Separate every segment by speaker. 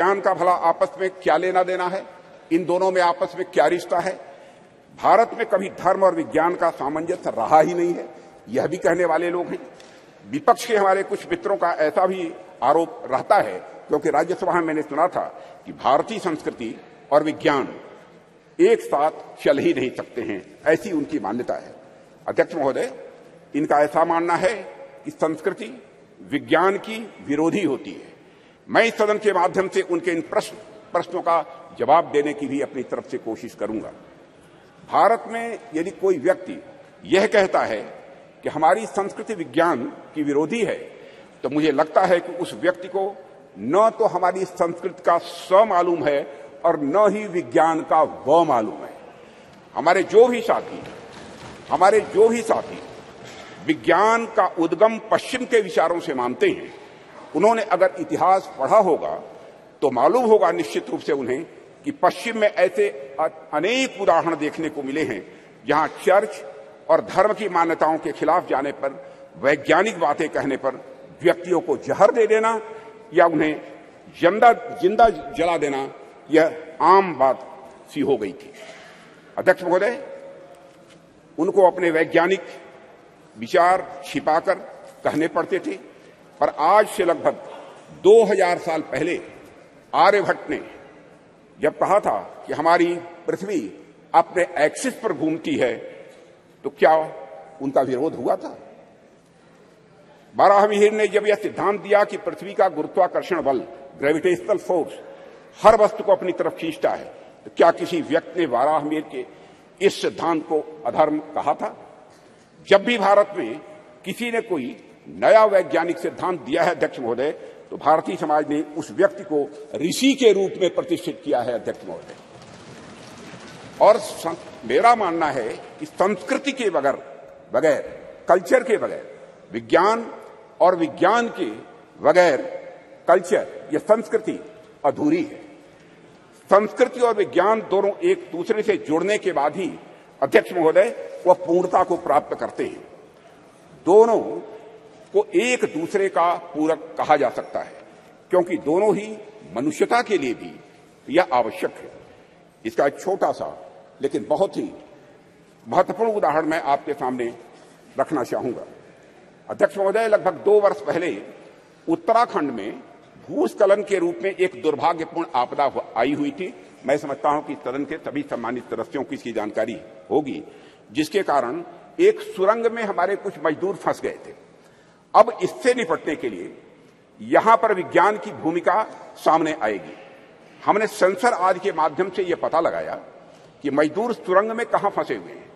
Speaker 1: विज्ञान का भला आपस में क्या लेना देना है? इन दोनों में आपस में क्या रिश्ता है? भारत में कभी धर्म और विज्ञान का सामंजस्य रहा ही नहीं है, यह भी कहने वाले लोग हैं। विपक्ष के हमारे कुछ मित्रों का ऐसा भी आरोप रहता है, क्योंकि राज्यसभा में मैंने सुना था कि भारतीय संस्कृति और विज्ञान एक साथ चल ही नहीं सकते हैं, ऐसी उनकी मान्यता है। अध्यक्ष महोदय, इनका ऐसा मानना है कि संस्कृति विज्ञान की विरोधी होती है। मैं इस सदन के माध्यम से उनके इन प्रश्नों का जवाब देने की भी अपनी तरफ से कोशिश करूंगा। भारत में यदि कोई व्यक्ति यह कहता है कि हमारी संस्कृति विज्ञान की विरोधी है, तो मुझे लगता है कि उस व्यक्ति को न तो हमारी संस्कृति का स मालूम है और न ही विज्ञान का व मालूम है। हमारे जो भी साथी विज्ञान का उद्गम पश्चिम के विचारों से मानते हैं, उन्होंने अगर इतिहास पढ़ा होगा तो मालूम होगा निश्चित रूप से उन्हें कि पश्चिम में ऐसे अनेक उदाहरण देखने को मिले हैं जहां चर्च और धर्म की मान्यताओं के खिलाफ जाने पर, वैज्ञानिक बातें कहने पर व्यक्तियों को जहर दे देना या उन्हें जिंदा जला देना यह आम बात सी हो गई थी। अध्यक्ष महोदय, उनको अपने वैज्ञानिक विचार छिपाकर कहने पड़ते थे, पर आज से लगभग 2000 साल पहले आर्यभट्ट ने जब कहा था कि हमारी पृथ्वी अपने एक्सिस पर घूमती है, तो क्या उनका विरोध हुआ था? बाराहमीर ने जब यह सिद्धांत दिया कि पृथ्वी का गुरुत्वाकर्षण बल, ग्रेविटेशनल फोर्स, हर वस्तु को अपनी तरफ खींचता है, तो क्या किसी व्यक्ति ने बाराहमीर के इस सिद्धांत को अधर्म कहा था? जब भी भारत में किसी ने कोई नया वैज्ञानिक सिद्धांत दिया है अध्यक्ष महोदय, तो भारतीय समाज ने उस व्यक्ति को ऋषि के रूप में प्रतिष्ठित किया है अध्यक्ष महोदय। और मेरा मानना है कि संस्कृति के बगैर कल्चर के बगैर, विज्ञान और विज्ञान के बगैर कल्चर या संस्कृति अधूरी है। संस्कृति और विज्ञान दोनों एक दूसरे से जुड़ने के बाद ही अध्यक्ष महोदय वह पूर्णता को प्राप्त करते हैं। दोनों को एक दूसरे का पूरक कहा जा सकता है, क्योंकि दोनों ही मनुष्यता के लिए भी यह आवश्यक है। इसका एक छोटा सा लेकिन बहुत ही महत्वपूर्ण उदाहरण मैं आपके सामने रखना चाहूंगा। अध्यक्ष महोदय, लगभग 2 वर्ष पहले उत्तराखंड में भूस्खलन के रूप में एक दुर्भाग्यपूर्ण आपदा आई हुई थी। मैं समझता हूं कि सदन के सभी सम्मानित सदस्यों की इसकी जानकारी होगी, जिसके कारण एक सुरंग में हमारे कुछ मजदूर फंस गए थे। अब इससे निपटने के लिए यहां पर विज्ञान की भूमिका सामने आएगी। हमने सेंसर आदि के माध्यम से यह पता लगाया कि मजदूर सुरंग में कहां फंसे हुए हैं।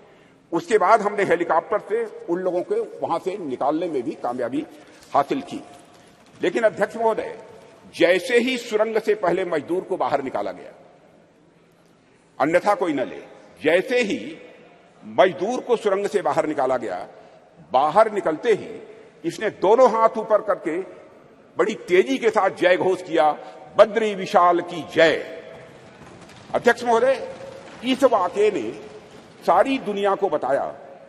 Speaker 1: उसके बाद हमने हेलीकॉप्टर से उन लोगों को वहां से निकालने में भी कामयाबी हासिल की। लेकिन अध्यक्ष महोदय, जैसे ही सुरंग से पहले मजदूर को बाहर निकाला गया, अन्यथा कोई न ले, जैसे ही मजदूर को सुरंग से बाहर निकाला गया, बाहर निकलते ही इसने दोनों हाथ ऊपर करके बड़ी तेजी के साथ जय घोष किया, बद्री विशाल की जय। अध्यक्ष महोदय, इस वाकये ने सारी दुनिया को बताया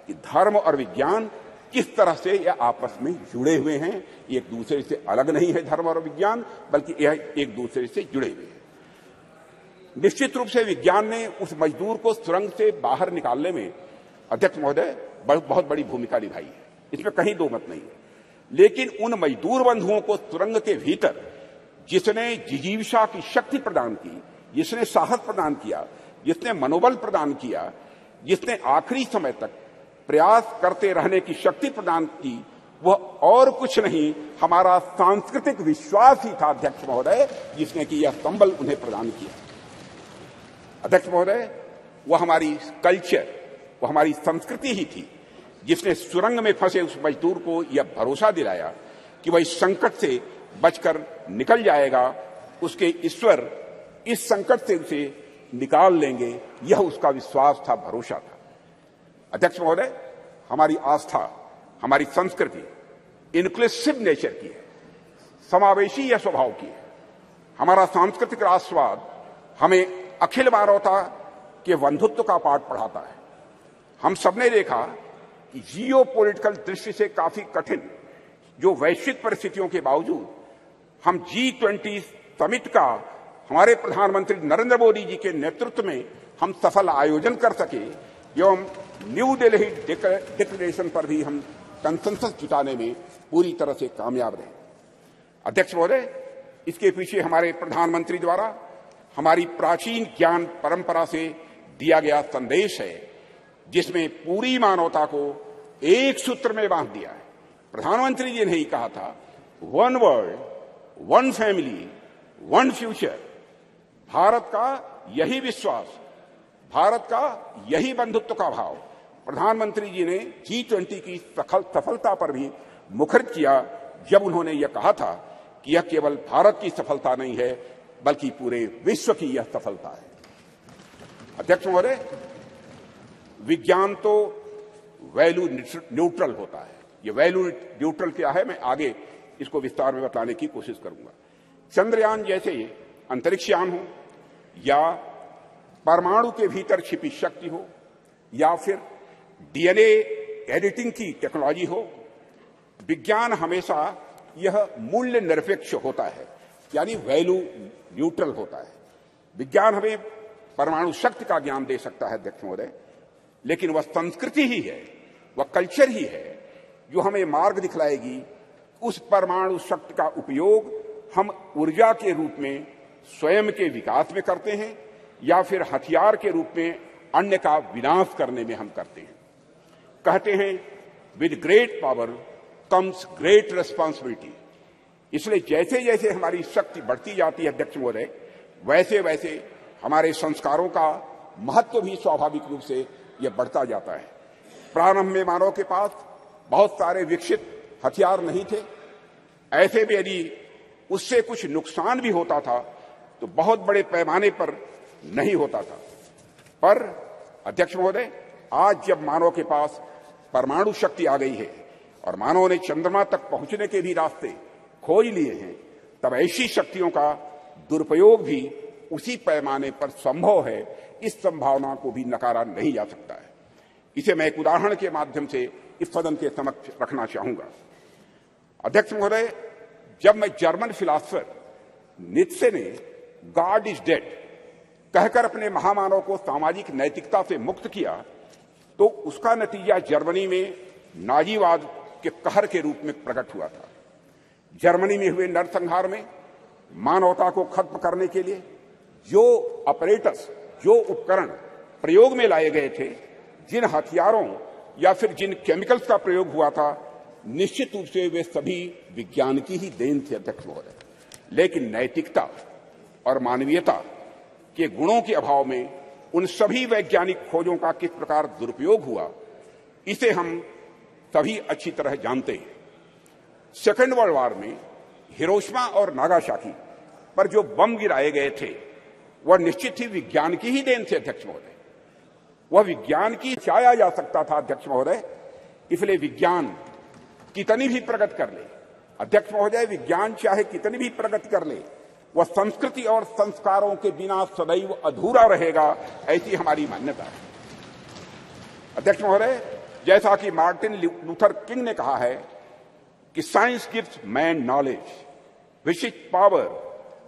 Speaker 1: कि धर्म और विज्ञान किस तरह से यह आपस में जुड़े हुए हैं। एक दूसरे से अलग नहीं है धर्म और विज्ञान, बल्कि यह एक दूसरे से जुड़े हुए हैं। निश्चित रूप से विज्ञान ने उस मजदूर को सुरंग से बाहर निकालने में अध्यक्ष महोदय बहुत बड़ी भूमिका निभाई है, इसमें कहीं दो मत नहीं है। लेकिन उन मजदूर बंधुओं को सुरंग के भीतर जिसने जिजीविषा की शक्ति प्रदान की, जिसने साहस प्रदान किया, जिसने मनोबल प्रदान किया, जिसने आखिरी समय तक प्रयास करते रहने की शक्ति प्रदान की, वह और कुछ नहीं, हमारा सांस्कृतिक विश्वास ही था अध्यक्ष महोदय, जिसने कि यह संबल उन्हें प्रदान किया। अध्यक्ष महोदय, वह हमारी कल्चर, वह हमारी संस्कृति ही थी जिसने सुरंग में फंसे उस मजदूर को यह भरोसा दिलाया कि वह इस संकट से बचकर निकल जाएगा, उसके ईश्वर इस संकट से उसे निकाल लेंगे, यह उसका विश्वास था, भरोसा था। अध्यक्ष महोदय, हमारी आस्था, हमारी संस्कृति इनक्लूसिव नेचर की है, समावेशी या स्वभाव की है। हमारा सांस्कृतिक राष्ट्रवाद हमें अखिल मानवता के बंधुत्व का पाठ पढ़ाता है। हम सबने देखा कि जियो पॉलिटिकल दृष्टि से काफी कठिन जो वैश्विक परिस्थितियों के बावजूद हम G20 समिट का हमारे प्रधानमंत्री नरेंद्र मोदी जी के नेतृत्व में हम सफल आयोजन कर सके एवं न्यू दिल्ली डिक्लेरेशन पर भी हम कंसेंसस जुटाने में पूरी तरह से कामयाब रहे। अध्यक्ष महोदय, इसके पीछे हमारे प्रधानमंत्री द्वारा हमारी प्राचीन ज्ञान परंपरा से दिया गया संदेश है, जिसमें पूरी मानवता को एक सूत्र में बांध दिया है। प्रधानमंत्री जी ने ही कहा था, one world, one family, one future. Bharat का यही विश्वास, भारत का यही बंधुत्व का भाव प्रधानमंत्री जी ने G20 की सफलता पर भी मुखरित किया, जब उन्होंने यह कहा था कि यह केवल भारत की सफलता नहीं है, बल्कि पूरे विश्व की यह सफलता है। अध्यक्ष महोदय, विज्ञान तो वैल्यू न्यूट्रल होता है। ये वैल्यू न्यूट्रल क्या है, मैं आगे इसको विस्तार में बताने की कोशिश करूंगा। चंद्रयान जैसे अंतरिक्षयान हो, या परमाणु के भीतर छिपी शक्ति हो, या फिर डीएनए एडिटिंग की टेक्नोलॉजी हो, विज्ञान हमेशा यह मूल्य निरपेक्ष होता है, यानी वैल्यू न्यूट्रल होता है। विज्ञान हमें परमाणु शक्ति का ज्ञान दे सकता है अध्यक्ष महोदय, लेकिन वह संस्कृति ही है, वह कल्चर ही है जो हमें मार्ग दिखलाएगी उस परमाणु शक्ति का उपयोग हम ऊर्जा के रूप में स्वयं के विकास में करते हैं, या फिर हथियार के रूप में अन्य का विनाश करने में हम करते हैं। कहते हैं, with great power comes great responsibility. इसलिए जैसे जैसे हमारी शक्ति बढ़ती जाती है अध्यक्ष महोदय, वैसे वैसे हमारे संस्कारों का महत्व भी स्वाभाविक रूप से यह बढ़ता जाता है। प्रारंभ में मानव के पास बहुत सारे विकसित हथियार नहीं थे। ऐसे में यदि उससे कुछ नुकसान भी होता था तो बहुत बड़े पैमाने पर नहीं होता था। पर अध्यक्ष महोदय, आज जब मानव के पास परमाणु शक्ति आ गई है और मानव ने चंद्रमा तक पहुंचने के भी रास्ते खोज लिए हैं, तब ऐसी शक्तियों का दुरुपयोग भी उसी पैमाने पर संभव है। इस संभावना को भी नकारा नहीं जा सकता है। इसे मैं एक उदाहरण के माध्यम से इस सदन के समक्ष रखना चाहूंगा। अध्यक्ष महोदय, जब मैं जर्मन फिलासफर नीत्शे ने गॉड इज डेड कहकर अपने महामानव को सामाजिक नैतिकता से मुक्त किया, तो उसका नतीजा जर्मनी में नाजीवाद के कहर के रूप में प्रकट हुआ था। जर्मनी में हुए नरसंहार में मानवता को खत्म करने के लिए जो अपरेटस, जो उपकरण प्रयोग में लाए गए थे, जिन हथियारों या फिर जिन केमिकल्स का प्रयोग हुआ था, निश्चित रूप से वे सभी विज्ञान की ही देन थे अध्यक्ष महोदय। लेकिन नैतिकता और मानवीयता के गुणों के अभाव में उन सभी वैज्ञानिक खोजों का किस प्रकार दुरुपयोग हुआ, इसे हम सभी अच्छी तरह जानते हैं। सेकेंड वर्ल्ड वॉर में हिरोशिमा और नागासाकी पर जो बम गिराए गए थे, वह निश्चित ही विज्ञान की ही देन थे अध्यक्ष महोदय। वह विज्ञान की चाया जा सकता था अध्यक्ष महोदय। इसलिए विज्ञान कितनी भी प्रगति कर ले अध्यक्ष महोदय, विज्ञान चाहे कितनी भी प्रगति कर ले, वह संस्कृति और संस्कारों के बिना सदैव अधूरा रहेगा, ऐसी हमारी मान्यता है। अध्यक्ष महोदय, जैसा कि मार्टिन लूथर किंग ने कहा है कि science gives man knowledge which is power,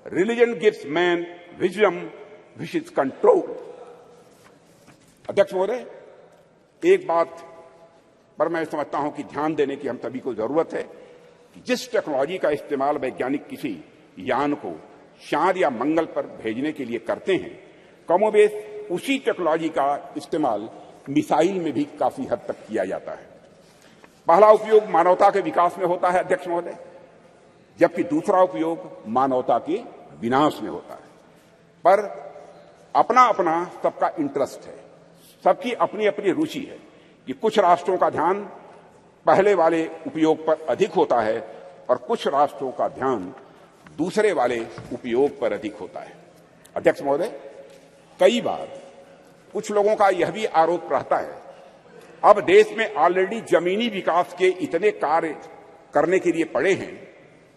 Speaker 1: religion gives man wisdom which is control. अध्यक्ष महोदय, एक बात पर मैं समझता हूं कि ध्यान देने की हम सभी को जरूरत है कि जिस टेक्नोलॉजी का इस्तेमाल वैज्ञानिक किसी यान को चांद या मंगल पर भेजने के लिए करते हैं, कमोबेश उसी टेक्नोलॉजी का इस्तेमाल मिसाइल में भी काफी हद तक किया जाता है। पहला उपयोग मानवता के विकास में होता है अध्यक्ष महोदय, जबकि दूसरा उपयोग मानवता के विनाश में होता है। पर अपना अपना सबका इंटरेस्ट है, सबकी अपनी अपनी रुचि है कि कुछ राष्ट्रों का ध्यान पहले वाले उपयोग पर अधिक होता है और कुछ राष्ट्रों का ध्यान दूसरे वाले उपयोग पर अधिक होता है। अध्यक्ष महोदय, कई बार कुछ लोगों का यह भी आरोप रहता है, अब देश में ऑलरेडी जमीनी विकास के इतने कार्य करने के लिए पड़े हैं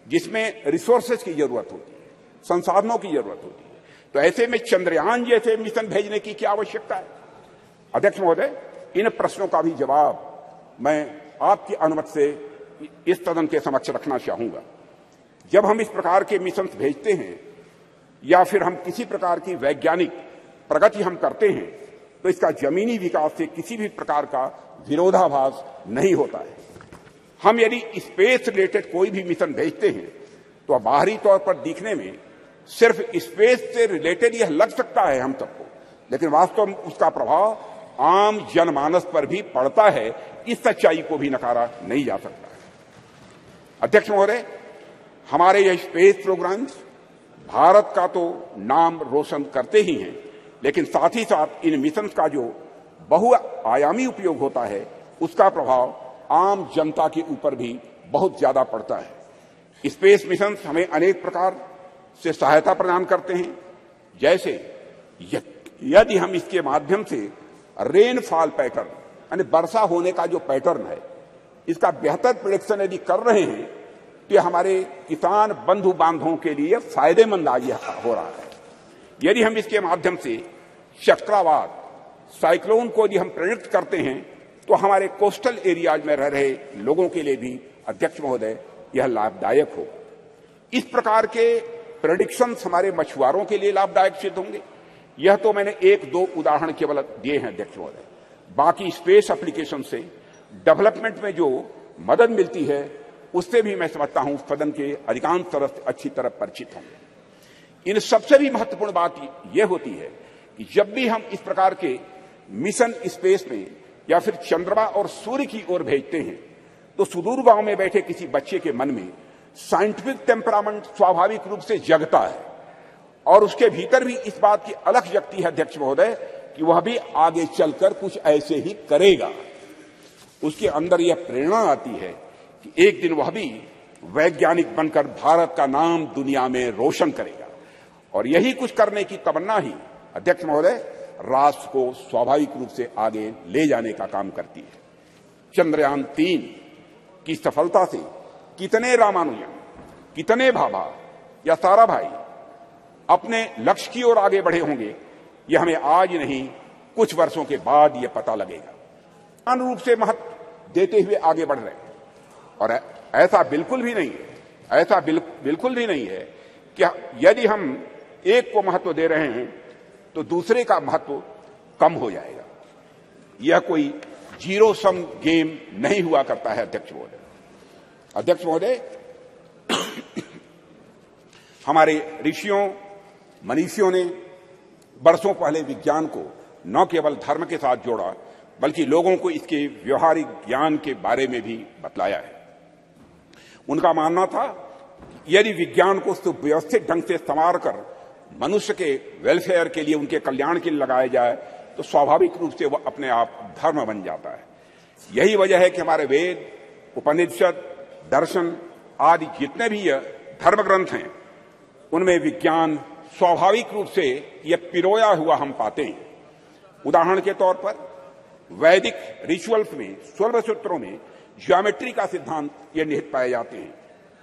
Speaker 1: जिसमें रिसोर्सेज की जरूरत होती है, संसाधनों की जरूरत होती है, तो ऐसे में चंद्रयान जैसे मिशन भेजने की क्या आवश्यकता है। अध्यक्ष महोदय, इन प्रश्नों का भी जवाब मैं आपकी अनुमति से इस सदन के समक्ष रखना चाहूंगा। जब हम इस प्रकार के मिशन भेजते हैं या फिर हम किसी प्रकार की वैज्ञानिक प्रगति हम करते हैं तो इसका जमीनी विकास से किसी भी प्रकार का विरोधाभास नहीं होता है। हम यदि स्पेस रिलेटेड कोई भी मिशन भेजते हैं तो बाहरी तौर पर दिखने में सिर्फ स्पेस से रिलेटेड यह लग सकता है हम सबको, लेकिन वास्तव में उसका प्रभाव आम जनमानस पर भी पड़ता है। इस सच्चाई को भी नकारा नहीं जा सकता है। अध्यक्ष महोदय, हमारे यह स्पेस प्रोग्राम्स भारत का तो नाम रोशन करते ही हैं, लेकिन साथ ही साथ इन मिशन का जो बहुआयामी उपयोग होता है उसका प्रभाव आम जनता के ऊपर भी बहुत ज्यादा पड़ता है। स्पेस मिशन हमें अनेक प्रकार से सहायता प्रदान करते हैं, जैसे यदि हम इसके माध्यम से रेनफॉल पैटर्न यानी वर्षा होने का जो पैटर्न है इसका बेहतर प्रेडिक्शन यदि कर रहे हैं तो हमारे किसान बंधु बांधवों के लिए फायदेमंद आज हो रहा है। यदि हम इसके माध्यम से चक्रवात साइक्लोन को यदि हम प्रेडिक्ट करते हैं तो हमारे कोस्टल एरियाज में रह रहे लोगों के लिए भी अध्यक्ष महोदय यह लाभदायक होगा। इस प्रकार के प्रेडिक्शंस हमारे मछुआरों के लिए लाभदायक सिद्ध होंगे। यह तो मैंने एक दो उदाहरण केवल दिए हैं अध्यक्ष महोदय। बाकी स्पेस एप्लीकेशन से डेवलपमेंट में जो मदद मिलती है उससे भी मैं समझता हूं सदन के अधिकांश सदस्य अच्छी तरह परिचित होंगे। इन सबसे भी महत्वपूर्ण बात यह होती है कि जब भी हम इस प्रकार के मिशन स्पेस में या फिर चंद्रमा और सूर्य की ओर भेजते हैं तो सुदूर गांव में बैठे किसी बच्चे के मन में साइंटिफिक टेम्परामेंट स्वाभाविक रूप से जगता है और उसके भीतर भी इस बात की अलख जगती है अध्यक्ष महोदय कि वह भी आगे चलकर कुछ ऐसे ही करेगा। उसके अंदर यह प्रेरणा आती है कि एक दिन वह भी वैज्ञानिक बनकर भारत का नाम दुनिया में रोशन करेगा। और यही कुछ करने की तमन्ना ही अध्यक्ष महोदय राष्ट्र को स्वाभाविक रूप से आगे ले जाने का काम करती है। चंद्रयान 3 की सफलता से कितने रामानुजन, कितने भाभा या साराभाई अपने लक्ष्य की ओर आगे बढ़े होंगे यह हमें आज नहीं कुछ वर्षों के बाद यह पता लगेगा। समान रूप से महत्व देते हुए आगे बढ़ रहे हैं और ऐसा बिल्कुल भी नहीं है, ऐसा बिल्कुल भी नहीं है कि यदि हम एक को महत्व दे रहे हैं तो दूसरे का महत्व कम हो जाएगा। यह कोई जीरो सम गेम नहीं हुआ करता है अध्यक्ष महोदय। अध्यक्ष महोदय, हमारे ऋषियों मनीषियों ने वर्षों पहले विज्ञान को न केवल धर्म के साथ जोड़ा बल्कि लोगों को इसके व्यवहारिक ज्ञान के बारे में भी बतलाया है। उनका मानना था यदि विज्ञान को सुव्यवस्थित ढंग से संवार कर मनुष्य के वेलफेयर के लिए, उनके कल्याण के लिए लगाया जाए तो स्वाभाविक रूप से वह अपने आप धर्म बन जाता है। यही वजह है कि हमारे वेद, उपनिषद, दर्शन आदि जितने भी धर्म ग्रंथ हैं उनमें विज्ञान स्वाभाविक रूप से यह पिरोया हुआ हम पाते हैं। उदाहरण के तौर पर वैदिक रिचुअल्स में, 16 सूत्रों में ज्योमेट्री का सिद्धांत ये निहित पाए जाते हैं।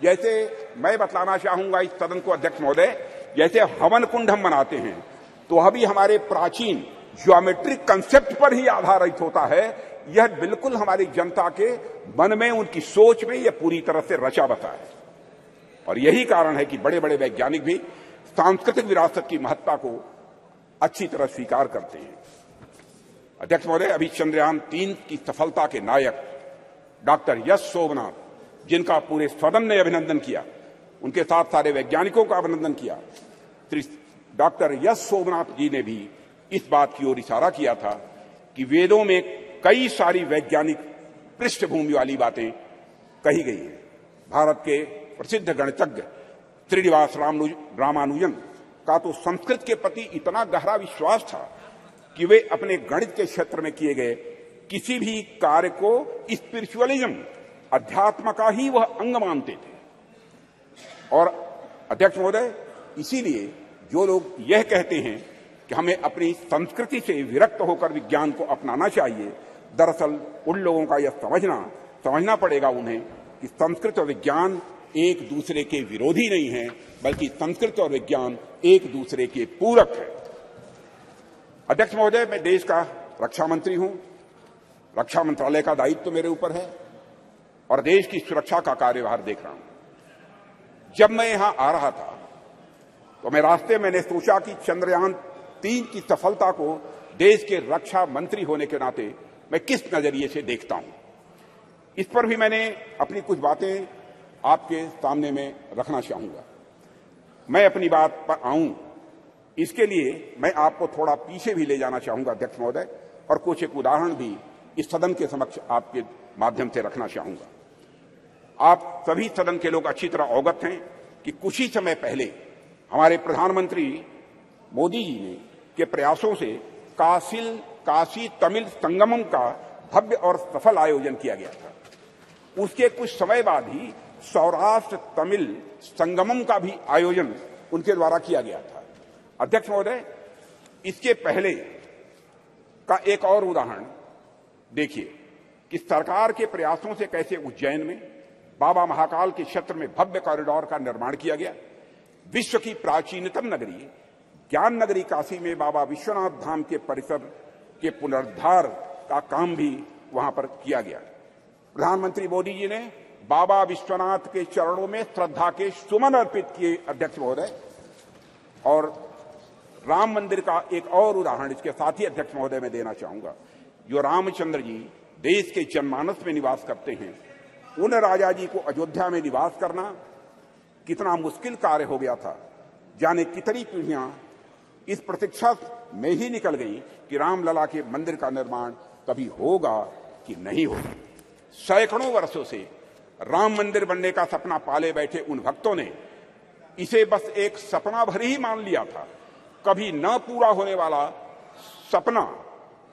Speaker 1: जैसे मैं बतलाना चाहूंगा इस सदन को अध्यक्ष महोदय, जैसे हवन कुंड हम बनाते हैं तो वह भी हमारे प्राचीन ज्योमेट्रिक कंसेप्ट पर ही आधारित होता है। यह बिल्कुल हमारी जनता के मन में, उनकी सोच में यह पूरी तरह से रचा बसा है और यही कारण है कि बड़े बड़े वैज्ञानिक भी सांस्कृतिक विरासत की महत्ता को अच्छी तरह स्वीकार करते हैं। अध्यक्ष महोदय, अभी चंद्रयान 3 की सफलता के नायक डॉक्टर यश सोमनाथ, जिनका पूरे सदन ने अभिनंदन किया, उनके साथ सारे वैज्ञानिकों का अभिनंदन किया, श्री डॉक्टर यश सोमनाथ जी ने भी इस बात की ओर इशारा किया था कि वेदों में कई सारी वैज्ञानिक पृष्ठभूमि वाली बातें कही गई हैं। भारत के प्रसिद्ध गणितज्ञ श्रीनिवास रामानुजन का तो संस्कृत के प्रति इतना गहरा विश्वास था कि वे अपने गणित के क्षेत्र में किए गए किसी भी कार्य को स्पिरिचुअलिज्म, अध्यात्म का ही वह अंग मानते थे। और अध्यक्ष महोदय, इसीलिए जो लोग यह कहते हैं कि हमें अपनी संस्कृति से विरक्त होकर विज्ञान को अपनाना चाहिए, दरअसल उन लोगों का यह समझना पड़ेगा उन्हें कि संस्कृत और विज्ञान एक दूसरे के विरोधी नहीं है, बल्कि संस्कृत और विज्ञान एक दूसरे के पूरक है। अध्यक्ष महोदय, मैं देश का रक्षा मंत्री हूं, रक्षा मंत्रालय का दायित्व तो मेरे ऊपर है और देश की सुरक्षा का कार्यभार देख रहा हूं। जब मैं यहां आ रहा था तो मैं रास्ते मैंने सोचा कि चंद्रयान-3 की सफलता को देश के रक्षा मंत्री होने के नाते मैं किस नजरिए से देखता हूं, इस पर भी मैंने अपनी कुछ बातें आपके सामने में रखना चाहूंगा। मैं अपनी बात पर आऊं, इसके लिए मैं आपको थोड़ा पीछे भी ले जाना चाहूंगा अध्यक्ष महोदय, और कुछ एक उदाहरण भी इस सदन के समक्ष आपके माध्यम से रखना चाहूंगा। आप सभी सदन के लोग अच्छी तरह अवगत हैं कि कुछ ही समय पहले हमारे प्रधानमंत्री मोदी जी ने के प्रयासों से काशी तमिल संगमम का भव्य और सफल आयोजन किया गया था। उसके कुछ समय बाद ही सौराष्ट्र तमिल संगमम का भी आयोजन उनके द्वारा किया गया था। अध्यक्ष महोदय, इसके पहले का एक और उदाहरण देखिए कि सरकार के प्रयासों से कैसे उज्जैन में बाबा महाकाल के क्षेत्र में भव्य कॉरिडोर का निर्माण किया गया। विश्व की प्राचीनतम नगरी ज्ञान नगरी काशी में बाबा विश्वनाथ धाम के परिसर के पुनरुद्धार का काम भी वहां पर किया गया। प्रधानमंत्री मोदी जी ने बाबा विश्वनाथ के चरणों में श्रद्धा के सुमन अर्पित किए अध्यक्ष महोदय। और राम मंदिर का एक और उदाहरण इसके साथ ही अध्यक्ष महोदय मैं देना चाहूंगा। जो रामचंद्र जी देश के जनमानस में निवास करते हैं, उन राजा जी को अयोध्या में निवास करना कितना मुश्किल कार्य हो गया था। जाने कितनी पीढ़ियां इस प्रतीक्षा में ही निकल गई कि रामलला के मंदिर का निर्माण कभी होगा कि नहीं होगा। सैकड़ों वर्षों से राम मंदिर बनने का सपना पाले बैठे उन भक्तों ने इसे बस एक सपना भर ही मान लिया था, कभी न पूरा होने वाला सपना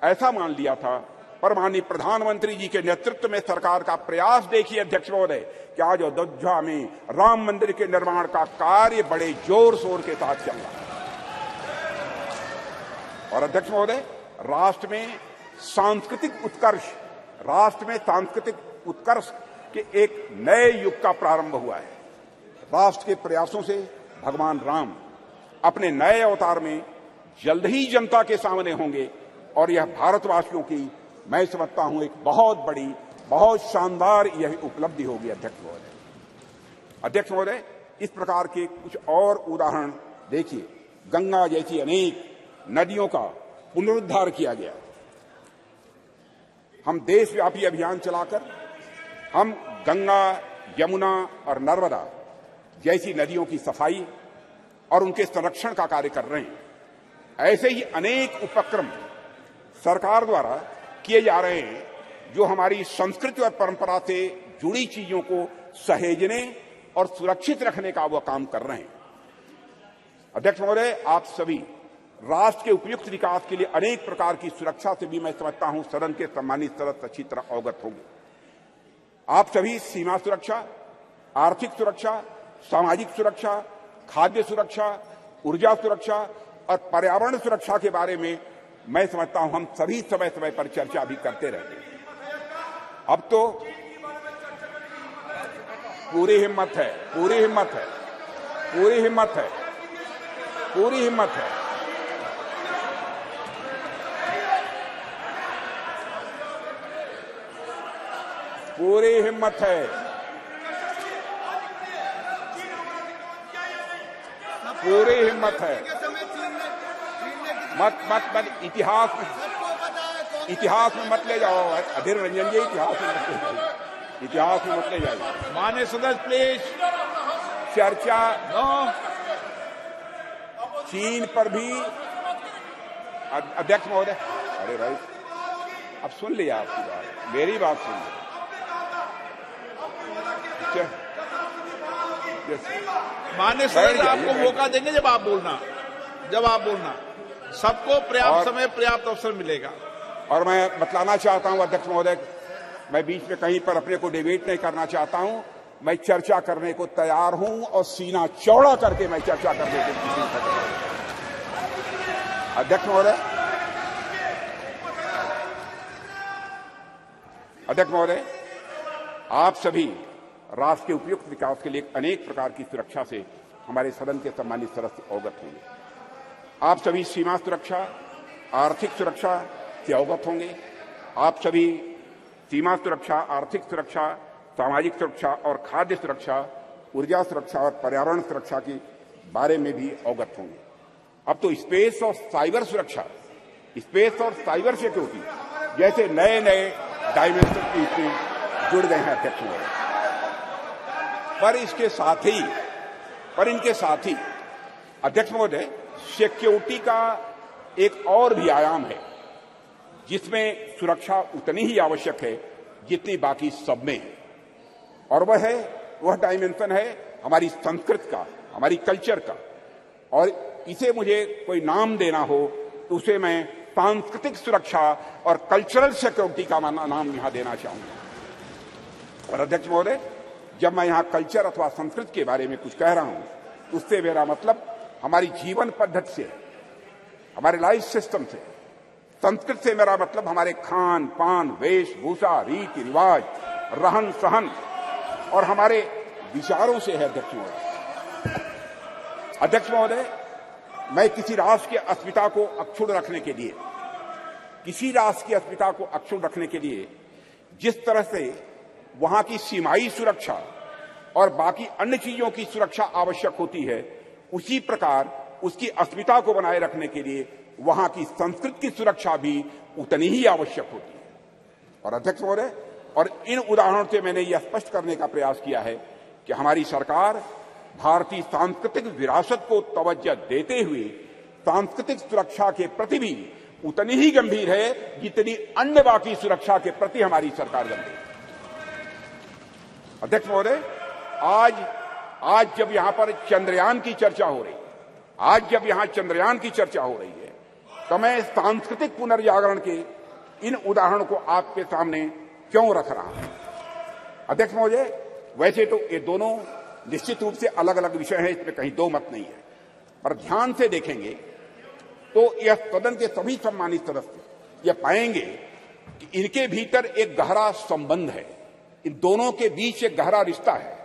Speaker 1: ऐसा मान लिया था। पर माननीय प्रधानमंत्री जी के नेतृत्व में सरकार का प्रयास देखिए अध्यक्ष महोदय कि आज अयोध्या में राम मंदिर के निर्माण का कार्य बड़े जोर शोर के साथ चल रहा है। और अध्यक्ष महोदय, राष्ट्र में सांस्कृतिक उत्कर्ष के एक नए युग का प्रारंभ हुआ है। राष्ट्र के प्रयासों से भगवान राम अपने नए अवतार में जल्द ही जनता के सामने होंगे और यह भारतवासियों की मैं समझता हूं एक बहुत बड़ी, बहुत शानदार यह उपलब्धि होगी अध्यक्ष महोदय। अध्यक्ष महोदय, इस प्रकार के कुछ और उदाहरण देखिए। गंगा जैसी अनेक नदियों का पुनरुद्धार किया गया। हम देशव्यापी अभियान चलाकर हम गंगा, यमुना और नर्मदा जैसी नदियों की सफाई और उनके संरक्षण का कार्य कर रहे हैं। ऐसे ही अनेक उपक्रम सरकार द्वारा किए जा रहे हैं जो हमारी संस्कृति और परंपरा से जुड़ी चीजों को सहेजने और सुरक्षित रखने का वह काम कर रहे हैं। अध्यक्ष महोदय, आप सभी राष्ट्र के उपयुक्त विकास के लिए अनेक प्रकार की सुरक्षा से भी मैं समझता हूं सदन के सम्मानित सदस्य अच्छी तरह अवगत होंगे। आप सभी सीमा सुरक्षा, आर्थिक सुरक्षा, सामाजिक सुरक्षा, खाद्य सुरक्षा, ऊर्जा सुरक्षा और पर्यावरण सुरक्षा के बारे में मैं समझता हूं हम सभी समय समय पर चर्चा भी करते रहते हैं। अब तो पूरी हिम्मत है, पूरी हिम्मत है, पूरी हिम्मत है, पूरी हिम्मत है। पूरी हिम्मत है, पूरी हिम्मत है। मत इतिहास में मत ले जाओ अधीर रंजन जी, इतिहास में मत ले जाइए।
Speaker 2: माननीय सदस्य प्लीज।
Speaker 1: चर्चा चीन पर भी अध्यक्ष महोदय, अरे भाई अब सुन लिया आपकी बात, मेरी बात सुन ली।
Speaker 2: माननीय सदस्य आपको मौका देंगे जब आप बोलना सबको पर्याप्त समय पर्याप्त अवसर मिलेगा।
Speaker 1: और मैं बतलाना चाहता हूं अध्यक्ष महोदय, मैं बीच में कहीं पर अपने को डिबेट नहीं करना चाहता हूं। मैं चर्चा करने को तैयार हूं और सीना चौड़ा करके मैं चर्चा करने की कोशिश कर रहा हूं। अध्यक्ष महोदय, आप सभी राष्ट्र के उपयुक्त विकास के लिए अनेक प्रकार की सुरक्षा से हमारे सदन के सम्मानित सदस्य अवगत होंगे। आप सभी सीमा सुरक्षा, आर्थिक सुरक्षा से अवगत होंगे। आप सभी सीमा सुरक्षा, आर्थिक सुरक्षा, सामाजिक सुरक्षा और खाद्य सुरक्षा, ऊर्जा सुरक्षा और पर्यावरण सुरक्षा की बारे में भी अवगत होंगे। अब तो स्पेस और साइबर सुरक्षा, स्पेस और साइबर सिक्योरिटी जैसे नए नए डायमेंशन इसमें जुड़ गए हैं अध्यक्ष महोदय। पर इनके साथ ही अध्यक्ष महोदय सिक्योरिटी का एक और भी आयाम है जिसमें सुरक्षा उतनी ही आवश्यक है जितनी बाकी सब में है, और वह डायमेंशन है हमारी संस्कृति का, हमारी कल्चर का। और इसे मुझे कोई नाम देना हो तो उसे मैं सांस्कृतिक सुरक्षा और कल्चरल सिक्योरिटी का नाम यहां देना चाहूंगा। और अध्यक्ष महोदय, जब मैं यहां कल्चर अथवा संस्कृति के बारे में कुछ कह रहा हूं तो उससे मेरा मतलब हमारी जीवन पद्धति से, हमारे लाइफ सिस्टम से। संस्कृत से मेरा मतलब हमारे खान पान, वेशभूषा, रीति रिवाज, रहन सहन और हमारे विचारों से है। अध्यक्ष महोदय, मैं किसी राष्ट्र की अस्मिता को अक्षुण्ण रखने के लिए जिस तरह से वहां की सीमाई सुरक्षा और बाकी अन्य चीजों की सुरक्षा आवश्यक होती है, उसी प्रकार उसकी अस्मिता को बनाए रखने के लिए वहां की संस्कृति की सुरक्षा भी उतनी ही आवश्यक होती है। और अध्यक्ष महोदय, और इन उदाहरणों से मैंने यह स्पष्ट करने का प्रयास किया है कि हमारी सरकार भारतीय सांस्कृतिक विरासत को तवज्जो देते हुए सांस्कृतिक सुरक्षा के प्रति भी उतनी ही गंभीर है जितनी अन्य बाकी सुरक्षा के प्रति हमारी सरकार गंभीर है। अध्यक्ष महोदय, आज जब यहां पर चंद्रयान की चर्चा हो रही है, तो मैं सांस्कृतिक पुनर्जागरण के इन उदाहरणों को आपके सामने क्यों रख रहा हूं? अध्यक्ष महोदय, वैसे तो ये दोनों निश्चित रूप से अलग अलग विषय हैं, इसमें कहीं दो मत नहीं है, पर ध्यान से देखेंगे तो यह सदन के सभी सम्मानित सदस्य यह पाएंगे कि इनके भीतर एक गहरा संबंध है, इन दोनों के बीच एक गहरा रिश्ता है।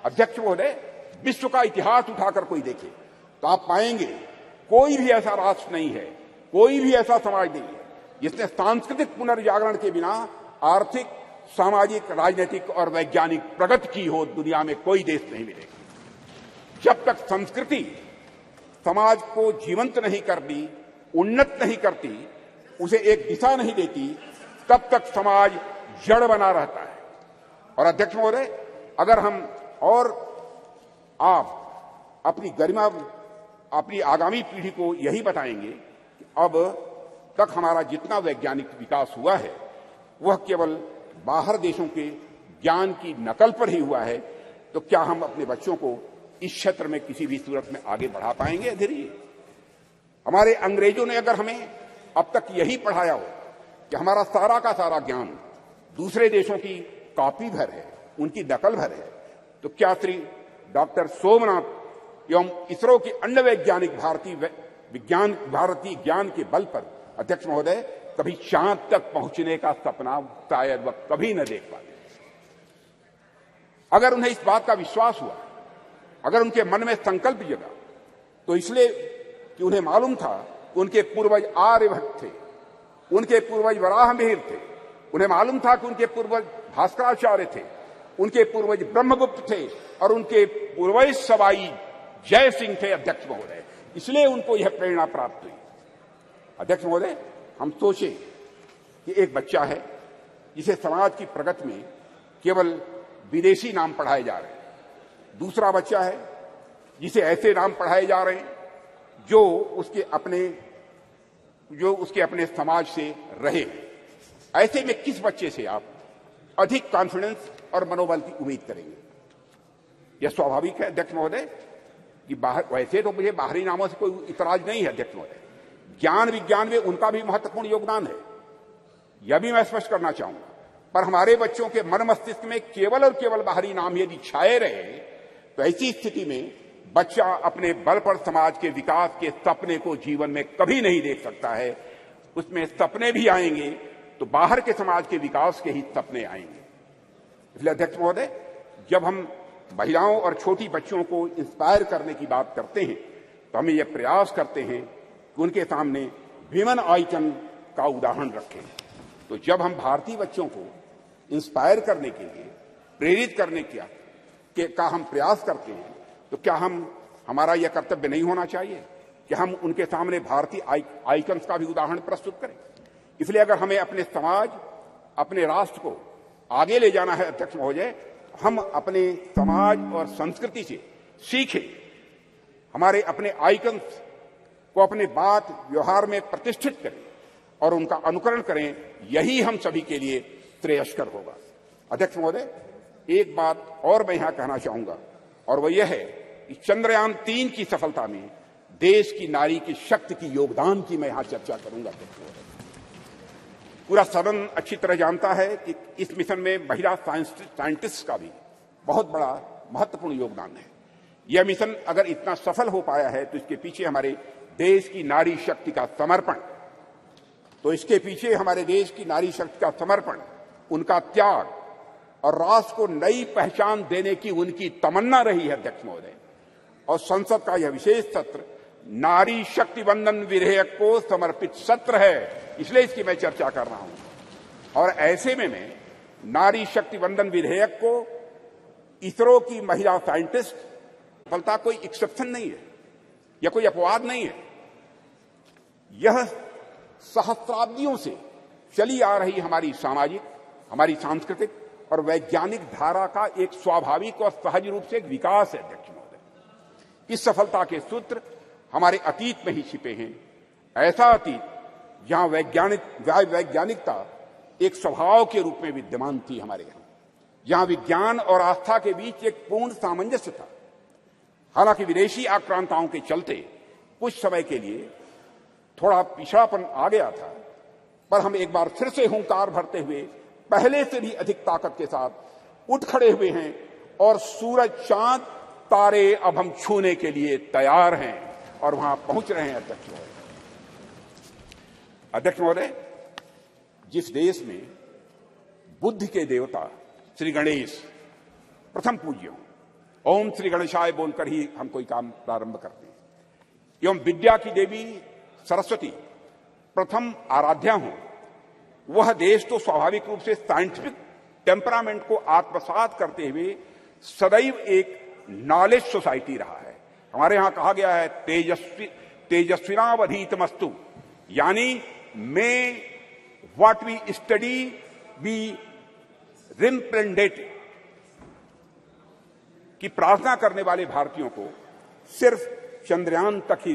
Speaker 1: अध्यक्ष महोदय, विश्व का इतिहास उठाकर कोई देखे तो आप पाएंगे कोई भी ऐसा राष्ट्र नहीं है, कोई भी ऐसा समाज नहीं है जिसने सांस्कृतिक पुनर्जागरण के बिना आर्थिक, सामाजिक, राजनीतिक और वैज्ञानिक प्रगति की हो। दुनिया में कोई देश नहीं मिलेगा। जब तक संस्कृति समाज को जीवंत नहीं करती, उन्नत नहीं करती, उसे एक दिशा नहीं देती, तब तक समाज जड़ बना रहता है। और अध्यक्ष महोदय, अगर हम और आप अपनी गरिमा, अपनी आगामी पीढ़ी को यही बताएंगे कि अब तक हमारा जितना वैज्ञानिक विकास हुआ है वह केवल बाहर देशों के ज्ञान की नकल पर ही हुआ है, तो क्या हम अपने बच्चों को इस क्षेत्र में किसी भी सूरत में आगे बढ़ा पाएंगे? धीरे हमारे अंग्रेजों ने अगर हमें अब तक यही पढ़ाया हो कि हमारा सारा का सारा ज्ञान दूसरे देशों की कॉपी भर है, उनकी नकल भर है, तो क्या श्री डॉक्टर सोमनाथ एवं इसरो के अन्य वैज्ञानिक भारतीय ज्ञान के बल पर अध्यक्ष महोदय कभी चांद तक पहुंचने का सपना शायद वह कभी न देख पाते? अगर उन्हें इस बात का विश्वास हुआ, अगर उनके मन में संकल्प जगा, तो इसलिए कि उन्हें मालूम था कि उनके पूर्वज आर्यभट्ट थे, उनके पूर्वज वराहमिहिर थे, उन्हें मालूम था कि उनके पूर्वज भास्कराचार्य थे, उनके पूर्वज ब्रह्मगुप्त थे और उनके पूर्वज सवाई जय सिंह थे। अध्यक्ष महोदय, इसलिए उनको यह प्रेरणा प्राप्त हुई। अध्यक्ष महोदय, हम सोचे कि एक बच्चा है जिसे समाज की प्रगति में केवल विदेशी नाम पढ़ाए जा रहे हैं, दूसरा बच्चा है जिसे ऐसे नाम पढ़ाए जा रहे हैं जो उसके अपने समाज से रहे। ऐसे में किस बच्चे से आप अधिक कॉन्फिडेंस और मनोबल की उम्मीद करेंगे? यह स्वाभाविक है अध्यक्ष महोदय कि वैसे तो मुझे बाहरी नामों से कोई इतराज नहीं है अध्यक्ष महोदय, ज्ञान विज्ञान में उनका भी महत्वपूर्ण योगदान है, यह भी मैं स्पष्ट करना चाहूंगा। पर हमारे बच्चों के मन मस्तिष्क में केवल और केवल बाहरी नाम यदि छाए रहे तो ऐसी स्थिति में बच्चा अपने बल पर समाज के विकास के सपने को जीवन में कभी नहीं देख सकता है। उसमें सपने भी आएंगे तो बाहर के समाज के विकास के ही सपने आएंगे। इसलिए अध्यक्ष महोदय, जब हम महिलाओं और छोटी बच्चों को इंस्पायर करने की बात करते हैं तो हमें यह प्रयास करते हैं कि उनके सामने विमेन आइकन का उदाहरण रखें। तो जब हम भारतीय बच्चों को इंस्पायर करने के लिए, प्रेरित करने का हम प्रयास करते हैं, तो क्या हम हमारा यह कर्तव्य नहीं होना चाहिए कि हम उनके सामने भारतीय आइकन्स का भी उदाहरण प्रस्तुत करें? इसलिए अगर हमें अपने समाज, अपने राष्ट्र को आगे ले जाना है अध्यक्ष महोदय, हम अपने समाज और संस्कृति से सीखें, हमारे अपने आइकन्स को अपने बात व्यवहार में प्रतिष्ठित करें और उनका अनुकरण करें। यही हम सभी के लिए श्रेयस्कर होगा। अध्यक्ष महोदय, एक बात और मैं यहां कहना चाहूंगा और वह यह है कि चंद्रयान 3 की सफलता में देश की नारी की शक्ति की योगदान की मैं यहां चर्चा करूंगा। पूरा सदन अच्छी तरह जानता है कि इस मिशन में महिला साइंटिस्ट का भी बहुत बड़ा महत्वपूर्ण योगदान है। यह मिशन अगर इतना सफल हो पाया है तो इसके पीछे हमारे देश की नारी शक्ति का समर्पण, उनका त्याग और राष्ट्र को नई पहचान देने की उनकी तमन्ना रही है अध्यक्ष महोदय। और संसद का यह विशेष सत्र नारी शक्ति वंदन विधेयक को समर्पित सत्र है, इसलिए इसकी मैं चर्चा कर रहा हूं। और ऐसे में मैं नारी शक्ति वंदन विधेयक को इसरो की महिला साइंटिस्ट सफलता कोई एक्सेप्शन नहीं है या कोई अपवाद नहीं है। यह सहस्राब्दियों से चली आ रही हमारी सामाजिक, हमारी सांस्कृतिक और वैज्ञानिक धारा का एक स्वाभाविक और सहज रूप से एक विकास है अध्यक्ष महोदय। इस सफलता के सूत्र हमारे अतीत में ही छिपे हैं। ऐसा अतीत जहां वैज्ञानिकता एक स्वभाव के रूप में विद्यमान थी हमारे यहां, जहां विज्ञान और आस्था के बीच एक पूर्ण सामंजस्य था। हालांकि विदेशी आक्रांताओं के चलते कुछ समय के लिए थोड़ा पिछड़ापन आ गया था, पर हम एक बार फिर से हुंकार भरते हुए पहले से भी अधिक ताकत के साथ उठ खड़े हुए हैं और सूरज, चांद, तारे अब हम छूने के लिए तैयार हैं और वहां पहुंच रहे हैं। अध्यक्ष महोदय, जिस देश में बुद्ध के देवता श्री गणेश प्रथम पूज्य हों, ओम श्री गणेशाय बोलकर ही हम कोई काम प्रारंभ करते हैं, एवं विद्या की देवी सरस्वती प्रथम आराध्या हों, वह देश तो स्वाभाविक रूप से साइंटिफिक टेम्परामेंट को आत्मसात करते हुए सदैव एक नॉलेज सोसाइटी रहा है। हमारे यहां कहा गया है तेजस्विनावधीतमस्तु, यानी may what we study be represented, कि प्रार्थना करने वाले भारतीयों को सिर्फ चंद्रयान तक ही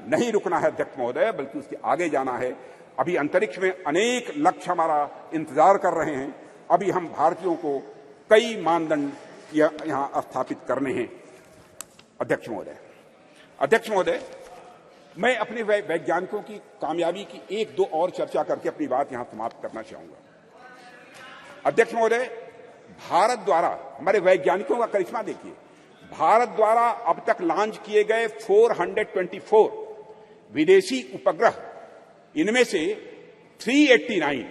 Speaker 1: नहीं रुकना है अध्यक्ष महोदय, बल्कि उसके आगे जाना है। अभी अंतरिक्ष में अनेक लक्ष्य हमारा इंतजार कर रहे हैं। अभी हम भारतीयों को कई मानदंड यहां स्थापित करने हैं अध्यक्ष महोदय, मैं अपने वैज्ञानिकों की कामयाबी की एक दो और चर्चा करके अपनी बात यहां समाप्त करना चाहूंगा। अध्यक्ष महोदय, भारत द्वारा हमारे वैज्ञानिकों का करिश्मा देखिए। भारत द्वारा अब तक लॉन्च किए गए 424 विदेशी उपग्रह, इनमें से 389,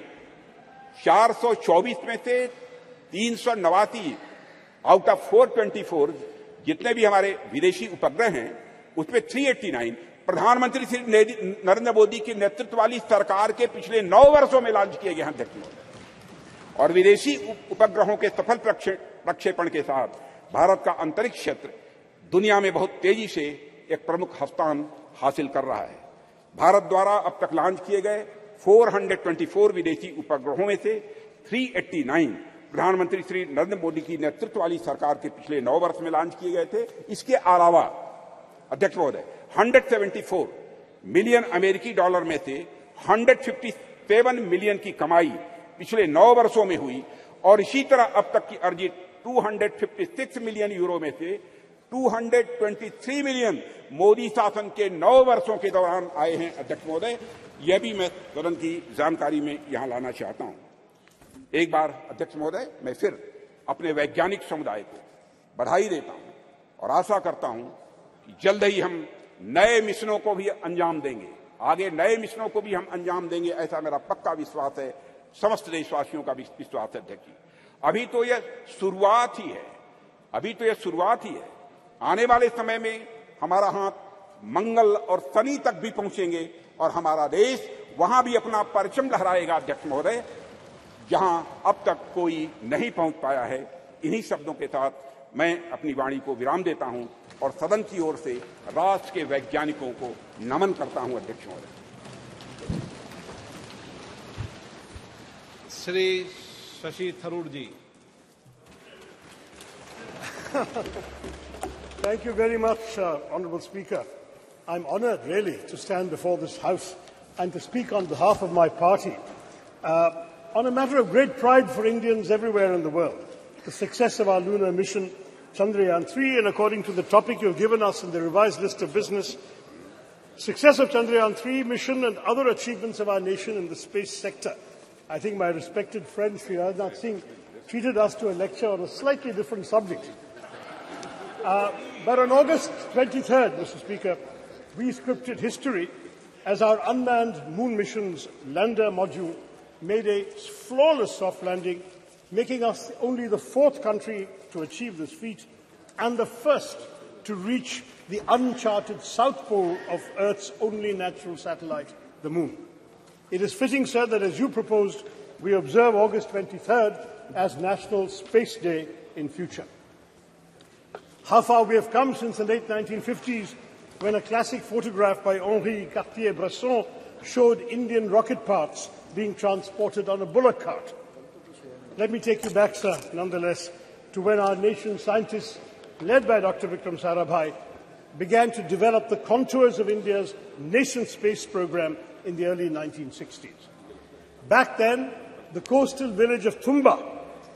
Speaker 1: 424 में से 389 आउट ऑफ 424 जितने भी हमारे विदेशी उपग्रह हैं, उसमें 389 प्रधानमंत्री श्री नरेंद्र मोदी के नेतृत्व वाली सरकार के पिछले 9 वर्षों में लॉन्च किए गए हैं अध्यक्ष महोदय। और विदेशी उपग्रहों के सफल प्रक्षेपण के साथ भारत का अंतरिक्ष क्षेत्र दुनिया में बहुत तेजी से एक प्रमुख स्थान हासिल कर रहा है। भारत द्वारा अब तक लॉन्च किए गए 424 विदेशी उपग्रहों में से 389 प्रधानमंत्री श्री नरेंद्र मोदी की नेतृत्व वाली सरकार के पिछले 9 वर्ष में लॉन्च किए गए थे। इसके अलावा अध्यक्ष महोदय 174 मिलियन अमेरिकी डॉलर में से 157 मिलियन की कमाई पिछले 9 वर्षों में हुई और इसी तरह अब तक की अर्जित 256 मिलियन यूरो में से 223 मिलियन मोदी शासन के 9 वर्षों के दौरान आए हैं अध्यक्ष महोदय। यह भी मैं सदन की जानकारी में यहां लाना चाहता हूं। एक बार अध्यक्ष महोदय, मैं फिर अपने वैज्ञानिक समुदाय को बधाई देता हूं और आशा करता हूं कि जल्द ही हम नए मिशनों को भी अंजाम देंगे, आगे नए मिशनों को भी हम अंजाम देंगे, ऐसा मेरा पक्का विश्वास है, समस्त देशवासियों का विश्वास है अध्यक्ष जी। अभी तो यह शुरुआत ही है, आने वाले समय में हमारा हाथ मंगल और शनि तक भी पहुंचेंगे और हमारा देश वहां भी अपना परचम लहराएगा अध्यक्ष महोदय, जहां अब तक कोई नहीं पहुंच पाया है। इन्हीं शब्दों के साथ मैं अपनी वाणी को विराम देता हूं। और सदन की ओर से राष्ट्र के वैज्ञानिकों को नमन करता हूं। अध्यक्ष महोदय।
Speaker 2: श्री शशि थरूर जी।
Speaker 3: Thank you very much, Honourable Speaker. I'm honoured, really, to stand before this House and to speak on behalf of my party on a matter of great pride for Indians everywhere in the world, the success of our lunar mission, Chandrayaan-3, and according to the topic you've given us in the revised list of business, success of Chandrayaan-3 mission and other achievements of our nation in the space sector. I think my respected friend, Sri Rajnath Singh, treated us to a lecture on a slightly different subject. But on August 23rd, Mr. Speaker, we scripted history as our unmanned moon mission's lander module made a flawless soft landing, making us only the 4th country to achieve this feat and the first to reach the uncharted south pole of Earth's only natural satellite, the moon. It is fitting, sir, that as you proposed, we observe August 23rd as National Space Day in future. How far we have come since the late 1950s, when a classic photograph by Henri Cartier-Bresson showed Indian rocket parts being transported on a bullock cart. Let me take you back, sir, nonetheless, to when our nation's scientists, led by Dr. Vikram Sarabhai, began to develop the contours of India's nation space program in the early 1960s. Back then, the coastal village of Thumba,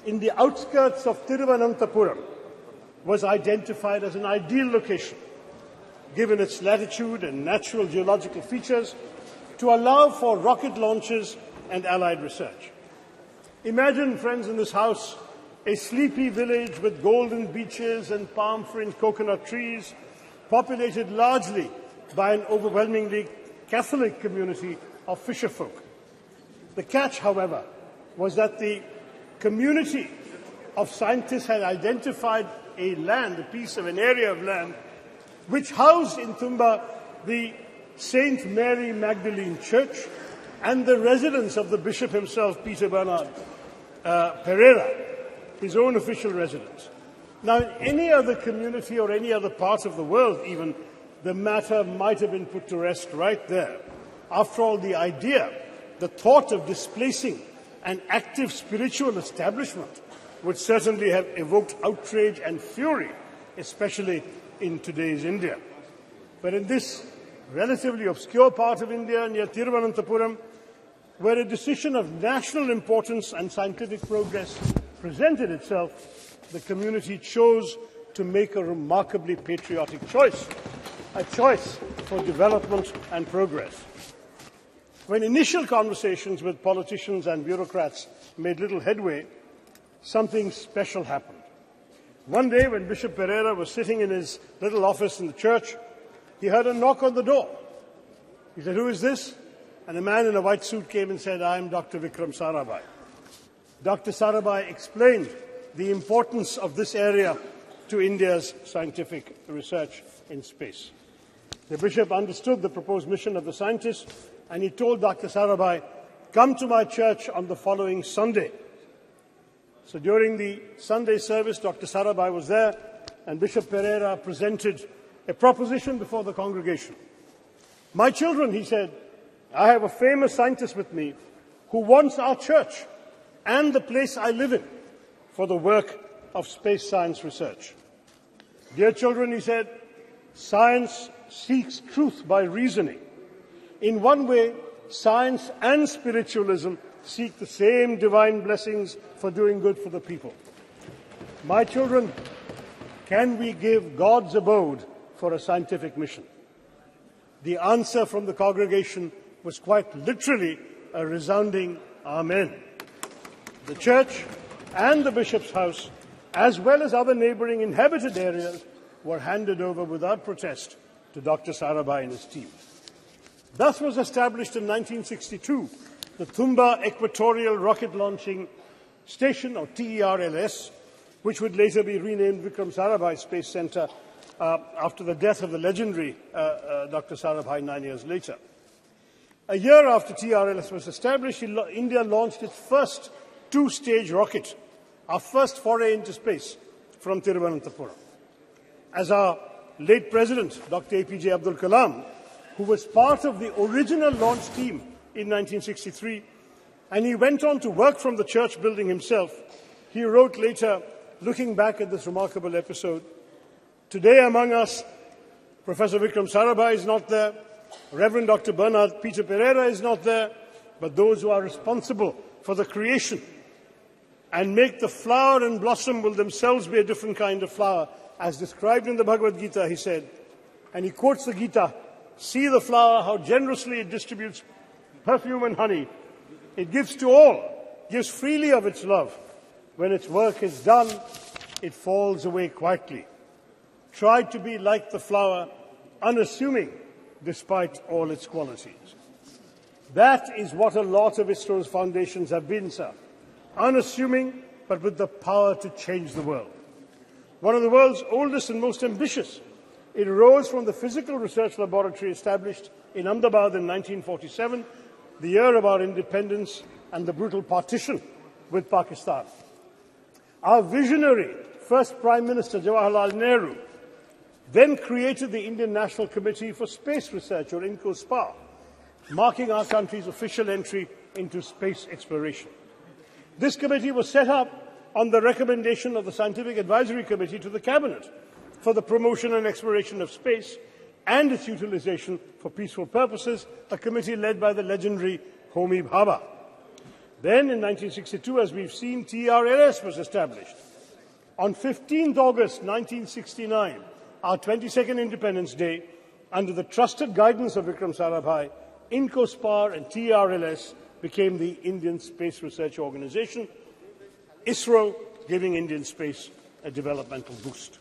Speaker 3: in the outskirts of Thiruvananthapuram, was identified as an ideal location, given its latitude and natural geological features, to allow for rocket launches and allied research. Imagine, friends in this House, a sleepy village with golden beaches and palm-fringed coconut trees, populated largely by an overwhelmingly Catholic community of fisherfolk. The catch, however, was that the community of scientists had identified a piece of an area of land, which housed in Thumba the St. Mary Magdalene Church and the residence of the bishop himself, Peter Bernard Pereira, his own official residence. Now, in any other community or any other part of the world, even, the matter might have been put to rest right there. After all, the idea, the thought of displacing an active spiritual establishment would certainly have evoked outrage and fury, especially in today's India. But in this relatively obscure part of India near Thiruvananthapuram, where a decision of national importance and scientific progress presented itself, the community chose to make a remarkably patriotic choice, a choice for development and progress. When initial conversations with politicians and bureaucrats made little headway, something special happened. One day, when Bishop Pereira was sitting in his little office in the church, he heard a knock on the door. He said, "Who is this?" And a man in a white suit came and said, "I am Dr. Vikram Sarabhai." Dr. Sarabhai explained the importance of this area to India's scientific research in space. The bishop understood the proposed mission of the scientists, and he told Dr. Sarabhai, "Come to my church on the following Sunday." So during the Sunday service, Dr. Sarabhai was there, and Bishop Pereira presented a proposition before the congregation. "My children," he said, "I have a famous scientist with me who wants our church and the place I live in for the work of space science research. Dear children," he said, "science seeks truth by reasoning. In one way, science and spiritualism seek the same divine blessings for doing good for the people. My children, can we give God's abode for a scientific mission?" The answer from the congregation was quite literally a resounding Amen. The church and the bishop's house, as well as other neighbouring inhabited areas, were handed over without protest to Dr. Sarabhai and his team. Thus was established in 1962 the Thumba Equatorial Rocket Launching Station, or TERLS, which would later be renamed Vikram Sarabhai Space Centre after the death of the legendary Dr. Sarabhai 9 years later. A year after TRLS was established, India launched its first two-stage rocket, our first foray into space, from Thiruvananthapuram. As our late President, Dr. APJ Abdul Kalam, who was part of the original launch team in 1963, and he went on to work from the church building himself. He wrote later, looking back at this remarkable episode, "Today among us, Professor Vikram Sarabhai is not there, Reverend Dr. Bernard Peter Pereira is not there, but those who are responsible for the creation and make the flower and blossom will themselves be a different kind of flower, as described in the Bhagavad Gita," he said. And he quotes the Gita, "See the flower, how generously it distributes perfume and honey. It gives to all, gives freely of its love. When its work is done, it falls away quietly. Try to be like the flower, unassuming despite all its qualities." That is what a lot of ISRO's foundations have been, sir. Unassuming, but with the power to change the world. One of the world's oldest and most ambitious, it arose from the physical research laboratory established in Ahmedabad in 1947, the year of our independence and the brutal partition with Pakistan. Our visionary first Prime Minister, Jawaharlal Nehru, then created the Indian National Committee for Space Research, or INCOSPA, marking our country's official entry into space exploration. This committee was set up on the recommendation of the Scientific Advisory Committee to the Cabinet for the promotion and exploration of space and its utilization for peaceful purposes, a committee led by the legendary Homi Bhabha. Then, in 1962, as we've seen, TRLS was established. On 15th August 1969, our 22nd Independence Day, under the trusted guidance of Vikram Sarabhai, INCOSPAR and TRLS became the Indian Space Research Organization, ISRO giving Indian space a developmental boost.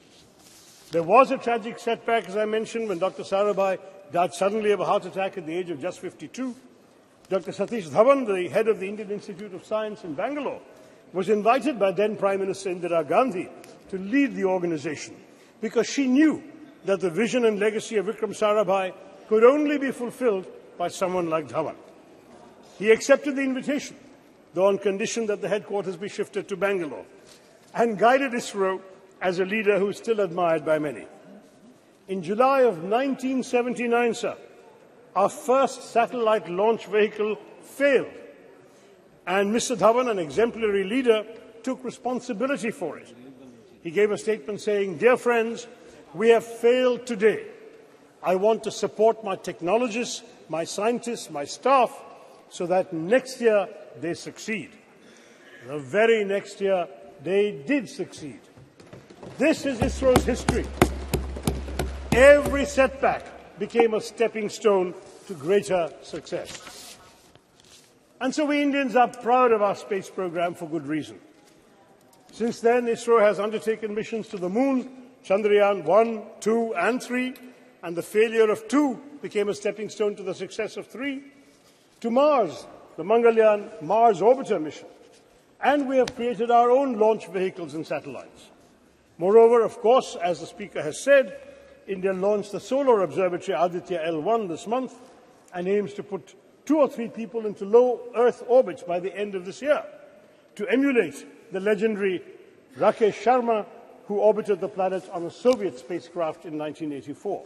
Speaker 3: There was a tragic setback, as I mentioned, when Dr. Sarabhai died suddenly of a heart attack at the age of just 52. Dr. Satish Dhawan, the head of the Indian Institute of Science in Bangalore, was invited by then Prime Minister Indira Gandhi to lead the organization because she knew that the vision and legacy of Vikram Sarabhai could only be fulfilled by someone like Dhawan. He accepted the invitation, though on condition that the headquarters be shifted to Bangalore, and guided ISRO as a leader who is still admired by many. In July of 1979, sir, our first satellite launch vehicle failed, and Mr. Dhawan, an exemplary leader, took responsibility for it. He gave a statement saying, "Dear friends, we have failed today. I want to support my technologists, my scientists, my staff, so that next year they succeed." The very next year, they did succeed. This is ISRO's history. Every setback became a stepping stone to greater success. And so we Indians are proud of our space program for good reason. Since then, ISRO has undertaken missions to the Moon, Chandrayaan 1, 2 and 3, and the failure of 2 became a stepping stone to the success of 3, to Mars, the Mangalyaan Mars Orbiter mission, and we have created our own launch vehicles and satellites. Moreover, of course, as the Speaker has said, India launched the Solar Observatory Aditya L1 this month and aims to put 2 or 3 people into low Earth orbits by the end of this year, to emulate the legendary Rakesh Sharma, who orbited the planet on a Soviet spacecraft in 1984.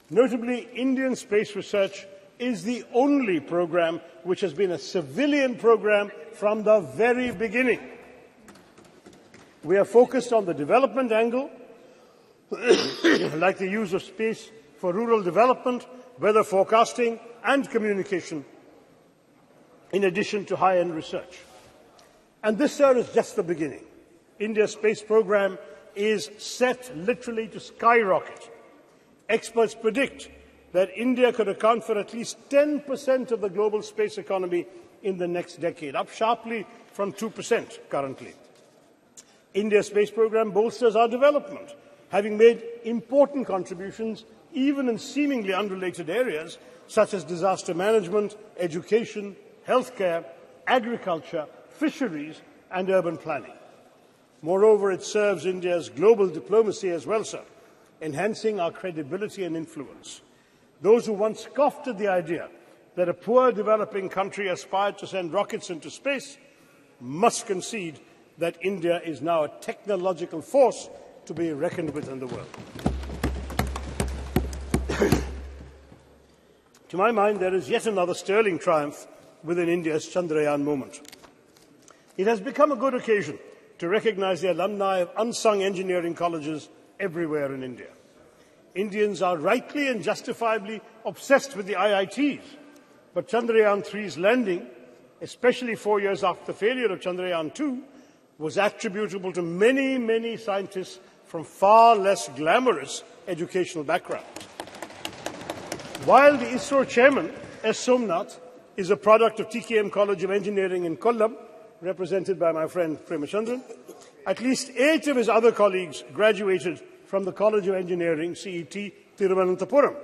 Speaker 3: Notably, Indian space research is the only program which has been a civilian program from the very beginning. We are focused on the development angle, like the use of space for rural development, weather forecasting and communication, in addition to high-end research. And this, sir, is just the beginning. India's space program is set literally to skyrocket. Experts predict that India could account for at least 10% of the global space economy in the next decade, up sharply from 2% currently. India's space program bolsters our development, having made important contributions even in seemingly unrelated areas such as disaster management, education, healthcare, agriculture, fisheries and urban planning. Moreover, it serves India's global diplomacy as well, sir, enhancing our credibility and influence. Those who once scoffed at the idea that a poor developing country aspired to send rockets into space must concede that India is now a technological force to be reckoned with in the world. To my mind, there is yet another sterling triumph within India's Chandrayaan moment. It has become a good occasion to recognize the alumni of unsung engineering colleges everywhere in India. Indians are rightly and justifiably obsessed with the IITs, but Chandrayaan-3's landing, especially 4 years after the failure of Chandrayaan-2, was attributable to many, many scientists from far less glamorous educational backgrounds. While the ISRO chairman, S. Somnath, is a product of TKM College of Engineering in Kollam, represented by my friend Premachandran, at least 8 of his other colleagues graduated from the College of Engineering, CET, Thiruvananthapuram.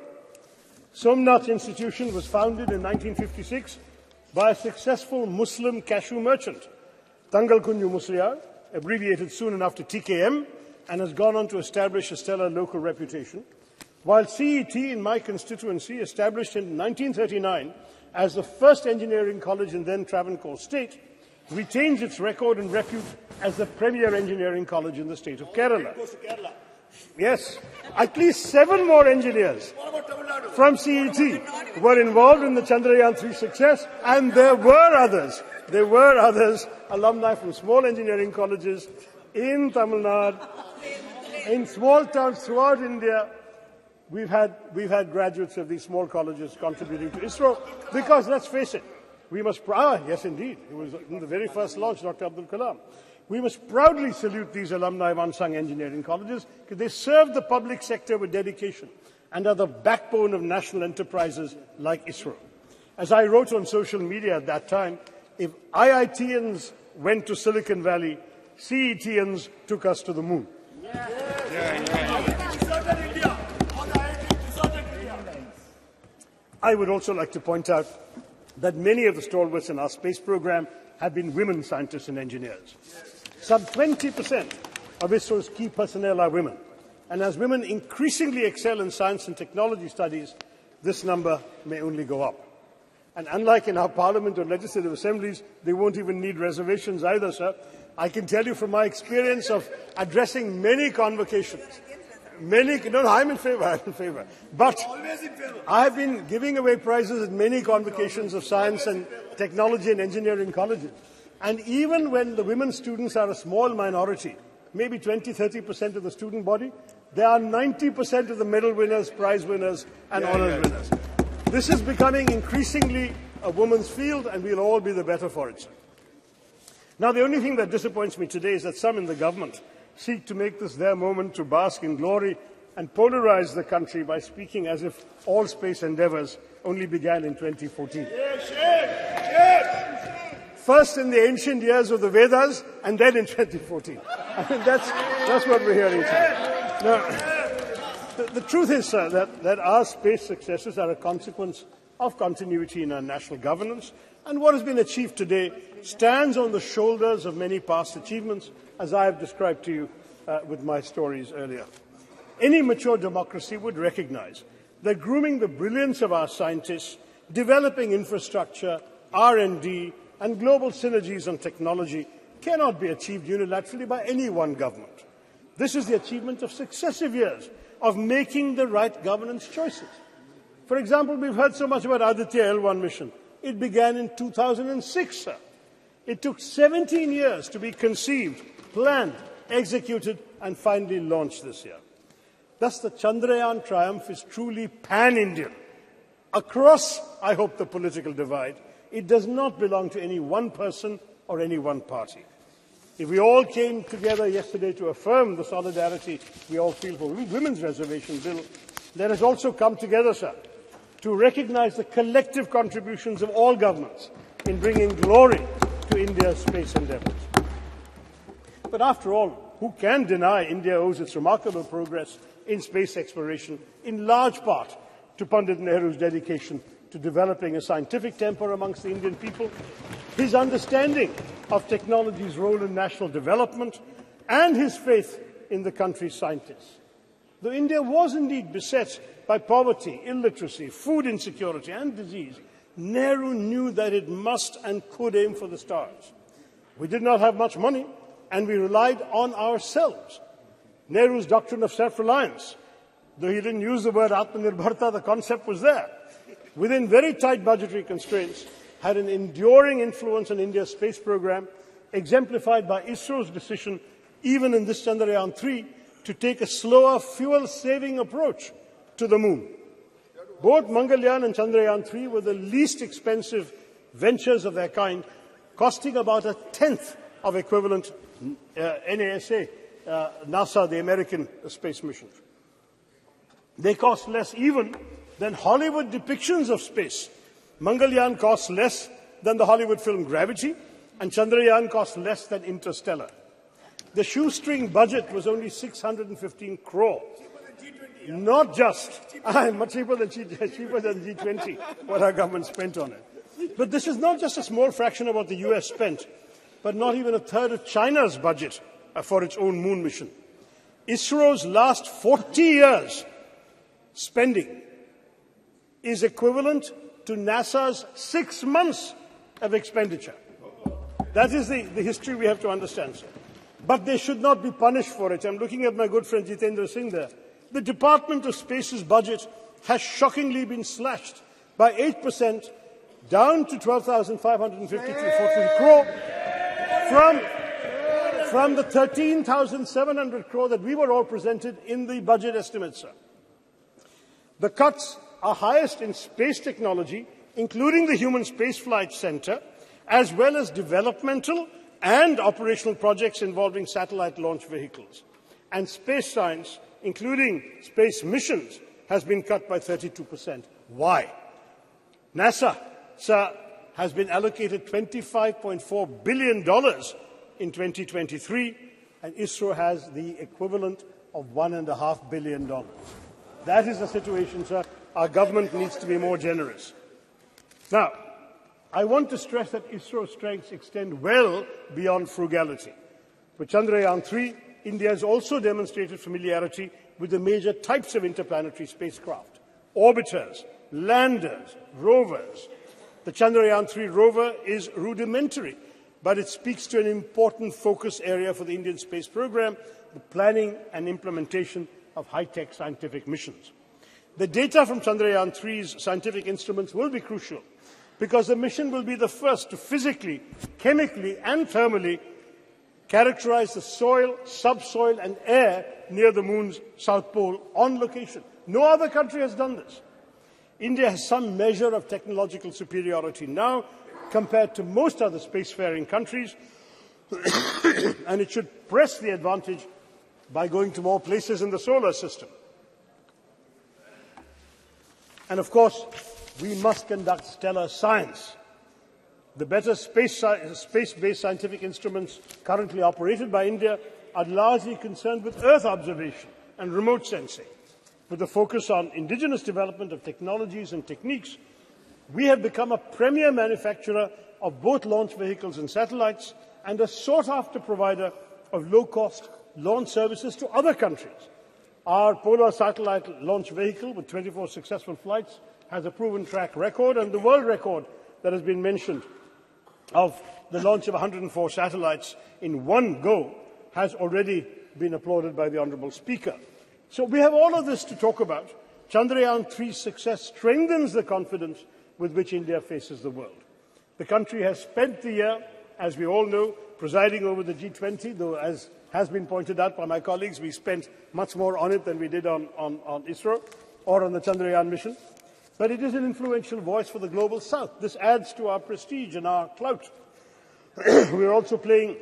Speaker 3: Somnath Institution was founded in 1956 by a successful Muslim cashew merchant, Tangal Kunju Musliar, abbreviated soon enough to TKM, and has gone on to establish a stellar local reputation, while CET in my constituency, established in 1939 as the first engineering college in then Travancore state, retains its record and repute as the premier engineering college in the state of Kerala. Yes, at least 7 more engineers from CET were involved in the Chandrayaan-3 success, and there were others, alumni from small engineering colleges in Tamil Nadu, in small towns throughout India. We've had graduates of these small colleges contributing to ISRO because, let's face it, we must, yes indeed, it was in the very first launch, Dr. Abdul Kalam. We must proudly salute these alumni of unsung engineering colleges because they serve the public sector with dedication and are the backbone of national enterprises like ISRO. As I wrote on social media at that time, if IITians went to Silicon Valley, CETians took us to the moon. I would also like to point out that many of the stalwarts in our space program have been women scientists and engineers. Some 20% of ISRO's key personnel are women. And as women increasingly excel in science and technology studies, this number may only go up. And unlike in our parliament or legislative assemblies, they won't even need reservations either, sir. I can tell you from my experience of addressing many convocations, I'm in favor. But I have been giving away prizes at many convocations of science and technology and engineering colleges. And even when the women students are a small minority, maybe 20–30% of the student body, they are 90% of the medal winners, prize winners, and honours winners. This is becoming increasingly a woman's field, and we'll all be the better for it, sir. Now, the only thing that disappoints me today is that some in the government seek to make this their moment to bask in glory and polarize the country by speaking as if all space endeavours only began in 2014. First in the ancient years of the Vedas, and then in 2014. I mean, that's what we're hearing today. Now, the truth is, sir, that our space successes are a consequence of continuity in our national governance, and what has been achieved today stands on the shoulders of many past achievements, as I have described to you with my stories earlier. Any mature democracy would recognize that grooming the brilliance of our scientists, developing infrastructure, R&D, and global synergies on technology cannot be achieved unilaterally by any one government. This is the achievement of successive years of making the right governance choices. For example, we've heard so much about Aditya L1 mission. It began in 2006, sir. It took 17 years to be conceived, planned, executed, and finally launched this year. Thus, the Chandrayaan triumph is truly pan-Indian. Across, I hope, the political divide, it does not belong to any one person or any one party. If we all came together yesterday to affirm the solidarity we all feel for women's reservation bill, let us also come together, sir, to recognize the collective contributions of all governments in bringing glory to India's space endeavours. But after all, who can deny India owes its remarkable progress in space exploration in large part to Pandit Nehru's dedication to developing a scientific temper amongst the Indian people, his understanding of technology's role in national development, and his faith in the country's scientists. Though India was indeed beset by poverty, illiteracy, food insecurity, and disease, Nehru knew that it must and could aim for the stars. We did not have much money, and we relied on ourselves. Nehru's doctrine of self-reliance, though he didn't use the word Atmanirbharta, the concept was there. within very tight budgetary constraints, had an enduring influence on India's space program, exemplified by ISRO's decision, even in this Chandrayaan-3, to take a slower, fuel-saving approach to the moon. Both Mangalyaan and Chandrayaan-3 were the least expensive ventures of their kind, costing about a tenth of equivalent NASA, NASA, the American space mission. They cost less even than Hollywood depictions of space. Mangalyaan costs less than the Hollywood film Gravity, and Chandrayaan costs less than Interstellar. The shoestring budget was only 615 crore. Not just, much cheaper than G20, what our government spent on it. But this is not just a small fraction of what the US spent, but not even a third of China's budget for its own moon mission. ISRO's last 40 years spending is equivalent to NASA's 6 months of expenditure. That is the history we have to understand, sir. But they should not be punished for it. I'm looking at my good friend Jitendra Singh there. The Department of Space's budget has shockingly been slashed by 8%, down to 12,553 crore, from the 13,700 crore that we were all presented in the budget estimates, sir. The cuts are highest in space technology, including the Human Spaceflight Center, as well as developmental and operational projects involving satellite launch vehicles. And space science, including space missions, has been cut by 32%. Why? NASA, sir, has been allocated $25.4 billion in 2023, and ISRO has the equivalent of $1.5 billion. That is the situation, sir. Our government needs to be more generous. Now, I want to stress that ISRO's strengths extend well beyond frugality. For Chandrayaan-3, India has also demonstrated familiarity with the major types of interplanetary spacecraft: orbiters, landers, rovers. The Chandrayaan-3 rover is rudimentary, but it speaks to an important focus area for the Indian space program, the planning and implementation of high-tech scientific missions. The data from Chandrayaan-3's scientific instruments will be crucial, because the mission will be the first to physically, chemically and thermally characterize the soil, subsoil and air near the moon's south pole on location. No other country has done this. India has some measure of technological superiority now compared to most other spacefaring countries, and it should press the advantage by going to more places in the solar system. And of course, we must conduct stellar science. The better space-based scientific instruments currently operated by India are largely concerned with Earth observation and remote sensing. With a focus on indigenous development of technologies and techniques, we have become a premier manufacturer of both launch vehicles and satellites, and a sought-after provider of low-cost launch services to other countries. Our Polar satellite launch vehicle, with 24 successful flights, has a proven track record, and the world record that has been mentioned of the launch of 104 satellites in one go has already been applauded by the Honourable Speaker. So we have all of this to talk about. Chandrayaan-3's success strengthens the confidence with which India faces the world. The country has spent the year, as we all know, presiding over the G20, though, as has been pointed out by my colleagues, we spent much more on it than we did on ISRO or on the Chandrayaan mission. But it is an influential voice for the global south. This adds to our prestige and our clout. We are also playing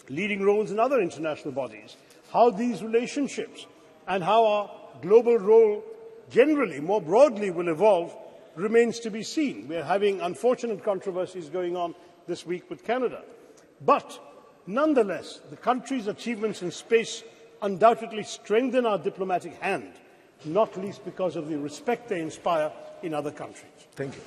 Speaker 3: leading roles in other international bodies. How these relationships and how our global role generally, more broadly, will evolve remains to be seen. We are having unfortunate controversies going on this week with Canada. But nonetheless, the country's achievements in space undoubtedly strengthen our diplomatic hand, not least because of the respect they inspire in other countries.
Speaker 4: Thank you.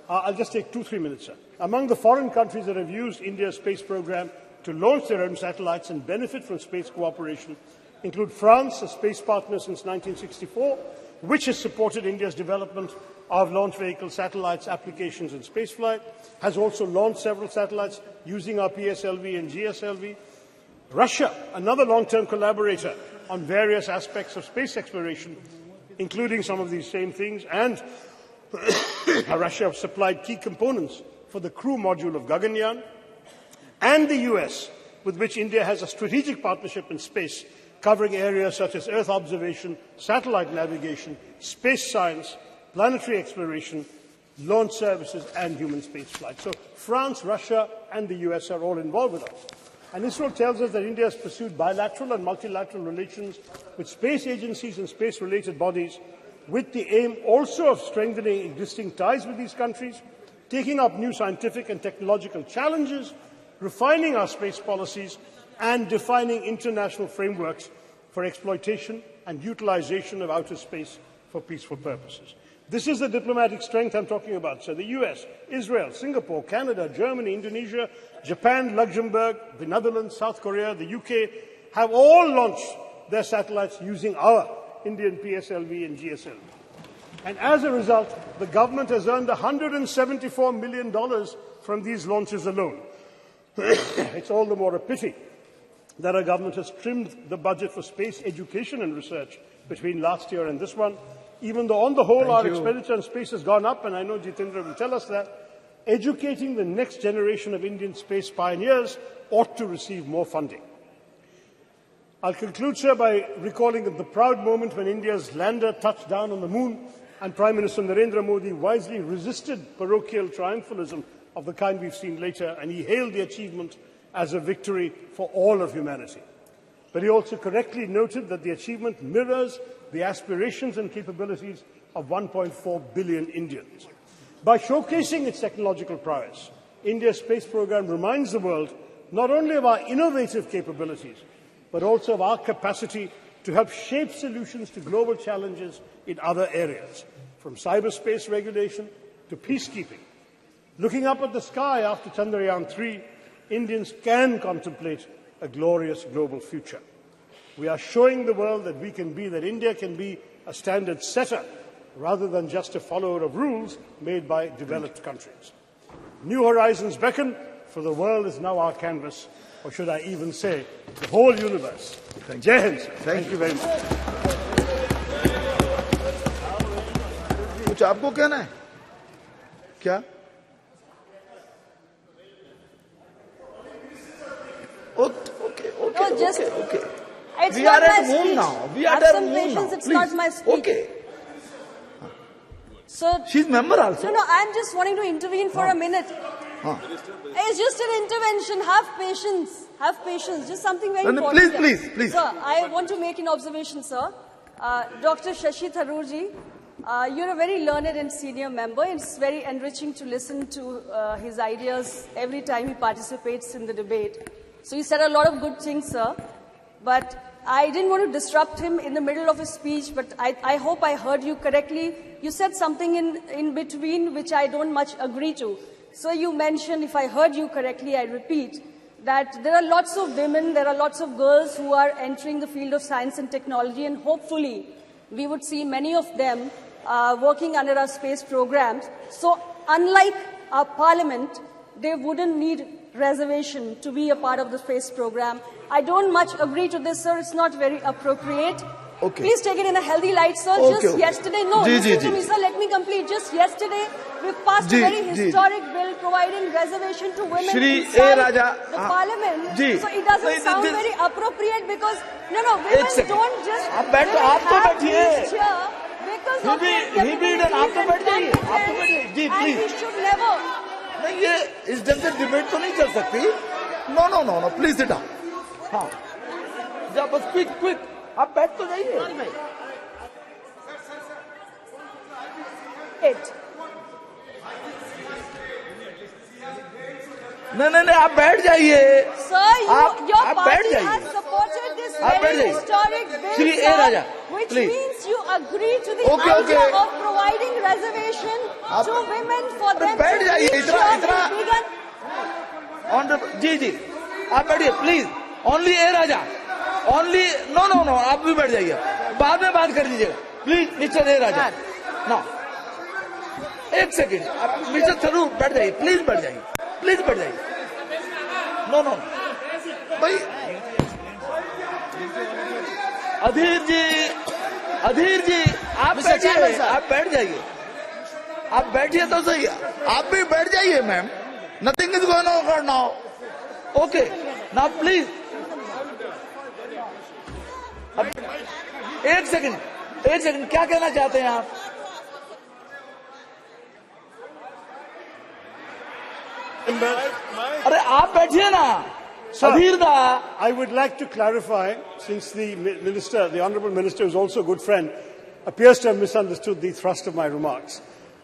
Speaker 3: I'll just take 2-3 minutes, sir. Among the foreign countries that have used India's space program to launch their own satellites and benefit from space cooperation include France, a space partner since 1964, which has supported India's development of launch vehicle satellites, applications and spaceflight, has also launched several satellites using our PSLV and GSLV. Russia, another long-term collaborator on various aspects of space exploration, including some of these same things, and Russia supplied key components for the crew module of Gaganyaan, and the US, with which India has a strategic partnership in space, covering areas such as Earth observation, satellite navigation, space science, planetary exploration, launch services, and human spaceflight. So France, Russia, and the US are all involved with us. And ISRO tells us that India has pursued bilateral and multilateral relations with space agencies and space-related bodies, with the aim also of strengthening existing ties with these countries, taking up new scientific and technological challenges, refining our space policies, and defining international frameworks for exploitation and utilization of outer space for peaceful purposes. This is the diplomatic strength I'm talking about. So the US, Israel, Singapore, Canada, Germany, Indonesia, Japan, Luxembourg, the Netherlands, South Korea, the UK have all launched their satellites using our Indian PSLV and GSLV. And as a result, the government has earned $174 million from these launches alone. It's all the more a pity that our government has trimmed the budget for space education and research between last year and this one, even though on the whole our expenditure on space has gone up, and I know Jitendra will tell us that. Educating the next generation of Indian space pioneers ought to receive more funding. I'll conclude, sir, by recalling the proud moment when India's lander touched down on the moon and Prime Minister Narendra Modi wisely resisted parochial triumphalism of the kind we've seen later, and he hailed the achievement as a victory for all of humanity. But he also correctly noted that the achievement mirrors the aspirations and capabilities of 1.4 billion Indians. By showcasing its technological prowess, India's space program reminds the world not only of our innovative capabilities, but also of our capacity to help shape solutions to global challenges in other areas, from cyberspace regulation to peacekeeping. Looking up at the sky after Chandrayaan-3, Indians can contemplate a glorious global future. We are showing the world that India can be a standard setter rather than just a follower of rules made by developed countries. New horizons beckon, for the world is now our canvas, or should I even say, the whole universe. Jai Hind, sir. Thank you very much.
Speaker 4: कुछ आपको कहना है क्या? Okay.
Speaker 5: It's
Speaker 4: We are
Speaker 5: not
Speaker 4: at
Speaker 5: my
Speaker 4: home
Speaker 5: speech.
Speaker 4: now. We are
Speaker 5: Have
Speaker 4: at
Speaker 5: some
Speaker 4: home
Speaker 5: patience,
Speaker 4: now.
Speaker 5: it's
Speaker 4: Please.
Speaker 5: not my speech.
Speaker 4: Okay.
Speaker 5: So,
Speaker 4: She's member also.
Speaker 5: no, I'm just wanting to intervene for a minute. It's just an intervention. Have patience. Have patience. Just something very important.
Speaker 4: Please.
Speaker 5: Sir, I want to make an observation, sir. Dr. Shashi Tharoorji, you're a very learned and senior member. It's very enriching to listen to his ideas every time he participates in the debate. So you said a lot of good things, sir. But I didn't want to disrupt him in the middle of his speech, but I hope I heard you correctly. You said something in between which I don't much agree to. So you mentioned, if I heard you correctly, I repeat, that there are lots of women, there are lots of girls who are entering the field of science and technology, and hopefully we would see many of them working under our space programs. So unlike our parliament, they wouldn't need reservation to be a part of the space program. I don't much agree to this, sir. It's not very appropriate.
Speaker 4: Okay.
Speaker 5: Please take it in a healthy light, sir. Yesterday, listen to me, sir. Let me complete. Just yesterday, we passed a very historic bill providing reservation to women inside the parliament. So it doesn't sound very appropriate because, women don't just have these here because of their capabilities and and we should never.
Speaker 4: नहीं ये इस ढंग से debate तो नहीं चल सकती. No please sit down. हाँ जब बस क्विक आप बैठ तो जाइए. नहीं आप बैठ जाइए.
Speaker 5: Sir, your party has supported this very historic bill, sir, which means you agree to the idea of providing reservation to women for them
Speaker 4: बैठ जाइए. इतना जी आप बैठिए please. Only A Raja only no आप भी बैठ जाइए. बाद में बात कर लीजिएगा please mister A Raja. No एक सेकेंड आप मिस्टर थरूर बैठ जाइए. प्लीज बैठ जाइए. नो भाई अधीर जी आप बैठ जाइए. आप बैठिए तो सही, आप भी बैठ जाइए ma'am, nothing is going on now, okay now please. एक सेकंड क्या कहना चाहते हैं आप? अरे आप बैठिए ना।
Speaker 3: Sir, I would like to clarify, since the minister, the honourable minister, who is also a good friend, appears to have misunderstood the thrust of my remarks.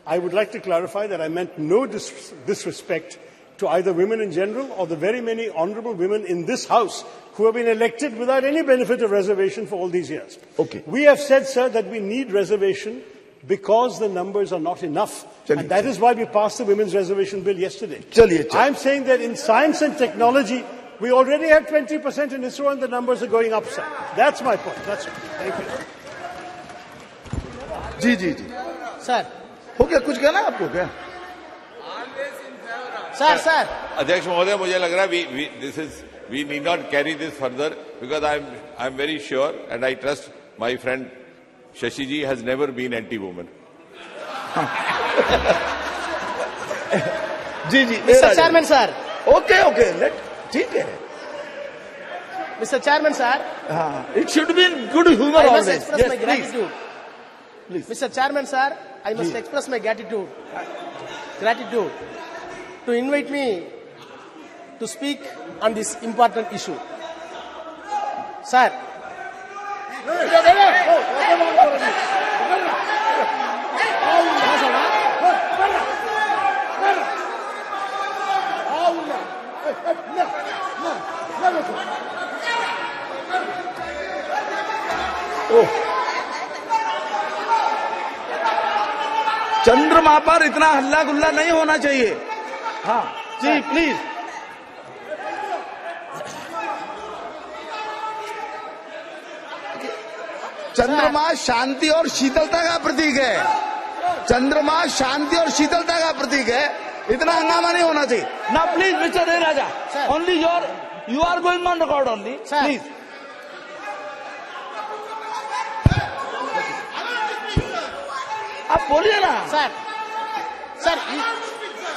Speaker 3: I would like to clarify that I meant no disrespect to either women in general or the very many honourable women in this House who have been elected without any benefit of reservation for all these years.
Speaker 4: Okay.
Speaker 3: We have said, sir, that we need reservation because the numbers are not enough. And that is why we passed the Women's Reservation Bill yesterday. I'm saying that in science and technology, we already have 20% in ISRO and the numbers are going up, sir. That's my point. That's it. Thank you.
Speaker 4: जी sir, हो गया? कुछ कहना आपको क्या?
Speaker 6: Sir अध्यक्ष महोदय, मुझे लग रहा है we need not carry this further because I'm very sure and I trust my friend Shashi ji has never been anti-woman.
Speaker 4: Ji
Speaker 7: Mr. Chairman sir.
Speaker 4: Okay, ठीक है.
Speaker 7: Mr. Chairman sir.
Speaker 4: It should be in good humor always.
Speaker 7: I must express my gratitude.
Speaker 4: Please.
Speaker 7: Mr. Chairman sir, I must express my gratitude to invite me to speak on this important issue. Sir.
Speaker 4: चंद्रमा पर इतना हल्ला गुल्ला नहीं होना चाहिए. हाँ जी please. चंद्रमा शांति और शीतलता का प्रतीक है. चंद्रमा शांति और शीतलता का प्रतीक है. इतना हंगामा नहीं होना चाहिए. ना please mister A Raja, only you are going on record only. Please. आप बोलिए ना.
Speaker 7: Sir,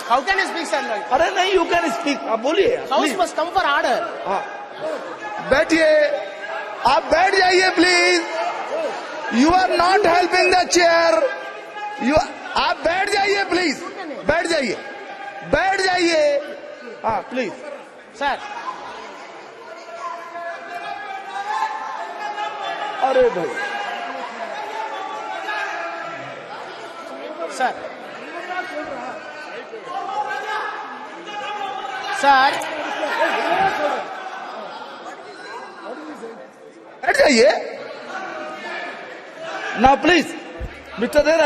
Speaker 7: how can you speak, sir?
Speaker 4: अरे नहीं, you can speak. आप बोलिए.
Speaker 7: House must come for order.
Speaker 4: बैठिए, आप बैठ जाइए please. You are not helping the chair. आप बैठ जाइए प्लीज. बैठ जाइए. हाँ प्लीज.
Speaker 7: सर.
Speaker 4: अरे भाई.
Speaker 7: सर
Speaker 4: बैठ जाइए ना प्लीज. मिस्टर ए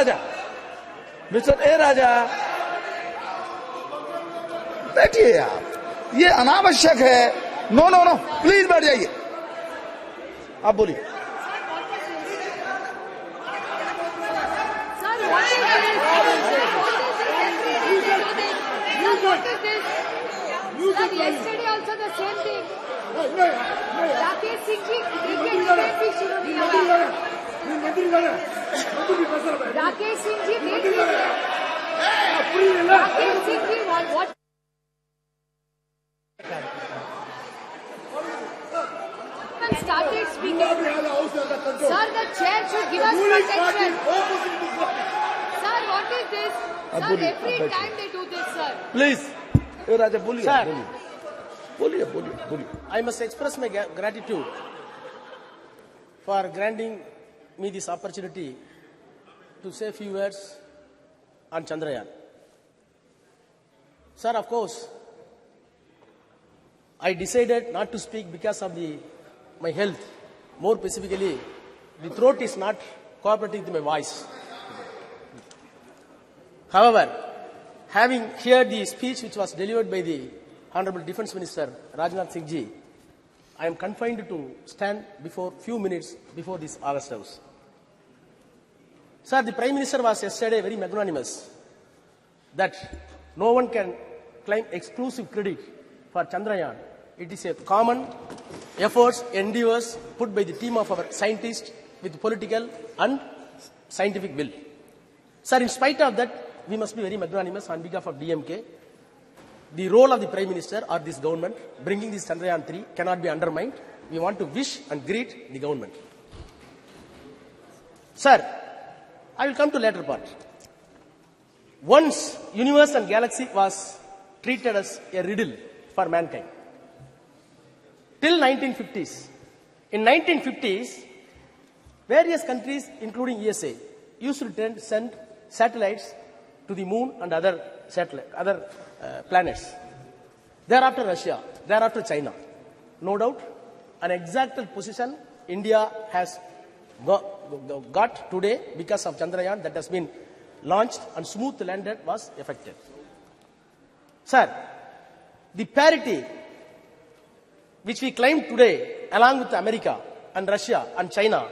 Speaker 4: राजा बैठिए आप. ये अनावश्यक है. नो प्लीज बैठ जाइए. आप बोलिए.
Speaker 8: Yesterday also the same thing. Rakesh Singh ji, Rakesh Singh ji, what? Started speaking. Sir, the chair should give us protection. Sir, what is this? Sir, every time they do this, sir.
Speaker 4: Please. राजा बोलिए.
Speaker 7: I must express my gratitude for granting me this opportunity to say a few words on Chandrayaan. Sir, of course, I decided not to speak because of my health. More specifically, the throat is not cooperating with my voice. However, having heard the speech which was delivered by the Honorable Defence Minister Rajnath Singh ji, I am confined to stand before few minutes before this August House. Sir, the Prime Minister was yesterday very magnanimous that no one can claim exclusive credit for Chandrayaan. It is a common efforts, endeavors put by the team of our scientists with political and scientific will. Sir, in spite of that, we must be very magnanimous on behalf of DMK. The role of the Prime Minister or this government bringing this Chandrayaan 3 cannot be undermined. We want to wish and greet the government. Sir, I will come to later part. Once universe and galaxy was treated as a riddle for mankind. Till 1950s. In 1950s, various countries, including USA, used to send satellites to the moon and other planets. Thereafter Russia, thereafter China. No doubt, an exact position India has got today because of Chandrayaan that has been launched and smooth landed was effective. Sir, the parity which we claim today along with America and Russia and China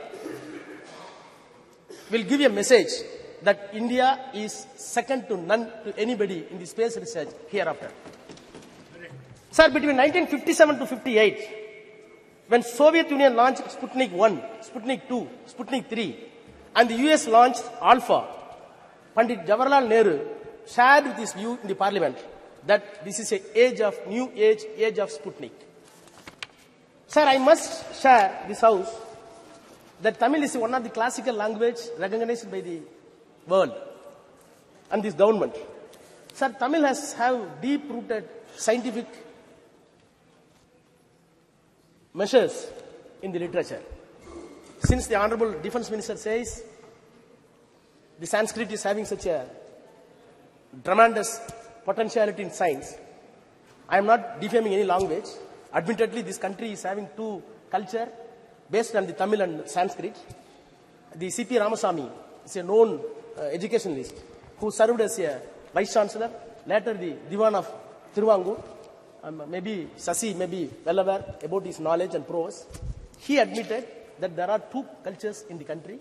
Speaker 7: will give a message that India is second to none to anybody in the space research hereafter. Sir, between 1957 to 58, when Soviet Union launched Sputnik 1, Sputnik 2, Sputnik 3, and the US launched Alpha, Pandit Jawaharlal Nehru shared with his view in the parliament that this is an age of new age of Sputnik. Sir, I must share this house that Tamil is one of the classical language recognized by the world and this government. Sir, Tamil has deep-rooted scientific measures in the literature. Since the Honorable Defense Minister says the Sanskrit is having such a tremendous potentiality in science, I am not defaming any language. Admittedly, this country is having two cultures based on the Tamil and Sanskrit. The C.P. Ramasamy is a known educationalist who served as a Vice Chancellor, later the Diwan of Thiruvangur. Maybe Sasi may be well aware about his knowledge and prowess. He admitted that there are two cultures in the country.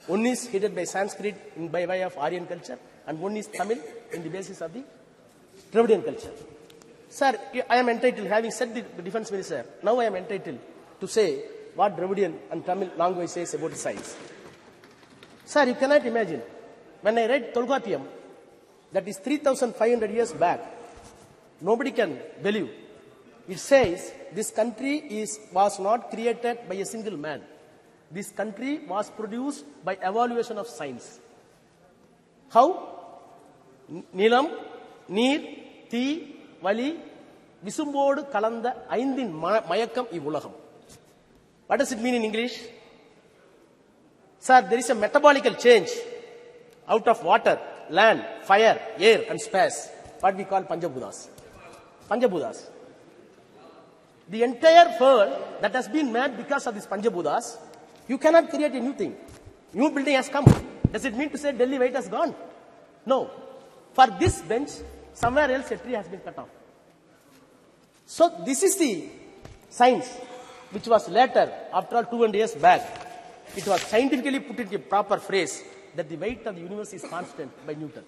Speaker 7: One is headed by Sanskrit by way of Aryan culture, and one is Tamil in the basis of the Dravidian culture. Sir, I am entitled, having said the Defense Minister, now I am entitled to say what Dravidian and Tamil language says about science. Sir, you cannot imagine. When I read Tolkappiyam, that is 3,500 years back, nobody can believe. It says this country was not created by a single man. This country was produced by evaluation of science. How? Nilam, Neer, Thi, Vali, Visumbodu, Kalanda, Aindin, Mayakam, Ivulaham. What does it mean in English? Sir, there is a metabolical change out of water, land, fire, air and space. What we call Panchabhutas. Panchabhutas. The entire world that has been made because of these Panchabhutas, you cannot create a new thing. New building has come. Does it mean to say Delhi weight has gone? No. For this bench, somewhere else a tree has been cut off. So this is the science which was later, after all 200 years back, it was scientifically put in a proper phrase that the weight of the universe is constant by Newton.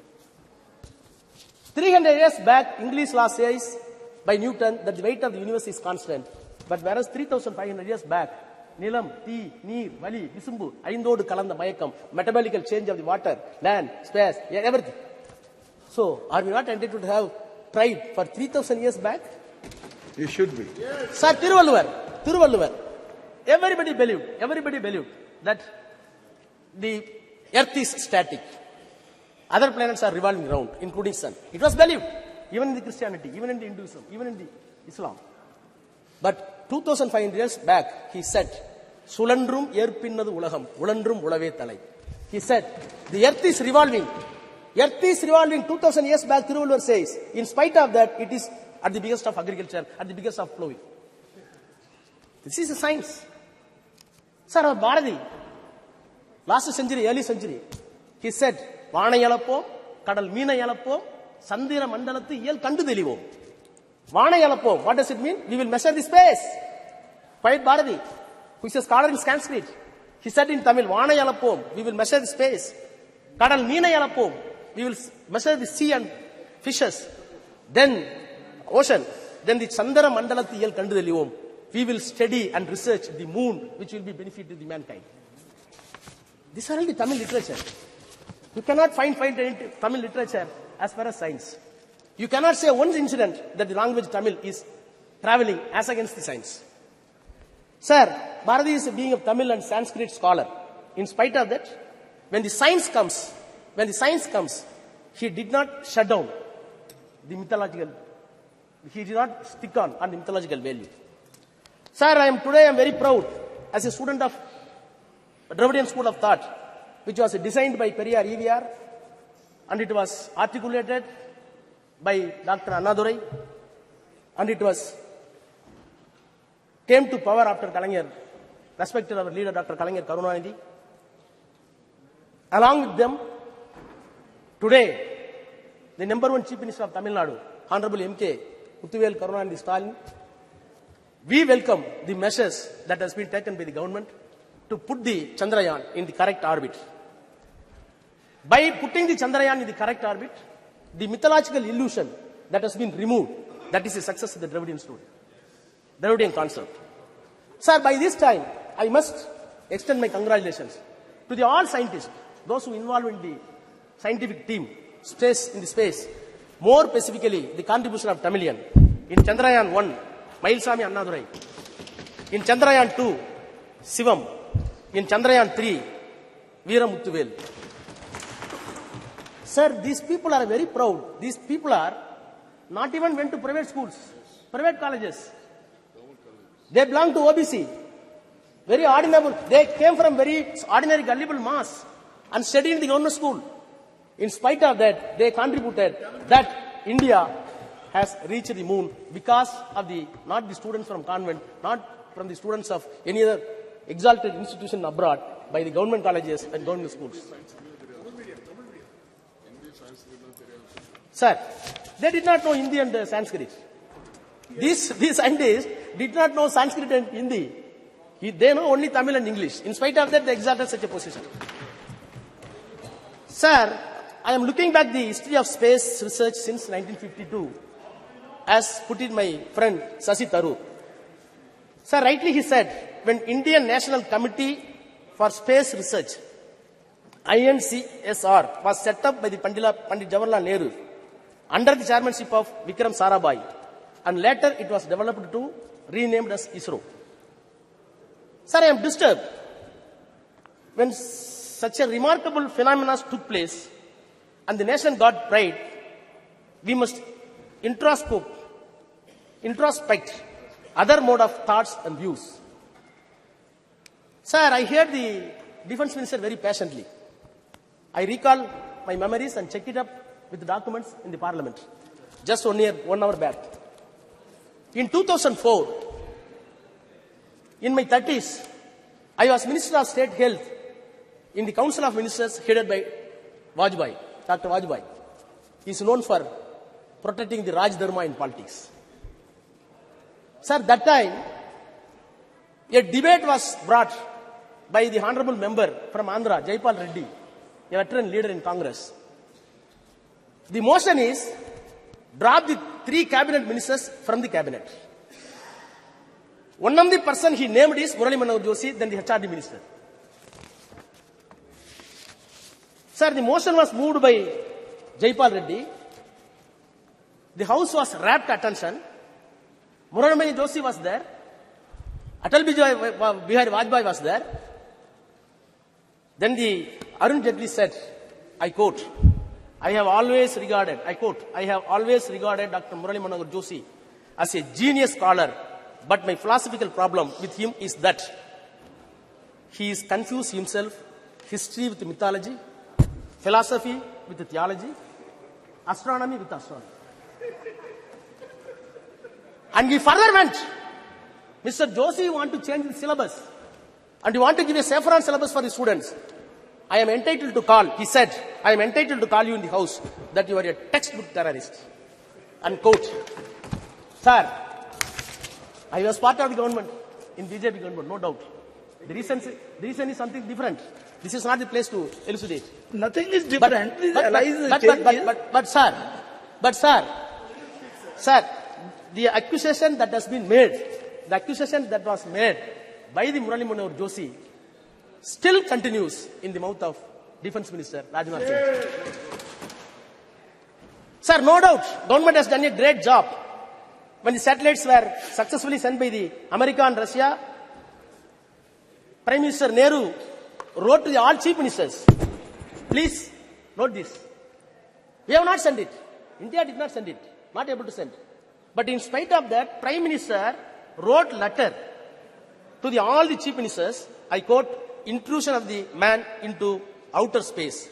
Speaker 7: 300 years back, English law says by Newton that the weight of the universe is constant. But whereas 3,500 years back, Nilam, Thi, Neer, Vali, Visumbu, Aindodu Kalanda Mayakam, metabolical change of the water, land, space, everything. So, are we not entitled to have pride for 3,000 years back?
Speaker 2: You should be.
Speaker 7: Yes. Sir, Tiruvalluvar. Everybody believed that the earth is static. Other planets are revolving around, including sun. It was believed, even in the Christianity, even in the Hinduism, even in the Islam. But 2,500 years back, he said, Sulandrum Yerpinnadu Ulaham, Ulandrum Ulave Talai. He said, the earth is revolving. Earth is revolving 2,000 years back, Tiruvalluvar says. In spite of that, it is at the biggest of agriculture, at the biggest of flowing. This is a science. Sir, Bharati, last century, early century, he said, Vana Yalappo, Kadal Meena Yalappo, Sandira Mandalati Yel Kandu Delivo. Vana Yalappo, what does it mean? We will measure the space. Quiet Bharati, who is a scholar in Sanskrit, he said in Tamil, Vana Yalappo, we will measure the space. Kadal Meena Yalappo, we will measure the sea and fishes. Then ocean. Then the Chandara Mandalati Yel Kandu Delivo. We will study and research the moon, which will be benefit to the mankind. These are all the Tamil literature. You cannot find in Tamil literature as far as science. You cannot say one incident that the language Tamil is traveling as against the science. Sir, Bharati is being a Tamil and Sanskrit scholar. In spite of that, when the science comes, he did not shut down the mythological, he did not stick on the mythological value. Sir, today I am very proud as a student of Dravidian School of Thought, which was designed by Periyar EVR, and it was articulated by Dr. Annadurai, and it came to power after Kalaignar, respected our leader Dr. Kalaignar Karunanidhi. Along with them, today, the number one Chief Minister of Tamil Nadu, Honorable M.K. Muthuvel Karunanidhi Stalin, we welcome the measures that has been taken by the government to put the Chandrayaan in the correct orbit. By putting the Chandrayaan in the correct orbit, the mythological illusion that has been removed, that is a success of the Dravidian story, Dravidian concept. Sir, by this time, I must extend my congratulations to the all scientists, those who involved in the scientific team, in the space, more specifically the contribution of Tamilian. In Chandrayaan 1, Mailsami Annadurai. In Chandrayaan 2, Sivam. In Chandrayaan 3, Veera Muthuvel. Sir, these people are very proud. These people are not even went to private schools, private colleges. They belong to OBC. Very ordinary. They came from very ordinary gullible mass and studied in the government school. In spite of that, they contributed that India has reached the moon because of not the students from convent, not from the students of any other exalted institution abroad, by the government colleges and government schools. Sir, they did not know Hindi and Sanskrit. These scientists did not know Sanskrit and Hindi. They know only Tamil and English. In spite of that, they exalted such a position. Sir, I am looking back the history of space research since 1952, as put in my friend Shashi Tharoor. Sir, rightly he said, when Indian National Committee for Space Research, INCSR, was set up by the Pandit Jawaharlal Nehru under the chairmanship of Vikram Sarabhai, and later it was developed to renamed as ISRO. Sir, I am disturbed when such a remarkable phenomenon took place and the nation got pride. We must introspect other mode of thoughts and views. Sir, I heard the defense minister very patiently. I recall my memories and checked it up with the documents in the parliament just 1 hour back. In 2004, in my 30s, I was Minister of State Health in the Council of Ministers headed by Vajpayee, Dr. Vajpayee. He is known for protecting the Raj Dharma in politics. Sir, that time, a debate was brought by the honorable member from Andhra, Jaipal Reddy, a veteran leader in Congress. The motion is, drop the 3 cabinet ministers from the cabinet. One of the person he named is Murali Manohar Joshi, then the HRD minister. Sir, the motion was moved by Jaipal Reddy. The house was rapt attention. Murali Manohar Joshi was there. Atal Bihari Vajpayee was there. Then the Arun Jaitley said, I quote, I have always regarded Dr. Murali Manohar Joshi as a genius scholar, but my philosophical problem with him is that he is confused himself, history with mythology, philosophy with theology, astronomy with astronomy. And he further went, Mr. Joshi, you want to change the syllabus and you want to give a saffron syllabus for the students. I am entitled to call, he said, I am entitled to call you in the house that you are a textbook terrorist. Unquote. Sir, I was part of the government, in BJP government, no doubt. The reason is something different. This is not the place to elucidate.
Speaker 4: Nothing is different.
Speaker 7: But sir, the accusation that has been made, the accusation that was made by the Murali Manohar Joshi still continues in the mouth of Defense Minister, Rajnath Singh. Sir, no doubt, government has done a great job. When the satellites were successfully sent by the America and Russia, Prime Minister Nehru wrote to all chief ministers, please note this. We have not sent it. India did not send it. Not able to send. But in spite of that, Prime Minister wrote letter to all the chief ministers, I quote, intrusion of the man into outer space,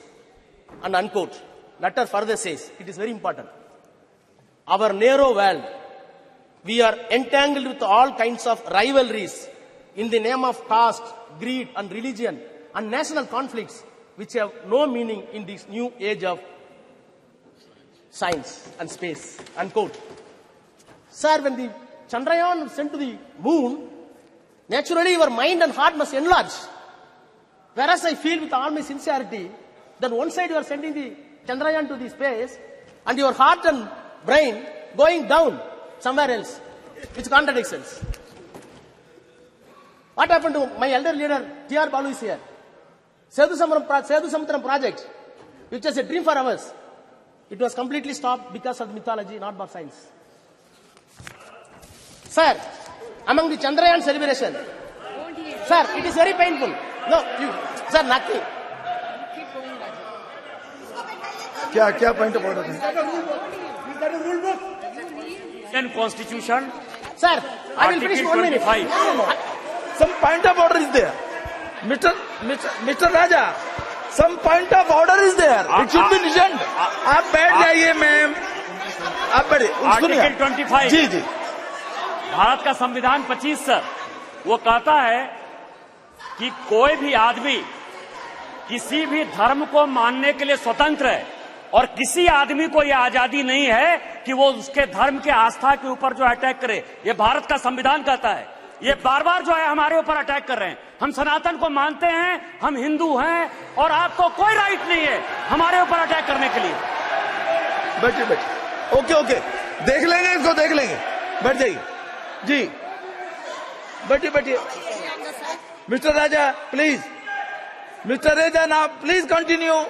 Speaker 7: and unquote. Letter further says, it is very important. Our narrow world, we are entangled with all kinds of rivalries in the name of caste, greed and religion and national conflicts which have no meaning in this new age of science and space, unquote. Sir, when the Chandrayaan was sent to the moon, naturally your mind and heart must enlarge. Whereas I feel with all my sincerity that one side you are sending the Chandrayaan to the space and your heart and brain going down somewhere else, which contradictions. What happened to my elder leader, T.R. Balu is here. Sethu Samudram project, which was a dream for us. It was completely stopped because of mythology, not by science. Sir, among the Chandrayaan celebration, sir, it is very painful. No, sir, nothing.
Speaker 4: क्या point of order है?
Speaker 9: Indian Constitution.
Speaker 7: Sir, I will finish 1 minute.
Speaker 4: Some point of order is there. Mr. Raja, some point of order is there. It should be listened. आप बैठ जाइए ma'am. आप बैठिए.
Speaker 9: Article 25.
Speaker 4: जी जी.
Speaker 9: भारत का संविधान 25 sir, वो कहता है कि कोई भी आदमी किसी भी धर्म को मानने के लिए स्वतंत्र है और किसी आदमी को यह आजादी नहीं है कि वो उसके धर्म के आस्था के ऊपर जो अटैक करे. ये भारत का संविधान कहता है. ये बार बार जो है हमारे ऊपर अटैक कर रहे हैं. हम सनातन को मानते हैं, हम हिंदू हैं और आपको कोई राइट नहीं है हमारे ऊपर अटैक करने के लिए.
Speaker 4: बैठिए. ओके. देख लेंगे इसको, देख लेंगे. बैठ जाइए. जी. बैठिए. Mr. Raja, please. Mr. Raja, now please continue.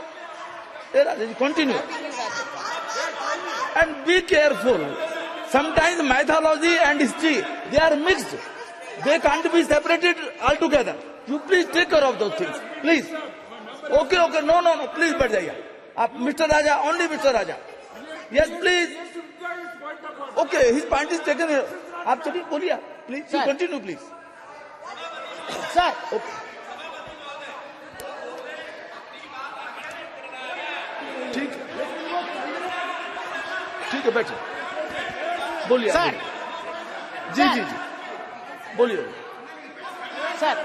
Speaker 4: Continue. And be careful. Sometimes mythology and history, they are mixed. They can't be separated altogether. You please take care of those things. Please. Okay. No. Please, बैठ जाइए. आप Mr. Raja, only Mr. Raja. Yes, please. Okay, his point is taken. आप चलिए बोलिए. Please, you continue, please.
Speaker 7: Sir.
Speaker 4: Okay. ठीक है बैठिए. बोलिए.
Speaker 7: Sir.
Speaker 4: जी. बोलिए.
Speaker 7: Sir.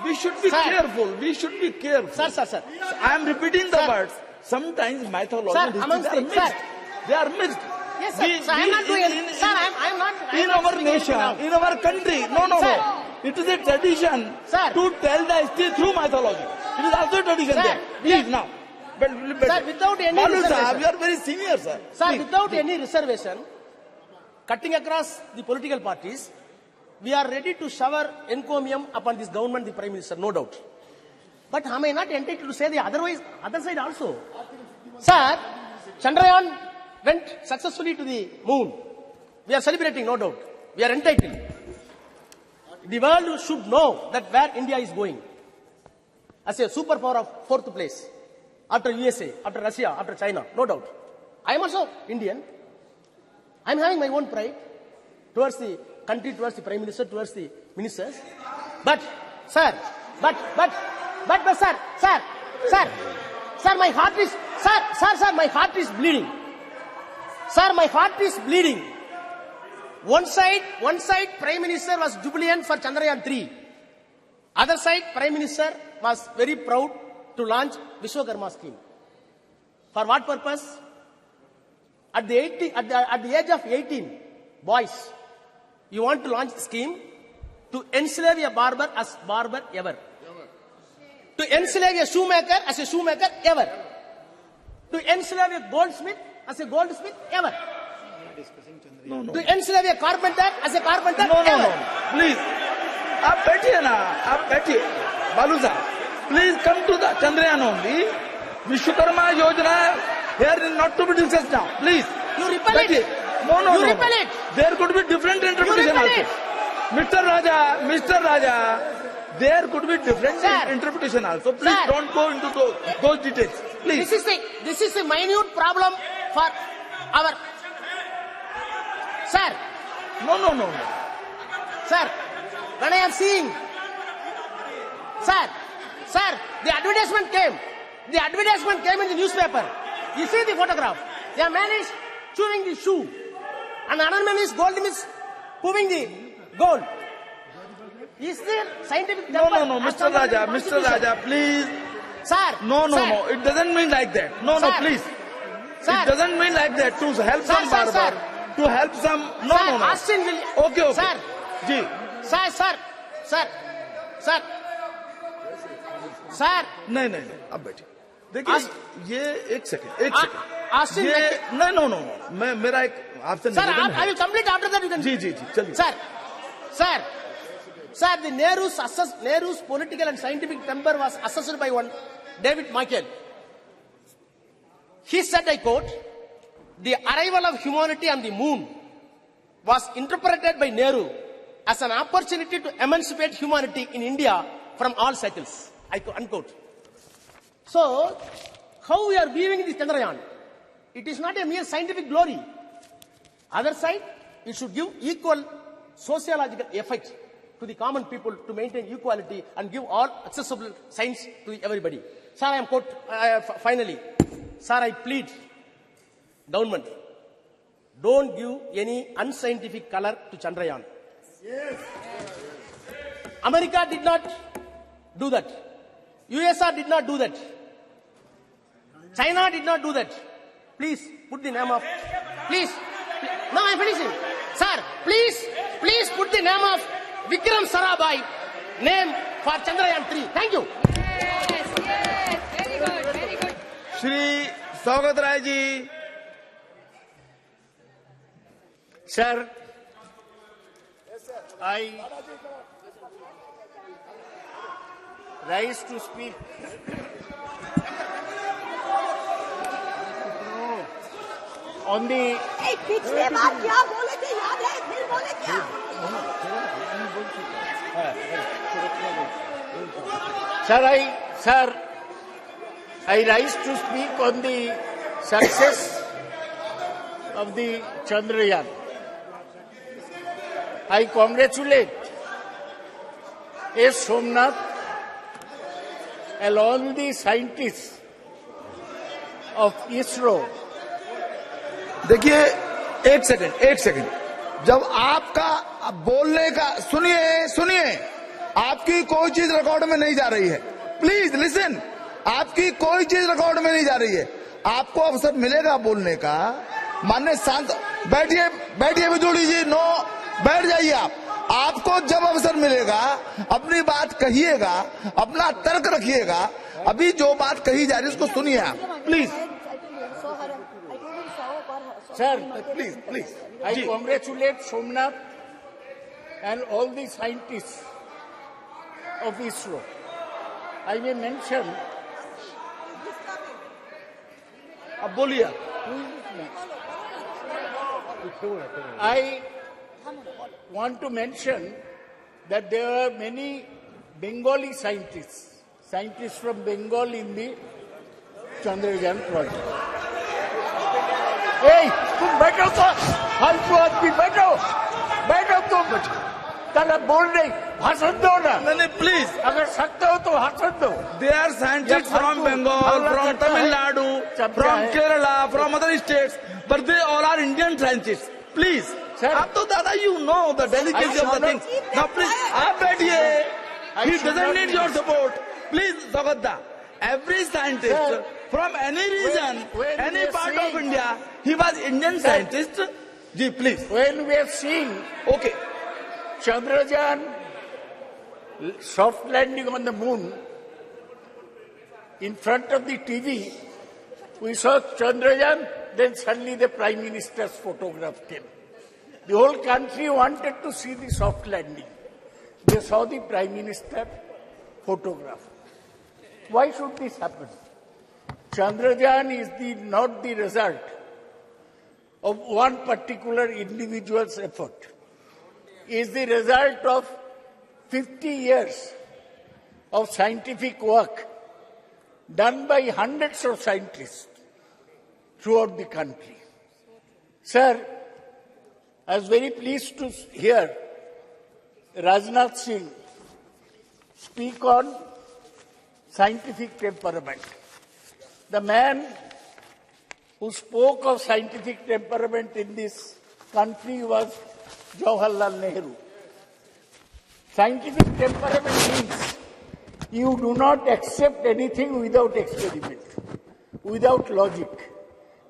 Speaker 4: We should be careful.
Speaker 7: Sir.
Speaker 4: I am repeating the words. Sometimes mythology and history are mixed.
Speaker 7: Yes, sir. I am not doing it. Sir, I am not.
Speaker 4: In our nation, in our country. No.
Speaker 7: Sir.
Speaker 4: It is a tradition
Speaker 7: Sir.
Speaker 4: to tell the history through mythology. It is also a tradition
Speaker 7: Sir.
Speaker 4: there. Please now.
Speaker 7: Sir, without any
Speaker 4: Balu
Speaker 7: reservation.
Speaker 4: Sahab, you are very senior, sir.
Speaker 7: Sir,
Speaker 4: Please.
Speaker 7: without any reservation, cutting across the political parties, we are ready to shower encomium upon this government, the Prime Minister, no doubt. But am I not entitled to say the other side also? Sir, Chandrayaan went successfully to the moon. We are celebrating, no doubt. We are entitled. The world should know that where India is going. As a superpower of 4th place. After USA, after Russia, after China, no doubt. I am also Indian. I am having my own pride towards the country, towards the Prime Minister, towards the ministers. But, sir, my heart is bleeding. Sir, my heart is bleeding. One side, Prime Minister was jubilant for Chandrayaan 3. Other side, Prime Minister was very proud to launch Vishwakarma scheme. For what purpose? At the age of 18, boys, you want to launch a scheme to enslave a barber as barber ever. To enslave a shoemaker as a shoemaker ever. To enslave a goldsmith as a goldsmith ever.
Speaker 4: No.
Speaker 7: To enslave a carpenter as a carpenter ever.
Speaker 4: No. Please. आप बैठिए. बालू साहब. please come to the Chandrayaan only. Vishwakarma Yojana here is not to be discussed now. Please.
Speaker 7: You repel it.
Speaker 4: No.
Speaker 7: You repel it.
Speaker 4: There could be different interpretation also. Mr. Raja, there could be different interpretation also. Please don't go into those details. Please.
Speaker 7: This is a minute problem for our... Sir.
Speaker 4: No.
Speaker 7: Sir, when I am seeing... Sir, the advertisement came. The advertisement came in the newspaper. You see the photograph. The man is chewing the shoe. And another man is moving the gold. Is there scientific...
Speaker 4: No, Mr. Raja, please.
Speaker 7: Sir.
Speaker 4: No. It doesn't mean like that. No, please.
Speaker 7: Sir.
Speaker 4: It doesn't mean like that. To help some barber. To help some... No.
Speaker 7: Austin will...
Speaker 4: Okay.
Speaker 7: Sir.
Speaker 4: Ji.
Speaker 7: Sir.
Speaker 4: नहीं अब बैठिए देखिए ये एक second ये no मैं मेरा एक आपसे
Speaker 7: Sir, I will complete after that. You can...
Speaker 4: जी चलिए
Speaker 7: Sir, the Nehru's political and scientific temper was assessed by one David Michael. He said, I quote, the arrival of humanity on the moon was interpreted by Nehru as an opportunity to emancipate humanity in India from all cycles. I unquote. So, how we are viewing this Chandrayaan? It is not a mere scientific glory. Other side, it should give equal sociological effect to the common people to maintain equality and give all accessible science to everybody. Sir, I am finally, sir, I plead, government, don't give any unscientific color to Chandrayaan. Yes. America did not do that. USSR did not do that. China did not do that. Please put the name of... Please. No, I am finishing. Sir, please put the name of Vikram Sarabhai name for Chandrayaan 3. Thank you.
Speaker 8: Yes. Very good.
Speaker 4: Shri Saugat Rai ji.
Speaker 3: Sir, I rise to speak on the...
Speaker 10: पिछले बार क्या बोले थे याद है फिर बोले क्या
Speaker 3: Sir, I rise to speak on the success of the Chandrayaan. I congratulate S. Somnath and all the scientists of ISRO.
Speaker 4: देखिए एक सेकंड जब आपका बोलने का सुनिए आपकी कोई चीज रिकॉर्ड में नहीं जा रही है प्लीज लिसन आपकी कोई चीज रिकॉर्ड में नहीं जा रही है आपको अवसर मिलेगा बोलने का माननीय शांत बैठिए बिजोड़ी जी नो बैठ जाइए आपको जब अवसर मिलेगा अपनी बात कहिएगा अपना तर्क रखिएगा अभी जो बात कही जा रही है उसको सुनिए आप please
Speaker 3: Sir, please. I congratulate Somnath and all the scientists of ISRO. I may mention...
Speaker 4: अब बोलिए
Speaker 3: I want to mention that there are many Bengali scientists from Bengal in the Chandrayaan project. Hey, तुम बैठो तो फालतू आदमी बैठो तुम ताला बोल नहीं भाषण दो ना
Speaker 4: नहीं प्लीज
Speaker 3: अगर सकते हो तो भाषण दो
Speaker 4: They are scientists from Bengal, from Tamil Nadu, from Kerala, from other states, but they all are Indian scientists. Please, आप तो दादा you know the delicacy of the things. Now please, आप बैठिए. He doesn't need your support. Please, Sagadda. Every scientist from any region, any part of India, he was Indian scientist. Ji, please.
Speaker 3: When we have seen
Speaker 4: Okay.
Speaker 3: Chandrayaan soft landing on the moon, in front of the TV, we saw Chandrayaan, then suddenly the Prime Minister's photograph came. The whole country wanted to see the soft landing. They saw the Prime Minister photograph.
Speaker 11: Why should this happen? Chandrayaan is not the result of one particular individual's effort. It is the result of 50 years of scientific work done by hundreds of scientists throughout the country. Sir, I was very pleased to hear Rajnath Singh speak on scientific temperament. The man who spoke of scientific temperament in this country was Jawaharlal Nehru. Scientific temperament means you do not accept anything without experiment, without logic.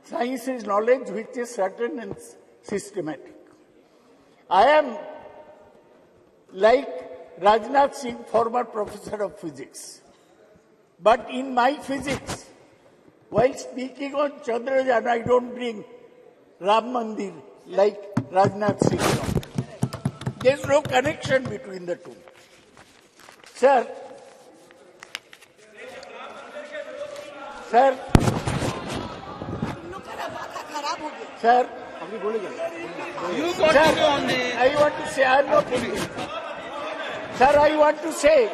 Speaker 11: Science is knowledge which is certain and systematic. I am like Rajnath Singh, former professor of physics. But in my physics, while speaking on Chandrayaan, I don't bring Ram Mandir like Rajnath Singh. There is no connection between the two. Sir, I want to say, I am not Indian. Sir, I want to say,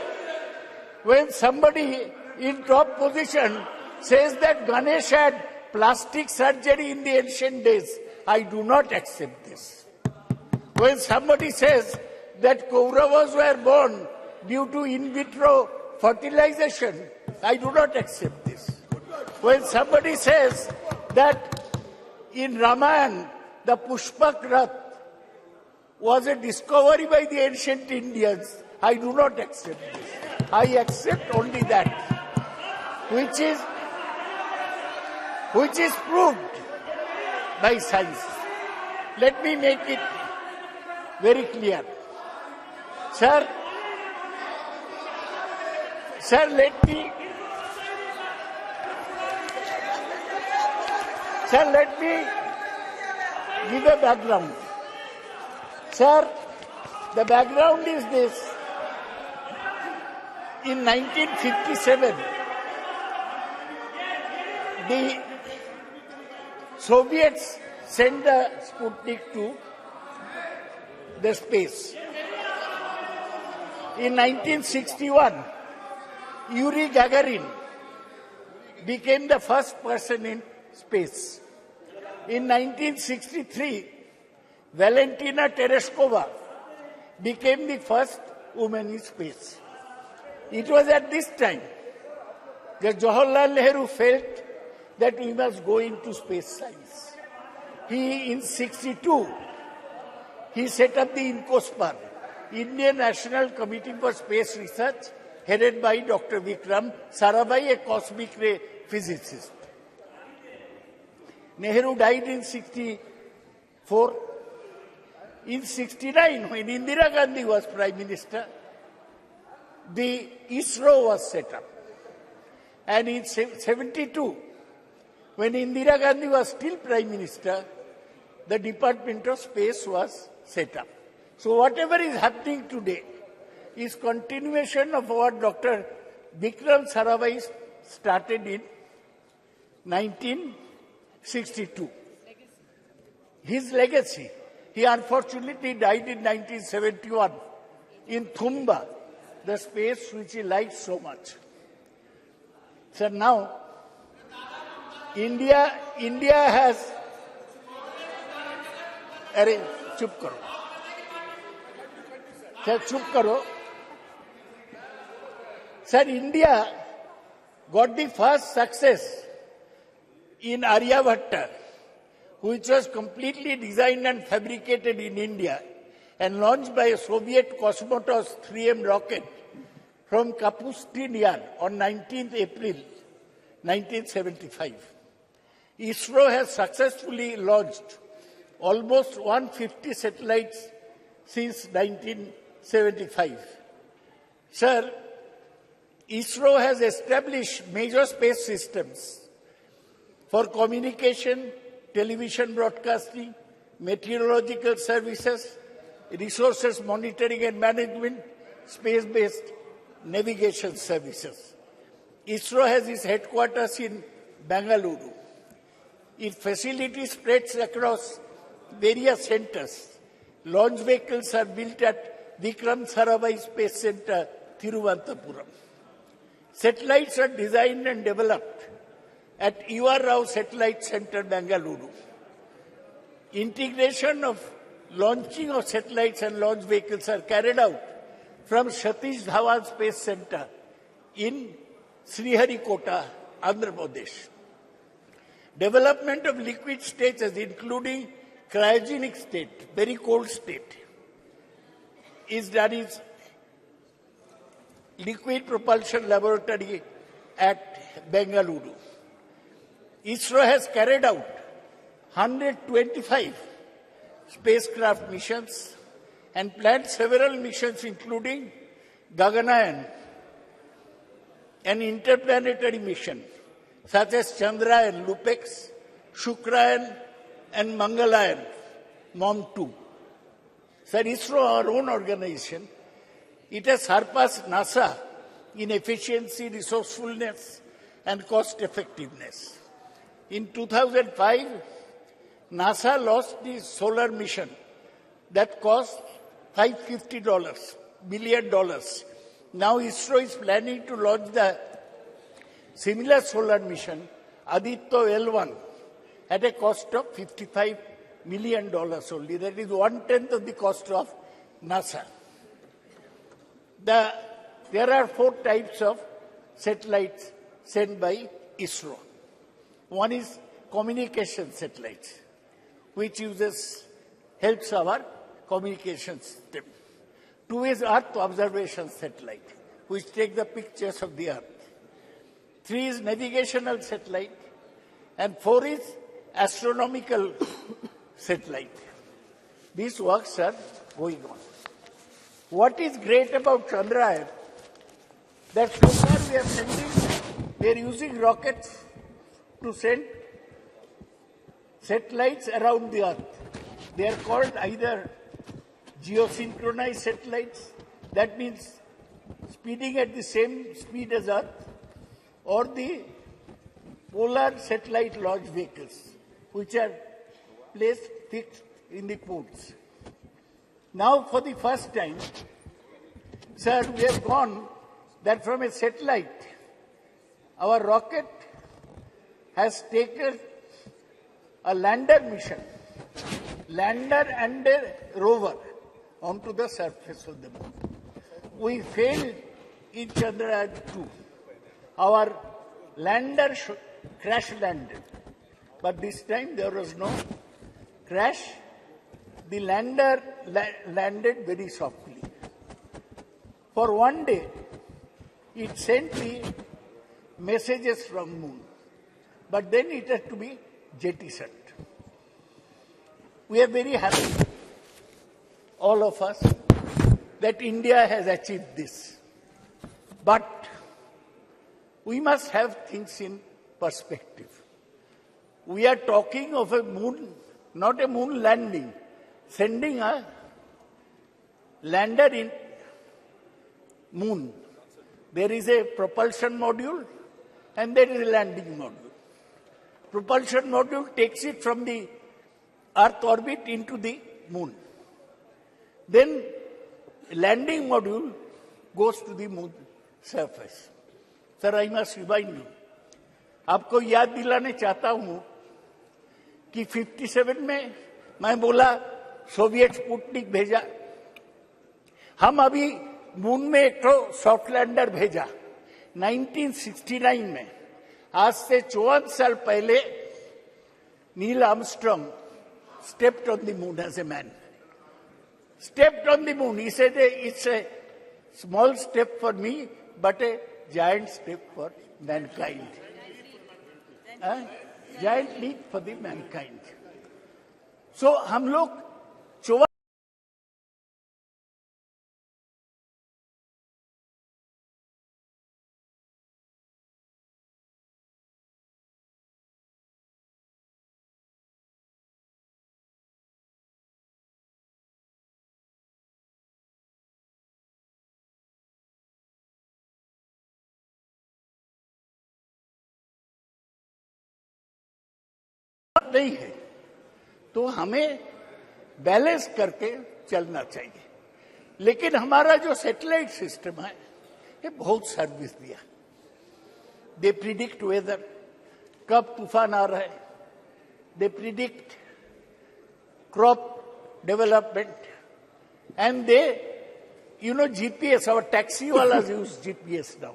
Speaker 11: when somebody in top position says that Ganesh had plastic surgery in the ancient days, I do not accept this. When somebody says that Kauravas were born due to in vitro fertilization, I do not accept this. When somebody says that in Ramayana, the Pushpak Rath was a discovery by the ancient Indians, I do not accept this. I accept only that which is proved by science. Let me make it very clear. Sir, let me give a background. Sir, the background is this. In 1957, the Soviets sent the Sputnik to the space. In 1961, Yuri Gagarin became the first person in space. In 1963, Valentina Tereshkova became the first woman in space. It was at this time that Jawaharlal Nehru felt that we must go into space science. In 1962, he set up the INCOSPAR, Indian National Committee for Space Research, headed by Dr. Vikram Sarabhai, a cosmic ray physicist. Nehru died in 1964. In 1969, when Indira Gandhi was Prime Minister, the ISRO was set up. And in 1972, when Indira Gandhi was still Prime Minister, the Department of Space was set up. So whatever is happening today is continuation of what Dr. Vikram Sarabhai started in 1962. His legacy. He unfortunately died in 1971 in Thumba, the space which he liked so much. So now, India has... Arey, chup karo. Sir, chup karo. Sir, India got the first success in Aryabhatta, which was completely designed and fabricated in India and launched by a Soviet Cosmotos 3M rocket from Kapustin Yar on 19th April 1975. ISRO has successfully launched almost 150 satellites since 1975. Sir, ISRO has established major space systems for communication, television broadcasting, meteorological services, resources monitoring and management, space-based navigation services. ISRO has its headquarters in Bengaluru. Its facility spreads across various centers. Launch vehicles are built at Vikram Sarabhai Space Center, Thiruvananthapuram. Satellites are designed and developed at U.R. Rao Satellite Center, Bengaluru. Integration of launching of satellites and launch vehicles are carried out from Satish Dhawan Space Center in Sriharikota, Andhra Pradesh. Development of liquid stages, including cryogenic state, very cold state, is done in Liquid Propulsion Laboratory at Bengaluru. ISRO has carried out 125 spacecraft missions and planned several missions, including Gaganayan, an interplanetary mission, such as Chandrayaan, Lupex, Shukrayan, and Mangalayan, MOM-2. Sir, ISRO, our own organization, it has surpassed NASA in efficiency, resourcefulness, and cost effectiveness. In 2005, NASA launched the solar mission that cost $550 billion. Now ISRO is planning to launch the similar solar mission, Aditya L1, at a cost of $55 million only. That is 1/10 of the cost of NASA. There are 4 types of satellites sent by ISRO. One is communication satellites, which helps our communication system. 2 is Earth observation satellite, which take the pictures of the Earth. 3 is navigational satellite, and 4 is astronomical satellite. These works are going on. What is great about Chandrayaan, that so far we are using rockets to send satellites around the Earth. They are called either geosynchronized satellites, that means speeding at the same speed as Earth, or the polar satellite launch vehicles, which are placed fixed in the poles. Now, for the first time, sir, we have gone that from a satellite, our rocket has taken a lander mission, lander and a rover, onto the surface of the moon. We failed in Chandrayaan-2. Our lander crash landed, but this time there was no crash. The lander landed very softly. For one day, it sent the messages from moon, but then it had to be jettisoned. We are very happy, all of us, that India has achieved this. But we must have things in perspective. We are talking of a moon, not a moon landing, sending a lander in moon. There is a propulsion module and there is a landing module. Propulsion module takes it from the Earth orbit into the moon. Then landing module goes to the moon surface. Sir, I must remind you, आपको याद दिलाने चाहता हूं कि 57 में मैं बोला Soviet Sputnik भेजा, हम अभी मून में एक तो सॉफ्ट लैंडर भेजा 1969 में. आज से 54 साल पहले Neil Armstrong stepped on the moon as a man. Stepped on the moon. He said, it's a small step for me, but a giant step for mankind. Giant leap for the mankind. So, हम लोग नहीं है, तो हमें balance करके चलना चाहिए। लेकिन हमारा जो सैटेलाइट सिस्टम है ये बहुत सर्विस दिया। दे प्रिडिक्ट वेदर, कब तूफान आ रहा है, they predict crop development, and they, GPS, our taxi walas use GPS now.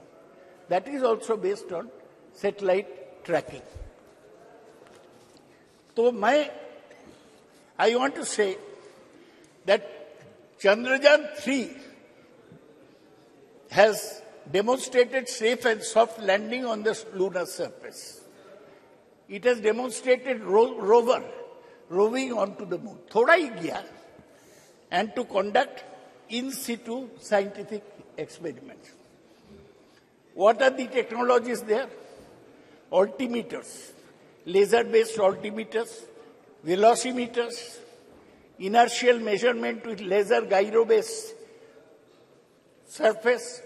Speaker 11: That is also based on satellite tracking. So I want to say that Chandrayaan-3 has demonstrated safe and soft landing on the lunar surface. It has demonstrated rover roving onto the moon. Thoda hi gaya, and to conduct in situ scientific experiments. What are the technologies there? Altimeters, laser-based altimeters, velocimeters, inertial measurement with laser gyro-based surface,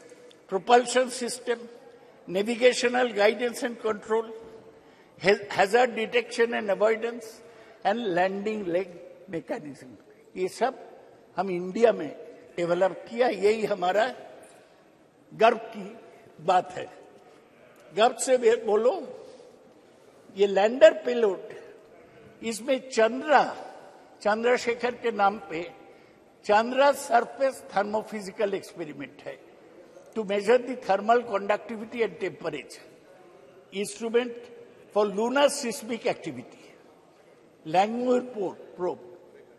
Speaker 11: propulsion system, navigational guidance and control, hazard detection and avoidance, and landing leg mechanism. ये सब हम India में develop किया, यही हमारा गर्व की बात है। गर्व से बोलो, ये लैंडर पेलोड, इसमें चंद्रशेखर के नाम पे चंद्रा सरफेस थर्मोफिजिकल एक्सपेरिमेंट है, to measure the thermal conductivity and temperature, instrument for lunar seismic activity, Langmuir probe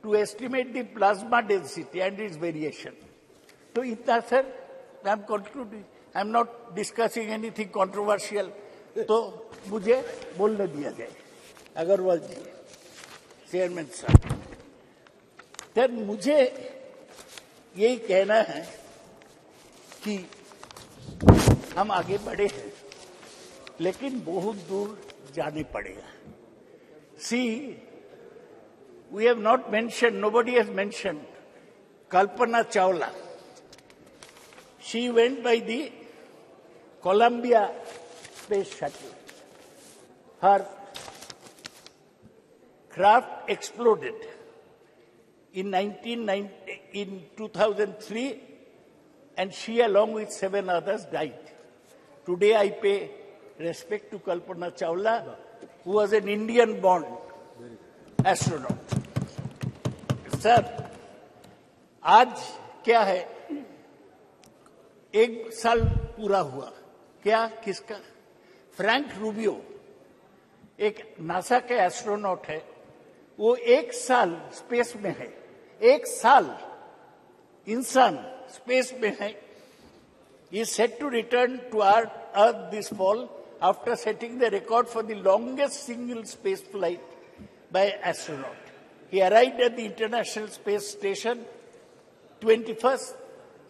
Speaker 11: to estimate the plasma density and its variation. So, itna sir, I am concluding. I am not discussing anything controversial. तो मुझे बोलने दिया जाए। अग्रवाल जी, chairman साहब, sir मुझे यही कहना है कि हम आगे बढ़े हैं, लेकिन बहुत दूर जाने पड़ेगा। See, we have not mentioned, nobody has mentioned Kalpana Chawla. She went by the Columbia Space Shuttle. Her craft exploded in 2003, and she along with 7 others died. Today I pay respect to Kalpana Chawla, who was an Indian-born astronaut. Sir, आज क्या है? 1 साल पूरा हुआ। क्या? किसका? Frank Rubio, एक NASA के एस्ट्रोनॉट है, वो 1 साल स्पेस में है। 1 साल इंसान स्पेस में है। He is set to return to Earth this fall after setting the record for the longest single space flight by astronaut. He arrived at the International Space Station 21st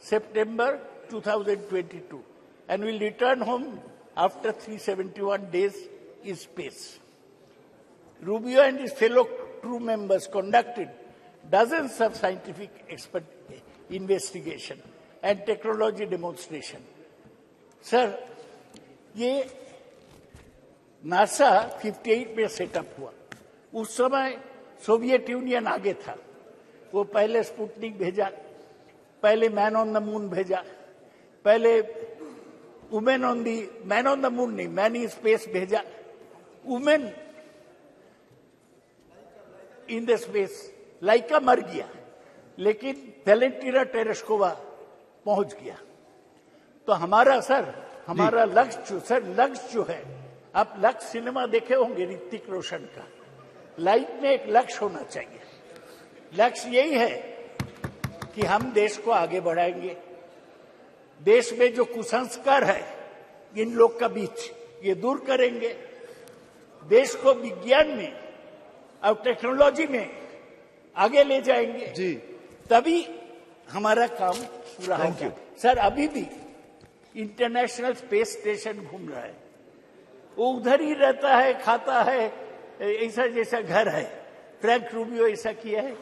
Speaker 11: September 2022 and will return home after 371 days in space. Rubio and his fellow crew members conducted dozens of scientific investigation and technology demonstration. Sir, ये NASA 58 में setup हुआ। उस समय Soviet union आगे था। वो पहले Sputnik भेजा, पहले मैन ऑन द मून भेजा, पहले मैन ऑन द मून नहीं, मैन इन स्पेस भेजा, वुमेन इन द स्पेस। लाइका मर गया, लेकिन वेलेंटिना टेरेस्कोवा पहुंच गया। तो हमारा लक्ष्य जो है, आप लक्ष्य सिनेमा देखे होंगे ऋतिक रोशन का, लाइफ में एक लक्ष्य होना चाहिए। लक्ष्य यही है कि हम देश को आगे बढ़ाएंगे। देश में जो कुसंस्कार है इन लोग का बीच, ये दूर करेंगे। देश को विज्ञान में और टेक्नोलॉजी में आगे ले जाएंगे जी, तभी हमारा काम पूरा होगा। सर, अभी भी इंटरनेशनल स्पेस स्टेशन घूम रहा है, वो उधर ही रहता है, खाता है, ऐसा जैसा घर है। फ्रैंक रूबियो ऐसा किया है।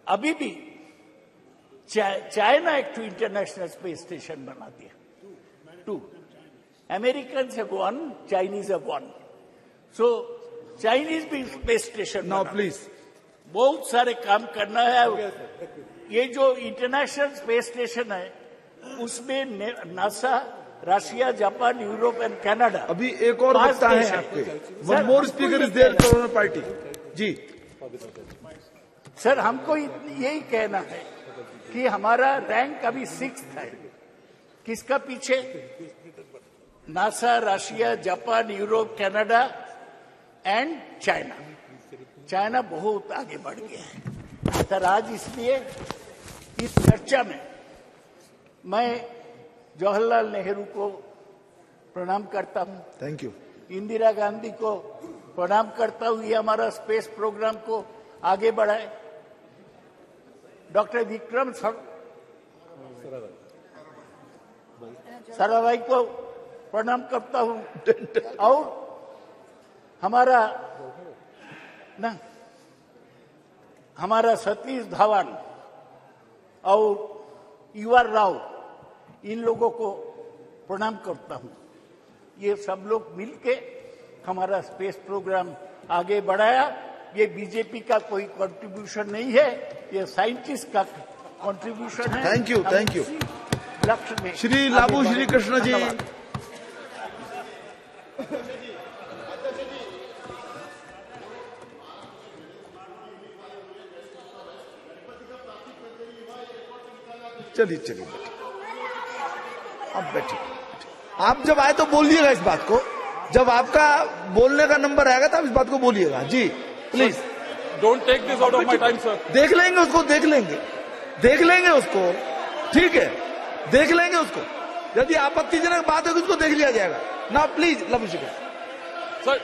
Speaker 11: अभी भी चाइना एक इंटरनेशनल स्पेस स्टेशन बना दिया। 2 Americans have 1, Chinese have 1. So Chinese भी स्पेस स्टेशन
Speaker 4: नाउ प्लीज
Speaker 11: बहुत सारे काम करना है। ये जो इंटरनेशनल स्पेस स्टेशन है उसमें NASA, Russia, Japan, Europe and Canada.
Speaker 4: अभी एक और वक्ता है आपके, one more speaker is there from party. जी
Speaker 11: सर, हमको यही कहना है कि हमारा रैंक अभी 6th है। किसका पीछे? NASA, Russia, Japan, Europe, Canada and China. China बहुत आगे बढ़ गया है सर। आज इसलिए इस चर्चा में मैं जवाहरलाल नेहरू को प्रणाम करता हूं,
Speaker 4: थैंक यू।
Speaker 11: इंदिरा गांधी को प्रणाम करता हूं, ये हमारा स्पेस प्रोग्राम को आगे बढ़ाए। डॉक्टर विक्रम साराभाई को प्रणाम करता हूं और हमारा सतीश धवन और यूआर राव, इन लोगों को प्रणाम करता हूं। ये सब लोग मिलके हमारा स्पेस प्रोग्राम आगे बढ़ाया। ये बीजेपी का कोई कंट्रीब्यूशन नहीं है, ये साइंटिस्ट का कंट्रीब्यूशन है।
Speaker 4: Thank you, thank you.
Speaker 11: लक्ष्य में
Speaker 4: श्री लाबू श्री कृष्ण जी। चलिए चलिए अब बैठिए। आप जब आए तो बोलिएगा इस बात को, जब आपका बोलने का नंबर आएगा तब इस बात को बोलिएगा। जी please
Speaker 12: don't take this out of my time sir.
Speaker 4: देख लेंगे उसको, देख लेंगे उसको, ठीक है, देख लेंगे उसको। यदि आपत्तिजनक बात होगी उसको देख लिया जाएगा ना। प्लीज लव
Speaker 12: सर,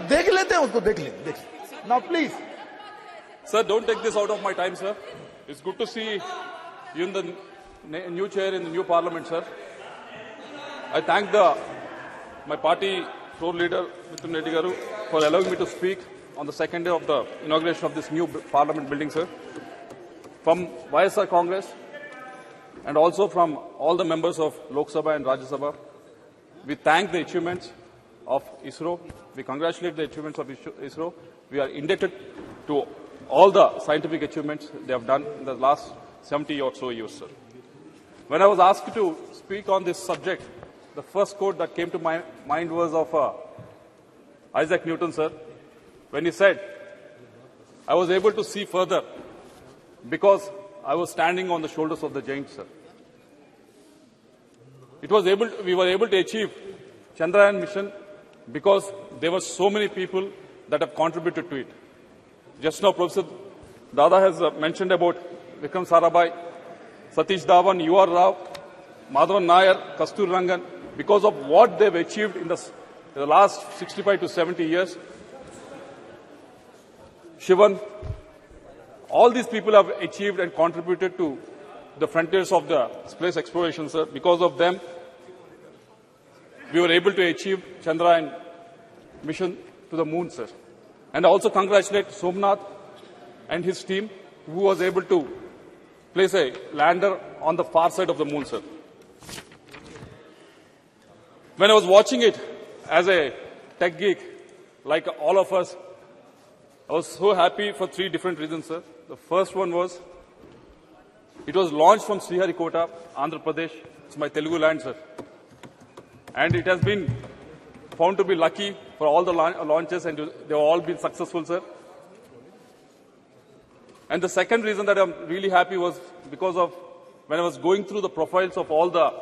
Speaker 4: देख लेते हैं उसको, देख लेंगे ना। Please
Speaker 12: sir, don't take this out of my time sir. It's good to see you in the new chair in the new parliament, sir. I thank my party floor leader, Mr. Reddy Garu, for allowing me to speak on the second day of the inauguration of this new parliament building, sir. From YSR Congress and also from all the members of Lok Sabha and Rajya Sabha, we thank the achievements of ISRO. We congratulate the achievements of ISRO. We are indebted to all the scientific achievements they have done in the last 70 or so years, sir. When I was asked to speak on this subject, the first quote that came to my mind was of Isaac Newton, sir, when he said, I was able to see further because I was standing on the shoulders of the giants, sir. We were able to achieve Chandrayaan mission because there were so many people that have contributed to it. Just now, Professor Dada has mentioned about Vikram Sarabhai, Satish Dhawan, UR Rao, Madhavan Nair, Kastur Rangan. Because of what they've achieved in the last 65 to 70 years, Shivan, all these people have achieved and contributed to the frontiers of the space exploration, sir. Because of them, we were able to achieve Chandrayaan mission to the moon, sir. And I also congratulate Somnath and his team, who was able to place a lander on the far side of the moon, sir. When I was watching it as a tech geek, like all of us, I was so happy for 3 different reasons, sir. The first one was, it was launched from Sriharikota, Andhra Pradesh. It's my Telugu land, sir. And it has been found to be lucky for all the launches, and they have all been successful, sir. And the second reason that I'm really happy was because of when I was going through the profiles of all the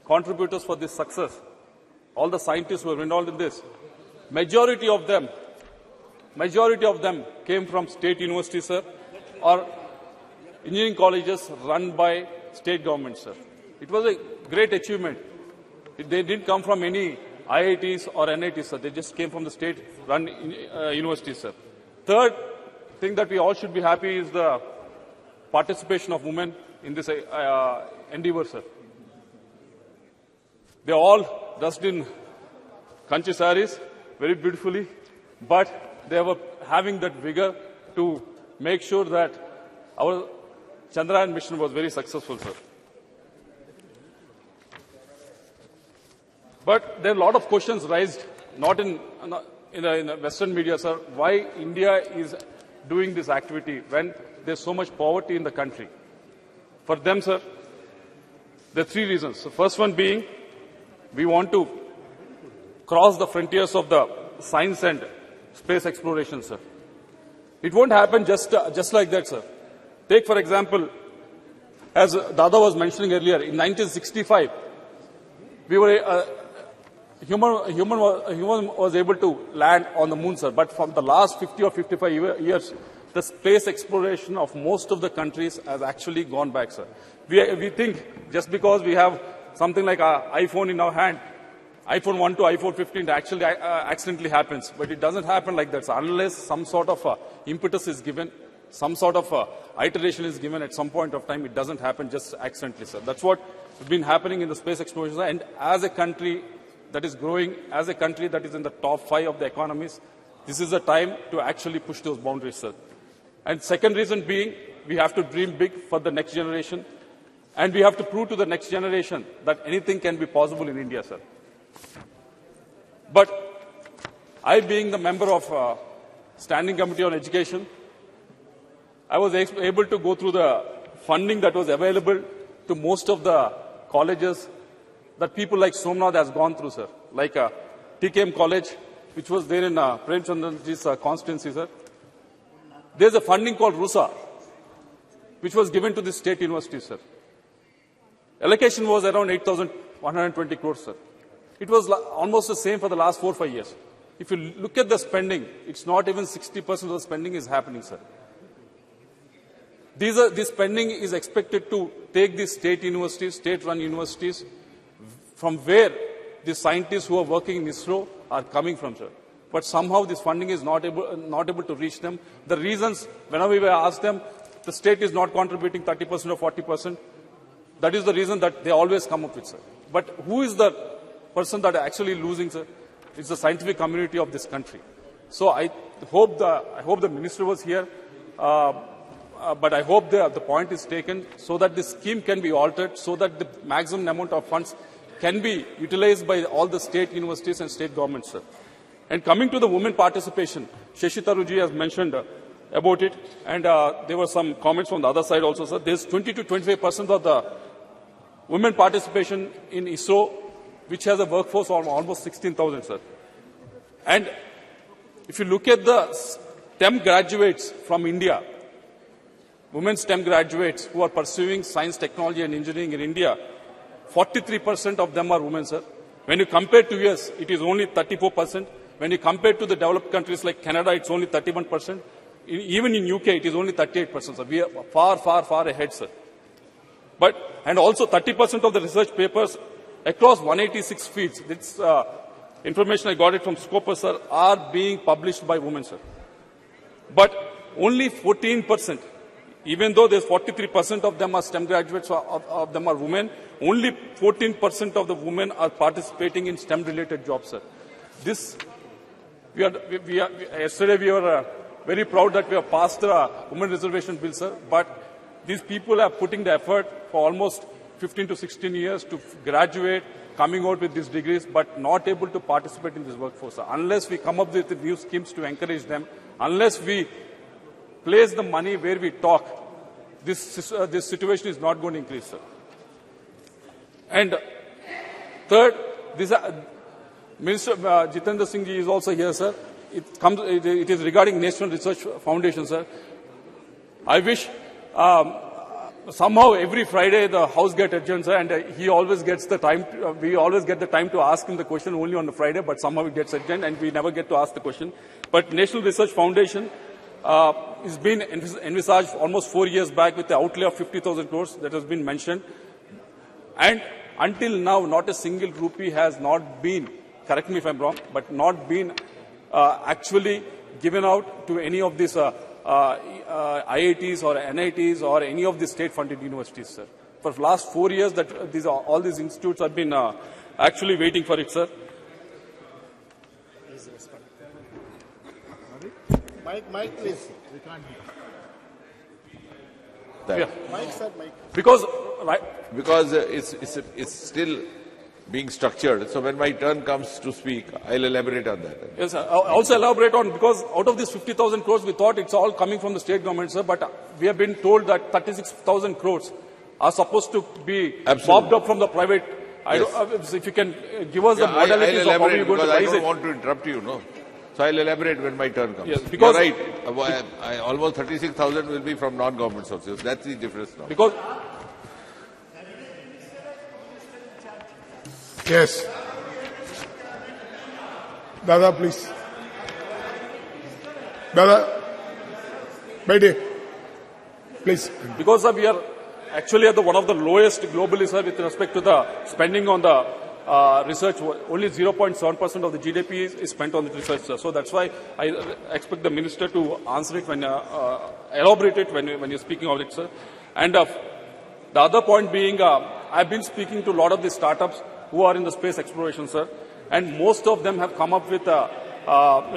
Speaker 12: contributors for this success, all the scientists who were involved in this, majority of them came from state universities, sir, or engineering colleges run by state governments, sir. It was a great achievement. They didn't come from any IITs or NITs, sir. They just came from the state-run universities, sir. Third thing that we all should be happy is the participation of women in this endeavor, sir. They all dressed in kanchi saris very beautifully, but they were having that vigor to make sure that our Chandrayaan mission was very successful, sir. But there are a lot of questions raised, not in in the Western media, sir, why India is doing this activity when there's so much poverty in the country. For them, sir, there are three reasons. The first one being, we want to cross the frontiers of the science and space exploration, sir. It won't happen just like that, sir. Take, for example, as Dada was mentioning earlier, in 1965, we were human was able to land on the moon, sir. But from the last 50 or 55 years, the space exploration of most of the countries has actually gone back, sir. We think just because we have something like an iPhone in our hand, iPhone 1 to iPhone 15 actually accidentally happens. But it doesn't happen like that, sir. Unless some sort of impetus is given, some sort of iteration is given at some point of time, it doesn't happen just accidentally, sir. That's what has been happening in the space exploration. And as a country that is growing, as a country that is in the top 5 of the economies, this is the time to actually push those boundaries, sir. And second reason being, we have to dream big for the next generation. And we have to prove to the next generation that anything can be possible in India, sir. But I, being the member of Standing Committee on Education, I was able to go through the funding that was available to most of the colleges that people like Somnath has gone through, sir. Like TKM College, which was there in Prem Chandraji's constituency, sir. There's a funding called RUSA, which was given to the state university, sir. Allocation was around 8,120 crores, sir. It was almost the same for the last 4 or 5 years. If you look at the spending, it's not even 60% of the spending is happening, sir. This spending is expected to take these state universities, state-run universities, from where the scientists who are working in ISRO are coming from, sir. But somehow this funding is not able to reach them. The reasons, whenever we ask them, the state is not contributing 30% or 40%. That is the reason that they always come up with, sir. But who is the person that are actually losing, sir? It's the scientific community of this country. So I hope the minister was here, but I hope the point is taken so that this scheme can be altered, so that the maximum amount of funds can be utilized by all the state universities and state governments, sir. And coming to the women participation, Shashi Tharoor has mentioned about it, and there were some comments from the other side also, sir. There's 20 to 25% of the women participation in ISRO, which has a workforce of almost 16,000, sir. And if you look at the STEM graduates from India, women STEM graduates who are pursuing science, technology and engineering in India, 43% of them are women, sir. When you compare to US, it is only 34%. When you compare to the developed countries like Canada, it's only 31%. Even in UK, it is only 38%, sir. We are far, far, far ahead, sir. And also 30% of the research papers across 186 fields, this information I got it from Scopus, sir, are being published by women, sir. But only 14%, even though there's 43% of them are STEM graduates, of them are women, only 14% of the women are participating in STEM-related jobs, sir. Yesterday we were very proud that we have passed the women reservation bill, sir, but these people are putting the effort for almost 15 to 16 years to graduate, coming out with these degrees, but not able to participate in this workforce, sir. Unless we come up with new schemes to encourage them, unless we place the money where we talk, this situation is not going to increase, sir. And third, Minister Jitendra Singh ji is also here, sir. It is regarding National Research Foundation, sir. I wish somehow every Friday the House gets adjourned, sir, and he always gets the time. We always get the time to ask him the question only on the Friday, but somehow it gets adjourned and we never get to ask the question. But National Research Foundation is been envisaged almost 4 years back with the outlay of 50,000 crores that has been mentioned. And until now, not a single rupee has not been, correct me if I'm wrong, but not been actually given out to any of these IITs or NITs or any of the state-funded universities, sir. For the last 4 years, all these institutes have been actually waiting for it, sir.
Speaker 3: Mike, please. We can't hear.
Speaker 6: Yeah.
Speaker 3: Mike, sir, Mike.
Speaker 6: Because it's still being structured. So when my turn comes to speak, I'll elaborate on that.
Speaker 12: Yes, sir. I'll also elaborate on, because out of these 50,000 crores, we thought it's all coming from the state government, sir, but we have been told that 36,000 crores are supposed to be mopped up from the private. Yes. If you can give us the modalities of how you're going to raise it.
Speaker 6: I don't want to interrupt you, no. So I'll elaborate when my turn comes.
Speaker 12: Yes, because
Speaker 6: you're right. Almost 36,000 will be from non-government sources. That's the difference now.
Speaker 12: Because
Speaker 13: yes. Dada, please. Dada, Baidi, please.
Speaker 12: Because we are actually at one of the lowest globally, sir, with respect to the spending on the research. Only 0.7% of the GDP is spent on the research, sir. So that's why I expect the minister to answer it when elaborate it when you're speaking of it, sir. And the other point being, I've been speaking to a lot of the startups who are in the space exploration, sir, and most of them have come up with a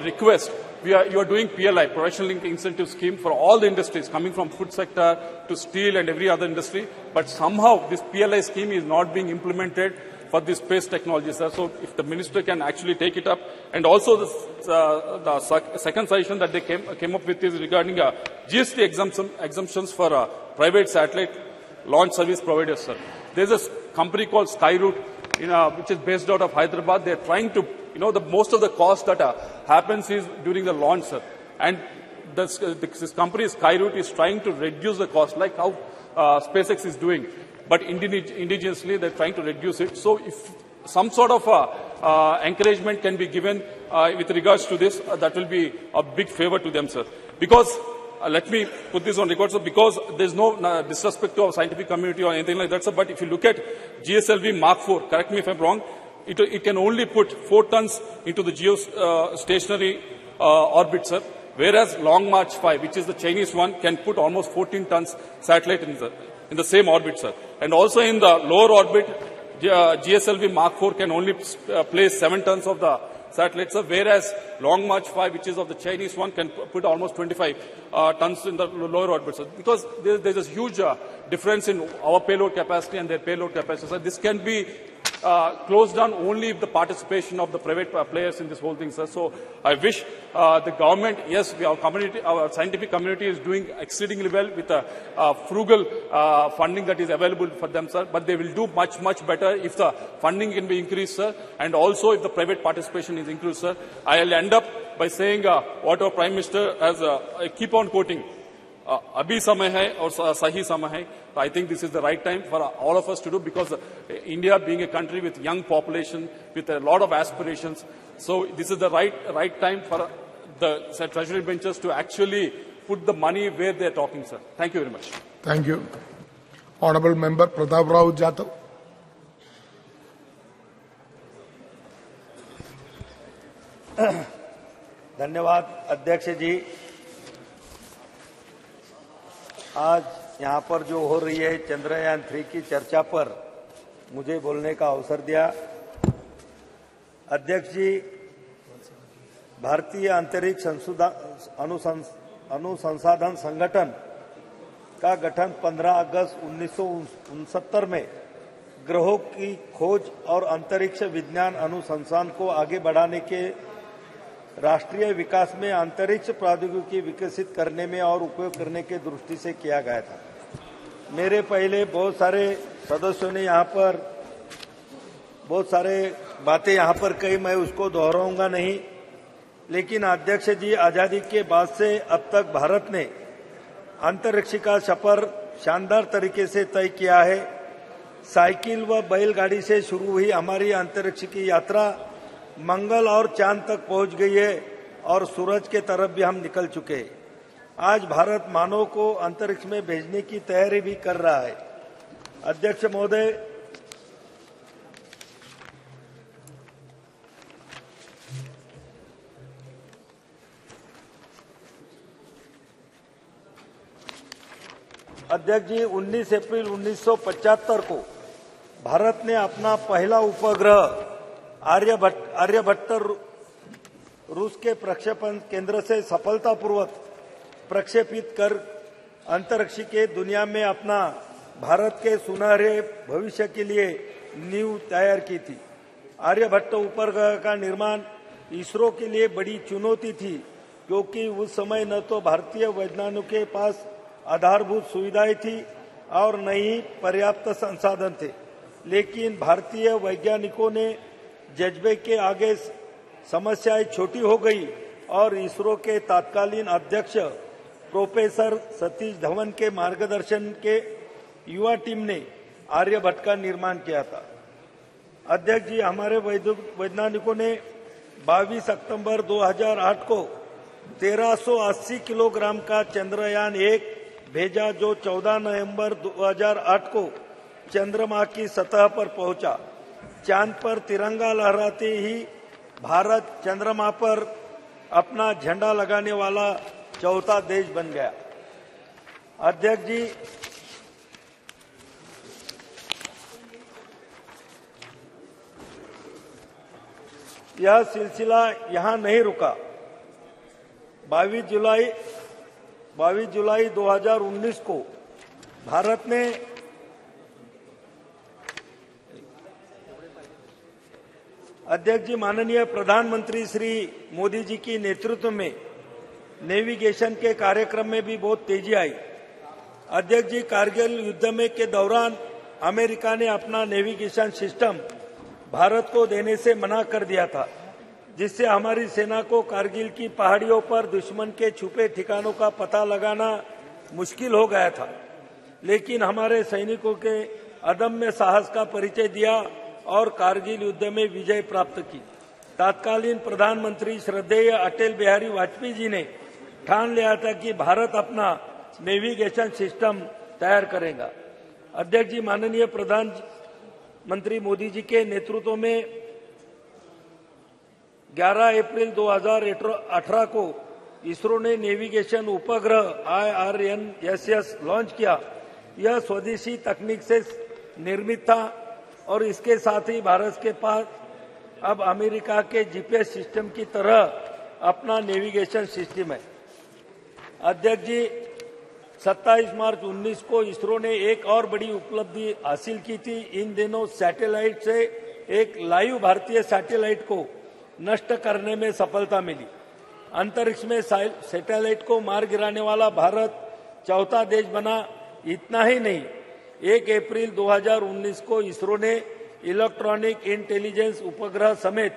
Speaker 12: request. You are doing PLI, Professional Link Incentive Scheme, for all the industries, coming from food sector to steel and every other industry. But somehow this PLI scheme is not being implemented for this space technology, sir. So if the minister can actually take it up. And also the second suggestion that they came up with is regarding GST exemptions for private satellite launch service providers, sir. There's a company called Skyroot, which is based out of Hyderabad. They're trying to, most of the cost that happens is during the launch, sir. And this company, Skyroot, is trying to reduce the cost, like how SpaceX is doing. But indigenously, they're trying to reduce it. So if some sort of encouragement can be given with regards to this, that will be a big favor to them, sir. Because, let me put this on record, sir, because there's no disrespect to our scientific community or anything like that, sir, but if you look at GSLV Mark IV, correct me if I'm wrong, it can only put 4 tons into the geostationary orbit, sir, whereas Long March 5, which is the Chinese one, can put almost 14 tons satellite in the same orbit, sir. And also in the lower orbit, GSLV Mark IV can only place 7 tons of the satellites, sir, whereas Long March 5, which is of the Chinese one, can put almost 25 tons in the lower orbit, sir. Because there's a huge difference in our payload capacity and their payload capacity, sir. This can be closed down only if the participation of the private players in this whole thing, sir. So I wish the government, yes, our scientific community is doing exceedingly well with a frugal funding that is available for them, sir. But they will do much, much better if the funding can be increased, sir, and also if the private participation is increased, sir. I'll end up by saying what our Prime Minister has, I keep on quoting, Abhi samay hai aur sahi samay hai. I think this is the right time for all of us to do, because India being a country with young population, with a lot of aspirations, so this is the right time for the treasury benches to actually put the money where they are talking, sir. Thank you very much.
Speaker 13: Thank you. Honorable Member Pratap Rao Jadhav.
Speaker 14: धन्यवाद अध्यक्ष जी। आज यहाँ पर जो हो रही है चंद्रयान 3 की चर्चा पर मुझे बोलने का अवसर दिया। अध्यक्ष जी, भारतीय अंतरिक्ष अनुसंधान संगठन का गठन 15 अगस्त 1969 में ग्रहों की खोज और अंतरिक्ष विज्ञान अनुसंधान को आगे बढ़ाने के राष्ट्रीय विकास में अंतरिक्ष प्रौद्योगिकी विकसित करने में और उपयोग करने के दृष्टि से किया गया था। मेरे पहले बहुत सारे सदस्यों ने यहाँ पर बहुत सारे बातें यहाँ पर कही, मैं उसको दोहराऊंगा नहीं। लेकिन अध्यक्ष जी, आजादी के बाद से अब तक भारत ने अंतरिक्ष का सफर शानदार तरीके से तय किया है। साइकिल व बैलगाड़ी से शुरू हुई हमारी अंतरिक्ष की यात्रा मंगल और चांद तक पहुंच गई है और सूरज के तरफ भी हम निकल चुके हैं। आज भारत मानव को अंतरिक्ष में भेजने की तैयारी भी कर रहा है। अध्यक्ष महोदय, अध्यक्ष जी, 19 अप्रैल 1975 को भारत ने अपना पहला उपग्रह आर्यभट्ट रूस के प्रक्षेपण केंद्र से सफलतापूर्वक प्रक्षेपित कर अंतरिक्ष के दुनिया में अपना भारत के सुनहरे भविष्य के लिए नींव तैयार की थी। आर्यभट्ट उपग्रह का निर्माण इसरो के लिए बड़ी चुनौती थी, क्योंकि उस समय न तो भारतीय वैज्ञानिकों के पास आधारभूत सुविधाएं थी और न ही पर्याप्त संसाधन थे। लेकिन भारतीय वैज्ञानिकों ने जज्बे के आगे समस्याएं छोटी हो गई और इसरो के तत्कालीन अध्यक्ष प्रोफेसर सतीश धवन के मार्गदर्शन के युवा टीम ने आर्यभट्ट का निर्माण किया था। अध्यक्ष जी, हमारे वैज्ञानिकों ने 22 अक्टूबर 2008 को 1380 किलोग्राम का चंद्रयान 1 भेजा, जो 14 नवंबर 2008 को चंद्रमा की सतह पर पहुंचा। चांद पर तिरंगा लहराते ही भारत चंद्रमा पर अपना झंडा लगाने वाला चौथा देश बन गया। अध्यक्ष जी, यह सिलसिला यहां नहीं रुका। 22 जुलाई 2019 को भारत ने अध्यक्ष जी, माननीय प्रधानमंत्री श्री मोदी जी की नेतृत्व में नेविगेशन के कार्यक्रम में भी बहुत तेजी आई। अध्यक्ष जी, कारगिल युद्ध में के दौरान अमेरिका ने अपना नेविगेशन सिस्टम भारत को देने से मना कर दिया था, जिससे हमारी सेना को कारगिल की पहाड़ियों पर दुश्मन के छुपे ठिकानों का पता लगाना मुश्किल हो गया था। लेकिन हमारे सैनिकों के अदम्य साहस का परिचय दिया और कारगिल युद्ध में विजय प्राप्त की। तत्कालीन प्रधानमंत्री श्रद्धेय अटल बिहारी वाजपेयी जी ने ठान लिया था कि भारत अपना नेविगेशन सिस्टम तैयार करेगा। अध्यक्ष जी, माननीय प्रधानमंत्री मोदी जी के नेतृत्व में 11 अप्रैल 2018 को इसरो ने नेविगेशन उपग्रह IRNSS लॉन्च किया। यह स्वदेशी तकनीक से निर्मित था और इसके साथ ही भारत के पास अब अमेरिका के GPS सिस्टम की तरह अपना नेविगेशन सिस्टम है। अध्यक्ष जी, 27 मार्च 19 को इसरो ने एक और बड़ी उपलब्धि हासिल की थी। इन दिनों सैटेलाइट से एक लाइव भारतीय सैटेलाइट को नष्ट करने में सफलता मिली। अंतरिक्ष में सैटेलाइट को मार गिराने वाला भारत चौथा देश बना। इतना ही नहीं, 1 अप्रैल 2019 को इसरो ने इलेक्ट्रॉनिक इंटेलिजेंस उपग्रह समेत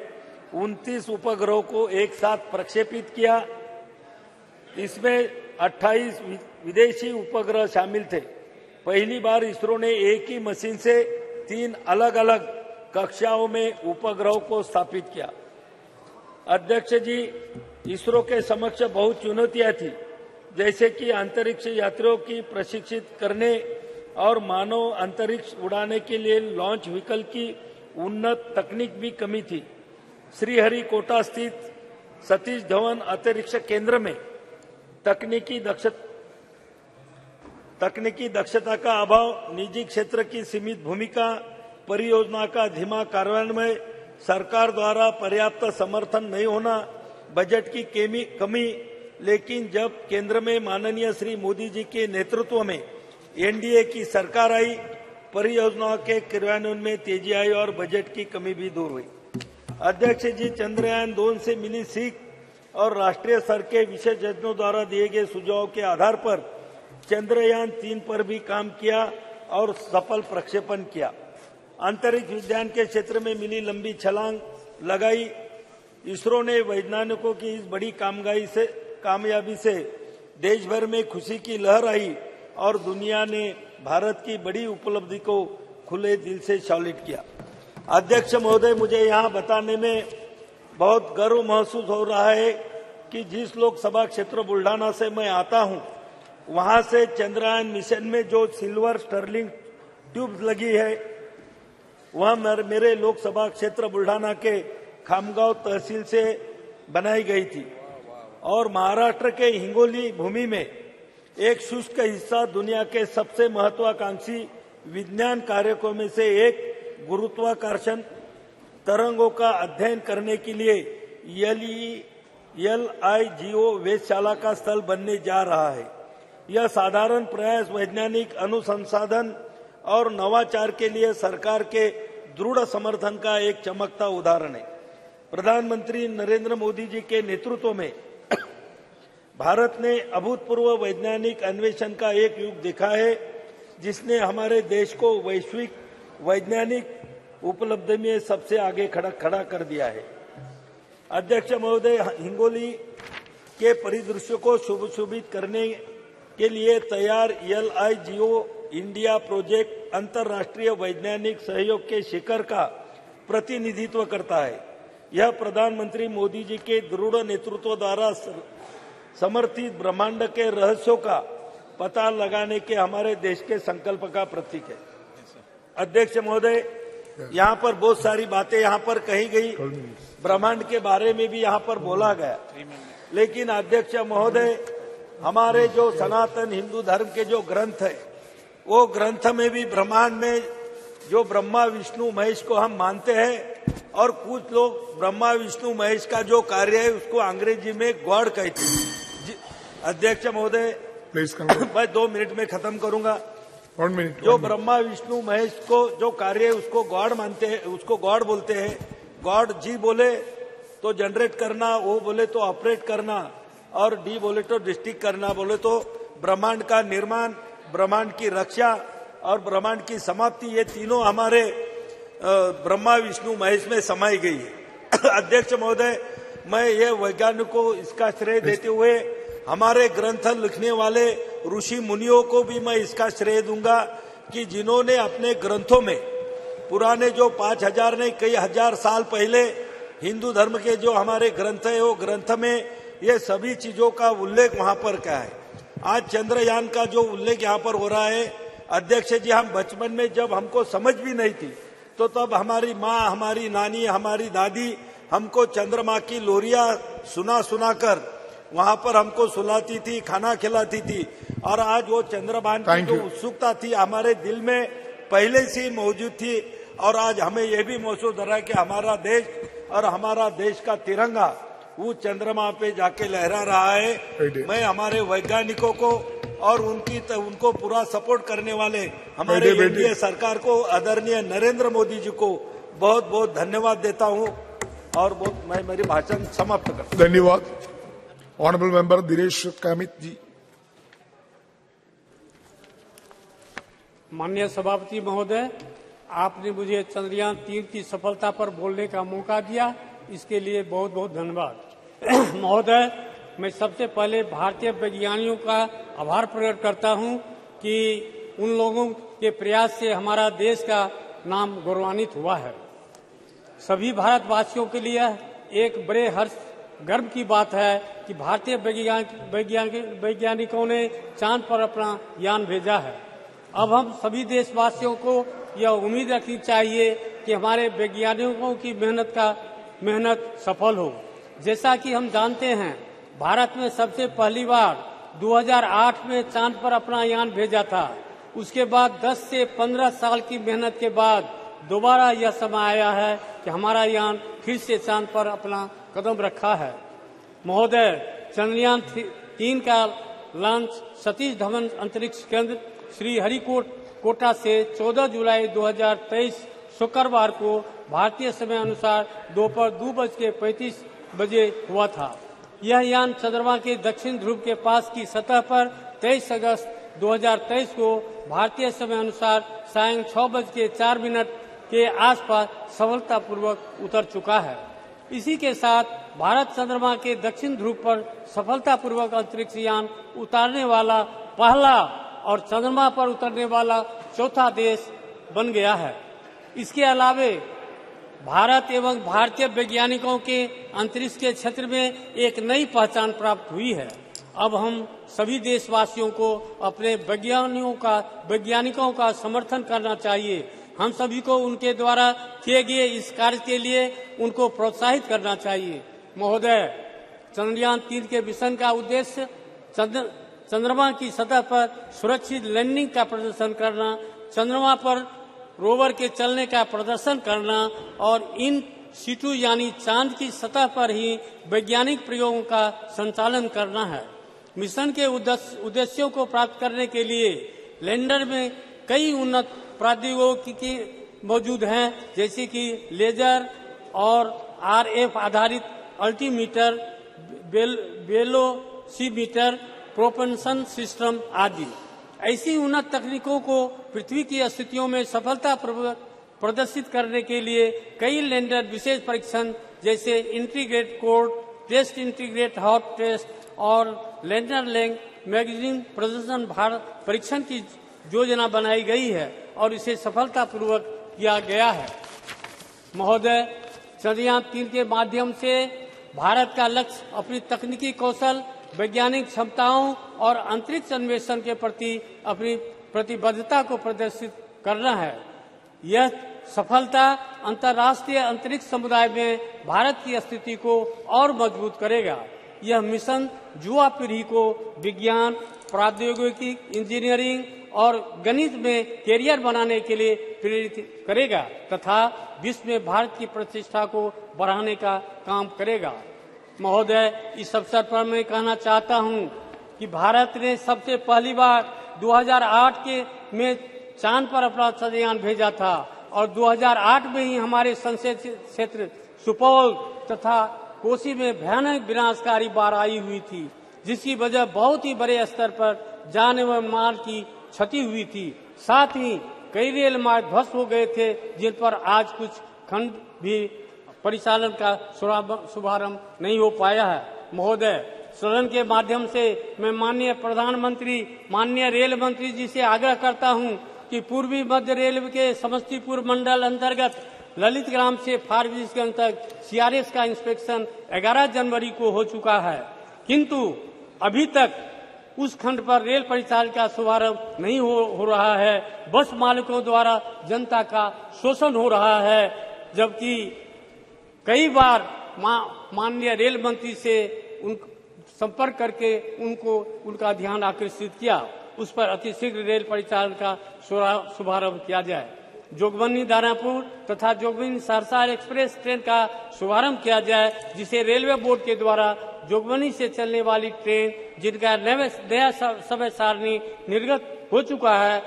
Speaker 14: 29 उपग्रहों को एक साथ प्रक्षेपित किया। इसमें 28 विदेशी उपग्रह शामिल थे। पहली बार इसरो ने एक ही मशीन से 3 अलग अलग कक्षाओं में उपग्रहों को स्थापित किया। अध्यक्ष जी, इसरो के समक्ष बहुत चुनौतियां थी, जैसे कि अंतरिक्ष यात्रियों की प्रशिक्षित करने और मानव अंतरिक्ष उड़ाने के लिए लॉन्च व्हीकल की उन्नत तकनीक भी कमी थी। श्रीहरिकोटा स्थित सतीश धवन अंतरिक्ष केंद्र में तकनीकी दक्षता का अभाव, निजी क्षेत्र की सीमित भूमिका, परियोजना का धीमा कार्यान्वयन, सरकार द्वारा पर्याप्त समर्थन नहीं होना, बजट की कमी। लेकिन जब केंद्र में माननीय श्री मोदी जी के नेतृत्व में NDA की सरकार आई, परियोजनाओं के क्रियान्वयन में तेजी आई और बजट की कमी भी दूर हुई। अध्यक्ष जी, चंद्रयान 2 से मिली सीख और राष्ट्रीय स्तर के विशेषज्ञों द्वारा दिए गए सुझावों के आधार पर चंद्रयान 3 पर भी काम किया और सफल प्रक्षेपण किया। अंतरिक्ष विज्ञान के क्षेत्र में मिली लंबी छलांग लगाई। इसरो ने वैज्ञानिकों की इस बड़ी कामयाबी से देश भर में खुशी की लहर आई और दुनिया ने भारत की बड़ी उपलब्धि को खुले दिल से सैल्यूट किया। अध्यक्ष महोदय, मुझे यहाँ बताने में बहुत गर्व महसूस हो रहा है कि जिस लोकसभा क्षेत्र बुल्ढाना से मैं आता हूँ, वहाँ से चंद्रयान मिशन में जो सिल्वर स्टर्लिंग ट्यूब्स लगी है, वह मेरे लोकसभा क्षेत्र बुल्ढाना के खामगांव तहसील से बनाई गई थी और महाराष्ट्र के हिंगोली भूमि में एक शुष्क हिस्सा दुनिया के सबसे महत्वाकांक्षी विज्ञान कार्यक्रमों में से एक गुरुत्वाकर्षण तरंगों का अध्ययन करने के लिए LIGO वेधशाला का स्थल बनने जा रहा है। यह साधारण प्रयास वैज्ञानिक अनुसंधान और नवाचार के लिए सरकार के दृढ़ समर्थन का एक चमकता उदाहरण है। प्रधानमंत्री नरेंद्र मोदी जी के नेतृत्व में भारत ने अभूतपूर्व वैज्ञानिक अन्वेषण का एक युग देखा है, जिसने हमारे देश को वैश्विक वैज्ञानिक उपलब्धि में सबसे आगे खड़ा कर दिया है। अध्यक्ष महोदय, हिंगोली के परिदृश्य को शुभशोभित करने के लिए तैयार LIGO इंडिया प्रोजेक्ट अंतर्राष्ट्रीय वैज्ञानिक सहयोग के शिखर का प्रतिनिधित्व करता है। यह प्रधानमंत्री मोदी जी के दृढ़ नेतृत्व द्वारा समर्थित ब्रह्मांड के रहस्यों का पता लगाने के हमारे देश के संकल्प का प्रतीक है। अध्यक्ष महोदय, यहाँ पर बहुत सारी बातें यहाँ पर कही गई, ब्रह्मांड के बारे में भी यहाँ पर बोला गया, लेकिन अध्यक्ष महोदय, हमारे जो सनातन हिंदू धर्म के जो ग्रंथ है, वो ग्रंथ में भी ब्रह्मांड में जो ब्रह्मा विष्णु महेश को हम मानते हैं, और कुछ लोग ब्रह्मा विष्णु महेश का जो कार्य है उसको अंग्रेजी में गॉड कहते हैं। अध्यक्ष महोदय, मैं 2 मिनट में खत्म करूंगा।
Speaker 13: 1 मिनट।
Speaker 14: जो ब्रह्मा विष्णु महेश को जो कार्य है उसको गॉड मानते हैं, उसको गॉड बोलते हैं। गॉड जी बोले तो जनरेट करना, ओ बोले तो ऑपरेट करना, और डी बोले तो डिस्ट्रिक्ट करना, बोले तो ब्रह्मांड का निर्माण, ब्रह्मांड की रक्षा और ब्रह्मांड की समाप्ति, ये तीनों हमारे ब्रह्मा विष्णु महेश में समाई गई है। अध्यक्ष महोदय, मैं ये वैज्ञानिक को इसका श्रेय देते हुए हमारे ग्रंथ लिखने वाले ऋषि मुनियों को भी मैं इसका श्रेय दूंगा कि जिन्होंने अपने ग्रंथों में पुराने जो 5000 नहीं कई हजार साल पहले हिंदू धर्म के जो हमारे ग्रंथ है, वो ग्रंथ में ये सभी चीजों का उल्लेख वहां पर क्या है। आज चंद्रयान का जो उल्लेख यहाँ पर हो रहा है, अध्यक्ष जी, हम बचपन में जब हमको समझ भी नहीं थी तो तब हमारी माँ, हमारी नानी, हमारी दादी हमको चंद्रमा की लोरियां सुना कर वहां पर हमको सुलाती थी, खाना खिलाती थी, और आज वो चंद्रभान की जो उत्सुकता थी हमारे दिल में पहले से ही मौजूद थी, और आज हमें यह भी महसूस हो रहा है कि हमारा देश और हमारा देश का तिरंगा वो चंद्रमा पे जाके लहरा रहा है। मैं हमारे वैज्ञानिकों को और उनको पूरा सपोर्ट करने वाले हमारे एनडीए सरकार को, आदरणीय नरेंद्र मोदी जी को बहुत बहुत धन्यवाद देता हूं, और मैं मेरी भाषण समाप्त करता हूं।
Speaker 13: धन्यवाद। ऑनरेबल मेंबर दिनेश कामित जी।
Speaker 15: माननीय सभापति महोदय, आपने मुझे चंद्रयान 3 की सफलता पर बोलने का मौका दिया, इसके लिए बहुत बहुत धन्यवाद। महोदय, मैं सबसे पहले भारतीय वैज्ञानिकों का आभार प्रकट करता हूं कि उन लोगों के प्रयास से हमारा देश का नाम गौरवान्वित हुआ है। सभी भारतवासियों के लिए एक बड़े हर्ष गर्व की बात है कि भारतीय वैज्ञानिकों ने चांद पर अपना यान भेजा है। अब हम सभी देशवासियों को यह उम्मीद रखनी चाहिए कि हमारे वैज्ञानिकों की मेहनत सफल हो। जैसा कि हम जानते हैं, भारत में सबसे पहली बार 2008 में चांद पर अपना यान भेजा था। उसके बाद 10 से 15 साल की मेहनत के बाद दोबारा यह समय आया है कि हमारा यान फिर से चांद पर अपना कदम रखा है। महोदय, चंद्रयान 3 का लॉन्च सतीश धवन अंतरिक्ष केंद्र श्री हरिकोटा से 14 जुलाई 2023 शुक्रवार को भारतीय समय अनुसार दोपहर 2:35 बजे हुआ था। यह यान चंद्रमा के दक्षिण ध्रुव के पास की सतह पर 23 अगस्त 2023 को भारतीय समय अनुसार सायं 6:04 के आसपास सफलतापूर्वक उतर चुका है। इसी के साथ भारत चंद्रमा के दक्षिण ध्रुव पर सफलतापूर्वक अंतरिक्ष यान उतारने वाला पहला और चंद्रमा पर उतरने वाला चौथा देश बन गया है। इसके अलावे भारत एवं भारतीय वैज्ञानिकों के अंतरिक्ष के क्षेत्र में एक नई पहचान प्राप्त हुई है। अब हम सभी देशवासियों को अपने वैज्ञानिकों का समर्थन करना चाहिए। हम सभी को उनके द्वारा किए गए इस कार्य के लिए उनको प्रोत्साहित करना चाहिए। महोदय, चंद्रयान 3 के मिशन का उद्देश्य चंद्रमा की सतह पर सुरक्षित लैंडिंग का प्रदर्शन करना, चंद्रमा पर रोवर के चलने का प्रदर्शन करना और इन सीटू यानी चांद की सतह पर ही वैज्ञानिक प्रयोगों का संचालन करना है। मिशन के उद्देश्यों को प्राप्त करने के लिए लैंडर में कई उन्नत मौजूद हैं, जैसे कि लेजर और RF आधारित अल्टीमीटर, वेलोसीमीटर, प्रोपेंशन सिस्टम आदि। ऐसी उन्नत तकनीकों को पृथ्वी की स्थितियों में सफलता प्रदर्शित करने के लिए कई लैंडर विशेष परीक्षण जैसे integrate core test, integrate hot test और लैंडर लैंग मैगजीन प्रदर्शन भारत परीक्षण की योजना बनाई गई है और इसे सफलतापूर्वक किया गया है। महोदय, चंद्रयान 3 के माध्यम से भारत का लक्ष्य अपनी तकनीकी कौशल, वैज्ञानिक क्षमताओं और अंतरिक्ष अन्वेषण के प्रति अपनी प्रतिबद्धता को प्रदर्शित करना है। यह सफलता अंतर्राष्ट्रीय अंतरिक्ष समुदाय में भारत की स्थिति को और मजबूत करेगा। यह मिशन युवा पीढ़ी को विज्ञान, प्रौद्योगिकी, इंजीनियरिंग और गणित में कैरियर बनाने के लिए प्रेरित करेगा तथा विश्व में भारत की प्रतिष्ठा को बढ़ाने का काम करेगा। महोदय, इस अवसर पर मैं कहना चाहता हूं कि भारत ने सबसे पहली बार 2008 में चांद पर अपना चंद्रयान भेजा था और 2008 में ही हमारे संसदीय क्षेत्र सुपौल तथा कोसी में भयानक विनाशकारी बाढ़ आई हुई थी, जिसकी वजह बहुत ही बड़े स्तर पर जान एवं माल की क्षति हुई थी। साथ ही कई रेल मार्ग ध्वस्त हो गए थे, जिन पर आज कुछ खंड भी परिचालन का शुभारंभ नहीं हो पाया है। महोदय, सदन के माध्यम से मैं माननीय प्रधानमंत्री, माननीय रेल मंत्री जी से आग्रह करता हूं कि पूर्वी मध्य रेलवे के समस्तीपुर मंडल अंतर्गत ललित ग्राम से फारबिसगंज तक CRS का इंस्पेक्शन 11 जनवरी को हो चुका है, किंतु अभी तक उस खंड पर रेल परिचालन का शुभारंभ नहीं हो रहा है। बस मालिकों द्वारा जनता का शोषण हो रहा है, जबकि कई बार माननीय रेल मंत्री से संपर्क करके उनका ध्यान आकर्षित किया, उस पर अतिशीघ्र रेल परिचालन का शुभारंभ किया जाए। जोगबनी दानापुर तथा जोगबनी सहरसा एक्सप्रेस ट्रेन का शुभारंभ किया जाए, जिसे रेलवे बोर्ड के द्वारा जोगबनी से चलने वाली ट्रेन जिनका नया समय सारणी निर्गत हो चुका है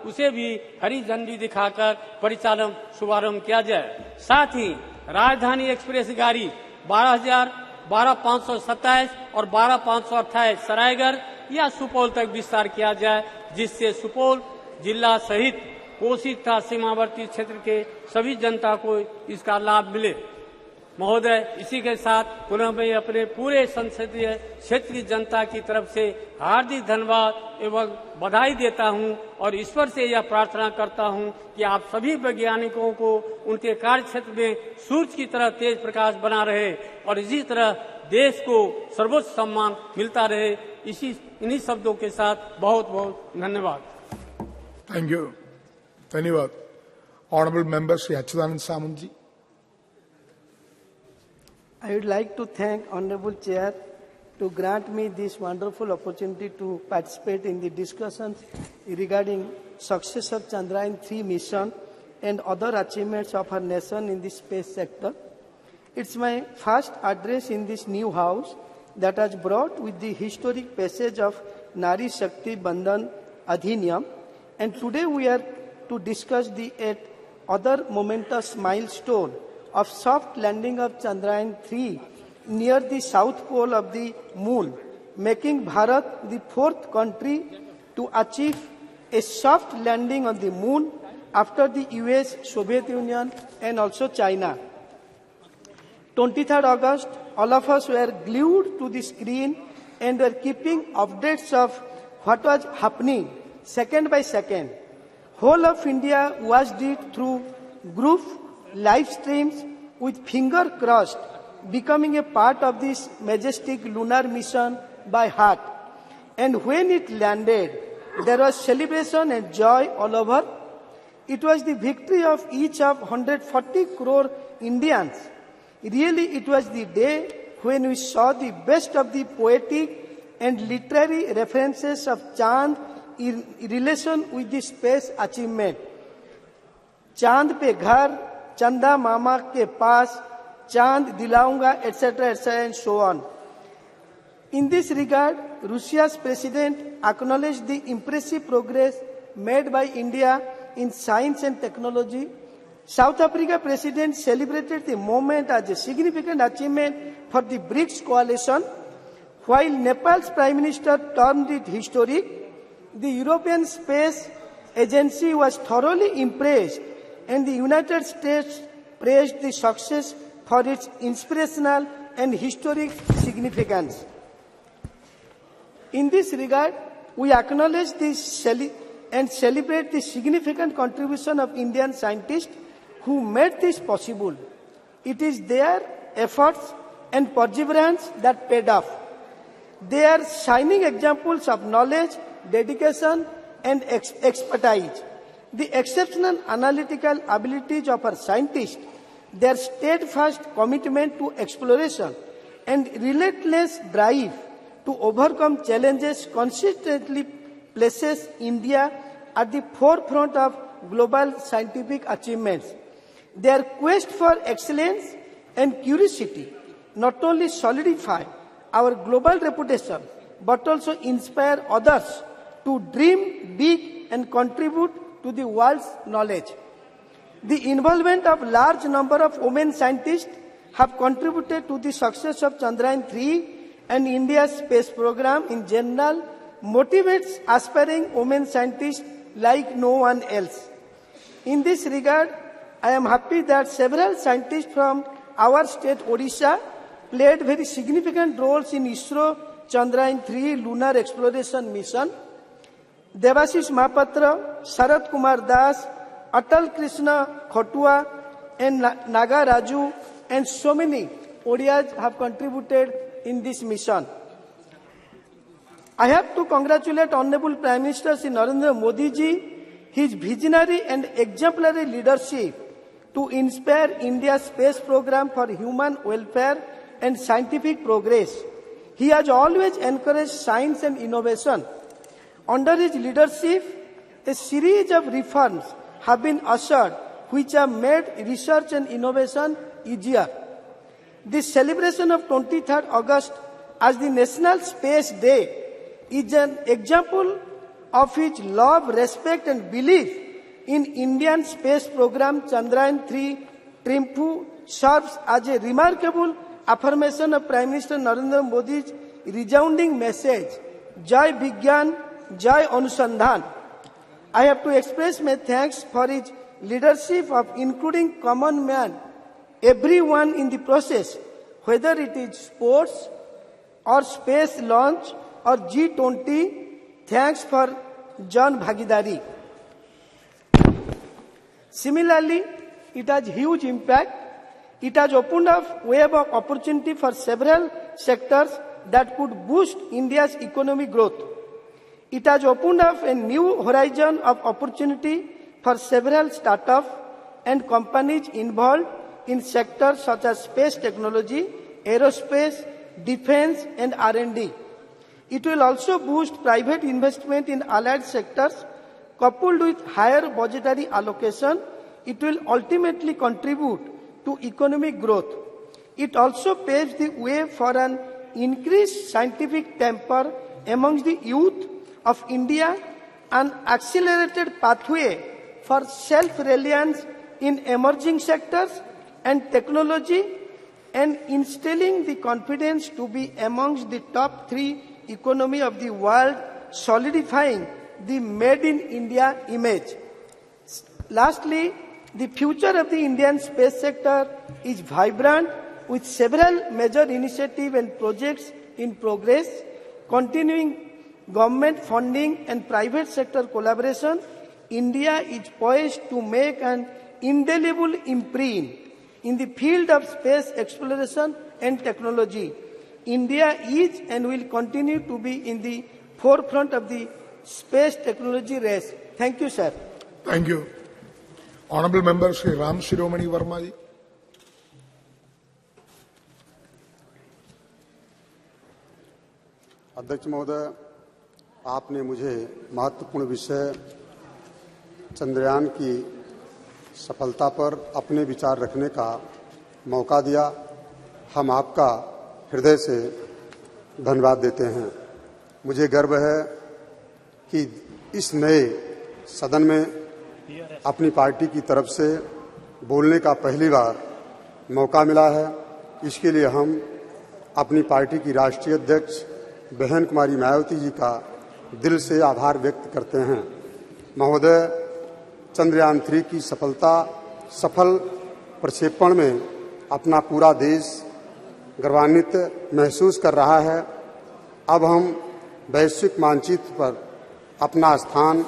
Speaker 15: उसे भी हरी झंडी दिखाकर परिचालन शुभारंभ किया जाए। साथ ही राजधानी एक्सप्रेस गाड़ी 12,527 और 12,528 सरायगढ़ या सुपौल तक विस्तार किया जाए, जिससे सुपौल जिला सहित कोसी तथा सीमावर्ती क्षेत्र के सभी जनता को इसका लाभ मिले। महोदय, इसी के साथ पुनः मैं अपने पूरे संसदीय क्षेत्र की जनता की तरफ से हार्दिक धन्यवाद एवं बधाई देता हूं और ईश्वर से यह प्रार्थना करता हूं कि आप सभी वैज्ञानिकों को उनके कार्य क्षेत्र में सूर्य की तरह तेज प्रकाश बना रहे और इसी तरह देश को सर्वोच्च सम्मान मिलता रहे। इन्हीं शब्दों के साथ बहुत बहुत धन्यवाद।
Speaker 13: Thank you. धन्यवाद। Honourable member Shri Achyutananda Samanta ji.
Speaker 16: I would like to thank Honorable Chair to grant me this wonderful opportunity to participate in the discussions regarding success of Chandrayaan-3 mission and other achievements of our nation in the space sector. It's my first address in this new house that has brought with the historic passage of Nari Shakti Bandhan Adhiniyam, and today we are to discuss the other momentous milestone of soft landing of Chandrayaan-3 near the south pole of the moon, making Bharat the fourth country to achieve a soft landing on the moon after the US, Soviet Union and also China. 23rd August, all of us were glued to the screen and were keeping updates of what was happening second by second. Whole of India watched it through group live streams with finger crossed, becoming a part of this majestic lunar mission by heart. And when it landed, there was celebration and joy all over. It was the victory of each of 140 crore Indians. Really, it was the day when we saw the best of the poetic and literary references of Chand in relation with the space achievement. Chand pe ghar, Chanda mama ke paas, Chand dilaunga, etc., etc., and so on. In this regard, Russia's president acknowledged the impressive progress made by India in science and technology. South Africa President celebrated the moment as a significant achievement for the BRICS coalition, while Nepal's Prime Minister termed it historic. The European Space Agency was thoroughly impressed, and the United States praised the success for its inspirational and historic significance. In this regard, we acknowledge and celebrate the significant contribution of Indian scientists who made this possible. It is their efforts and perseverance that paid off. They are shining examples of knowledge, dedication, and expertise. The exceptional analytical abilities of our scientists, their steadfast commitment to exploration, and relentless drive to overcome challenges consistently places India at the forefront of global scientific achievements. Their quest for excellence and curiosity not only solidify our global reputation, but also inspire others to dream big and contribute to the world's knowledge. The involvement of large number of women scientists have contributed to the success of Chandrayaan-3 and India's space program in general, motivates aspiring women scientists like no one else. In this regard, I am happy that several scientists from our state, Odisha, played very significant roles in ISRO Chandrayaan-3 lunar exploration mission. Devashish Mahapatra, Sarath Kumar Das, Atal Krishna Khotua, and Naga Raju, and so many Odias have contributed in this mission. I have to congratulate Honorable Prime Minister Shri Narendra Modi ji, his visionary and exemplary leadership to inspire India's space program for human welfare and scientific progress. He has always encouraged science and innovation. Under his leadership, a series of reforms have been ushered which have made research and innovation easier. The celebration of 23rd August as the National Space Day is an example of his love, respect and belief in Indian space program. Chandrayaan-3 triumph serves as a remarkable affirmation of Prime Minister Narendra Modi's resounding message, Jai Vigyan, Jai Anusandhan. I have to express my thanks for his leadership of including common man, everyone in the process, whether it is sports or space launch or G20. Thanks for Jan Bhagidari. Similarly, it has huge impact. It has opened up web of opportunity for several sectors that could boost India's economic growth. It has opened up a new horizon of opportunity for several startups and companies involved in sectors such as space technology, aerospace, defense and R&D. It will also boost private investment in allied sectors. Coupled with higher budgetary allocation, it will ultimately contribute to economic growth. It also paves the way for an increased scientific temper amongst the youth of India, an accelerated pathway for self-reliance in emerging sectors and technology, and instilling the confidence to be amongst the top 3 economy of the world, solidifying the Made in India image. Lastly, the future of the Indian space sector is vibrant with several major initiatives and projects in progress, continuing government funding and private sector collaboration. India is poised to make an indelible imprint in the field of space exploration and technology. India is and will continue to be in the forefront of the space technology race. Thank you, sir.
Speaker 13: Thank you. Honorable Member Shri Ram Shiromani Verma ji.
Speaker 17: अध्यक्ष महोदय, आपने मुझे महत्वपूर्ण विषय चंद्रयान की सफलता पर अपने विचार रखने का मौका दिया। हम आपका हृदय से धन्यवाद देते हैं। मुझे गर्व है कि इस नए सदन में अपनी पार्टी की तरफ से बोलने का पहली बार मौका मिला है। इसके लिए हम अपनी पार्टी की राष्ट्रीय अध्यक्ष बहन कुमारी मायावती जी का दिल से आभार व्यक्त करते हैं। महोदय, चंद्रयान 3 की सफल प्रक्षेपण में अपना पूरा देश गर्वान्वित महसूस कर रहा है। अब हम वैश्विक मानचित्र पर अपना स्थान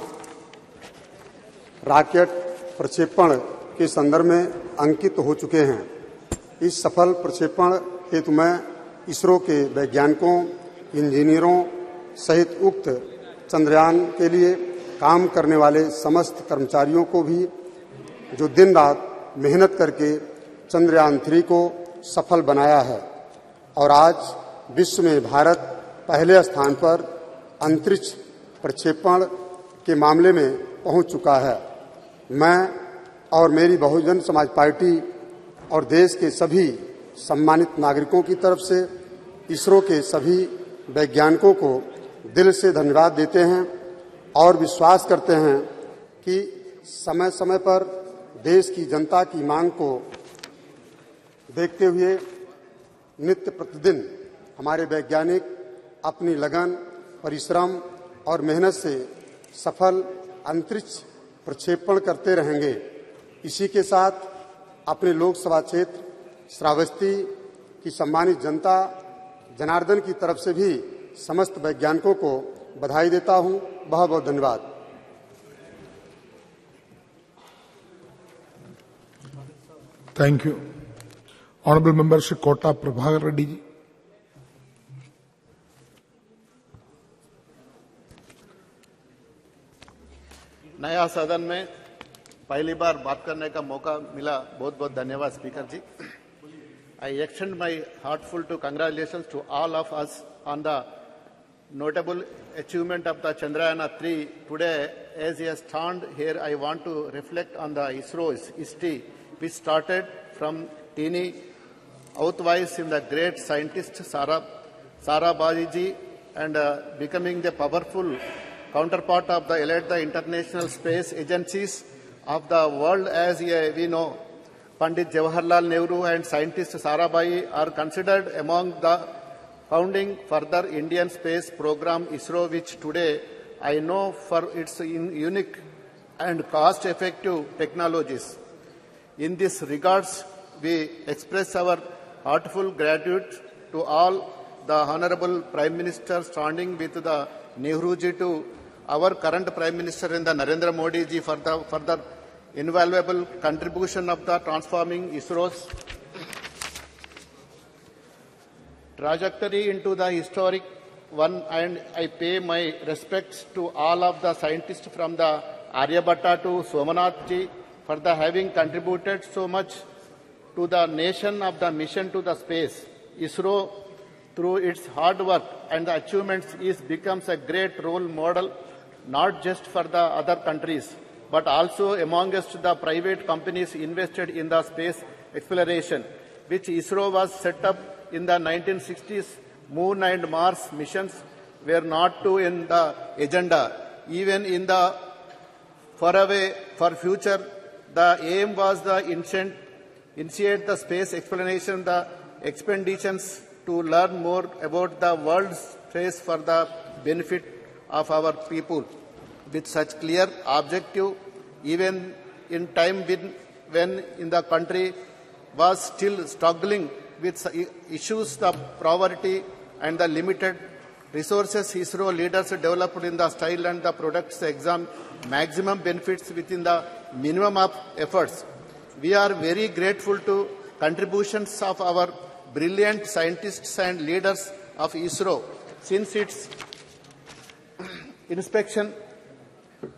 Speaker 17: रॉकेट प्रक्षेपण के संदर्भ में अंकित हो चुके हैं। इस सफल प्रक्षेपण हेतु मैं इसरो के वैज्ञानिकों, इंजीनियरों सहित उक्त चंद्रयान के लिए काम करने वाले समस्त कर्मचारियों को भी, जो दिन रात मेहनत करके चंद्रयान 3 को सफल बनाया है और आज विश्व में भारत पहले स्थान पर अंतरिक्ष प्रक्षेपण के मामले में पहुंच चुका है। मैं और मेरी बहुजन समाज पार्टी और देश के सभी सम्मानित नागरिकों की तरफ से इसरो के सभी वैज्ञानिकों को दिल से धन्यवाद देते हैं और विश्वास करते हैं कि समय समय पर देश की जनता की मांग को देखते हुए नित्य प्रतिदिन हमारे वैज्ञानिक अपनी लगन, परिश्रम और मेहनत से सफल अंतरिक्ष प्रक्षेपण करते रहेंगे। इसी के साथ अपने लोकसभा क्षेत्र श्रावस्ती की सम्मानित जनता जनार्दन की तरफ से भी समस्त वैज्ञानिकों को बधाई देता हूं। बहुत बहुत धन्यवाद।
Speaker 13: Thank you. Honourable member Shri Kota Prabhakar Reddy ji.
Speaker 18: नया सदन में पहली बार बात करने का मौका मिला, बहुत बहुत धन्यवाद speaker ji. I extend my heartfelt congratulations to all of us on the notable achievement of the Chandrayaan 3. Today, as I stand here, I want to reflect on the ISRO's history, which started from teeny outwise in the great scientist Sarabhaji ji and becoming the powerful counterpart of the elite the international space agencies of the world as we know. Pandit Jawaharlal Nehru and scientist Sarabhai are considered among the founding further Indian space program ISRO, which today I know for its unique and cost-effective technologies. In this regards, we express our heartful gratitude to all the Honorable Prime Minister standing with the Nehru ji to our current Prime Minister and the Narendra Modi ji for the further invaluable contribution of the transforming ISRO's trajectory into the historic one, and I pay my respects to all of the scientists from the Aryabhatta to Somanath ji for the having contributed so much to the nation of the mission to the space. ISRO, through its hard work and the achievements, becomes a great role model, not just for the other countries, but also amongst the private companies invested in the space exploration, which ISRO was set up in the 1960s. Moon and Mars missions were not too in the agenda. Even in the for future, the aim was the initiate the space exploration, the expeditions to learn more about the world's space for the benefit of our people. With such clear objective, even in time when in the country was still struggling with issues of poverty and the limited resources, ISRO leaders developed in the style and the products exam maximum benefits within the minimum of efforts. We are very grateful to contributions of our brilliant scientists and leaders of ISRO. Since its inspection,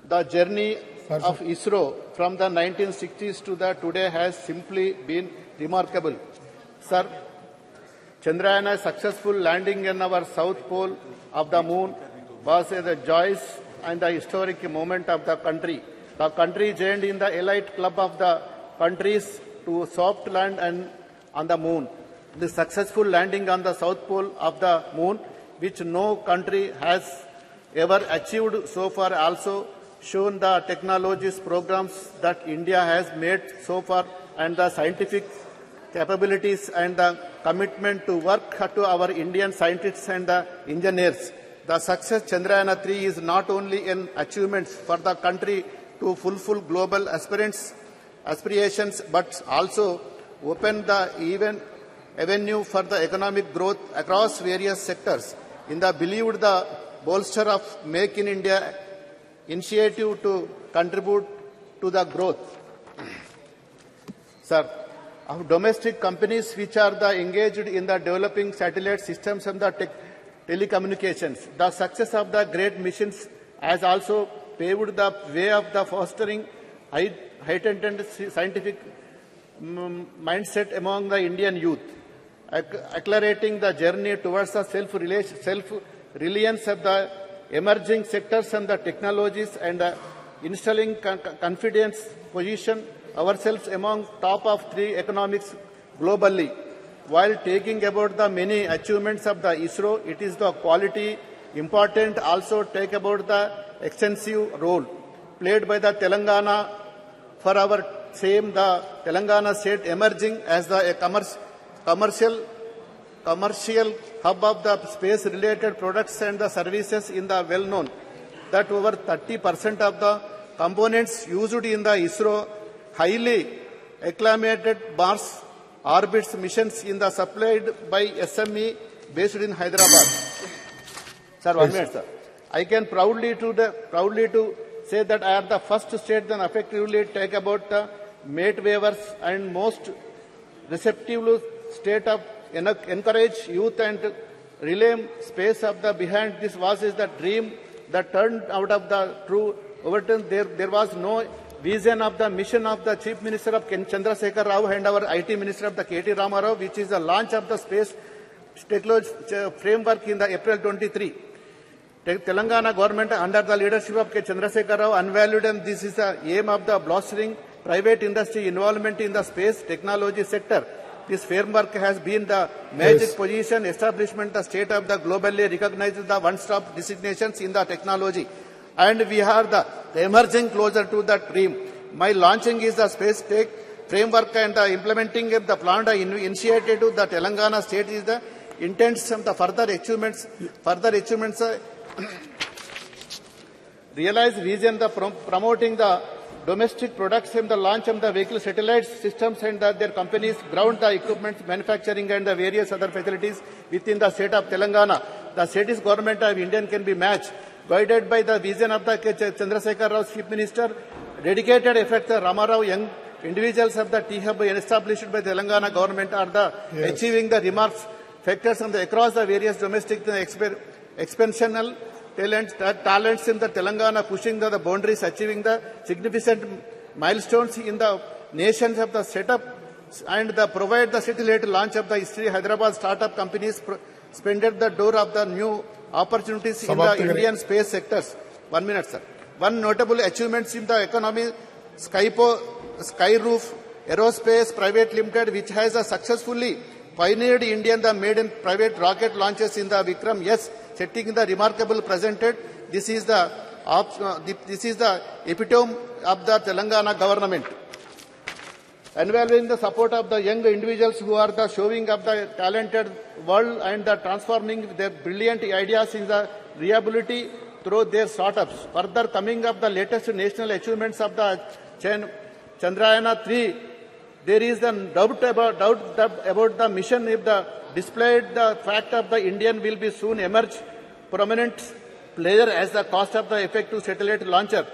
Speaker 18: the journey of ISRO from the 1960s to the today has simply been remarkable. Sir, Chandrayana's successful landing in our south pole of the moon was a joyous and a historic moment of the country. The country joined in the elite club of the countries to soft land and on the moon. The successful landing on the south pole of the moon, which no country has ever achieved so far, also shown the technologies programs that India has made so far and the scientific capabilities and the commitment to work to our Indian scientists and the engineers. The success Chandrayaan-3 is not only an achievement for the country to fulfill global aspirations, but also open the avenue for the economic growth across various sectors. In the believed the bolster of Make in India initiative to contribute to the growth. Sir, of domestic companies which are engaged in the developing satellite systems and the telecommunications. The success of the great missions has also paved the way of the fostering heightened scientific mindset among the Indian youth, accelerating the journey towards the self-reliance of the emerging sectors and the technologies, and installing confidence position ourselves among top of 3 economics globally. While taking about the many achievements of the ISRO, it is the quality important also take about the extensive role played by the Telangana for our same the Telangana state emerging as the commercial hub of the space related products and the services in the well known that over 30% of the components used in the ISRO highly acclamated Mars orbits missions in the supplied by SME based in Hyderabad. Sir, 1 minute, sir. I can proudly to say that I am the first state that effectively take about the mate waivers and most receptive state of encourage youth and relay space of the behind this was is the dream that turned out of the true overturn. There was no vision of the mission of the Chief Minister of Chandrasekhar Rao and our IT Minister of the KT Rama Rao, which is the launch of the space technology framework in the April 23. Telangana government under the leadership of Chandrasekhar Rao unvalued, and this is the aim of the blustering private industry involvement in the space technology sector. This framework has been the magic position establishment, the state of the globally recognized the one-stop designations in the technology. And we are the emerging closer to the dream. My launching is the space tech framework and the implementing of the plan initiated to the Telangana state is the intents of the further achievements realize vision the promoting the domestic products and the launch of the vehicle satellite systems and their companies ground the equipment manufacturing and the various other facilities within the state of Telangana. The state's government of India can be matched, guided by the vision of the Chandrasekhar Rao Chief Minister, dedicated effort the Rama Rao young individuals of the T-Hub established by the Telangana government are the achieving the remarks factors on the across the various domestic expansional talents in the Telangana, pushing the boundaries, achieving the significant milestones in the nations of the setup and the provide the satellite launch of the history. Hyderabad startup companies spended the door of the new opportunities in the Indian space sectors. 1 minute, sir. One notable achievements in the economy, Skyroof Aerospace Private Limited, which has successfully pioneered Indian the made in private rocket launches in the Vikram. Yes, setting the remarkable presented. This is the epitome of the Telangana government. Involving the support of the young individuals who are the showing of the talented world and the transforming their brilliant ideas in the reliability through their startups. Further coming up the latest national achievements of the Chandrayaan-3, there is the doubt about the mission if the displayed the fact of the Indian will be soon emerge prominent player as the cost of the effective satellite launcher.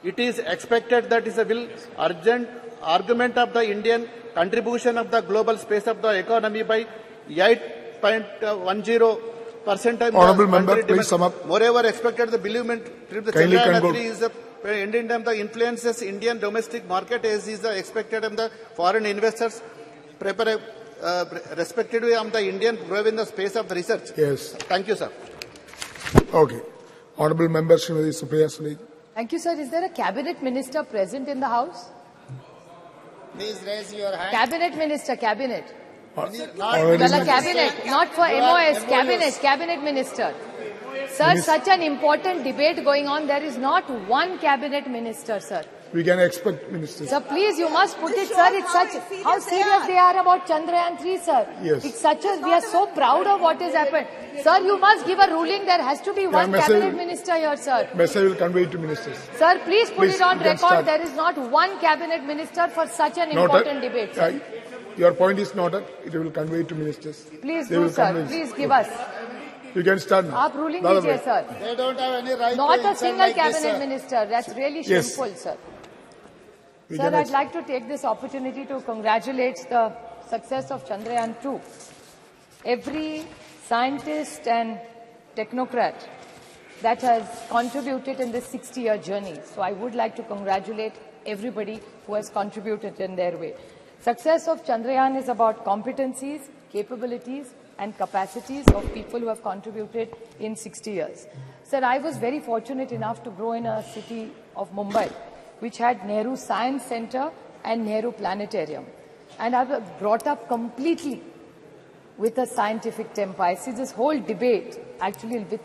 Speaker 18: It is expected that is a will urgent argument of the Indian contribution of the global space of the economy by 8.10%.
Speaker 13: Honourable member, please sum up.
Speaker 18: Moreover, expected the believement the Chandrayaan-3 is the ending time the influences Indian domestic market as is the expected and the foreign investors prepare respectively on the Indian grow in the space of the research.
Speaker 13: Yes.
Speaker 18: Thank you, sir.
Speaker 13: Okay. Honourable member, Srimati Supriya Sule.
Speaker 8: Thank you, sir. Is there a cabinet minister present in the house?
Speaker 19: Please raise your hand.
Speaker 8: Cabinet minister, cabinet.
Speaker 19: Cabinet,
Speaker 8: not for MOS, cabinet minister. Sir, such an important debate going on. There is not one cabinet minister, sir.
Speaker 13: We can expect ministers.
Speaker 8: Sir, please, you must put it, sir. It's such how serious they are about Chandrayaan 3, sir.
Speaker 13: Yes.
Speaker 8: It's such a, we are so proud of what has happened. Sir, you must give a ruling. There has to be one cabinet minister here, sir.
Speaker 13: Message will convey it to ministers.
Speaker 8: Sir, please put it on record.
Speaker 13: Start.
Speaker 8: There is not one cabinet minister for such an important debate, sir.
Speaker 13: Your point is noted. It will convey it to ministers.
Speaker 8: Please do, sir. Please give us.
Speaker 13: You can start now.
Speaker 8: Aap ruling kijiye, sir.
Speaker 19: They don't have any right
Speaker 8: Not
Speaker 19: to
Speaker 8: a single
Speaker 19: like
Speaker 8: cabinet
Speaker 19: this,
Speaker 8: minister. That's really
Speaker 13: Yes.
Speaker 8: shameful, sir. Sir, I'd like to take this opportunity to congratulate the success of Chandrayaan 2. Every scientist and technocrat that has contributed in this 60-year journey. So I would like to congratulate everybody who has contributed in their way. Success of Chandrayaan is about competencies, capabilities, and capacities of people who have contributed in 60 years. Sir, I was very fortunate enough to grow in a city of Mumbai, which had Nehru Science Center and Nehru Planetarium. And I was brought up completely with a scientific temper. I see this whole debate actually with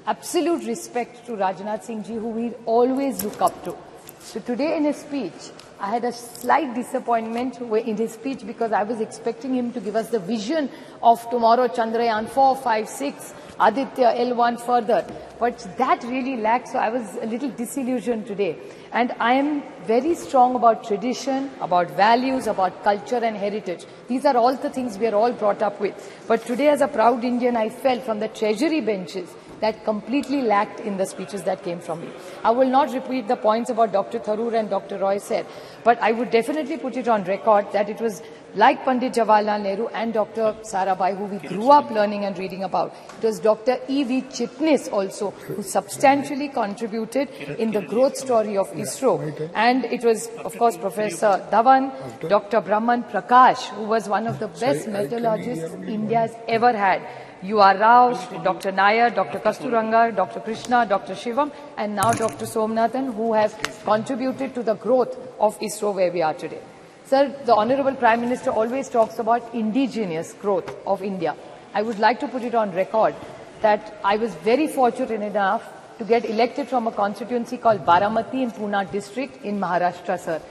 Speaker 8: absolute respect to Rajnath Singh ji, who we always look up to. So today in his speech, I had a slight disappointment in his speech because I was expecting him to give us the vision of tomorrow, Chandrayaan 4, 5, 6, Aditya, L1 further. But that really lacked, so I was a little disillusioned today. And I am very strong about tradition, about values, about culture and heritage. These are all the things we are all brought up with. But today as a proud Indian, I felt from the treasury benches that completely lacked in the speeches that came from me. I will not repeat the points about Dr. Tharoor and Dr. Roy said, but I would definitely put it on record that it was like Pandit Jawaharlal Nehru and Dr. Sarabhai, who we grew up learning and reading about. It was Dr. E.V. Chitnis also, who substantially contributed in the growth story of ISRO. And it was, of course, Professor Dhawan, Dr. Brahman Prakash, who was one of the best metallurgists India has ever had. U.R. Rao, Dr. Nair, Dr. Kasturanga, Dr. Krishna, Dr. Shivam, and now Dr. Somnathan, who have contributed to the growth of ISRO where we are today. Sir, the Honorable Prime Minister always talks about indigenous growth of India. I would like to put it on record that I was very fortunate enough to get elected from a constituency called Baramati in Pune district in Maharashtra, sir.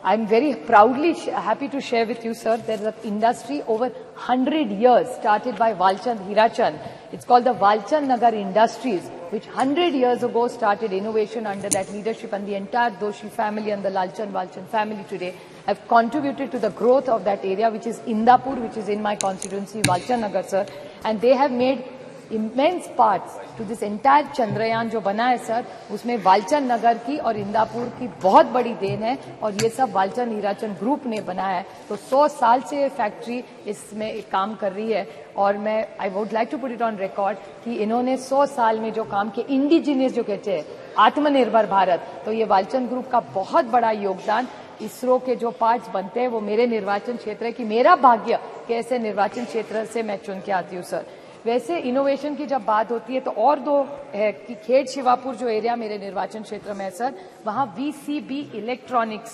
Speaker 8: I'm very proudly happy to share with you, sir, there is an industry over 100 years started by Walchand Hirachand. It's called the Walchand Nagar Industries, which 100 years ago started innovation under that leadership, and the entire Doshi family and the Walchand family today have contributed to the growth of that area, which is Indapur, which is in my constituency, Walchand Nagar, sir. And they have made immense parts to this entire Chandrayaan जो बना है sir, उसमें वालचंद नगर की और इंदापुर की बहुत बड़ी then है, और ये सब वालचंद हीराचंद ग्रुप ने बनाया है. तो 100 साल से ये फैक्ट्री इसमें काम कर रही है, और मैं I would like to put it on record कि इन्होंने 100 साल में जो काम किया, इंडिजिनियस जो कहते हैं आत्मनिर्भर भारत, तो ये वालचंद ग्रुप का बहुत बड़ा योगदान. इसरो के जो पार्ट्स बनते हैं वो मेरे निर्वाचन क्षेत्र है कि मेरा भाग्य कि ऐसे निर्वाचन क्षेत्र से मैं चुन के आती हूँ सर. वैसे इनोवेशन की जब बात होती है तो और दो है कि खेड़ शिवापुर जो एरिया मेरे निर्वाचन क्षेत्र में है सर, वहाँ VCB इलेक्ट्रॉनिक्स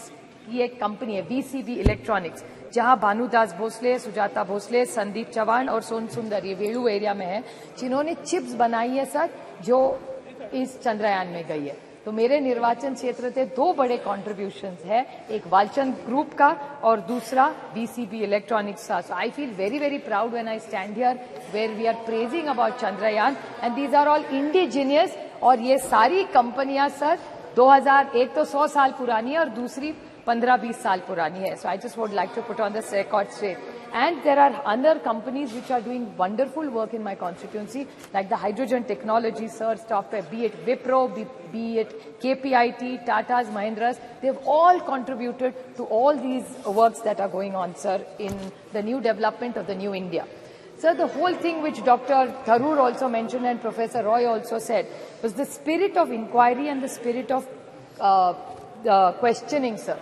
Speaker 8: की एक कंपनी है, VCB इलेक्ट्रॉनिक्स, जहाँ भानुदास भोसले, सुजाता भोसले, संदीप चौहान और सोन सुंदर ये वेलू एरिया में है, जिन्होंने चिप्स बनाई है सर जो इस चंद्रयान में गई है. तो मेरे निर्वाचन क्षेत्र से दो बड़े कॉन्ट्रीब्यूशंस है, एक वालचंद ग्रुप का और दूसरा VCB इलेक्ट्रॉनिक्स का. So I feel very very proud when I stand here where we are praising about Chandrayaan, and these are all indigenous. और ये सारी कंपनियां सर 2001 तो 100 साल पुरानी है और दूसरी 15-20 साल पुरानी है. So I just would like to put on this record straight. And there are other companies which are doing wonderful work in my constituency, like the hydrogen technology, sir, software, be it Wipro, be it KPIT, Tata's, Mahindras, they've all contributed to all these works that are going on, sir, in the new development of the new India. Sir, the whole thing which Dr. Tharoor also mentioned and Professor Roy also said was the spirit of inquiry and the spirit of questioning, sir.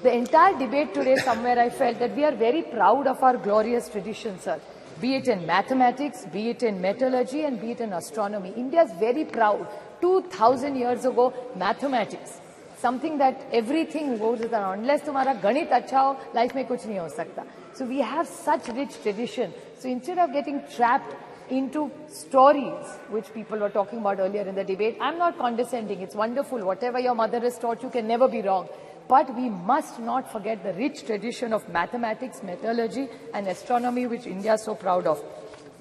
Speaker 8: The entire debate today, somewhere I felt that we are very proud of our glorious tradition, sir. Be it in mathematics, be it in metallurgy, and be it in astronomy. India is very proud. 2000 years ago, mathematics, something that everything goes with around. Unless तुम्हारा गणित अच्छा हो, life में कुछ नहीं हो सकता. So we have such rich tradition. So instead of getting trapped into stories, which people were talking about earlier in the debate. I'm not condescending. It's wonderful. Whatever your mother has taught you can never be wrong. But we must not forget the rich tradition of mathematics, metallurgy and astronomy, which India is so proud of.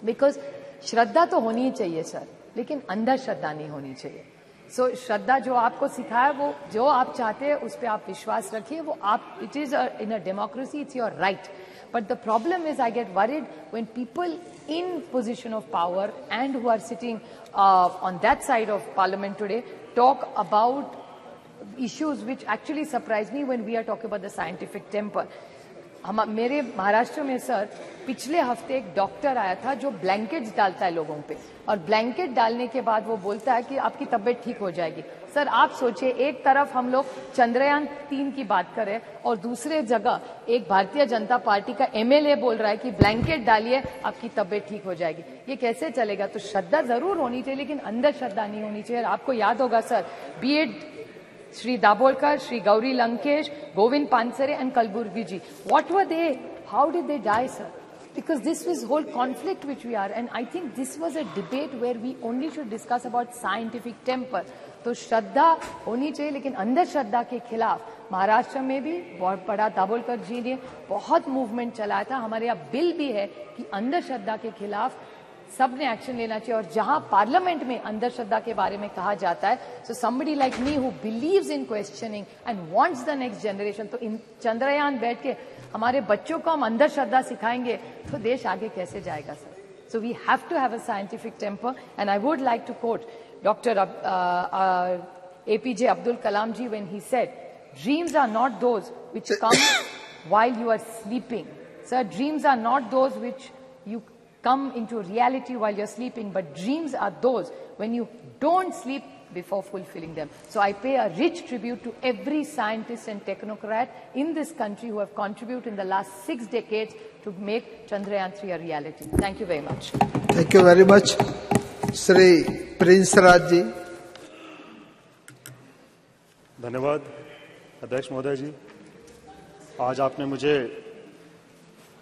Speaker 8: Because श्रद्धा तो होनी ही चाहिए sir, लेकिन अंधा श्रद्धा नहीं होनी चाहिए. So श्रद्धा जो आपको सिखाया वो जो आप चाहते हैं उस पे आप विश्वास रखिए, वो आप, it is in a democracy, it's your right. But the problem is I get worried when people in position of power and who are sitting on that side of parliament today talk about issues which actually surprise me when we are talking about the scientific temper. मेरे महाराष्ट्र में sir पिछले हफ्ते एक doctor आया था जो blankets डालता है लोगों पे, और ब्लैंकेट डालने के बाद वो बोलता है कि आपकी तबीयत ठीक हो जाएगी. सर आप सोचिए, एक तरफ हम लोग चंद्रयान 3 की बात करें और दूसरे जगह एक भारतीय जनता पार्टी का एमएलए बोल रहा है कि ब्लैंकेट डालिए आपकी तबीयत ठीक हो जाएगी. ये कैसे चलेगा? तो श्रद्धा जरूर होनी चाहिए, लेकिन अंदर श्रद्धा नहीं होनी चाहिए. आपको याद होगा सर, बीएड Sri Dabolkar, Sri Gauri Lankesh, Govind Pansare and Kalburgi ji. What were they? How did they die, sir? Because this was whole conflict which we are, and I think this was a debate where we only should discuss about scientific temper. तो श्रद्धा होनी चाहिए, लेकिन अंधश्रद्धा श्रद्धा के खिलाफ महाराष्ट्र में भी बहुत बड़ा दाभोलकर जी ने बहुत मूवमेंट चलाया था. हमारे यहाँ बिल भी है कि अंधश्रद्धा के खिलाफ सबने एक्शन लेना चाहिए. और जहां पार्लियामेंट में अंधश्रद्धा के बारे में कहा जाता है, so somebody like me who believes in questioning and wants the next generation, तो इन चंद्रयान बैठ के हमारे बच्चों को हम अंधश्रद्धा सिखाएंगे तो देश आगे कैसे जाएगा sir? So we have to have a scientific temper, and I would like to quote doctor APJ Abdul Kalam ji when he said, dreams are not those which come while you are sleeping. Sir, dreams are not those which you come into reality while you're sleeping, but dreams are those when you don't sleep before fulfilling them. So I pay a rich tribute to every scientist and technocrat in this country who have contributed in the last 6 decades to make Chandrayaan 3 a reality. Thank you very much.
Speaker 20: Thank you very much. Shri Prince Raj ji.
Speaker 21: धन्यवाद अध्यक्ष महोदय जी. आज आपने मुझे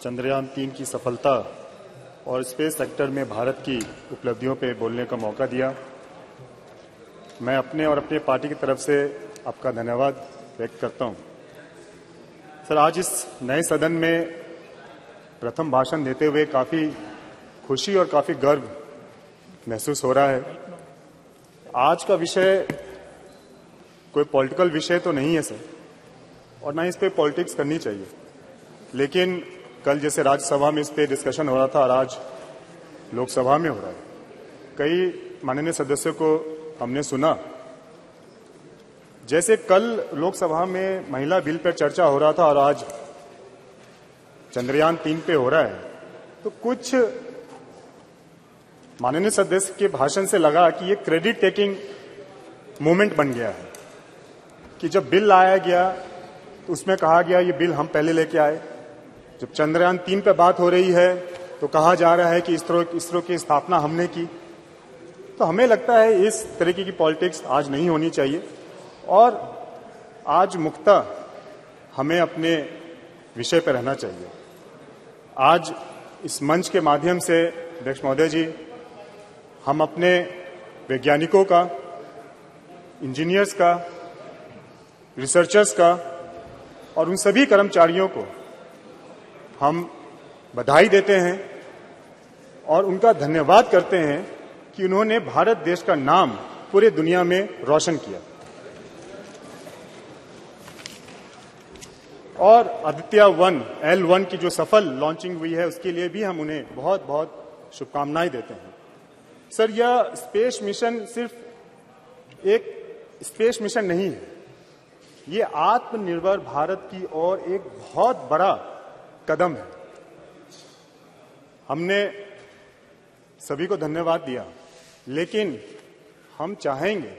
Speaker 21: चंद्रयान 3 की सफलता और space sector में भारत की उपलब्धियों पे बोलने का मौका दिया. मैं अपने और अपने पार्टी की तरफ से आपका धन्यवाद व्यक्त करता हूं. सर, आज इस नए सदन में प्रथम भाषण देते हुए काफी खुशी और काफी गर्व महसूस हो रहा है. आज का विषय कोई पॉलिटिकल विषय तो नहीं है सर, और ना इस पे पॉलिटिक्स करनी चाहिए, लेकिन कल जैसे राज्यसभा में इस पे डिस्कशन हो रहा था और आज लोकसभा में हो रहा है. कई माननीय सदस्यों को हमने सुना, जैसे कल लोकसभा में महिला बिल पर चर्चा हो रहा था और आज चंद्रयान 3 पे हो रहा है, तो कुछ माननीय सदस्य के भाषण से लगा कि ये क्रेडिट टेकिंग मूवमेंट बन गया है, कि जब बिल लाया गया तो उसमें कहा गया ये बिल हम पहले लेके आए. जब चंद्रयान 3 पे बात हो रही है तो कहा जा रहा है कि इसरो की स्थापना हमने की. तो हमें लगता है इस तरीके की पॉलिटिक्स आज नहीं होनी चाहिए, और आज मुक्तः हमें अपने विषय पर रहना चाहिए. आज इस मंच के माध्यम से अध्यक्ष महोदय जी, हम अपने वैज्ञानिकों का, इंजीनियर्स का, रिसर्चर्स का और उन सभी कर्मचारियों को हम बधाई देते हैं और उनका धन्यवाद करते हैं कि उन्होंने भारत देश का नाम पूरे दुनिया में रोशन किया. और आदित्य 1 L1 की जो सफल लॉन्चिंग हुई है उसके लिए भी हम उन्हें बहुत बहुत शुभकामनाएं देते हैं. सर, यह स्पेस मिशन सिर्फ एक स्पेस मिशन नहीं है, ये आत्मनिर्भर भारत की ओर एक बहुत बड़ा कदम है. हमने सभी को धन्यवाद दिया, लेकिन हम चाहेंगे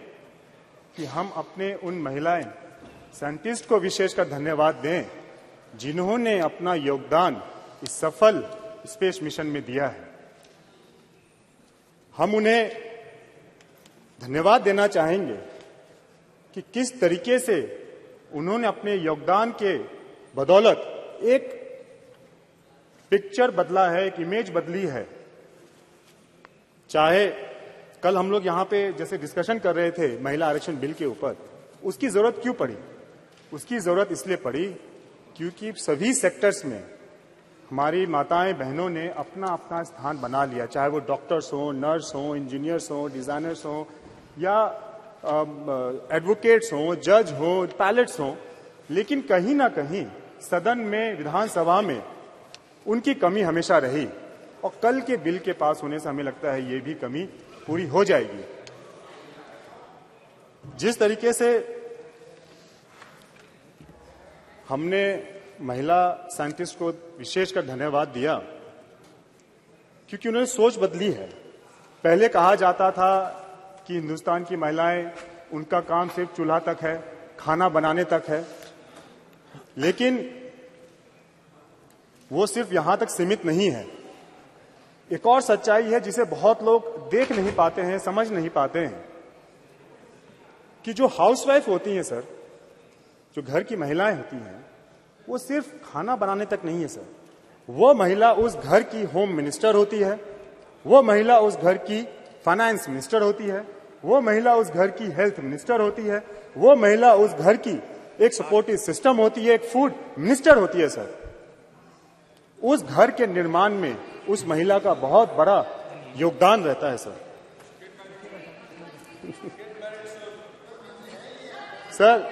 Speaker 21: कि हम अपने उन महिलाएं साइंटिस्ट को विशेषकर धन्यवाद दें जिन्होंने अपना योगदान इस सफल स्पेस मिशन में दिया है. हम उन्हें धन्यवाद देना चाहेंगे कि किस तरीके से उन्होंने अपने योगदान के बदौलत एक पिक्चर बदला है, एक इमेज बदली है चाहे कल हम लोग यहाँ पे जैसे डिस्कशन कर रहे थे महिला आरक्षण बिल के ऊपर, उसकी जरूरत क्यों पड़ी? उसकी जरूरत इसलिए पड़ी क्योंकि सभी सेक्टर्स में हमारी माताएं बहनों ने अपना अपना स्थान बना लिया, चाहे वो डॉक्टर्स हो, नर्स हो, इंजीनियर्स हो, डिजाइनर्स हो, या एडवोकेट्स हो, जज हो, पायलट्स हो, लेकिन कहीं ना कहीं सदन में, विधानसभा में उनकी कमी हमेशा रही और कल के बिल के पास होने से हमें लगता है ये भी कमी पूरी हो जाएगी। जिस तरीके से हमने महिला साइंटिस्ट को विशेषकर धन्यवाद दिया क्योंकि उन्होंने सोच बदली है। पहले कहा जाता था कि हिंदुस्तान की महिलाएं, उनका काम सिर्फ चूल्हा तक है, खाना बनाने तक है, लेकिन वो सिर्फ यहां तक सीमित नहीं है। एक और सच्चाई है जिसे बहुत लोग देख नहीं पाते हैं, समझ नहीं पाते हैं, कि जो हाउसवाइफ होती हैं सर, जो घर की महिलाएं होती हैं, वो सिर्फ खाना बनाने तक नहीं है सर। वो महिला उस घर की होम मिनिस्टर होती है, वो महिला उस घर की फाइनेंस मिनिस्टर होती है, वो महिला उस घर की हेल्थ मिनिस्टर होती है, वो महिला उस घर की एक सपोर्टिव सिस्टम होती है, एक फूड मिनिस्टर होती है सर। उस घर के निर्माण में उस महिला का बहुत बड़ा योगदान रहता है सर। सर,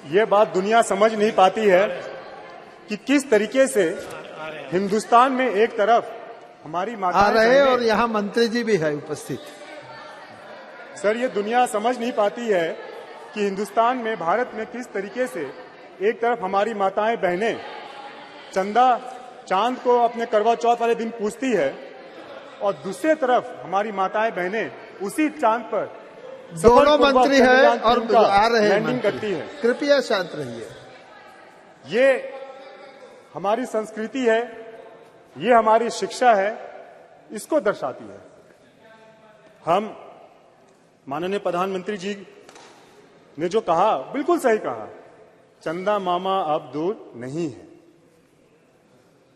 Speaker 21: ये बात दुनिया समझ नहीं पाती है कि किस तरीके से हिंदुस्तान में एक तरफ हमारी माताएं
Speaker 20: आ रहे और यहाँ मंत्री जी भी है उपस्थित।
Speaker 21: सर, ये दुनिया समझ नहीं पाती है कि हिंदुस्तान में, भारत में किस तरीके से एक तरफ हमारी माताएं बहनें चंदा चांद को अपने करवा चौथ वाले दिन पूछती है और दूसरे तरफ हमारी माताएं बहनें उसी चांद पर
Speaker 20: दोनों मंत्री है और आ रहे हैं
Speaker 21: लैंडिंग करती है।
Speaker 20: कृपया शांत रहिए।
Speaker 21: ये हमारी संस्कृति है, ये हमारी शिक्षा है, इसको दर्शाती है। हम माननीय प्रधानमंत्री जी ने जो कहा, बिल्कुल सही कहा, चंदा मामा अब दूर नहीं है।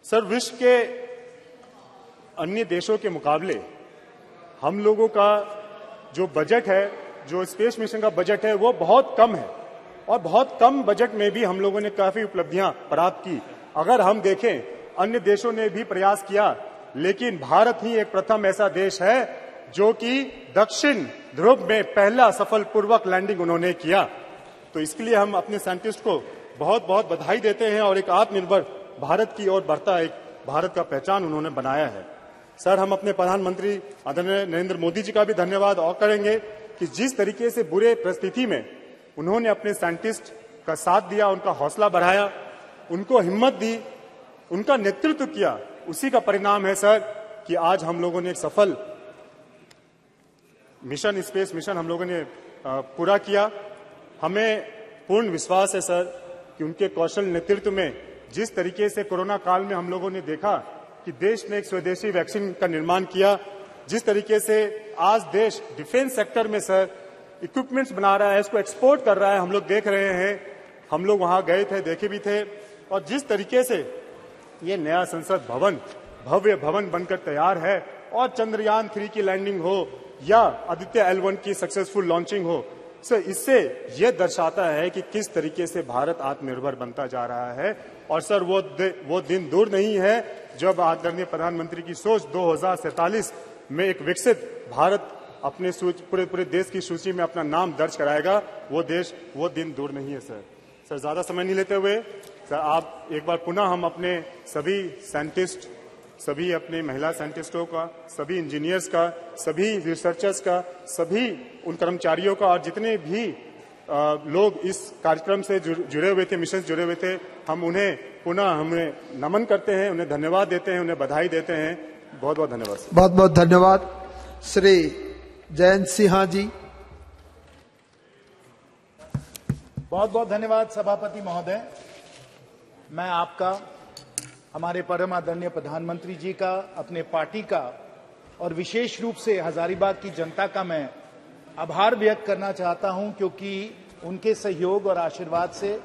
Speaker 21: सर, विश्व के अन्य देशों के मुकाबले हम लोगों का जो बजट है, जो स्पेस मिशन का बजट है, वो बहुत कम है और बहुत कम बजट में भी हम लोगों ने काफी उपलब्धियां प्राप्त की। अगर हम देखें, अन्य देशों ने भी प्रयास किया, लेकिन भारत ही एक प्रथम ऐसा देश है जो कि दक्षिण ध्रुव में पहला सफलपूर्वक लैंडिंग उन्होंने किया। तो इसके लिए हम अपने साइंटिस्ट को बहुत बहुत बधाई देते हैं और एक आत्मनिर्भर भारत की ओर बढ़ता एक भारत का पहचान उन्होंने बनाया है। सर, हम अपने प्रधानमंत्री आदरणीय नरेंद्र मोदी जी का भी धन्यवाद और करेंगे कि जिस तरीके से बुरे परिस्थिति में उन्होंने अपने साइंटिस्ट का साथ दिया, उनका हौसला बढ़ाया, उनको हिम्मत दी, उनका नेतृत्व किया, उसी का परिणाम है सर कि आज हम लोगों ने एक सफल मिशन, स्पेस मिशन हम लोगों ने पूरा किया। हमें पूर्ण विश्वास है सर कि उनके कौशल नेतृत्व में जिस तरीके से कोरोना काल में हम लोगों ने देखा कि देश ने एक स्वदेशी वैक्सीन का निर्माण किया, जिस तरीके से आज देश डिफेंस सेक्टर में सर इक्विपमेंट्स बना रहा है, इसको एक्सपोर्ट कर रहा है, हम लोग देख रहे हैं। हम लोग वहां गए थे, देखे भी थे। और जिस तरीके से ये नया संसद भवन भव्य भवन बनकर तैयार है और चंद्रयान 3 की लैंडिंग हो या आदित्य L1 की सक्सेसफुल लॉन्चिंग हो, सर इससे यह दर्शाता है कि किस तरीके से भारत आत्मनिर्भर बनता जा रहा है। और सर वो दिन दूर नहीं है जब आदरणीय प्रधानमंत्री की सोच 2047 में एक विकसित भारत अपने पूरे देश की सूची में अपना नाम दर्ज कराएगा। वो दिन दूर नहीं है सर। सर, ज्यादा समय नहीं लेते हुए सर, आप एक बार पुनः हम अपने सभी साइंटिस्ट, सभी अपने महिला साइंटिस्टों का, सभी इंजीनियर्स का, सभी रिसर्चर्स का, सभी उन कर्मचारियों का और जितने भी लोग इस कार्यक्रम से जुड़े हुए थे, मिशन से जुड़े हुए थे, हम उन्हें पुनः नमन करते हैं, उन्हें धन्यवाद देते हैं, उन्हें बधाई देते हैं। बहुत बहुत धन्यवाद।
Speaker 20: बहुत बहुत धन्यवाद। श्री जयंत सिन्हा जी।
Speaker 1: बहुत बहुत धन्यवाद सभापति महोदय। मैं आपका, हमारे परम आदरणीय प्रधानमंत्री जी का, अपने पार्टी का और विशेष रूप से हजारीबाग की जनता का मैं आभार व्यक्त करना चाहता हूं, क्योंकि उनके सहयोग और आशीर्वाद से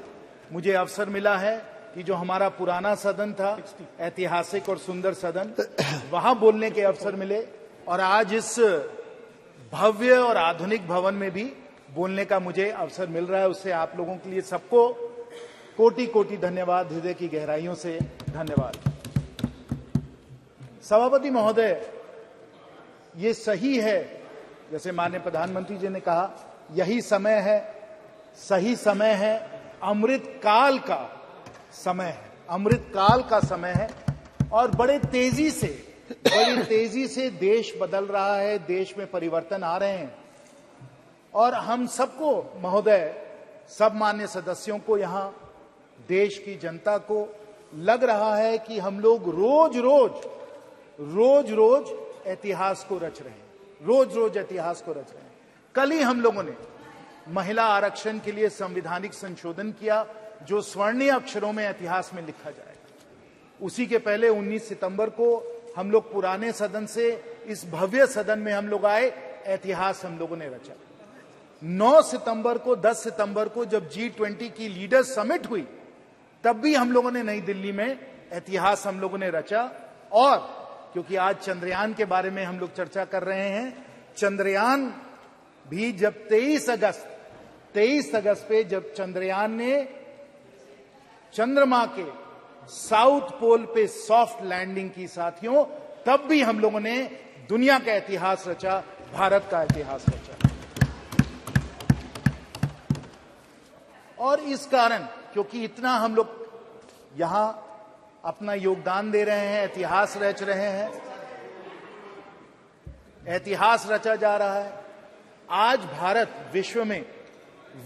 Speaker 1: मुझे अवसर मिला है कि जो हमारा पुराना सदन था, ऐतिहासिक और सुंदर सदन, वहां बोलने के अवसर मिले और आज इस भव्य और आधुनिक भवन में भी बोलने का मुझे अवसर मिल रहा है, उससे आप लोगों के लिए सबको कोटि कोटि धन्यवाद, हृदय की गहराइयों से धन्यवाद। सभापति महोदय, ये सही है, जैसे माननीय प्रधानमंत्री जी ने कहा, यही समय है, सही समय है, अमृत काल का समय है, अमृत काल का समय है। और बड़ी तेजी से देश बदल रहा है, देश में परिवर्तन आ रहे हैं। और हम सबको महोदय, सब मान्य सदस्यों को, यहां देश की जनता को लग रहा है कि हम लोग रोज रोज इतिहास को रच रहे हैं, रोज इतिहास को रच रहे हैं। कल ही हम लोगों ने महिला आरक्षण के लिए संवैधानिक संशोधन किया, जो स्वर्णीय अक्षरों में इतिहास में लिखा जाएगा। उसी के पहले 19 सितंबर को हम लोग पुराने सदन से इस भव्य सदन में हम लोग आए, इतिहास हम लोगों ने रचा। 9 सितंबर को, 10 सितंबर को जब G20 की लीडर्स समिट हुई, तब भी हम लोगों ने नई दिल्ली में इतिहास हम लोगों ने रचा। और क्योंकि आज चंद्रयान के बारे में हम लोग चर्चा कर रहे हैं, चंद्रयान भी जब 23 अगस्त पे जब चंद्रयान ने चंद्रमा के साउथ पोल पे सॉफ्ट लैंडिंग की साथियों, तब भी हम लोगों ने दुनिया का इतिहास रचा, भारत का इतिहास रचा। और इस कारण, क्योंकि इतना हम लोग यहां अपना योगदान दे रहे हैं, इतिहास रच रहे हैं, इतिहास रचा जा रहा है, आज भारत विश्व में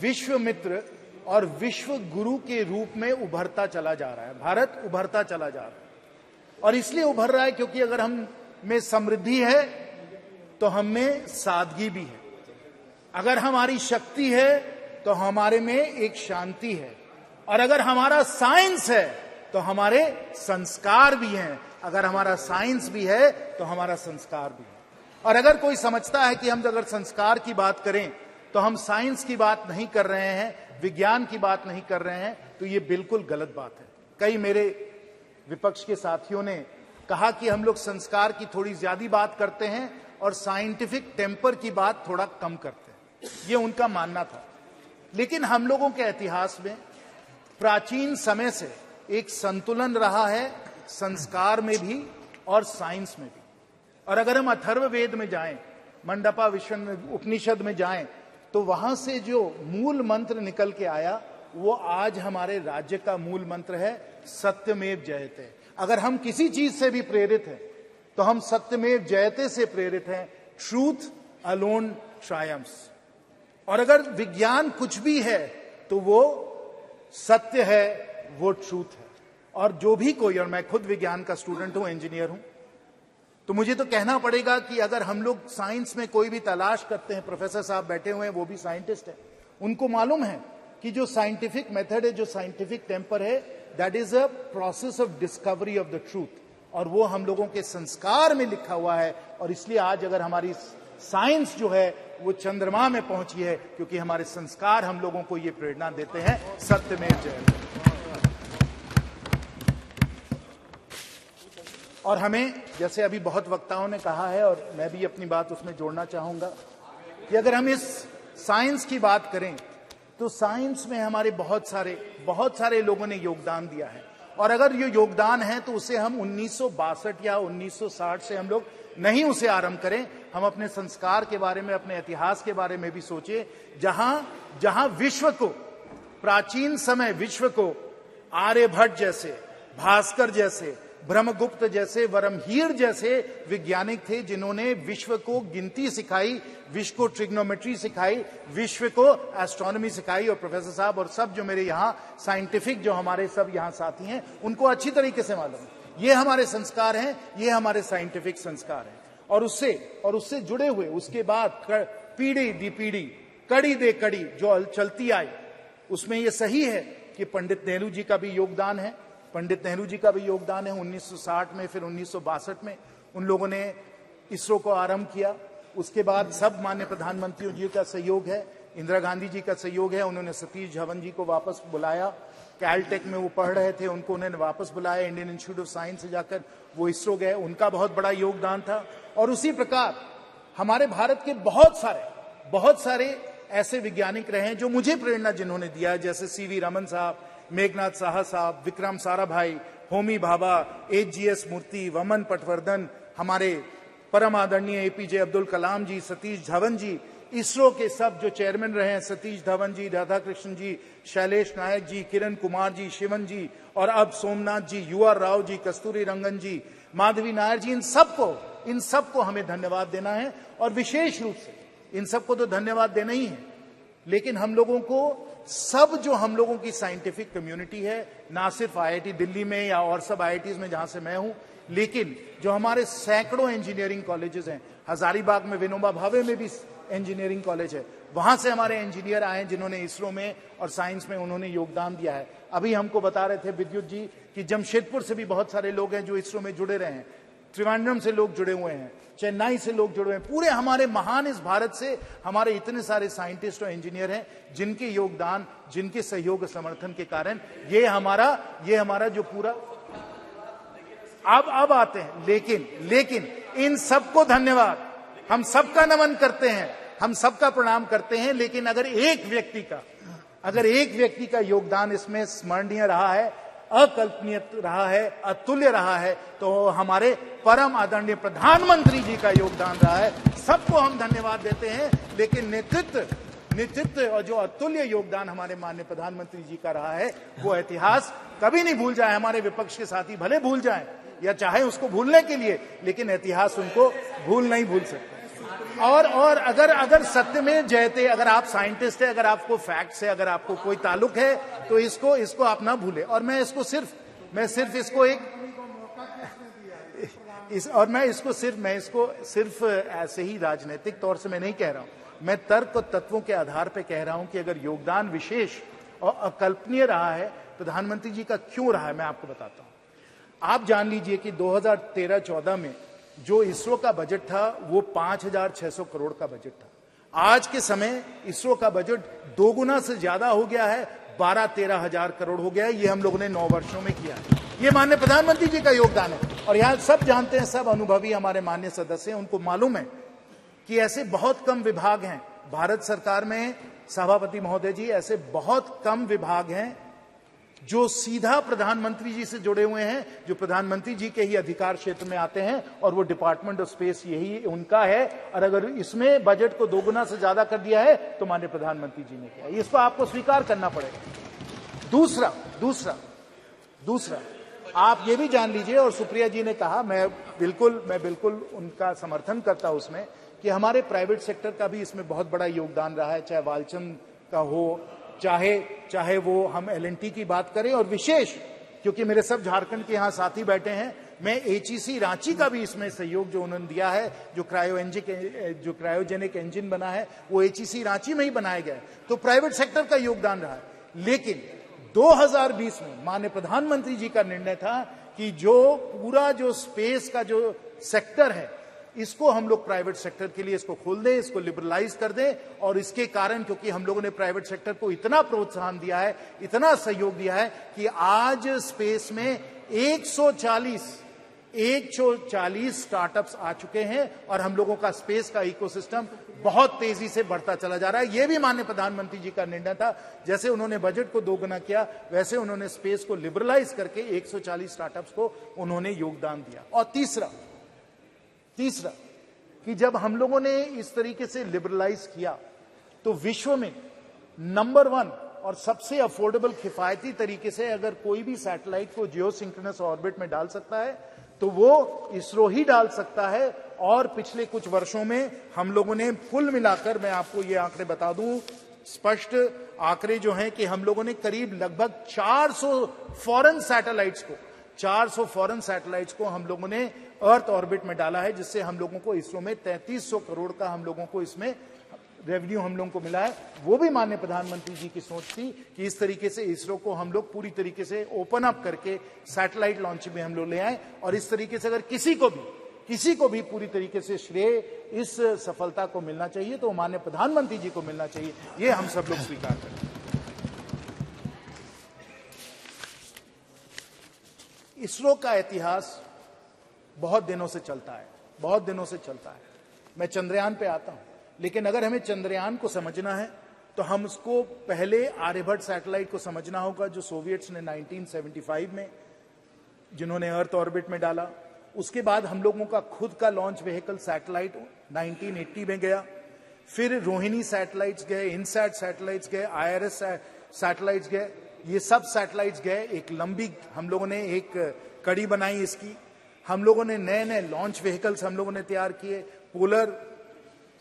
Speaker 1: विश्व मित्र और विश्व गुरु के रूप में उभरता चला जा रहा है। भारत उभरता चला जा रहा है। और इसलिए उभर रहा है क्योंकि अगर हम में समृद्धि है तो हम में सादगी भी है, अगर हमारी शक्ति है तो हमारे में एक शांति है, और अगर हमारा साइंस है तो हमारे संस्कार भी हैं, अगर हमारा साइंस भी है तो हमारा संस्कार भी है। और अगर कोई समझता है कि हम अगर संस्कार की बात करें तो हम साइंस की बात नहीं कर रहे हैं, विज्ञान की बात नहीं कर रहे हैं, तो ये बिल्कुल गलत बात है। कई मेरे विपक्ष के साथियों ने कहा कि हम लोग संस्कार की थोड़ी ज्यादा बात करते हैं और साइंटिफिक टेम्पर की बात थोड़ा कम करते हैं, ये उनका मानना था। लेकिन हम लोगों के इतिहास में प्राचीन समय से एक संतुलन रहा है, संस्कार में भी और साइंस में भी। और अगर हम अथर्ववेद में जाएं, मंडपा उपनिषद में जाएं, तो वहां से जो मूल मंत्र निकल के आया, वो आज हमारे राज्य का मूल मंत्र है, सत्यमेव जयते। अगर हम किसी चीज से भी प्रेरित हैं तो हम सत्यमेव जयते से प्रेरित हैं, ट्रूथ अलोन ट्रायम्फ्स। और अगर विज्ञान कुछ भी है तो वो सत्य है, वो ट्रूथ है। और जो भी कोई, और मैं खुद विज्ञान का स्टूडेंट हूं, इंजीनियर हूं, तो मुझे तो कहना पड़ेगा कि अगर हम लोग साइंस में कोई भी तलाश करते हैं, प्रोफेसर साहब बैठे हुए हैं, वो भी साइंटिस्ट हैं, उनको मालूम है कि जो साइंटिफिक मेथड है, जो साइंटिफिक टेम्पर है, that is a process of discovery of the truth. और वो हम लोगों के संस्कार में लिखा हुआ है। और इसलिए आज अगर हमारी साइंस जो है वो चंद्रमा में पहुंची है, क्योंकि हमारे संस्कार हम लोगों को ये प्रेरणा देते हैं, सत्यमेव जयते। और हमें, जैसे अभी बहुत वक्ताओं ने कहा है और मैं भी अपनी बात उसमें जोड़ना चाहूंगा, कि अगर हम इस साइंस की बात करें तो साइंस में हमारे बहुत सारे लोगों ने योगदान दिया है। और अगर ये योगदान है तो उसे हम 1962 या 1960 से हम लोग नहीं उसे आरंभ करें, हम अपने संस्कार के बारे में, अपने इतिहास के बारे में भी सोचें, जहां विश्व को, प्राचीन समय विश्व को आर्यभट्ट जैसे, भास्कर जैसे, ब्रह्मगुप्त जैसे, वरमहीर जैसे वैज्ञानिक थे, जिन्होंने विश्व को गिनती सिखाई, विश्व को ट्रिग्नोमेट्री सिखाई, विश्व को एस्ट्रोनॉमी सिखाई। और प्रोफेसर साहब और सब जो मेरे यहाँ साइंटिफिक जो हमारे सब यहाँ साथी हैं, उनको अच्छी तरीके से मालूम है ये हमारे संस्कार हैं, ये हमारे साइंटिफिक संस्कार हैं। और उससे जुड़े हुए उसके बाद पीढ़ी दी पीढ़ी, कड़ी दे कड़ी जो चलती आई, उसमें ये सही है कि पंडित नेहरू जी का भी योगदान है। पंडित नेहरू जी का भी योगदान है। 1960 में, फिर 1962 में उन लोगों ने इसरो को आरंभ किया। उसके बाद सब माननीय प्रधानमंत्रियों जी का सहयोग है। इंदिरा गांधी जी का सहयोग है। उन्होंने सतीश धवन जी को वापस बुलाया, कैलटेक में वो पढ़ रहे थे, उनको उन्होंने वापस बुलाया, इंडियन इंस्टीट्यूट ऑफ साइंस से जाकर वो इसरो गए, उनका बहुत बड़ा योगदान था। और उसी प्रकार हमारे भारत के बहुत सारे ऐसे वैज्ञानिक रहे हैं जो मुझे प्रेरणा जिन्होंने दिया है, जैसे सीवी रमन साहब, मेघनाथ साहा साहब, विक्रम साराभाई, होमी भाभा, एचजीएस मूर्ति, वमन पटवर्धन, हमारे परम आदरणीय एपीजे अब्दुल कलाम जी, सतीश धवन जी, इसरो के सब जो चेयरमैन रहे हैं, सतीश धवन जी, राधाकृष्णन जी, शैलेश नायक जी, किरण कुमार जी, शिवन जी, और अब सोमनाथ जी, यूआर राव जी, कस्तूरी रंगन जी, माधवी नायर जी, इन सबको हमें धन्यवाद देना है। और विशेष रूप से इन सबको तो धन्यवाद देना ही है, लेकिन हम लोगों को सब जो हम लोगों की साइंटिफिक कम्युनिटी है, ना सिर्फ आईआईटी दिल्ली में या और सब आईआईटीज में जहां से मैं हूं, लेकिन जो हमारे सैकड़ों इंजीनियरिंग कॉलेजेस हैं, हजारीबाग में विनोबा भावे में भी इंजीनियरिंग कॉलेज है, वहां से हमारे इंजीनियर आए जिन्होंने इसरो में और साइंस में उन्होंने योगदान दिया है। अभी हमको बता रहे थे विद्युत जी कि जमशेदपुर से भी बहुत सारे लोग हैं जो इसरो में जुड़े रहे हैं, त्रिवेंद्रम से लोग जुड़े हुए हैं, चेन्नई से लोग जुड़े हुए हैं। पूरे हमारे महान इस भारत से हमारे इतने सारे साइंटिस्ट और इंजीनियर हैं जिनके योगदान, जिनके सहयोग समर्थन के कारण ये हमारा जो पूरा अब आते हैं। लेकिन इन सबको धन्यवाद, हम सबका नमन करते हैं, हम सबका प्रणाम करते हैं। लेकिन अगर एक व्यक्ति का योगदान इसमें स्मरणीय रहा है, अकल्पनीय रहा है, अतुल्य रहा है, तो हमारे परम आदरणीय प्रधानमंत्री जी का योगदान रहा है। सबको हम धन्यवाद देते हैं, लेकिन नेतृत्व और जो अतुल्य योगदान हमारे माननीय प्रधानमंत्री जी का रहा है, वो इतिहास कभी नहीं भूल जाए। हमारे विपक्ष के साथी भले भूल जाएं या चाहे उसको भूलने के लिए, लेकिन इतिहास उनको नहीं भूल सकता। और अगर सत्य में जयते, अगर आप साइंटिस्ट है, अगर आपको फैक्ट से अगर आपको कोई ताल्लुक है, तो इसको आप ना भूले। और मैं इसको सिर्फ ऐसे ही राजनीतिक तौर से मैं नहीं कह रहा हूं, मैं तर्क और तत्वों के आधार पर कह रहा हूं कि अगर योगदान विशेष और अकल्पनीय रहा है प्रधानमंत्री जी का, क्यों रहा है, मैं आपको बताता हूं। आप जान लीजिए कि 2013-14 में जो इसरो का बजट था वो 5,600 करोड़ का बजट था। आज के समय इसरो का बजट 2 गुना से ज्यादा हो गया है, 12-13 हजार करोड़ हो गया है। ये हम लोगों ने 9 वर्षों में किया है। ये माननीय प्रधानमंत्री जी का योगदान है। और यहां सब जानते हैं, सब अनुभवी हमारे माननीय सदस्य हैं, उनको मालूम है कि ऐसे बहुत कम विभाग हैं भारत सरकार में, सभापति महोदय जी, ऐसे बहुत कम विभाग हैं जो सीधा प्रधानमंत्री जी से जुड़े हुए हैं, जो प्रधानमंत्री जी के ही अधिकार क्षेत्र में आते हैं, और वो डिपार्टमेंट ऑफ स्पेस यही उनका है। और अगर इसमें बजट को 2 गुना से ज्यादा कर दिया है तो माननीय प्रधानमंत्री जी ने किया, इसको आपको स्वीकार करना पड़ेगा। दूसरा आप ये भी जान लीजिए, और सुप्रिया जी ने कहा, मैं बिल्कुल उनका समर्थन करता हूं उसमें, कि हमारे प्राइवेट सेक्टर का भी इसमें बहुत बड़ा योगदान रहा है, चाहे वालचंद का हो, चाहे वो हम एलएनटी की बात करें, और विशेष क्योंकि मेरे सब झारखंड के यहां साथी बैठे हैं, मैं एचईसी रांची का भी इसमें सहयोग जो उन्होंने दिया है, जो क्रायोजेनिक इंजन बना है वो एचईसी रांची में ही बनाया गया है, तो प्राइवेट सेक्टर का योगदान रहा है। लेकिन 2020 में माननीय प्रधानमंत्री जी का निर्णय था कि जो स्पेस का जो सेक्टर है, इसको हम लोग प्राइवेट सेक्टर के लिए इसको खोल दें, इसको लिबरलाइज कर दें। और इसके कारण, क्योंकि हम लोगों ने प्राइवेट सेक्टर को इतना प्रोत्साहन दिया है, इतना सहयोग दिया है, कि आज स्पेस में 140 स्टार्टअप्स आ चुके हैं, और हम लोगों का स्पेस का इकोसिस्टम बहुत तेजी से बढ़ता चला जा रहा है। यह भी माननीय प्रधानमंत्री जी का निर्णय था। जैसे उन्होंने बजट को 2 गुना किया, वैसे उन्होंने स्पेस को लिबरलाइज करके 140 स्टार्टअप्स को उन्होंने योगदान दिया। और तीसरा कि जब हम लोगों ने इस तरीके से लिबरलाइज किया, तो विश्व में नंबर 1 और सबसे अफोर्डेबल किफायती तरीके से अगर कोई भी सैटेलाइट को जियोसिंक्रोनस ऑर्बिट में डाल सकता है, तो वो इसरो ही डाल सकता है। और पिछले कुछ वर्षों में हम लोगों ने कुल मिलाकर, मैं आपको ये आंकड़े बता दूं, स्पष्ट आंकड़े जो हैं, कि हम लोगों ने करीब लगभग 400 फॉरेन सैटेलाइट्स को हम लोगों ने अर्थ ऑर्बिट में डाला है, जिससे हम लोगों को इसरो में 3300 करोड़ का हम लोगों को इसमें रेवेन्यू हम लोगों को मिला है। वो भी माननीय प्रधानमंत्री जी की सोच थी कि इस तरीके से इसरो को हम लोग पूरी तरीके से ओपन अप करके सैटेलाइट लॉन्चिंग में हम लोग ले आए। और इस तरीके से अगर किसी को भी पूरी तरीके से श्रेय इस सफलता को मिलना चाहिए तो माननीय प्रधानमंत्री जी को मिलना चाहिए, ये हम सब लोग स्वीकार करें। इसरो का इतिहास बहुत दिनों से चलता है, बहुत दिनों से चलता है। मैं चंद्रयान पे आता हूं, लेकिन अगर हमें चंद्रयान को समझना है तो हम उसको पहले आर्यभट्ट सैटेलाइट को समझना होगा, जो सोवियट्स ने 1975 में जिन्होंने अर्थ ऑर्बिट में डाला। उसके बाद हम लोगों का खुद का लॉन्च व्हीकल सैटेलाइट 1980 में गया, फिर रोहिणी सैटेलाइट्स गए, इनसैट सैटेलाइट्स गए, IRS सैटेलाइट्स गए, ये सब सैटेलाइट्स गए। एक लंबी हम लोगों ने एक कड़ी बनाई इसकी। हम लोगों ने नए नए लॉन्च व्हीकल्स हम लोगों ने तैयार किए, polar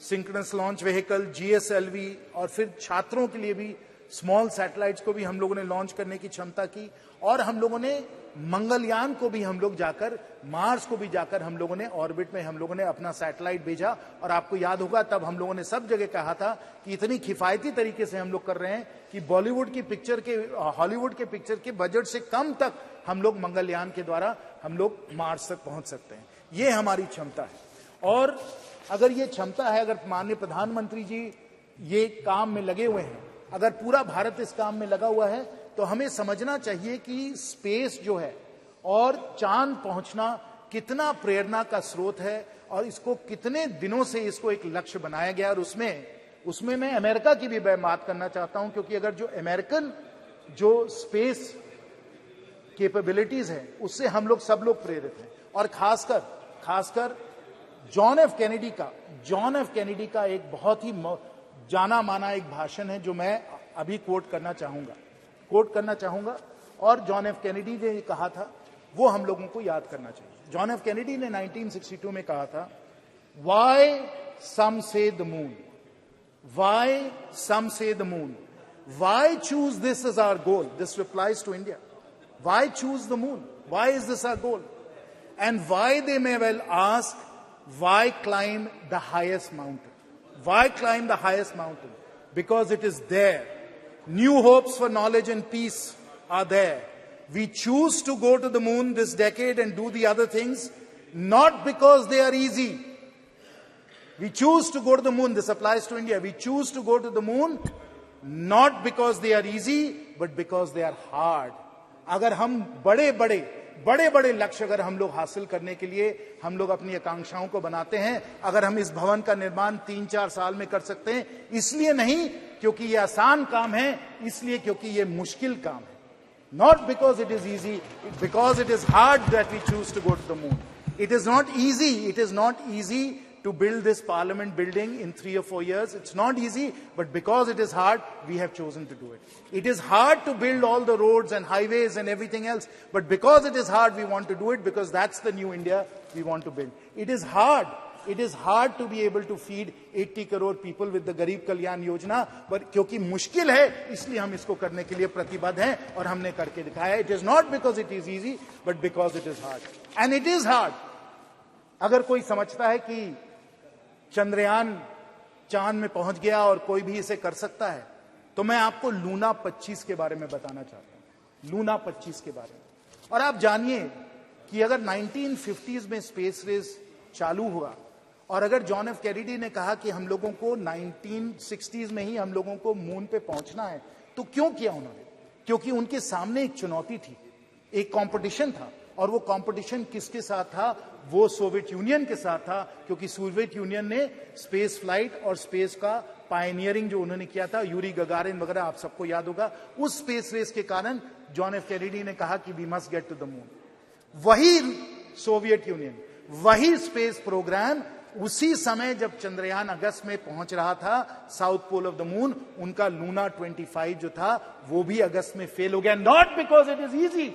Speaker 1: synchronous launch vehicle, GSLV, और फिर छात्रों के लिए भी स्मॉल सैटेलाइट्स को भी हम लोगों ने लॉन्च करने की क्षमता की। और हम लोगों ने मंगलयान को भी हम लोग जाकर, मार्स को भी जाकर हम लोगों ने ऑर्बिट में हम लोगों ने अपना सैटेलाइट भेजा। और आपको याद होगा तब हम लोगों ने सब जगह कहा था कि इतनी किफायती तरीके से हम लोग कर रहे हैं कि बॉलीवुड की पिक्चर के, हॉलीवुड के पिक्चर के बजट से कम तक हम लोग मंगलयान के द्वारा हम लोग मार्स तक पहुंच सकते हैं। ये हमारी क्षमता है। और अगर ये क्षमता है, अगर माननीय प्रधानमंत्री जी ये काम में लगे हुए हैं, अगर पूरा भारत इस काम में लगा हुआ है, तो हमें समझना चाहिए कि स्पेस जो है और चांद पहुंचना कितना प्रेरणा का स्रोत है और इसको कितने दिनों से इसको एक लक्ष्य बनाया गया। और उसमें मैं अमेरिका की भी बात करना चाहता हूं, क्योंकि अगर जो अमेरिकन जो स्पेस कैपेबिलिटीज है उससे हम लोग सब लोग प्रेरित हैं। और खासकर जॉन एफ कैनेडी का एक बहुत ही जाना माना एक भाषण है जो मैं अभी कोट करना चाहूंगा। और जॉन एफ कैनेडी ने ये कहा था, वो हम लोगों को याद करना चाहिए। जॉन एफ कैनेडी ने 1962 में कहा था, Y some say the moon, why some say the moon, why choose this is our goal. This replies to India. Why choose the moon, why is this our goal? And why they may well ask, why climb the highest mountain? Why climb the highest mountain? Because it is there. New hopes for knowledge and peace are there. We choose to go to the moon this decade and do the other things, not because they are easy. We choose to go to the moon. This applies to India. We choose to go to the moon not because they are easy, but because they are hard. अगर हम बड़े लक्ष्य अगर हम लोग हासिल करने के लिए हम लोग अपनी आकांक्षाओं को बनाते हैं, अगर हम इस भवन का निर्माण 3-4 साल में कर सकते हैं, इसलिए नहीं क्योंकि ये आसान काम है, इसलिए क्योंकि ये मुश्किल काम है। Not because it is easy, because it is hard that we choose to go to the moon. It is not easy to build this parliament building in 3 or 4 years. It's not easy, but because it is hard, we have chosen to do it. It is hard to build all the roads and highways and everything else, but because it is hard, we want to do it, because that's the new India we want to build. It is hard to be able to feed 80 crore people with the Garib Kalyan Yojana, but क्योंकि मुश्किल है इसलिए हम इसको करने के लिए प्रतिबद्ध हैं और हमने करके दिखाया है। It is not because it is easy, but because it is hard. And it is hard. अगर कोई समझता है कि चंद्रयान चांद में पहुंच गया और कोई भी इसे कर सकता है, तो मैं आपको लूना 25 के बारे में बताना चाहता हूं। लूना 25 के बारे में। और आप जानिए कि अगर 1950s में स्पेस रेस चालू हुआ और अगर जॉन एफ कैनेडी ने कहा कि हम लोगों को 1960s में ही हम लोगों को मून पे पहुंचना है, तो क्यों किया उन्होंने? क्योंकि उनके सामने एक चुनौती थी, एक कंपटीशन था। और वो कंपटीशन किसके साथ था? वो सोवियत यूनियन के साथ था, क्योंकि सोवियत यूनियन ने स्पेस फ्लाइट और स्पेस का पायनियरिंग जो उन्होंने किया था, यूरी गगारिन वगैरह आप सबको याद होगा। उस स्पेस रेस के कारण जॉन एफ कैनेडी ने कहा कि we must get to the moon. वही सोवियत यूनियन, वही स्पेस प्रोग्राम उसी समय जब चंद्रयान अगस्त में पहुंच रहा था south pole of the moon, उनका लूना 25 जो था वो भी अगस्त में फेल हो गया। Not because it is easy,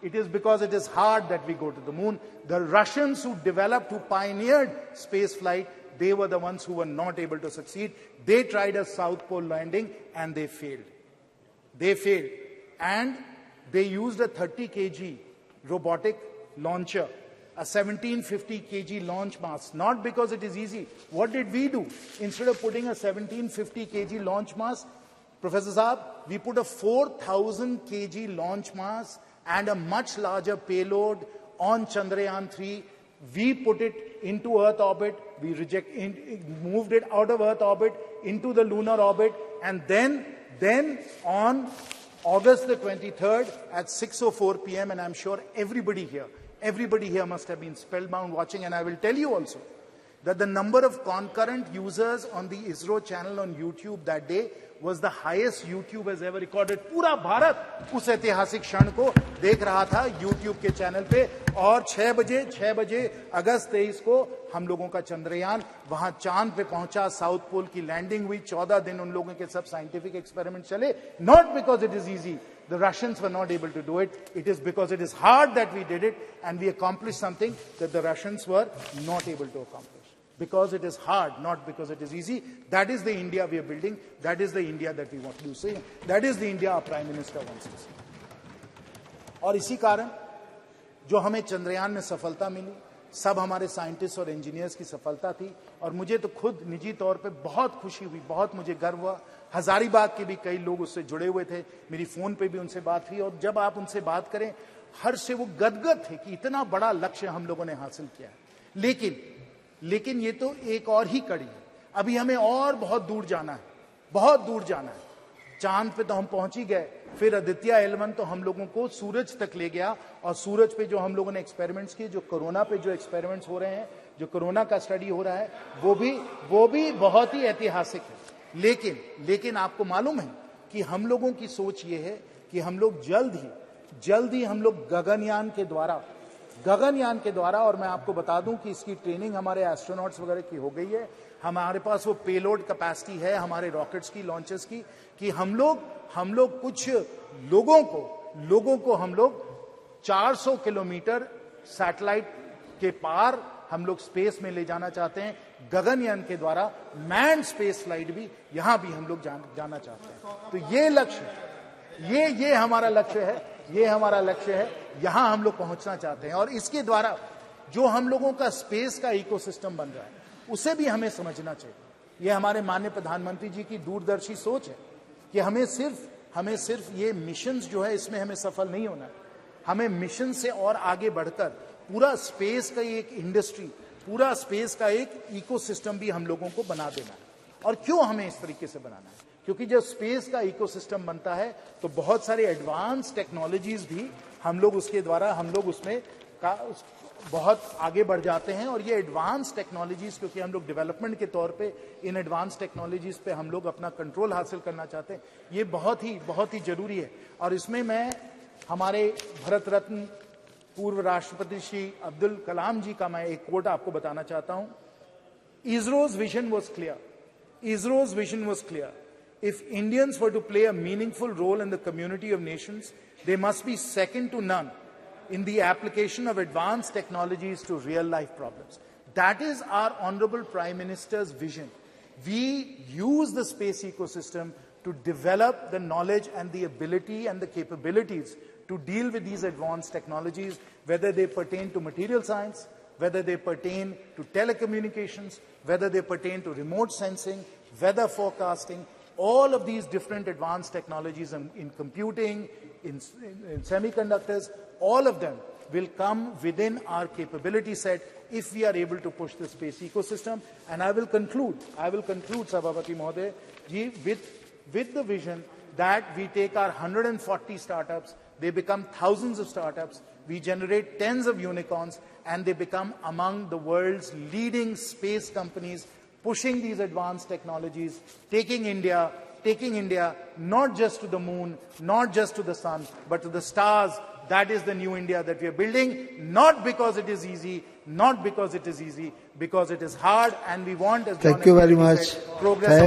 Speaker 1: it is because it is hard that we go to the moon. The Russians who developed, who pioneered space flight, they were the ones who were not able to succeed. They tried a South Pole landing and they failed. And they used a 30 kg robotic launcher, a 1750 kg launch mass, not because it is easy. What did we do? Instead of putting a 1750 kg launch mass, Professor Saab, we put a 4000 kg launch mass and a much larger payload on Chandrayaan 3. We put it into Earth orbit. We moved it out of Earth orbit into the lunar orbit, and then on August the 23rd at 6:04 p.m. and I'm sure everybody here must have been spellbound watching, and I will tell you also that the number of concurrent users on the ISRO channel on YouTube that day was the highest YouTube has ever recorded. पूरा भारत उस ऐतिहासिक क्षण को देख रहा था YouTube के channel पे, और 6 बजे अगस्त 23 को हम लोगों का चंद्रयान वहां चांद पे पहुंचा, साउथ पोल की लैंडिंग हुई, 14 दिन उन लोगों के सब साइंटिफिक एक्सपेरिमेंट चले. Not because it is easy. The Russians were not able to do it. It is because it is hard that we did it, and we accomplished something that the Russians were not able to accomplish. Because it is hard, not because it is easy. That is the India we are building. That is the India that we want to see. That is the India our Prime Minister wants to see. और इसी कारण जो हमें चंद्रयान में सफलता मिली, सब हमारे scientist और इंजीनियर्स की सफलता थी. और मुझे तो खुद निजी तौर पे बहुत खुशी हुई, बहुत मुझे गर्व हुआ. हजारीबाग के भी कई लोग उससे जुड़े हुए थे, मेरी फोन पे भी उनसे बात हुई, और जब आप उनसे बात करें, हर से वो गदगद थे कि इतना बड़ा लक्ष्य हम लोगों ने हासिल किया है. लेकिन ये तो एक और ही कड़ी है. अभी हमें और बहुत दूर जाना है, बहुत दूर जाना है. चांद पे तो हम पहुंच ही गए, फिर आदित्य L1 तो हम लोगों को सूरज तक ले गया, और सूरज पे जो हम लोगों ने एक्सपेरिमेंट्स किए, जो कोरोना पे जो एक्सपेरिमेंट्स हो रहे हैं, जो कोरोना का स्टडी हो रहा है, वो भी बहुत ही ऐतिहासिक है. लेकिन आपको मालूम है कि हम लोगों की सोच ये है कि हम लोग जल्द ही हम लोग गगनयान के द्वारा, और मैं आपको बता दूं कि इसकी ट्रेनिंग हमारे एस्ट्रोनॉट्स वगैरह की हो गई है. हमारे पास वो पेलोड कैपेसिटी है हमारे रॉकेट्स की, लॉन्चेस की, कि हम लोग कुछ लोगों को हम लोग 400 किलोमीटर सैटेलाइट के पार हम लोग स्पेस में ले जाना चाहते हैं. गगनयान के द्वारा मैन्ड स्पेस फ्लाइट भी यहां भी हम लोग जाना चाहते हैं. तो ये लक्ष्य, ये हमारा लक्ष्य है, यहां हम लोग पहुंचना चाहते हैं. और इसके द्वारा जो हम लोगों का स्पेस का इकोसिस्टम बन रहा है, उसे भी हमें समझना चाहिए. ये हमारे माननीय प्रधानमंत्री जी की दूरदर्शी सोच है कि हमें सिर्फ ये मिशंस जो है इसमें हमें सफल नहीं होना है. हमें मिशन से और आगे बढ़कर पूरा स्पेस का एक इंडस्ट्री, पूरा स्पेस का एक इकोसिस्टम भी हम लोगों को बना देना है. और क्यों हमें इस तरीके से बनाना है? क्योंकि जब स्पेस का इकोसिस्टम बनता है तो बहुत सारे एडवांस टेक्नोलॉजीज भी हम लोग उसके द्वारा उसमें बहुत आगे बढ़ जाते हैं. और ये एडवांस टेक्नोलॉजीज, क्योंकि हम लोग डेवलपमेंट के तौर पे इन एडवांस टेक्नोलॉजीज पे हम लोग अपना कंट्रोल हासिल करना चाहते हैं, ये बहुत ही जरूरी है. और इसमें मैं हमारे भारत रत्न पूर्व राष्ट्रपति श्री अब्दुल कलाम जी का मैं एक कोट आपको बताना चाहता हूं. ISRO's vision was clear. If Indians were to play a meaningful role in the community of nations, they must be second to none in the application of advanced technologies to real-life problems. That is our Honorable Prime Minister's vision. We use the space ecosystem to develop the knowledge and the ability and the capabilities to deal with these advanced technologies, whether they pertain to material science, whether they pertain to telecommunications, whether they pertain to remote sensing, weather forecasting. All of these different advanced technologies in computing, in semiconductors, all of them will come within our capability set if we are able to push the space ecosystem. And I will conclude, Sabhapati Mahoday ji, with the vision that we take our 140 startups, they become thousands of startups, we generate tens of unicorns, and they become among the world's leading space companies, pushing these advanced technologies, taking India not just to the moon, not just to the sun, but to the stars. That is the new India that we are building, not because it is easy, because it is hard, and we want, as
Speaker 20: Thank you very much.
Speaker 1: Said, progress.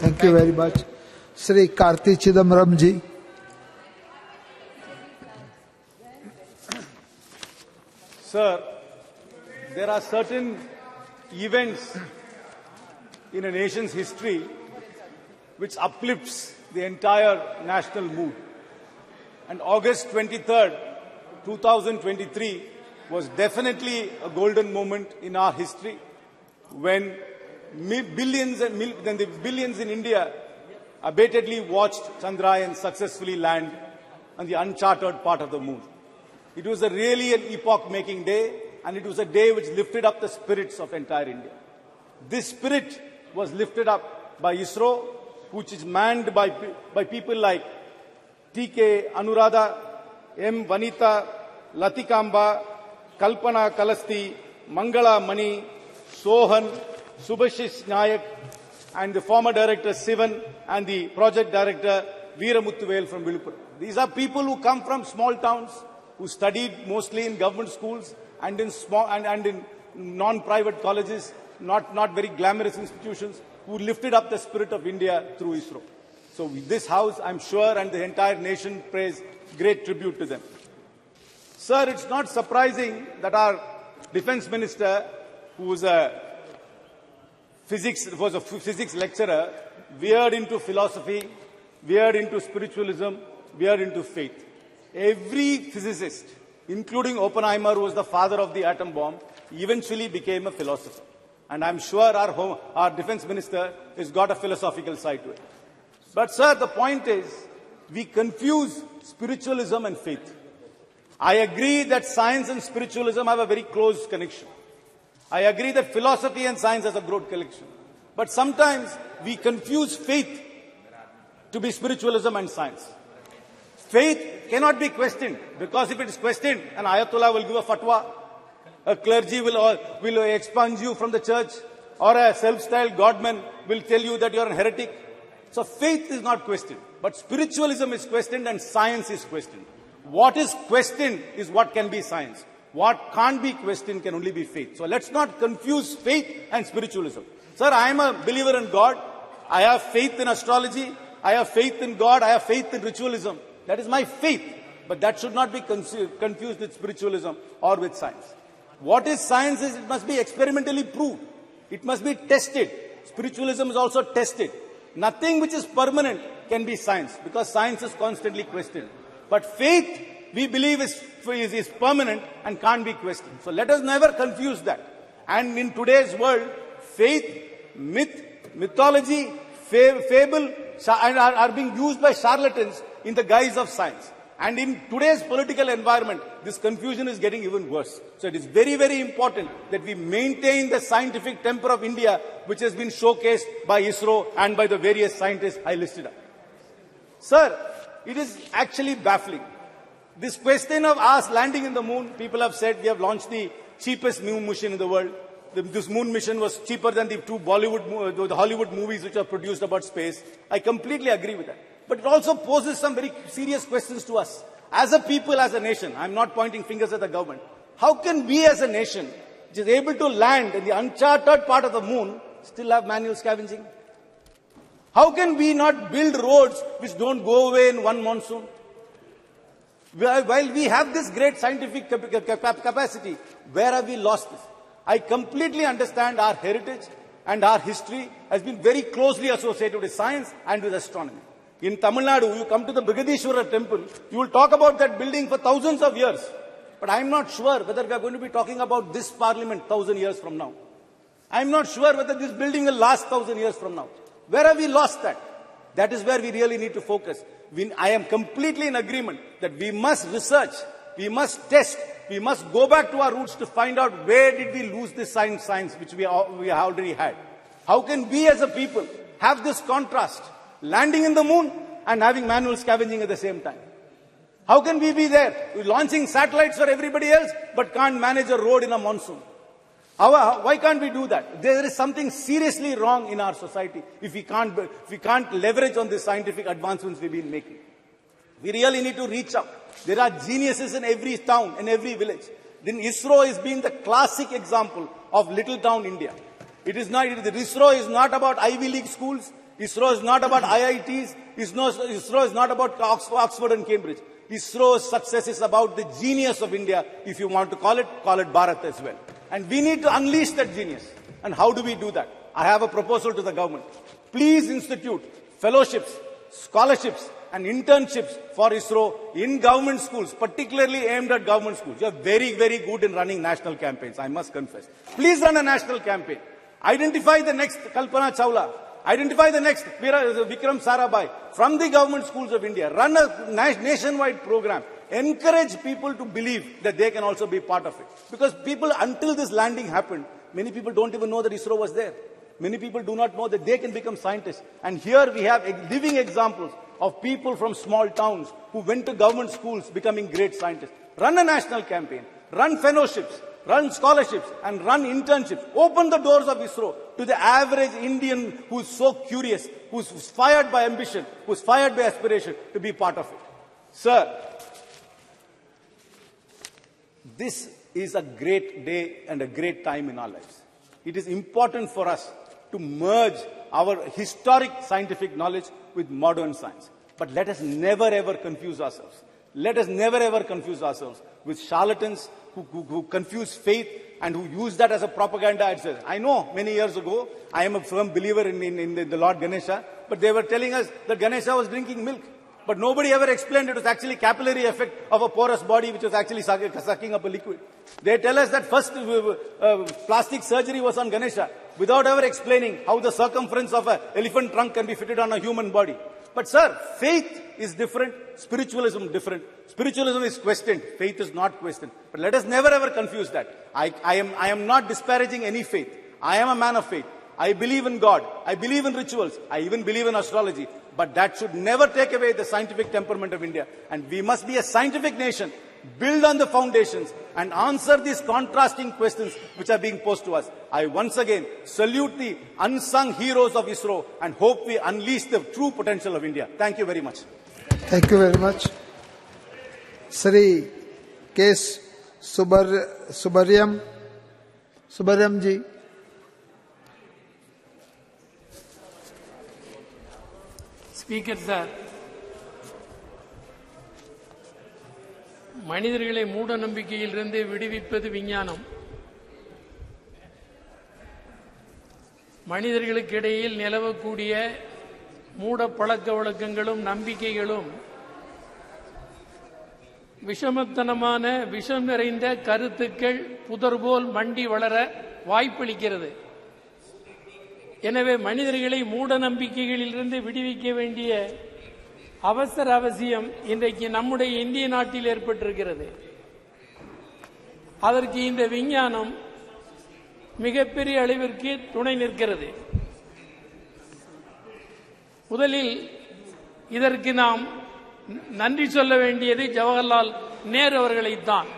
Speaker 20: Thank you very much. Sri Karti Chidambaram ji.
Speaker 21: Sir, there are certain events in a nation's history which uplifts the entire national mood. And August 23rd, 2023 was definitely a golden moment in our history when billions in India abatedly watched Chandrayaan successfully land on the uncharted part of the moon. It was really an epoch-making day,
Speaker 5: and it was a day which lifted up the spirits of entire India. This spirit was lifted up by ISRO, which is manned by people like TK Anuradha, M. Vanita, Latikamba, Kalpana Kalasti, Mangala Mani, Sohan, Subhashish Nayak, and the former director Sivan, and the project director Veeramuthuvel from Vilupur. These are people who come from small towns, who studied mostly in government schools and in in non-private colleges, not very glamorous institutions, who lifted up the spirit of India through ISRO. So this House, I'm sure, and the entire nation pays great tribute to them. Sir, it's not surprising that our Defence Minister, who was a physics lecturer, veered into philosophy, veered into spiritualism, veered into faith. Every physicist, including Oppenheimer, who was the father of the atom bomb, eventually became a philosopher. And I'm sure our Defence Minister has got a philosophical side to it. But sir, the point is, we confuse spiritualism and faith. I agree that science and spiritualism have a very close connection. I agree that philosophy and science has a broad connection. But sometimes we confuse faith to be spiritualism and science. Faith cannot be questioned, because if it is questioned, an Ayatollah will give a fatwa, a clergy will expunge you from the church, or a self-styled godman will tell you that you are a heretic. So faith is not questioned, but spiritualism is questioned and science is questioned. What is questioned is what can be science. What can't be questioned can only be faith. So let's not confuse faith and spiritualism. Sir, I am a believer in God. I have faith in astrology. I have faith in God. I have faith in ritualism. That is my faith. But that should not be confused with spiritualism or with science. What is science is it must be experimentally proved. It must be tested. Spiritualism is also tested. Nothing which is permanent can be science, because science is constantly questioned. But faith, we believe, is permanent and can't be questioned. So let us never confuse that. And in today's world, faith, myth, mythology, fable are being used by charlatans in the guise of science. And in today's political environment, this confusion is getting even worse. So it is very, very important that we maintain the scientific temper of India, which has been showcased by ISRO and by the various scientists I listed up. Sir, it is actually baffling. This question of us landing in the moon, people have said we have launched the cheapest moon mission in the world. This moon mission was cheaper than the two Hollywood movies which are produced about space. I completely agree with that. But it also poses some very serious questions to us. As a people, as a nation, I'm not pointing fingers at the government. How can we as a nation, which is able to land in the uncharted part of the moon, still have manual scavenging? How can we not build roads which don't go away in one monsoon? While we have this great scientific capacity, where have we lost this? I completely understand our heritage and our history has been very closely associated with science and with astronomy. In Tamil Nadu, you come to the Brigadishwara temple, you will talk about that building for thousands of years. But I am not sure whether we are going to be talking about this parliament 1,000 years from now. I am not sure whether this building will last 1,000 years from now. Where have we lost that? That is where we really need to focus. I am completely in agreement that we must research, we must test, we must go back to our roots to find out where did we lose this science which we already had. How can we as a people have this contrast? Landing in the moon and having manual scavenging at the same time. How can we be there? We're launching satellites for everybody else, but can't manage a road in a monsoon. Why can't we do that? There is something seriously wrong in our society if we can't leverage on the scientific advancements we've been making. We really need to reach out. There are geniuses in every town, in every village. Then ISRO has been the classic example of little town India. ISRO is not about Ivy League schools. ISRO is not about IITs. ISRO is not about Oxford and Cambridge. ISRO's success is about the genius of India. If you want to call it Bharat as well. And we need to unleash that genius. And how do we do that? I have a proposal to the government. Please institute fellowships, scholarships, and internships for ISRO in government schools, particularly aimed at government schools. You are very, very good in running national campaigns, I must confess. Please run a national campaign. Identify the next Kalpana Chawla. Identify the next Vikram Sarabhai from the government schools of India. Run a nationwide program. Encourage people to believe that they can also be part of it. Because people, until this landing happened, many people don't even know that ISRO was there. Many people do not know that they can become scientists. And here we have living examples of people from small towns who went to government schools becoming great scientists. Run a national campaign. Run fellowships. Run scholarships and run internships. Open the doors of ISRO to the average Indian who's so curious, who's fired by ambition, who's fired by aspiration to be part of it. Sir, this is a great day and a great time in our lives. It is important for us to merge our historic scientific knowledge with modern science. But let us never ever confuse ourselves. Let us never ever confuse ourselves with charlatans who confuse faith and who use that as a propaganda. I know many years ago, I am a firm believer in the Lord Ganesha, but they were telling us that Ganesha was drinking milk. But nobody ever explained it was actually capillary effect of a porous body which was actually sucking up a liquid. They tell us that first plastic surgery was on Ganesha without ever explaining how the circumference of an elephant trunk can be fitted on a human body. But sir, faith is different, spiritualism different. Spiritualism is questioned, faith is not questioned. But let us never ever confuse that. I am not disparaging any faith. I am a man of faith. I believe in God. I believe in rituals. I even believe in astrology. But that should never take away the scientific temperament of India. And we must be a scientific nation, build on the foundations and answer these contrasting questions which are being posed to us. I once again salute the unsung heroes of ISRO and hope we unleash the true potential of India. Thank you very much.
Speaker 20: Thank you very much. Sri K. Subariam ji.
Speaker 15: Speaker sir, மனிதர்களை மூட நம்பிக்கையிலிருந்து விடுவிப்பது விஞ்ஞானம். மனிதர்களுக்கு இடையில் நிலவக்கூடிய மூட பழக்க வழக்கங்களும் நம்பிக்கைகளும் விஷமத்தனமான விஷம் நிறைந்த கருத்துக்கள் புதர்போல் மண்டி வளர வாய்ப்பளிக்கிறது. எனவே மனிதர்களை மூட நம்பிக்கைகளிலிருந்து விடுவிக்க வேண்டிய அவசியம் இன்றைக்கு நம்முடைய இந்திய நாட்டில் ஏற்பட்டிருக்கிறது. அதற்கு இந்த விஞ்ஞானம் மிகப்பெரிய அளவிற்கு துணை நிற்கிறது. முதலில் இதற்கு நாம் நன்றி சொல்ல வேண்டியது ஜவஹர்லால் நேரு அவர்களைத்தான்.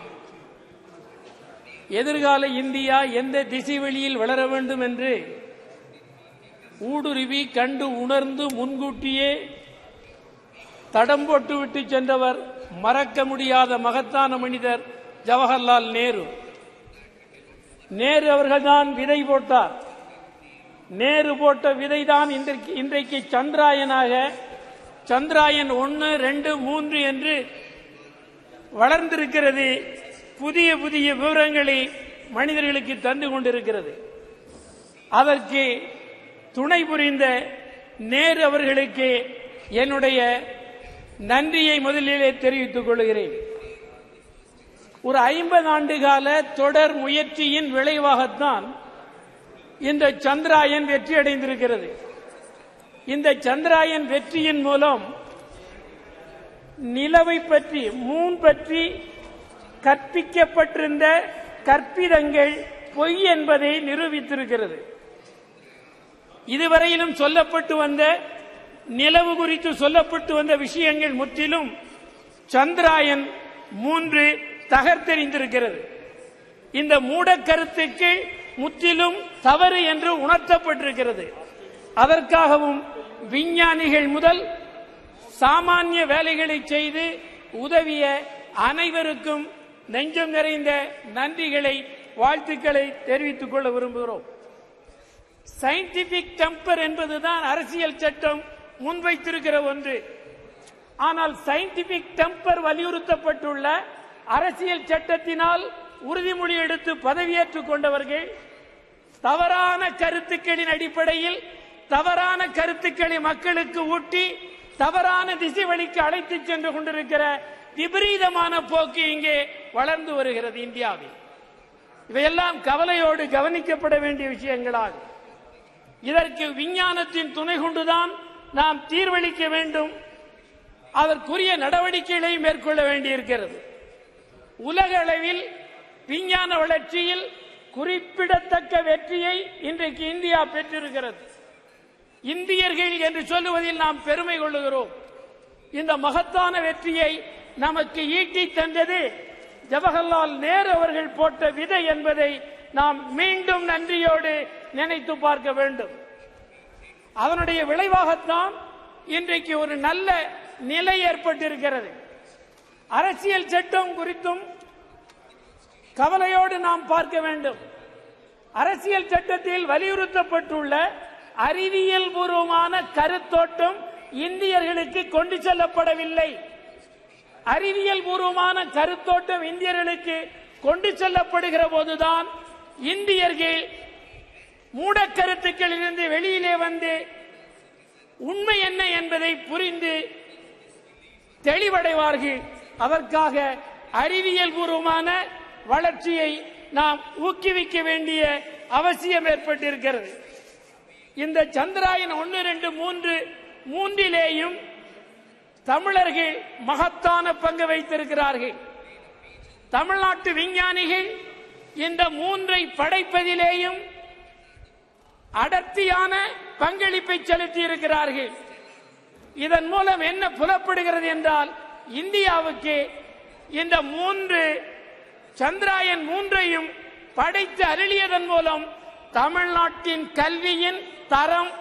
Speaker 15: எதிர்கால இந்தியா எந்த திசை வழியில் வளர வேண்டும் என்று ஊடுருவி கண்டு உணர்ந்து முன்கூட்டியே தடம் போட்டுவிட்டு சென்றவர் மறக்க முடியாத மகத்தான மனிதர் ஜவஹர்லால் நேரு. நேரு அவர்கள்தான் விதை போட்டார். நேரு போட்ட விதைதான் இன்றைக்கு சந்திராயனாக சந்திராயன் 1, 2, 3 என்று வளர்ந்திருக்கிறது. புதிய புதிய விவரங்களை மனிதர்களுக்கு தந்து கொண்டிருக்கிறது. அதற்கு துணை புரிந்த நேரு அவர்களுக்கு என்னுடைய நன்றியை முதலிலே தெரிவித்துக் கொள்கிறேன். ஒரு 50 ஆண்டு கால தொடர் முயற்சியின் விளைவாகத்தான் இந்த சந்திராயன் வெற்றி அடைந்திருக்கிறது. இந்த சந்திராயன் வெற்றியின் மூலம் நிலவை பற்றி மூன் பற்றி கற்பிக்கப்பட்டிருந்த கற்பிதங்கள் பொய் என்பதை நிரூபித்திருக்கிறது. இதுவரையிலும் சொல்லப்பட்டு வந்த நிலவு குறித்து சொல்லப்பட்டு வந்த விஷயங்கள் முற்றிலும் சந்திராயன் 3 தகர்த்தெறிந்திருக்கிறது. இந்த மூட கருத்துக்கு முற்றிலும் தவறு என்று உணர்த்தப்பட்டிருக்கிறது. அதற்காகவும் விஞ்ஞானிகள் முதல் சாமானிய வேலைகளை செய்து உதவிய அனைவருக்கும் நெஞ்சம் நிறைந்த நன்றிகளை வாழ்த்துக்களை தெரிவித்துக் கொள்ள விரும்புகிறோம். சயின்டிபிக் டெம்பர் என்பதுதான் அரசியல் சட்டம் முன்வைத்திருக்கிற ஒன்று. ஆனால் சயின்டிபிக் டெம்பர் வலியுறுத்தப்பட்டுள்ள அரசியல் சட்டத்தினால் உறுதிமொழி எடுத்து பதவியேற்றுக் கொண்டவர்கள் தவறான கருத்துக்களின் அடிப்படையில் தவறான கருத்துக்களை மக்களுக்கு ஊட்டி தவறான திசை வழிக்கு அழைத்து சென்று கொண்டிருக்கிற விபரீதமான போக்கு இங்கே வளர்ந்து வருகிறது இந்தியாவில். இவையெல்லாம் கவலையோடு கவனிக்கப்பட வேண்டிய விஷயங்களாகும்.
Speaker 2: இதற்கு விஞ்ஞானத்தின் துணை கொண்டுதான் நாம் தீர்வளிக்க வேண்டும். அதற்குரிய நடவடிக்கைகளை மேற்கொள்ள வேண்டியிருக்கிறது. உலக அளவில் விஞ்ஞான வளர்ச்சியில் குறிப்பிடத்தக்க வெற்றியை இன்றைக்கு இந்தியா பெற்றிருக்கிறது. இந்தியர்கள் என்று சொல்லுவதில் நாம் பெருமை கொள்ளுகிறோம். இந்த மகத்தான வெற்றியை நமக்கு ஈட்டி தந்தது ஜவஹர்லால் நேரு அவர்கள் போட்ட விதை என்பதை நாம் மீண்டும் நன்றியோடு நினைத்து பார்க்க வேண்டும். அதனுடைய விளைவாகத்தான் இன்றைக்கு ஒரு நல்ல நிலை ஏற்பட்டிருக்கிறது. அரசியல் சட்டம் குறித்தும் கவலையோடு நாம் பார்க்க வேண்டும். அரசியல் சட்டத்தில் வலியுறுத்தப்பட்டுள்ள அறிவியல் பூர்வமான கருத்தோட்டம் இந்தியர்களுக்கு கொண்டு செல்லப்படவில்லை. அறிவியல் பூர்வமான கருத்தோட்டம் இந்தியர்களுக்கு கொண்டு செல்லப்படுகிற போதுதான் இந்தியர்கள் மூடக்கருத்துக்களில் இருந்து வெளியிலே வந்து உண்மை என்ன என்பதை புரிந்து தெளிவடைவார்கள். அதற்காக அறிவியல் பூர்வமான வளர்ச்சியை நாம் ஊக்குவிக்க வேண்டிய அவசியம் ஏற்பட்டிருக்கிறது. இந்த சந்திராயன் 1, 2, 3 மூன்றிலேயும் தமிழர்கள் மகத்தான பங்கு வைத்திருக்கிறார்கள். தமிழ்நாட்டு விஞ்ஞானிகள் இந்த 3ஐ படைப்பதிலேயும் அடர்த்தியான பங்களிப்பை செலுத்தி இருக்கிறார்கள். இதன் மூலம் என்ன புலப்படுகிறது என்றால், இந்தியாவுக்கு இந்த 3 சந்திராயன் 3ஐயும் படைத்து அருளியதன் மூலம் தமிழ்நாட்டின் கல்வியின் தரம்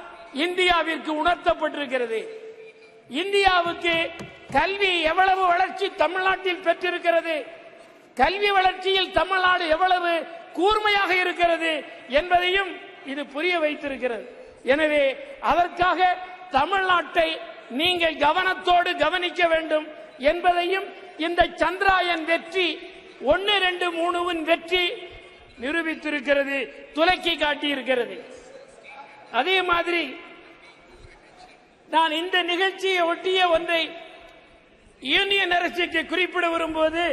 Speaker 2: இந்தியாவிற்கு உணர்த்தப்பட்டிருக்கிறது. இந்தியாவுக்கு கல்வி எவ்வளவு வளர்ச்சி தமிழ்நாட்டில் பெற்றிருக்கிறது, கல்வி வளர்ச்சியில் தமிழ்நாடு எவ்வளவு கூர்மையாக இருக்கிறது என்பதையும் இது புரிய வைத்திருக்கிறது. எனவே அதற்காக தமிழ்நாட்டை நீங்கள் கவனத்தோடு கவனிக்க வேண்டும் என்பதையும் இந்த சந்திராயன் வெற்றி 1, 2, 3 வெற்றி நிரூபித்திருக்கிறது, துலக்கி காட்டியிருக்கிறது. அதே மாதிரி நான் இந்த நிகழ்ச்சியை ஒட்டிய ஒன்றை யூனியன் அரசுக்கு குறிப்பிட விரும்புவது,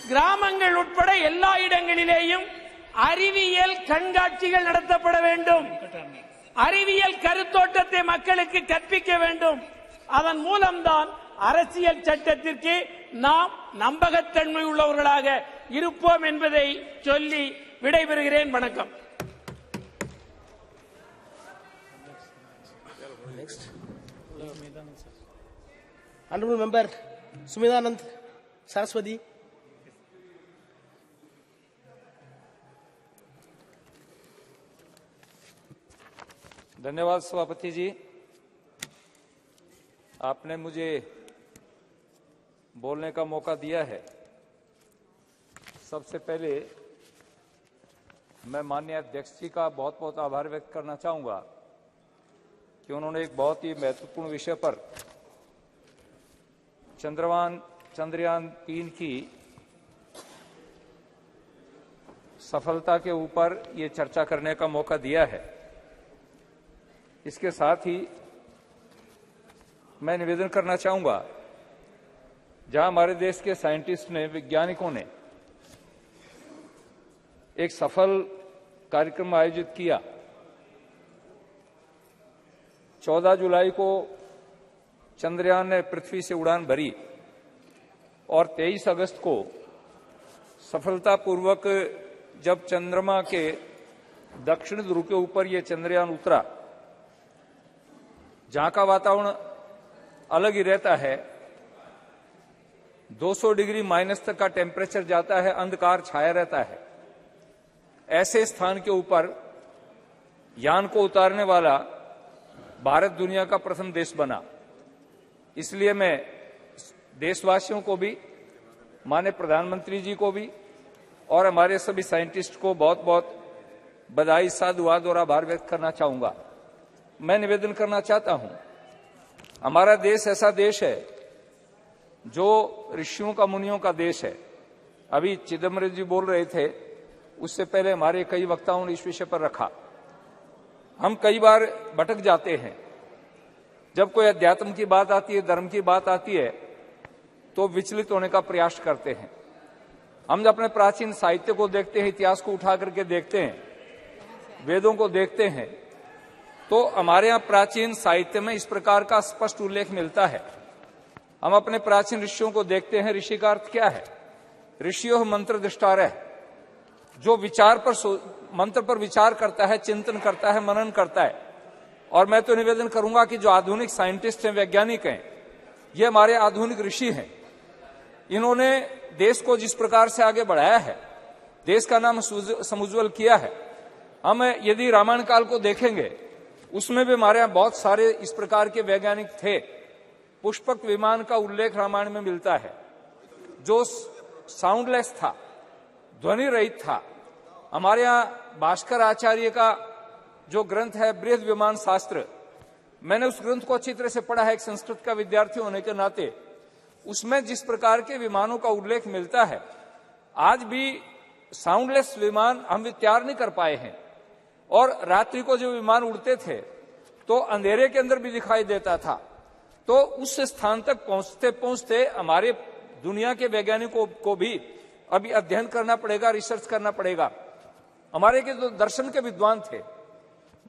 Speaker 2: கிராமங்கள் உட்பட எல்லா இடங்களிலேயும் அறிவியல் கண்காட்சிகள் நடத்தப்பட வேண்டும். அறிவியல் கருத்தோட்டத்தை மக்களுக்கு கற்பிக்க வேண்டும். அதன் மூலம்தான் அரசியல் சட்டத்திற்கு நாம் நம்பகத்தன்மை உள்ளவர்களாக இருப்போம் என்பதை சொல்லி விடைபெறுகிறேன். வணக்கம்.
Speaker 7: Honorable Member Sumidanand Saraswati.
Speaker 22: धन्यवाद सभापति जी, आपने मुझे बोलने का मौका दिया है। सबसे पहले मैं माननीय अध्यक्ष जी का बहुत बहुत आभार व्यक्त करना चाहूंगा कि उन्होंने एक बहुत ही महत्वपूर्ण विषय पर चंद्रयान 3 की सफलता के ऊपर ये चर्चा करने का मौका दिया है। इसके साथ ही मैं निवेदन करना चाहूंगा, जहां हमारे देश के साइंटिस्ट ने, वैज्ञानिकों ने एक सफल कार्यक्रम आयोजित किया। 14 जुलाई को चंद्रयान ने पृथ्वी से उड़ान भरी और 23 अगस्त को सफलतापूर्वक जब चंद्रमा के दक्षिण ध्रुव के ऊपर यह चंद्रयान उतरा, जहां का वातावरण अलग ही रहता है, 200 डिग्री माइनस तक का टेम्परेचर जाता है, अंधकार छाया रहता है, ऐसे स्थान के ऊपर यान को उतारने वाला भारत दुनिया का प्रथम देश बना। इसलिए मैं देशवासियों को भी, माननीय प्रधानमंत्री जी को भी और हमारे सभी साइंटिस्ट को बहुत बहुत बधाई, साधुवाद और आभार व्यक्त करना चाहूंगा। मैं निवेदन करना चाहता हूं, हमारा देश ऐसा देश है जो ऋषियों का, मुनियों का देश है। अभी चिदम्बरम जी बोल रहे थे, उससे पहले हमारे कई वक्ताओं ने इस विषय पर रखा। हम कई बार भटक जाते हैं, जब कोई अध्यात्म की बात आती है, धर्म की बात आती है, तो विचलित होने का प्रयास करते हैं। हम अपने प्राचीन साहित्य को देखते हैं, इतिहास को उठा करके देखते हैं, वेदों को देखते हैं, तो हमारे यहाँ प्राचीन साहित्य में इस प्रकार का स्पष्ट उल्लेख मिलता है। हम अपने प्राचीन ऋषियों को देखते हैं, ऋषि का अर्थ क्या है? ऋषियों मंत्र दृष्टारः, जो मंत्र पर विचार करता है, चिंतन करता है, मनन करता है। और मैं तो निवेदन करूंगा कि जो आधुनिक साइंटिस्ट हैं, वैज्ञानिक हैं, ये हमारे आधुनिक ऋषि हैं। इन्होंने देश को जिस प्रकार से आगे बढ़ाया है, देश का नाम समुज्वल किया है। हम यदि रामायण काल को देखेंगे, उसमें भी हमारे यहाँ बहुत सारे इस प्रकार के वैज्ञानिक थे। पुष्पक विमान का उल्लेख रामायण में मिलता है, जो साउंडलेस था, ध्वनि रहित था। हमारे यहाँ भास्कर आचार्य का जो ग्रंथ है बृहद विमान शास्त्र, मैंने उस ग्रंथ को अच्छी तरह से पढ़ा है एक संस्कृत का विद्यार्थी होने के नाते। उसमें जिस प्रकार के विमानों का उल्लेख मिलता है, आज भी साउंडलेस विमान हम तैयार नहीं कर पाए हैं। और रात्रि को जो विमान उड़ते थे तो अंधेरे के अंदर भी दिखाई देता था। तो उस स्थान तक पहुंचते पहुंचते हमारे दुनिया के वैज्ञानिकों को भी अभी अध्ययन करना पड़ेगा, रिसर्च करना पड़ेगा। हमारे के जो दर्शन के विद्वान थे,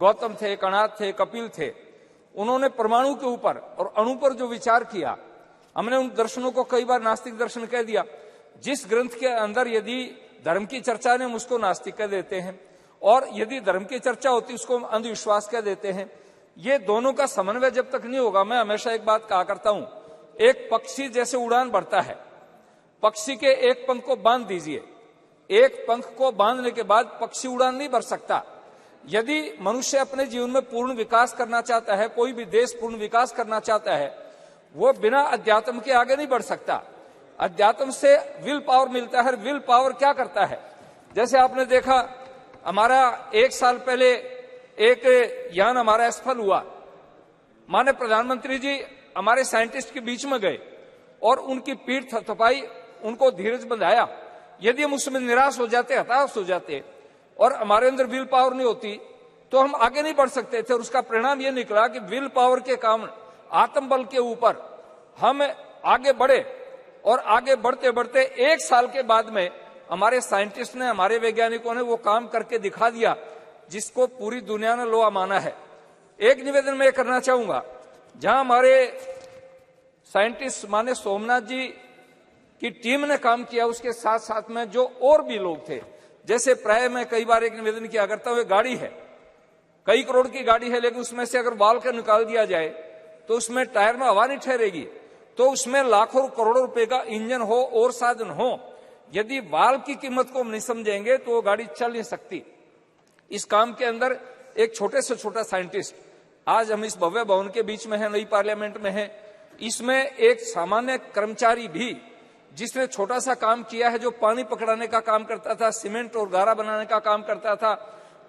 Speaker 22: गौतम थे, कणाद थे, कपिल थे, उन्होंने परमाणु के ऊपर और अणु पर जो विचार किया, हमने उन दर्शनों को कई बार नास्तिक दर्शन कह दिया। जिस ग्रंथ के अंदर यदि धर्म की चर्चा ने उसको नास्तिक कह देते हैं, और यदि धर्म की चर्चा होती उसको अंधविश्वास कह देते हैं। ये दोनों का समन्वय जब तक नहीं होगा, मैं हमेशा एक बात कहा करता हूं, एक पक्षी जैसे उड़ान भरता है, पक्षी के एक पंख को बांध दीजिए, एक पंख को बांधने के बाद पक्षी उड़ान नहीं भर सकता। यदि मनुष्य अपने जीवन में पूर्ण विकास करना चाहता है, कोई भी देश पूर्ण विकास करना चाहता है, वो बिना अध्यात्म के आगे नहीं बढ़ सकता। अध्यात्म से विल पावर मिलता है। विल पावर क्या करता है? जैसे आपने देखा, हमारा 1 साल पहले एक यान हमारा असफल हुआ। माननीय प्रधानमंत्री जी हमारे साइंटिस्ट के बीच में गए और उनकी पीठ थपथपाई, उनको धीरज बंधाया। यदि हम उसमें निराश हो जाते, हताश हो जाते और हमारे अंदर विल पावर नहीं होती, तो हम आगे नहीं बढ़ सकते थे। और उसका परिणाम यह निकला कि विल पावर के कारण, आत्मबल के ऊपर हम आगे बढ़े। और आगे बढ़ते बढ़ते 1 साल के बाद में हमारे साइंटिस्ट ने, हमारे वैज्ञानिकों ने वो काम करके दिखा दिया जिसको पूरी दुनिया ने लोहा माना है। एक निवेदन मैं करना चाहूंगा, जहां हमारे साइंटिस्ट माने सोमनाथ जी की टीम ने काम किया, उसके साथ साथ में जो और भी लोग थे, जैसे प्राय मैं कई बार एक निवेदन किया करता हूं, गाड़ी है, कई करोड़ की गाड़ी है, लेकिन उसमें से अगर वाल का निकाल दिया जाए तो उसमें टायर में हवा नहीं ठहरेगी। तो उसमें लाखों करोड़ों रुपए का इंजन हो और साधन हो, यदि वाल की कीमत को हम नहीं समझेंगे तो वो गाड़ी चल नहीं सकती। इस काम के अंदर एक छोटे से छोटा साइंटिस्ट, आज हम इस भव्य भवन के बीच में है, नई पार्लियामेंट में है, इसमें एक सामान्य कर्मचारी भी जिसने छोटा सा काम किया है, जो पानी पकड़ाने का काम करता था, सीमेंट और गारा बनाने का काम करता था,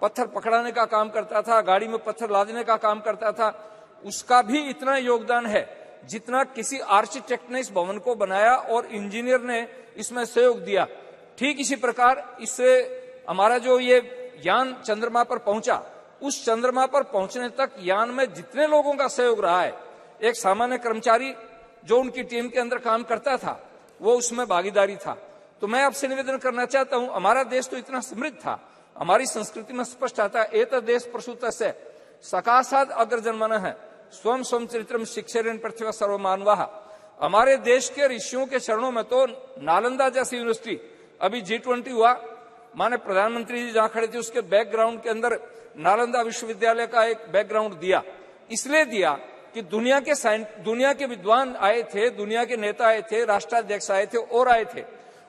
Speaker 22: पत्थर पकड़ाने का काम करता था, गाड़ी में पत्थर लादने का काम करता था, उसका भी इतना योगदान है जितना किसी आर्किटेक्ट ने इस भवन को बनाया और इंजीनियर ने इसमें सहयोग दिया। ठीक इसी प्रकार इससे हमारा जो ये यान चंद्रमा पर पहुंचा, उस चंद्रमा पर पहुंचने तक यान में जितने लोगों का सहयोग रहा है, एक सामान्य कर्मचारी जो उनकी टीम के अंदर काम करता था, वो उसमें भागीदारी था। तो मैं आपसे निवेदन करना चाहता हूं, हमारा देश तो इतना समृद्ध था, हमारी संस्कृति में स्पष्ट आता है, एत देश प्रसूतस्य सकाशाद अग्रजन्मन है स्वयं स्वयं चरित्रम शिक्षेरन पृथ्वी सर्वमानवाः। हमारे देश के ऋषियों के चरणों में तो नालंदा जैसी यूनिवर्सिटी, अभी G20 हुआ, माने प्रधानमंत्री जी जहां खड़े थे उसके बैकग्राउंड के अंदर नालंदा विश्वविद्यालय का एक बैकग्राउंड दिया। इसलिए दिया कि दुनिया के विद्वान आए थे, दुनिया के नेता आए थे, राष्ट्राध्यक्ष आए थे और आए थे।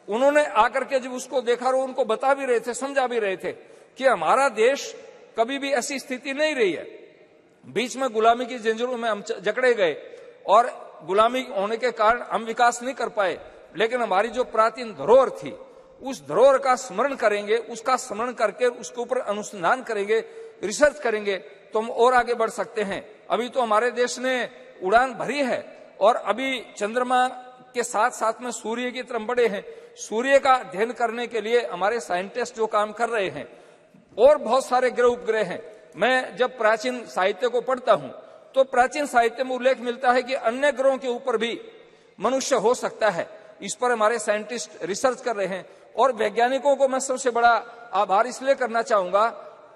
Speaker 22: उन्होंने आकर के जब उसको देखा और उनको बता भी रहे थे, समझा भी रहे थे कि हमारा देश कभी भी ऐसी स्थिति नहीं रही है। बीच में गुलामी की जंजीरों में हम जकड़े गए और गुलामी होने के कारण हम विकास नहीं कर पाए, लेकिन हमारी जो प्राचीन धरोहर थी, उस धरोहर का स्मरण करेंगे, उसका स्मरण करके उसके ऊपर अनुसंधान करेंगे, रिसर्च करेंगे, तो हम और आगे बढ़ सकते हैं। अभी तो हमारे देश ने उड़ान भरी है और अभी चंद्रमा के साथ साथ में सूर्य की तरफ बढ़े हैं। सूर्य का अध्ययन करने के लिए हमारे साइंटिस्ट जो काम कर रहे हैं, और बहुत सारे ग्रह उपग्रह हैं। मैं जब प्राचीन साहित्य को पढ़ता हूं तो प्राचीन साहित्य में उल्लेख मिलता है कि अन्य ग्रहों के ऊपर भी मनुष्य हो सकता है। इस पर हमारे साइंटिस्ट रिसर्च कर रहे हैं और वैज्ञानिकों को मैं सबसे बड़ा आभार इसलिए करना चाहूंगा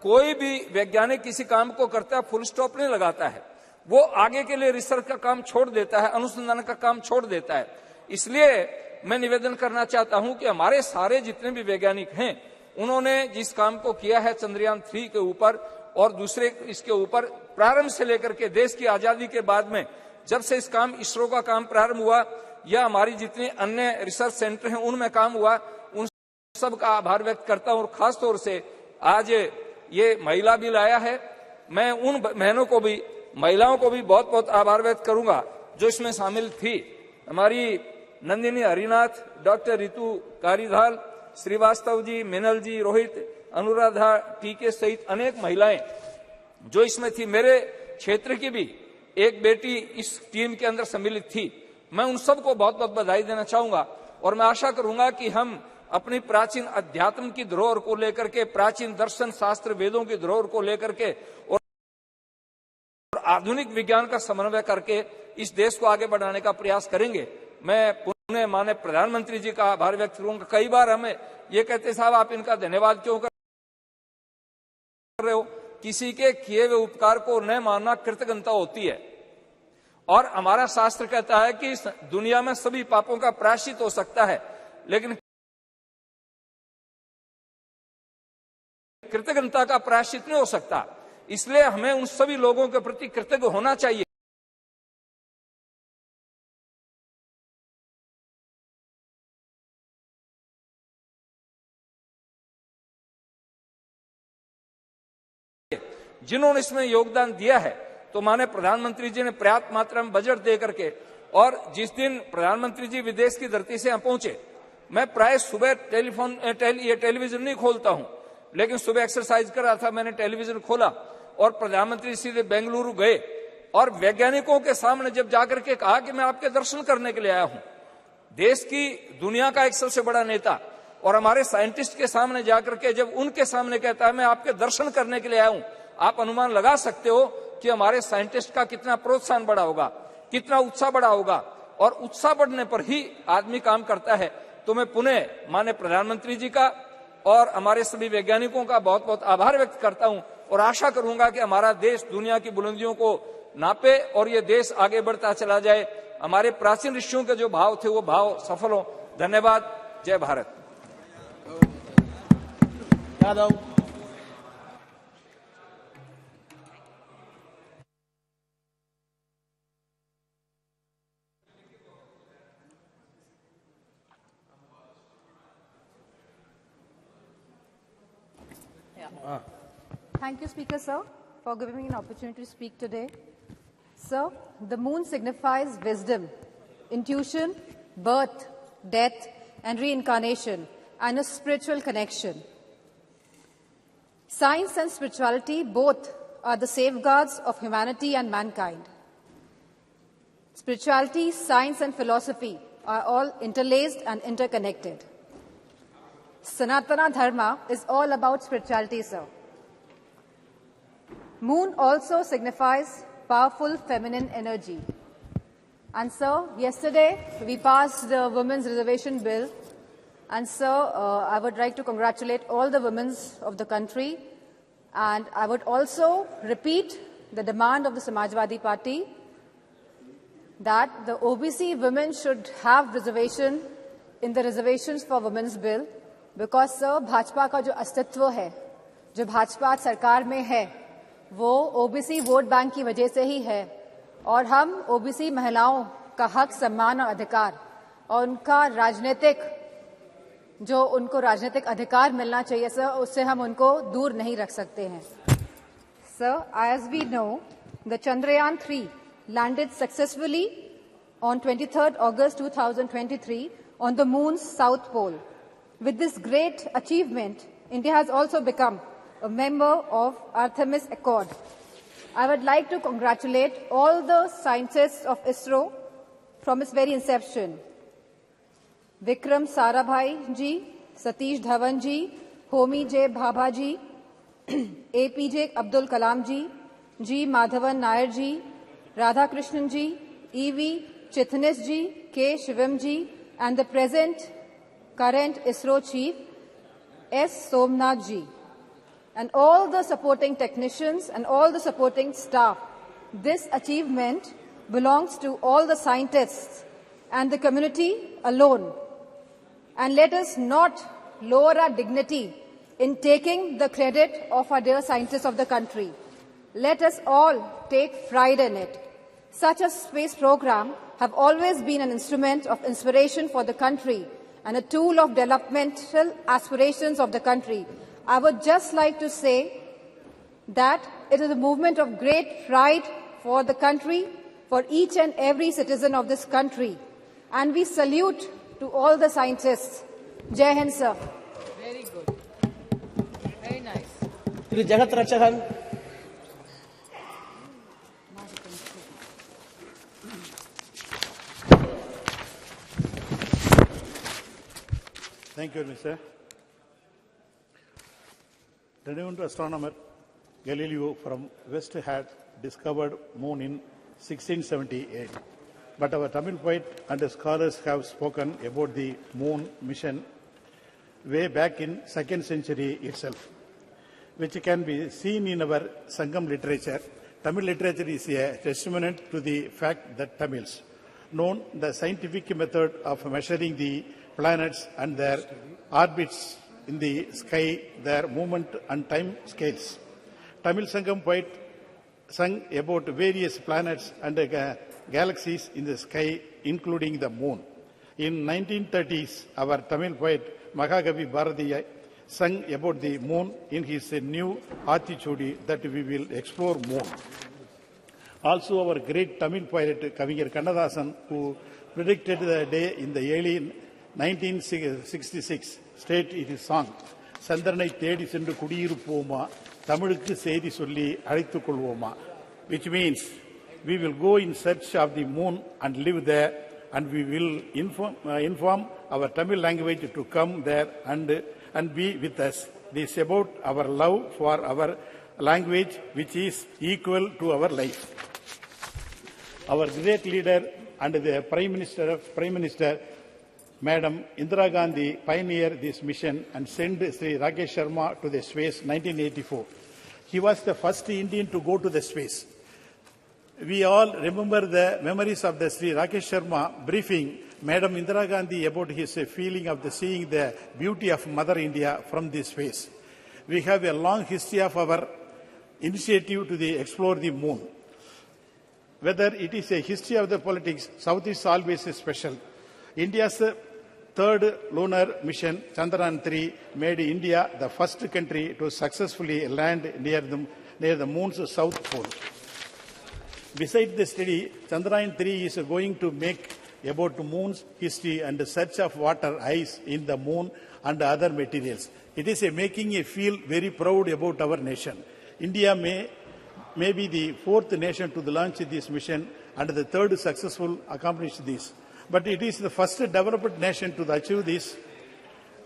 Speaker 22: कोई भी वैज्ञानिक किसी काम को करता है फुल स्टॉप नहीं लगाता है, वो आगे के लिए रिसर्च का काम छोड़ देता है, अनुसंधान का काम छोड़ देता है। इसलिए मैं निवेदन करना चाहता हूं कि हमारे सारे जितने भी वैज्ञानिक हैं, उन्होंने जिस काम को किया है चंद्रयान 3 के ऊपर और दूसरे इसके ऊपर, प्रारंभ से लेकर के देश की आजादी के बाद में जब से इस काम इसरो का काम प्रारंभ हुआ या हमारी जितने अन्य रिसर्च सेंटर हैं उनमें काम हुआ, उन सब का आभार व्यक्त करता हूं। और खास तौर से आज ये महिला बिल आया है, मैं उन बहनों को भी, महिलाओं को भी बहुत बहुत आभार व्यक्त करूंगा जो इसमें शामिल थी। हमारी नंदिनी हरिनाथ, डॉक्टर रितु कारीधाल, श्रीवास्तव जी, मिनल जी, रोहित, अनुराधा टीके सहित अनेक महिलाएं जो इसमें थी। मेरे क्षेत्र की भी एक बेटी इस टीम के अंदर सम्मिलित थी। मैं उन सबको बहुत बहुत बधाई देना चाहूंगा और मैं आशा करूंगा कि हम अपनी प्राचीन अध्यात्म की धरोहर को लेकर के, प्राचीन दर्शन शास्त्र वेदों की धरोहर को लेकर के और आधुनिक विज्ञान का समन्वय करके इस देश को आगे बढ़ाने का प्रयास करेंगे। मैं पुनः माननीय प्रधानमंत्री जी का आभार व्यक्त करूंगा। कई बार हमें ये कहते साहब आप इनका धन्यवाद क्यों कर रहे हो? किसी के किए हुए उपकार को न मानना कृतज्ञता होती है और हमारा शास्त्र कहता है कि इस दुनिया में सभी पापों का प्रायश्चित हो सकता है, लेकिन कृतज्ञता का प्रायश्चित नहीं हो सकता। इसलिए हमें उन सभी लोगों के प्रति कृतज्ञ होना चाहिए जिन्होंने इसमें योगदान दिया है। तो माननीय प्रधानमंत्री जी ने पर्याप्त मात्रा में बजट दे करके, और जिस दिन प्रधानमंत्री जी विदेश की धरती से यहाँ पहुंचे, मैं प्राय सुबह टेलीविजन नहीं खोलता हूं, लेकिन सुबह एक्सरसाइज कर रहा था, मैंने टेलीविजन खोला और प्रधानमंत्री सीधे बेंगलुरु गए और वैज्ञानिकों के सामने जब जाकर के कहा कि मैं आपके दर्शन करने के लिए आया हूं। देश की, दुनिया का एक सबसे बड़ा नेता और हमारे साइंटिस्ट के सामने जाकर के जब उनके सामने कहता है मैं आपके दर्शन करने के लिए आया हूं, आप अनुमान लगा सकते हो कि हमारे साइंटिस्ट का कितना प्रोत्साहन बढ़ा होगा, कितना उत्साह बढ़ा होगा। और उत्साह बढ़ने पर ही आदमी काम करता है। तो मैं पुनः माननीय प्रधानमंत्री जी का और हमारे सभी वैज्ञानिकों का बहुत बहुत आभार व्यक्त करता हूं और आशा करूंगा कि हमारा देश दुनिया की बुलंदियों को नापे और ये देश आगे बढ़ता चला जाए। हमारे प्राचीन ऋषियों के जो भाव थे वो भाव सफल हो। धन्यवाद। जय Bharat.
Speaker 7: Yadav.
Speaker 8: Thank you, Speaker, sir, for giving me an opportunity to speak today. Sir, the moon signifies wisdom, intuition, birth, death, and reincarnation, and a spiritual connection. Science and spirituality both are the safeguards of humanity and mankind. Spirituality, science, and philosophy are all interlaced and interconnected. Sanatana Dharma is all about spirituality, sir. Moon also signifies powerful feminine energy. And sir, yesterday we passed the Women's Reservation Bill. And sir, I would like to congratulate all the women of the country. And I would also repeat the demand of the Samajwadi Party that the OBC women should have reservation in the reservations for Women's Bill. Because sir, Bhajpa का जो अस्तित्व है, जो भाजपा सरकार में है, वो OBC vote bank की वजह से ही है। और हम ओबीसी महिलाओं का हक, सम्मान और अधिकार और उनका राजनीतिक, जो उनको राजनीतिक अधिकार मिलना चाहिए सर, उससे हम उनको दूर नहीं रख सकते हैं। Sir, as we know, the Chandrayaan 3 landed successfully on 23rd August 2023 on the moon's south pole. With this great achievement, India has also become a member of Artemis Accord. I would like to congratulate all the scientists of ISRO from its very inception. Vikram Sarabhai ji, Satish Dhawan ji, Homi J. Bhabha ji, APJ Abdul Kalam ji, G. Madhavan Nair ji, Radha Krishnan ji, E.V. Chitnis ji, K. Shivam ji, and the current ISRO chief, S. Somnath ji.
Speaker 9: and all the supporting technicians and all the supporting staff. This achievement belongs to all the scientists and the community alone. And let us not lower our dignity in taking the credit of our dear scientists of the country. Let us all take pride in it. Such a space program have always been an instrument of inspiration for the country and a tool of developmental aspirations of the country. I would just like to say that it is a movement of great pride for the country, for each and every citizen of this country. And we salute to all the scientists. Jai Hind, sir.
Speaker 8: Very good. Very nice.
Speaker 7: Jagat Rakshakan.
Speaker 1: Thank you, Mr. Renowned astronomer Galileo from West had discovered moon in 1678. But our Tamil poet and scholars have spoken about the moon mission way back in 2nd century itself, which can be seen in our Sangam literature. Tamil literature is a testament to the fact that Tamils know the scientific method of measuring the planets and their orbits in the sky, their movement and time scales. Tamil Sangam poet sung about various planets and galaxies in the sky, including the moon. In 1930s, our Tamil poet Mahakavi Bharatiya sung about the moon in his new Aathichudi that we will explore more. Also, our great Tamil poet Kavingir Kannadasan, who predicted the day in the early 1966, stated in his song, Sandranai Thedi Sendu Kudiyirupoma, Tamilukku Seidi Solli Azhaithu Kolvoma, which means we will go in search of the moon and live there, and we will inform our Tamil language to come there and be with us. This is about our love for our language, which is equal to our life. Our great leader and the Prime Minister, Madam Indira Gandhi, pioneered this mission and sent Sri Rakesh Sharma to the space in 1984. He was the first Indian to go to the space. We all remember the memories of the Sri Rakesh Sharma briefing Madam Indira Gandhi about his feeling of seeing the beauty of Mother India from this space. We have a long history of our initiative to explore the moon. Whether it is a history of the politics, South is always special. India's third lunar mission, Chandrayaan-3, made India the first country to successfully land near the moon's south pole. Besides the study, Chandrayaan-3 is going to make about moon's history and the search of water, ice in the moon and other materials. It is making me feel very proud about our nation. India may be the fourth nation to launch this mission and the third successful accomplish this. But it is the first developed nation to achieve this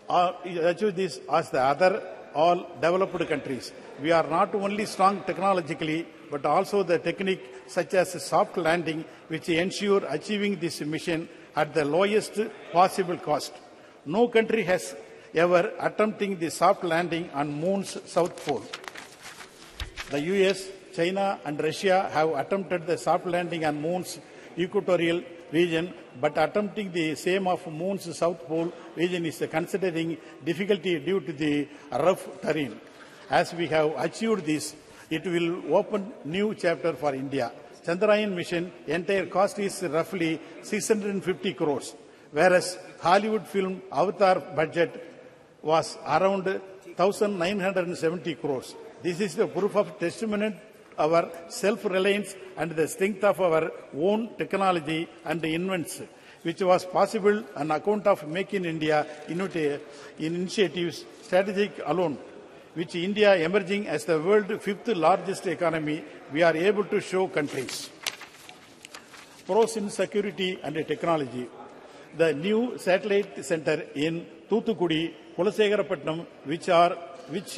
Speaker 1: as the other all developed countries. We are not only strong technologically, but also the technique such as soft landing, which ensure achieving this mission at the lowest possible cost. No country has ever attempted the soft landing on moon's south pole. The US, China and Russia have attempted the soft landing on moon's equatorial region, but attempting the same of moon's south pole region is considering difficulty due to the rough terrain. As we have achieved this, it will open new chapter for India. Chandrayaan mission entire cost is roughly 650 crores, whereas Hollywood film Avatar budget was around 1,970 crores. This is the proof of testament our self-reliance and the strength of our own technology and invents, which was possible on account of Make in India initiatives strategic alone, which India emerging as the world's fifth largest economy, we are able to show countries. Pros in security and technology. The new satellite center in Thoothukudi, Kulasegarapatnam, which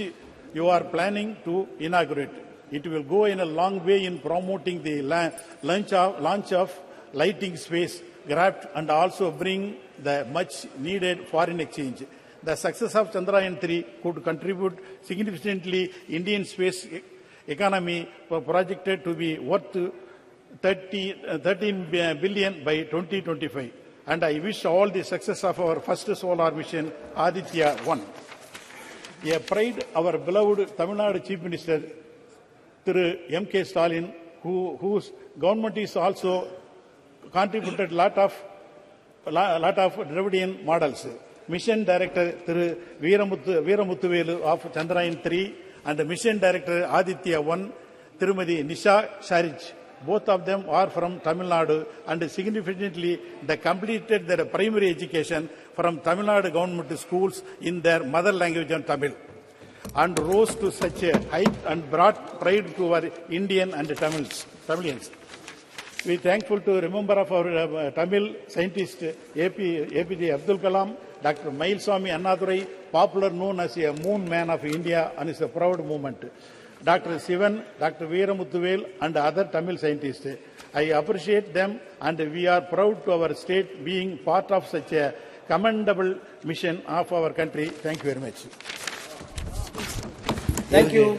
Speaker 1: you are planning to inaugurate. It will go in a long way in promoting the launch of lighting space craft and also bring the much needed foreign exchange. The success of Chandrayaan-3 could contribute significantly Indian space economy projected to be worth 13 billion by 2025. And I wish all the success of our first solar mission, Aditya One. A pride our beloved Tamil Nadu Chief Minister, Thiru M.K. Stalin, whose government is also contributed lot of Dravidian models. Mission Director Thiru Veeramuthuvelu of Chandrayaan-3 and Mission Director Aditya One, Tirumadi Nisha Sharij. Both of them are from Tamil Nadu and significantly they completed their primary education from Tamil Nadu government schools in their mother language and Tamil, and rose to such a height and brought pride to our Indian and Tamilians. We are thankful to remember of our Tamil scientist APJ Abdul Kalam, Dr. Mailswamy Annadurai, popular known as a moon man of India, and is a proud movement. Dr. Sivan, Dr. Veeramuthuvel and other Tamil scientists. I appreciate them and we are proud to our state being part of such a commendable mission of our country. Thank you very much.
Speaker 7: Thank you.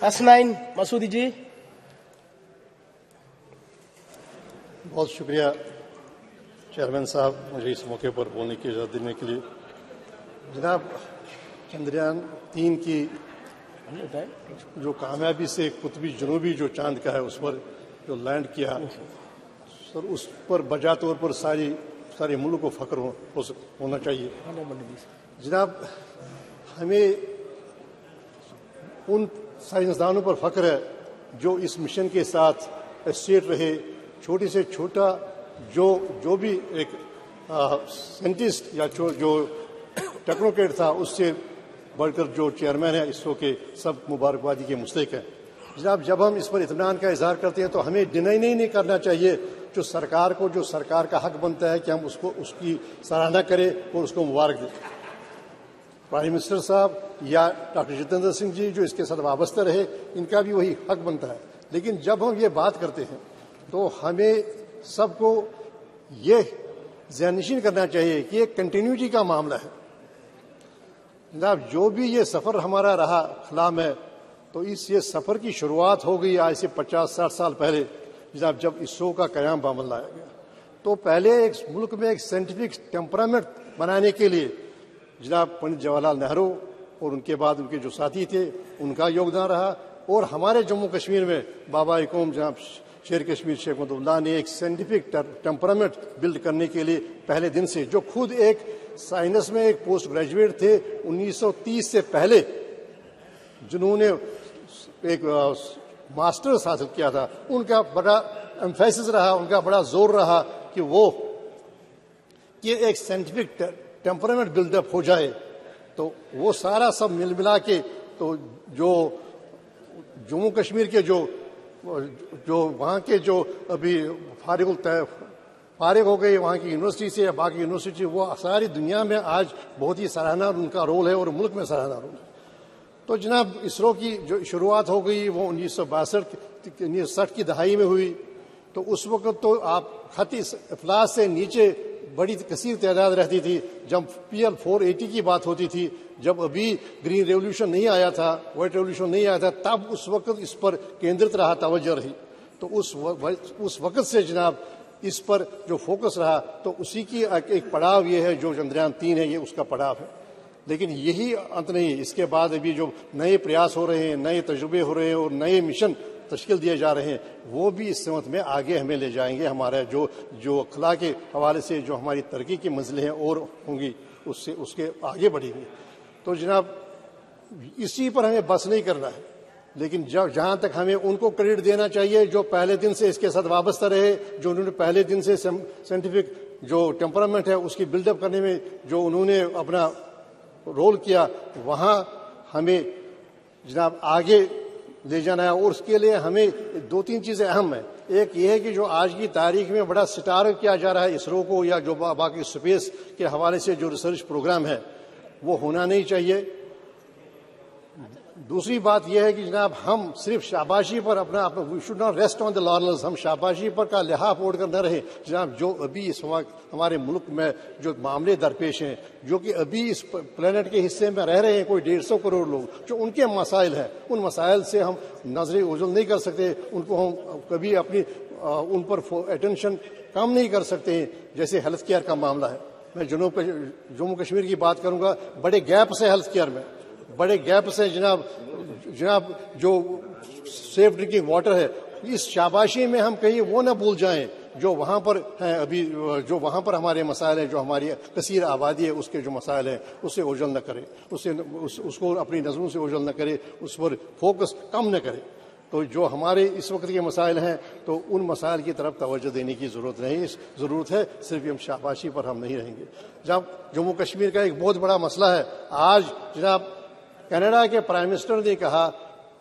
Speaker 7: Hasnain Masoodi ji.
Speaker 10: बहुत शुक्रिया chairman साहब मुझे इस मौके पर बोलने की इजाज़त देने के लिए। जनाब, चंद्रयान 3 की जो कामयाबी से कुतबी जनूबी जो चांद का है उस पर जो लैंड किया सर, उस पर बजा तौर पर सारे मुल्क को फख्र होना चाहिए। जनाब, हमें उन साइंसदानों पर फख्र है जो इस मिशन के साथ एसोसिएट रहे, छोटे से छोटा जो भी एक साइंटिस्ट या जो टेक्नोक्रेट था उससे बढ़कर जो चेयरमैन है इसरो के, सब मुबारकबादी के मुस्तहिक हैं। जनाब, जब हम इस पर इत्मीनान का इजहार करते हैं तो हमें डिनाई नहीं करना चाहिए जो सरकार का हक बनता है कि हम उसकी सराहना करें और उसको मुबारक दें। प्राइम मिनिस्टर साहब या डॉक्टर जितेंद्र सिंह जी जो इसके साथ वाबस्ता रहे, इनका भी वही हक बनता है। लेकिन जब हम ये बात करते हैं तो हमें सबको ये ज़हननशीन करना चाहिए कि ये कंटिन्यूटी का मामला है। जनाब, जो भी ये सफ़र हमारा रहा खला में, तो ये सफ़र की शुरुआत हो गई आज से 50-60 साल पहले। जनाब, जब इसरो का क़याम बामल लाया गया तो पहले एक मुल्क में एक साइंटिफिक टेम्परामेंट बनाने के लिए जनाब पंडित जवाहरलाल नेहरू और उनके बाद उनके जो साथी थे उनका योगदान रहा। और हमारे जम्मू कश्मीर में बाबा कौम जनाब शेर कश्मीर शेख मुहम्मद ने एक साइंटिफिक टेम्परामेंट बिल्ड करने के लिए पहले दिन से, जो खुद एक साइंस में एक पोस्ट ग्रेजुएट थे 1930 से पहले, जिन्होंने एक मास्टर्स हासिल किया था, उनका बड़ा एम्फेसिस रहा, उनका बड़ा जोर रहा कि एक साइंटिफिक टेम्परामेंट बिल्डअप हो जाए। तो वो सारा सब मिला के तो जो जम्मू कश्मीर के जो वहाँ के जो अभी फारिग हो गई वहाँ की यूनिवर्सिटी से या बाकी यूनिवर्सिटी, वो सारी दुनिया में आज बहुत ही सराहना उनका रोल है और मुल्क में सराहना रोल है। तो जनाब, इसरो की जो शुरुआत हो गई वो 1962 की दहाई में हुई। तो उस वक्त तो आप खत अफलास से नीचे बड़ी कसीर तादाद रहती थी। जब PL 480 की बात होती थी, जब अभी ग्रीन रेवोल्यूशन नहीं आया था, व्हाइट रेवोल्यूशन नहीं आया था, तब उस वक्त इस पर केंद्रित रहा, तवज्जो रही। तो उस वक्त से जनाब इस पर जो फोकस रहा, तो उसी की एक पड़ाव ये है जो चंद्रयान 3 है, ये उसका पड़ाव है। लेकिन यही अंत नहीं, इसके बाद अभी जो नए प्रयास हो रहे हैं, नए तजुर्बे हो रहे हैं और नए मिशन तश्कील दिए जा रहे हैं, वो भी इस समत में आगे हमें ले जाएंगे। हमारा जो अखला के हवाले से जो हमारी तरक्की की मंजिलें हैं और होंगी, उसके आगे बढ़ेंगी। तो जनाब, इसी पर हमें बस नहीं करना है, लेकिन जहाँ तक हमें उनको क्रेडिट देना चाहिए जो पहले दिन से इसके साथ वाबस्ता रहे, जो उन्होंने पहले दिन से साइंटिफिक जो टेम्परामेंट है उसकी बिल्डअप करने में जो उन्होंने अपना रोल किया, वहाँ हमें जनाब आगे ले जाना है। और उसके लिए हमें 2-3 चीज़ें अहम हैं। एक ये है कि जो आज की तारीख में बड़ा स्टार किया जा रहा है इसरो को, या जो बाकी स्पेस के हवाले से जो रिसर्च प्रोग्राम है, वो होना नहीं चाहिए। दूसरी बात यह है कि जनाब हम सिर्फ शाबाशी पर अपना we should not rest on the laurels, हम शाबाशी पर का लिहाफ ओढ़कर न रहे। जनाब जो अभी इस वक्त हमारे मुल्क में जो मामले दरपेश हैं, जो कि अभी इस प्लेनेट के हिस्से में रह रहे हैं कोई 150 करोड़ लोग, जो उनके मसाइल हैं, उन मसाइल से हम नजरें ओझल नहीं कर सकते, उनको हम कभी अपनी उन पर अटेंशन कम नहीं कर सकते हैं। जैसे हेल्थ केयर का मामला है, मैं जम्मू कश्मीर की बात करूंगा, बड़े गैप से हेल्थ केयर में बड़े गैप से जनाब जो सेफ ड्रिंकिंग वाटर है, इस शाबाशी में हम कहीं वो ना भूल जाएं जो वहां पर हैं अभी, जो वहां पर हमारे मसाइल हैं, जो हमारी कसीर आबादी है उसके जो मसाइल हैं उससे ओझल न करें, उसको अपनी नजरों से ओझल न करें, उस पर फोकस कम न करें। तो जो हमारे इस वक्त के मसाइल हैं तो उन मसाइल की तरफ तवज्जो देने की जरूरत नहीं, ज़रूरत है सिर्फ हम शाबाशी पर हम नहीं रहेंगे। जब जम्मू कश्मीर का एक बहुत बड़ा मसला है, आज जनाब कनाडा के प्राइम मिनिस्टर ने कहा,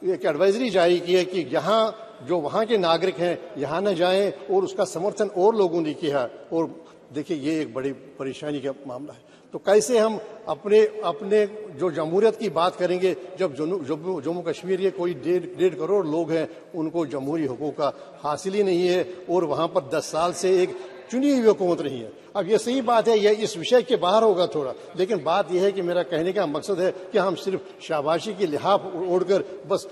Speaker 10: एक एडवाइजरी जारी की है कि यहाँ जो वहाँ के नागरिक हैं यहाँ न जाएं, और उसका समर्थन और लोगों ने किया। और देखिए ये एक बड़ी परेशानी का मामला है। तो कैसे हम अपने जो जमहूरियत की बात करेंगे जब जम्मू कश्मीर के कोई 1.5 करोड़ लोग हैं, उनको जमहूरी हुकूक का हासिल ही नहीं है, और वहाँ पर 10 साल से एक चुनी हुई हुकूमत नहीं है। अब ये सही बात है, यह इस विषय के बाहर होगा थोड़ा, लेकिन बात यह है कि मेरा कहने का मकसद है कि हम सिर्फ शाबाशी की लिहाफ ओढ़कर बस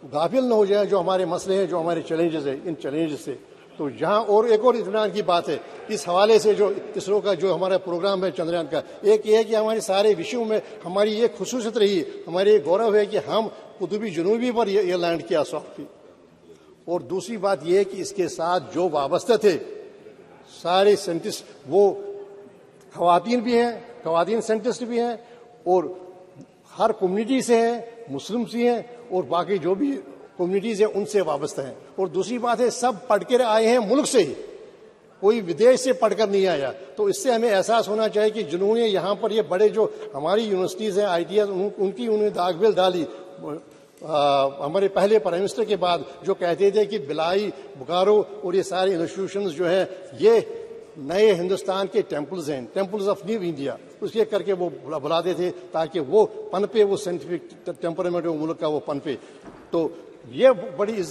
Speaker 10: गाफिल न हो जाए जो हमारे मसले हैं, जो हमारे चैलेंजेस हैं, इन चैलेंजेस से। तो जहां और एक और इत्मीनान की बात है इस हवाले से, जो इसरो का जो हमारा प्रोग्राम है चंद्रयान का, एक ये है कि हमारे सारे विषयों में हमारी ये खुसूसियत रही, हमारे ये गौरव है कि हम कुतुबी जनूबी पर ये लैंड किया सॉफ्ट की। और दूसरी बात यह है कि इसके साथ जो वाबस्ते थे सारे साइंटिस्ट, वो खवातीन भी हैं, खवातीन साइंटिस्ट भी हैं, और हर कम्युनिटी से हैं, मुस्लिम से हैं, और बाकी जो भी कम्युनिटीज है उनसे वाबस्ता हैं। और दूसरी बात है सब पढ़कर आए हैं मुल्क से ही, कोई विदेश से पढ़कर नहीं आया। तो इससे हमें एहसास होना चाहिए कि जिन्होंने यहाँ पर ये बड़े जो हमारी यूनिवर्सिटीज हैं, ITS, उनकी उन्होंने दागबिल डाली। हमारे पहले प्राइम मिनिस्टर के बाद जो कहते थे कि बिलाई, बोकारो और ये सारे इंस्टीट्यूशंस जो हैं ये नए हिंदुस्तान के टेम्पल्स हैं, टेम्पल्स ऑफ न्यू इंडिया, उसके करके वो बुलाते थे ताकि वो पनपे, वो साइंटिफिक टेम्परामेंट मुल्क का वो पनपे। तो ये बड़ी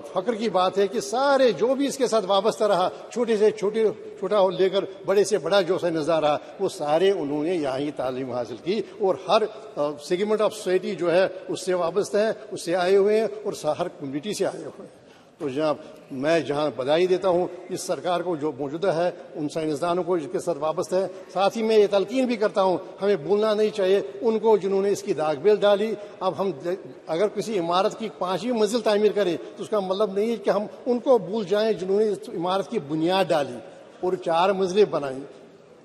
Speaker 10: फख्र की बात है कि सारे जो भी इसके साथ वाबस्ता रहा, छोटे से छोटा लेकर बड़े से बड़ा जो साइंसदान रहा, वो सारे उन्होंने यहाँ ही तालीम हासिल की, और हर सेगमेंट ऑफ सोसाइटी जो है उससे वाबस्ता है, उससे आए हुए हैं, और हर कम्युनिटी से आए हुए हैं। तो जनाब मैं जहाँ बधाई देता हूँ इस सरकार को जो मौजूदा है, उन साइंसदानों को जिसके साथ वाबस्ता है, साथ ही मैं ये तलकीन भी करता हूँ हमें भूलना नहीं चाहिए उनको जिन्होंने इसकी दागबेल डाली। अब हम अगर किसी इमारत की 5वीं मंजिल तामीर करें तो उसका मतलब नहीं है कि हम उनको भूल जाएं जिन्होंने इस इमारत की बुनियाद डाली और 4 मंजिलें बनाई।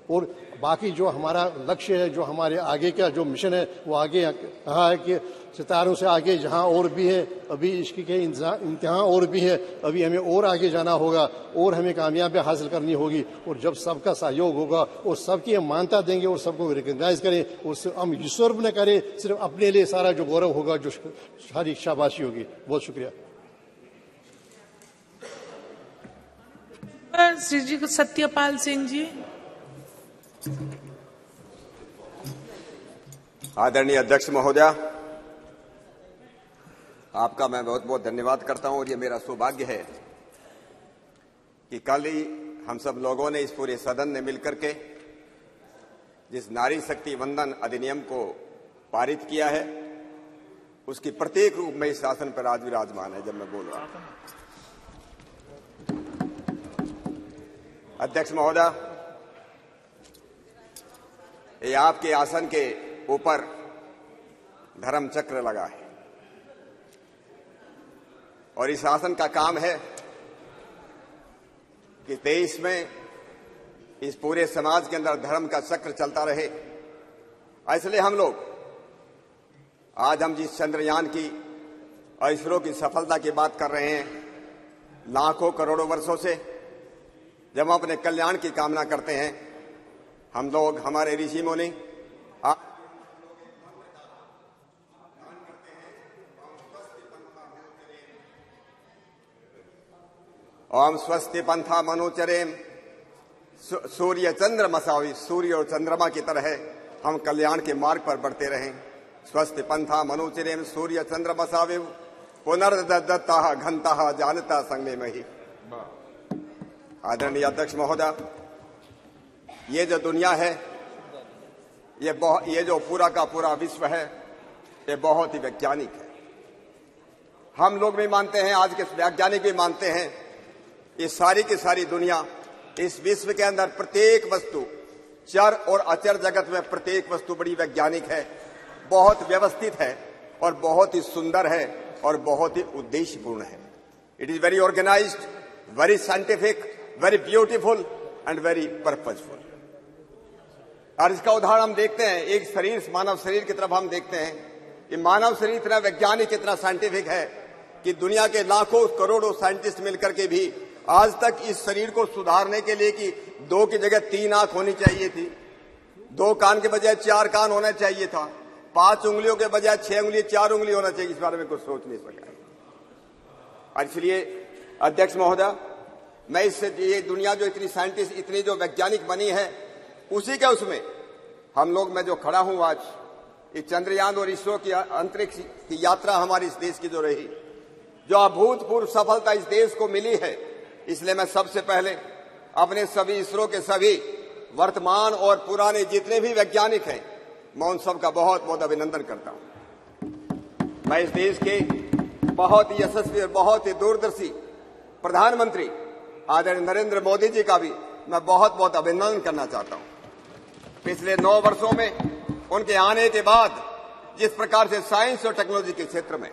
Speaker 10: और बाकी जो हमारा लक्ष्य है, जो हमारे आगे का जो मिशन है, वो आगे कहा है कि सितारों से आगे जहाँ और भी है, अभी इश्क के इम्तिहान और भी है, अभी हमें और आगे जाना होगा और हमें कामयाबी हासिल करनी होगी। और जब सबका सहयोग होगा और सबकी हम मान्यता देंगे और सबको रिकग्नाइज करें और हम यूसर्व न करें, सिर्फ अपने लिए सारा जो गौरव होगा, जो सारी शाबाशी होगी। बहुत शुक्रिया।
Speaker 4: श्री जी सत्यपाल सिंह जी।
Speaker 11: आदरणीय अध्यक्ष महोदया, आपका मैं बहुत बहुत धन्यवाद करता हूं। और ये मेरा सौभाग्य है कि कल ही हम सब लोगों ने, इस पूरे सदन ने मिलकर के जिस नारी शक्ति वंदन अधिनियम को पारित किया है, उसकी प्रत्येक रूप में इस शासन पर आज विराजमान है। जब मैं बोल रहा हूं अध्यक्ष महोदया, ये आपके आसन के ऊपर धर्म चक्र लगा है और इस आसन का काम है कि देश में, इस पूरे समाज के अंदर धर्म का चक्र चलता रहे। इसलिए हम लोग आज हम जिस चंद्रयान की और इसरो की सफलता की बात कर रहे हैं, लाखों करोड़ों वर्षों से जब हम अपने कल्याण की कामना करते हैं, हम लोग, हमारे ऋषि मुनि ओम स्वस्ति पंथा मनोचरेम, सूर्य चंद्रमसावी, सूर्य और चंद्रमा की तरह हम कल्याण के मार्ग पर बढ़ते रहें। स्वस्ति पंथा मनुचिरेम सूर्य चंद्रमसाविव पुनर्दत्ता घंता जानता संगे मही। आदरणीय अध्यक्ष महोदय, ये जो दुनिया है, ये जो पूरा का पूरा विश्व है, ये बहुत ही वैज्ञानिक है। हम लोग भी मानते हैं, आज के वैज्ञानिक भी मानते हैं, ये सारी की सारी दुनिया, इस विश्व के अंदर प्रत्येक वस्तु, चर और अचर जगत में प्रत्येक वस्तु बड़ी वैज्ञानिक है, बहुत व्यवस्थित है और बहुत ही सुंदर है और बहुत ही उद्देश्यपूर्ण है। It is very organised, very scientific, very beautiful and very purposeful. और इसका उदाहरण हम देखते हैं, एक शरीर, मानव शरीर की तरफ हम देखते हैं कि मानव शरीर इतना वैज्ञानिक, इतना साइंटिफिक है कि दुनिया के लाखों करोड़ों साइंटिस्ट मिलकर के भी आज तक इस शरीर को सुधारने के लिए कि 2 की जगह 3 आंख होनी चाहिए थी, 2 कान के बजाय 4 कान होना चाहिए था, 5 उंगलियों के बजाय 6 उंगली 4 उंगली होना चाहिए, इस बारे में कुछ सोच नहीं सका। और इसलिए अध्यक्ष महोदय, मैं इससे ये दुनिया जो इतनी साइंटिस्ट, इतनी जो वैज्ञानिक बनी है, उसी के उसमें हम लोग, मैं जो खड़ा हूं आज, ये चंद्रयान और इसरो की अंतरिक्ष की यात्रा हमारी इस देश की जो रही, जो अभूतपूर्व सफलता इस देश को मिली है, इसलिए मैं सबसे पहले अपने सभी इसरो के सभी वर्तमान और पुराने जितने भी वैज्ञानिक हैं, मैं उन सबका बहुत बहुत अभिनंदन करता हूं। मैं इस देश के बहुत ही यशस्वी और बहुत ही दूरदर्शी प्रधानमंत्री आदरणीय नरेंद्र मोदी जी का भी मैं बहुत बहुत अभिनंदन करना चाहता हूं। पिछले 9 वर्षों में उनके आने के बाद जिस प्रकार से साइंस और टेक्नोलॉजी के क्षेत्र में